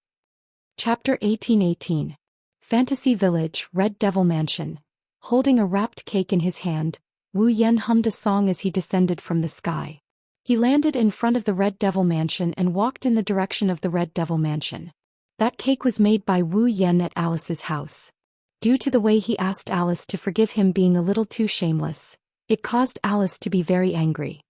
Chapter 1818. Fantasy Village, Red Devil Mansion. Holding a wrapped cake in his hand, Wu Yan hummed a song as he descended from the sky. He landed in front of the Red Devil Mansion and walked in the direction of the Red Devil Mansion. That cake was made by Wu Yan at Alice's house. Due to the way he asked Alice to forgive him being a little too shameless, it caused Alice to be very angry.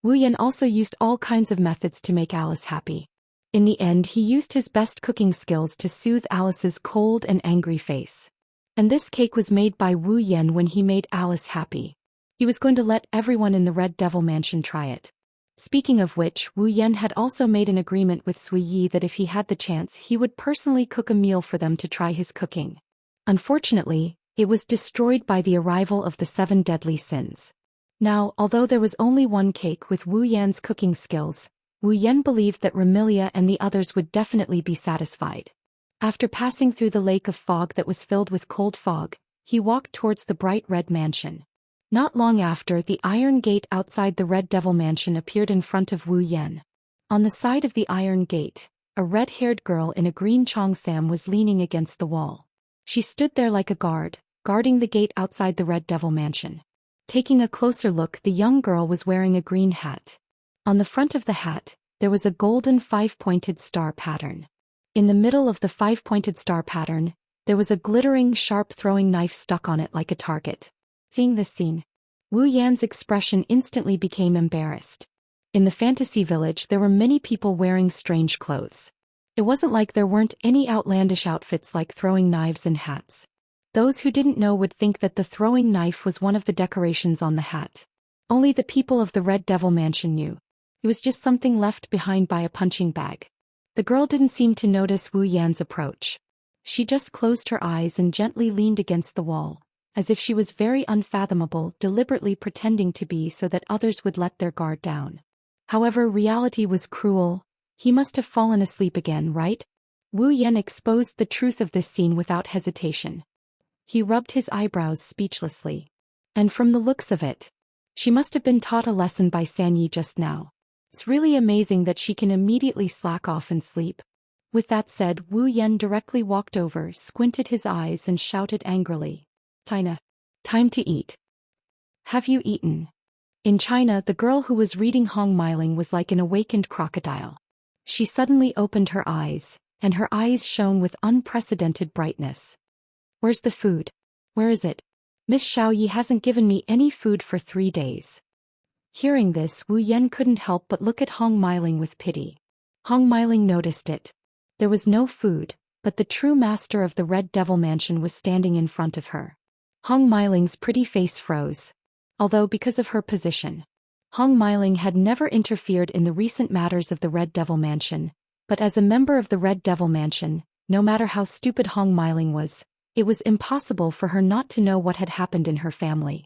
Wu Yan also used all kinds of methods to make Alice happy. In the end, he used his best cooking skills to soothe Alice's cold and angry face. And this cake was made by Wu Yan when he made Alice happy. He was going to let everyone in the Red Devil Mansion try it. Speaking of which, Wu Yan had also made an agreement with Sui Yi that if he had the chance he would personally cook a meal for them to try his cooking. Unfortunately, it was destroyed by the arrival of the 7 deadly sins. Now, although there was only one cake with Wu Yan's cooking skills, Wu Yan believed that Remilia and the others would definitely be satisfied. After passing through the lake of fog that was filled with cold fog, he walked towards the bright red mansion. Not long after, the iron gate outside the Red Devil Mansion appeared in front of Wu Yan. On the side of the iron gate, a red-haired girl in a green cheongsam was leaning against the wall. She stood there like a guard, guarding the gate outside the Red Devil Mansion. Taking a closer look, the young girl was wearing a green hat. On the front of the hat, there was a golden 5-pointed star pattern. In the middle of the 5-pointed star pattern, there was a glittering, sharp throwing knife stuck on it like a target. Seeing this scene, Wu Yan's expression instantly became embarrassed. In the fantasy village there were many people wearing strange clothes. It wasn't like there weren't any outlandish outfits like throwing knives and hats. Those who didn't know would think that the throwing knife was one of the decorations on the hat. Only the people of the Red Devil Mansion knew. It was just something left behind by a punching bag. The girl didn't seem to notice Wu Yan's approach. She just closed her eyes and gently leaned against the wall, as if she was very unfathomable, deliberately pretending to be so that others would let their guard down. However, reality was cruel. He must have fallen asleep again, right? Wu Yan exposed the truth of this scene without hesitation. He rubbed his eyebrows speechlessly. And from the looks of it, she must have been taught a lesson by Sanyi just now. It's really amazing that she can immediately slack off and sleep. With that said, Wu Yan directly walked over, squinted his eyes and shouted angrily, "China. Time to eat. Have you eaten?" In China, the girl who was reading Hong Miling was like an awakened crocodile. She suddenly opened her eyes, and her eyes shone with unprecedented brightness. "Where's the food? Where is it? Miss Xiaoyi hasn't given me any food for 3 days." Hearing this, Wu Yan couldn't help but look at Hong Miling with pity. Hong Miling noticed it. There was no food, but the true master of the Red Devil Mansion was standing in front of her. Hong Miling's pretty face froze. Although because of her position, Hong Miling had never interfered in the recent matters of the Red Devil Mansion, but as a member of the Red Devil Mansion, no matter how stupid Hong Miling was, it was impossible for her not to know what had happened in her family.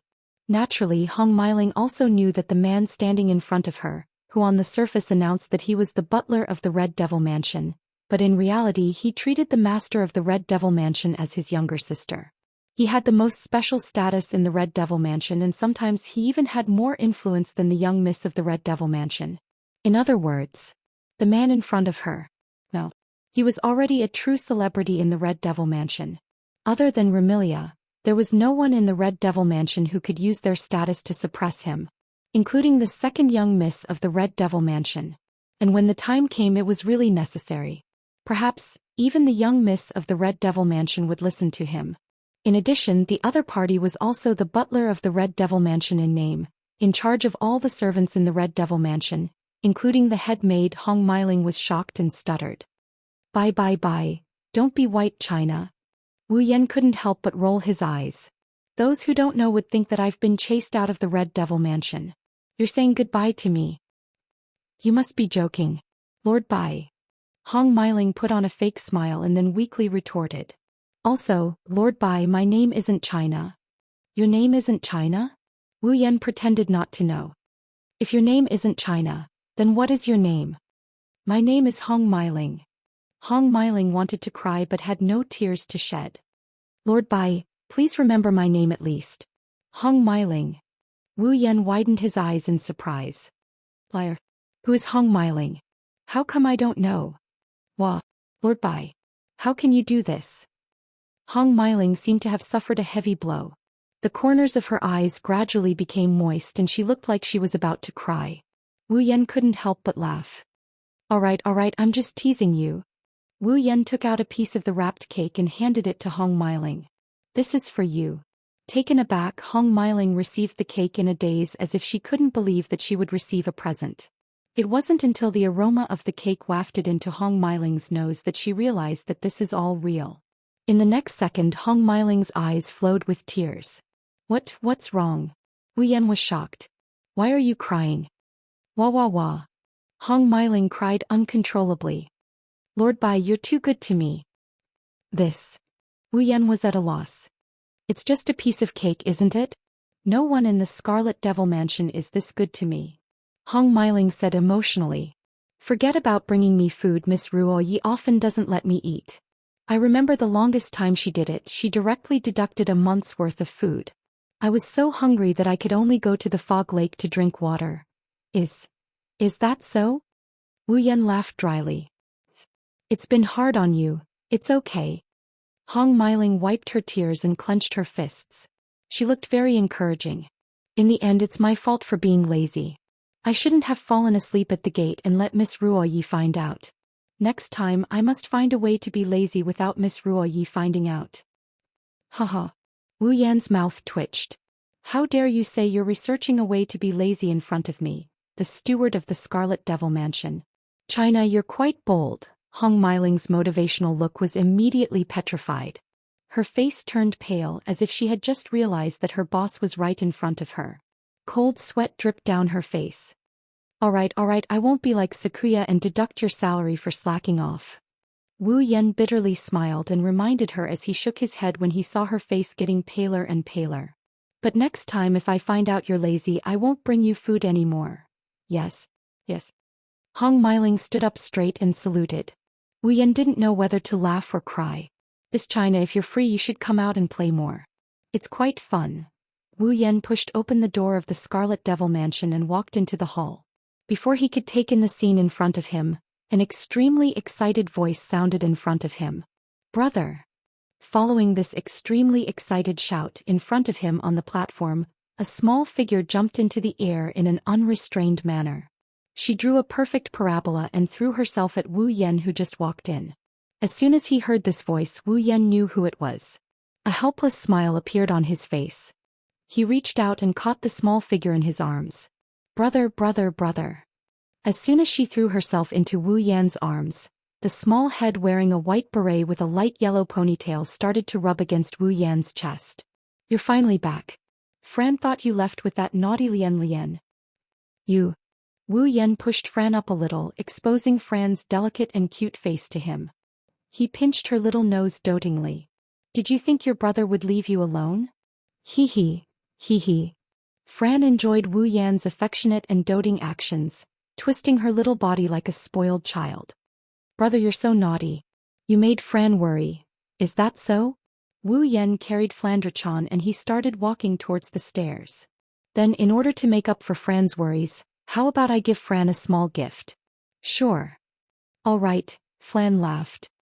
Naturally, Hong Miling also knew that the man standing in front of her, who on the surface announced that he was the butler of the Red Devil Mansion, but in reality he treated the master of the Red Devil Mansion as his younger sister. He had the most special status in the Red Devil Mansion, and sometimes he even had more influence than the young miss of the Red Devil Mansion. In other words, the man in front of her. No. He was already a true celebrity in the Red Devil Mansion. Other than Remilia, there was no one in the Red Devil Mansion who could use their status to suppress him, including the second young miss of the Red Devil Mansion. And when the time came, it was really necessary. Perhaps, even the young miss of the Red Devil Mansion would listen to him. In addition, the other party was also the butler of the Red Devil Mansion in name, in charge of all the servants in the Red Devil Mansion, including the head maid. Hong Miling was shocked and stuttered. Bye. Don't be white, China." Wu Yan couldn't help but roll his eyes. "Those who don't know would think that I've been chased out of the Red Devil Mansion. You're saying goodbye to me? You must be joking. Lord Bai." Hong Miling put on a fake smile and then weakly retorted. "Also, Lord Bai, my name isn't China." "Your name isn't China?" Wu Yan pretended not to know. "If your name isn't China, then what is your name?" "My name is Hong Miling." Hong Miling wanted to cry but had no tears to shed. "Lord Bai, please remember my name at least." "Hong Miling." Wu Yan widened his eyes in surprise. "Liar. Who is Hong Miling? How come I don't know?" "Wah. Lord Bai. How can you do this?" Hong Miling seemed to have suffered a heavy blow. The corners of her eyes gradually became moist and she looked like she was about to cry. Wu Yan couldn't help but laugh. All right, I'm just teasing you. Wu Yan took out a piece of the wrapped cake and handed it to Hong Meiling. This is for you. Taken aback, Hong Meiling received the cake in a daze as if she couldn't believe that she would receive a present. It wasn't until the aroma of the cake wafted into Hong Meiling's nose that she realized that this is all real. In the next second, Hong Meiling's eyes flowed with tears. What's wrong? Wu Yan was shocked. Why are you crying? Wah wah wah. Hong Meiling cried uncontrollably. Lord Bai, you're too good to me. This. Wu Yan was at a loss. It's just a piece of cake, isn't it? No one in the Scarlet Devil Mansion is this good to me. Hong Meiling said emotionally. Forget about bringing me food, Miss Ruo Yi often doesn't let me eat. I remember the longest time she did it, she directly deducted a month's worth of food. I was so hungry that I could only go to the fog lake to drink water. Is that so? Wu Yan laughed dryly. It's been hard on you, it's okay. Hong Meiling wiped her tears and clenched her fists. She looked very encouraging. In the end, it's my fault for being lazy. I shouldn't have fallen asleep at the gate and let Miss Ruo Yi find out. Next time I must find a way to be lazy without Miss Ruo Yi finding out. Haha. Wu Yan's mouth twitched. How dare you say you're researching a way to be lazy in front of me, the steward of the Scarlet Devil Mansion. China, you're quite bold. Hong Meiling's motivational look was immediately petrified. Her face turned pale as if she had just realized that her boss was right in front of her. Cold sweat dripped down her face. All right, I won't be like Sakuya and deduct your salary for slacking off. Wu Yan bitterly smiled and reminded her as he shook his head when he saw her face getting paler and paler. But next time if I find out you're lazy, I won't bring you food anymore. Yes. Hong Meiling stood up straight and saluted. Wu Yan didn't know whether to laugh or cry. This China, if you're free you should come out and play more. It's quite fun. Wu Yan pushed open the door of the Scarlet Devil Mansion and walked into the hall. Before he could take in the scene in front of him, an extremely excited voice sounded in front of him. Brother! Following this extremely excited shout in front of him on the platform, a small figure jumped into the air in an unrestrained manner. She drew a perfect parabola and threw herself at Wu Yan, who just walked in. As soon as he heard this voice, Wu Yan knew who it was. A helpless smile appeared on his face. He reached out and caught the small figure in his arms. Brother. As soon as she threw herself into Wu Yan's arms, the small head wearing a white beret with a light yellow ponytail started to rub against Wu Yan's chest. You're finally back. Fran thought you left with that naughty Lian. You. Wu Yan pushed Fran up a little, exposing Fran's delicate and cute face to him. He pinched her little nose dotingly. Did you think your brother would leave you alone? Hee. Fran enjoyed Wu Yan's affectionate and doting actions, twisting her little body like a spoiled child. Brother, you're so naughty. You made Fran worry. Is that so? Wu Yan carried Flandre-chan and he started walking towards the stairs. Then, in order to make up for Fran's worries, how about I give Fran a small gift? Sure. All right, Flan laughed.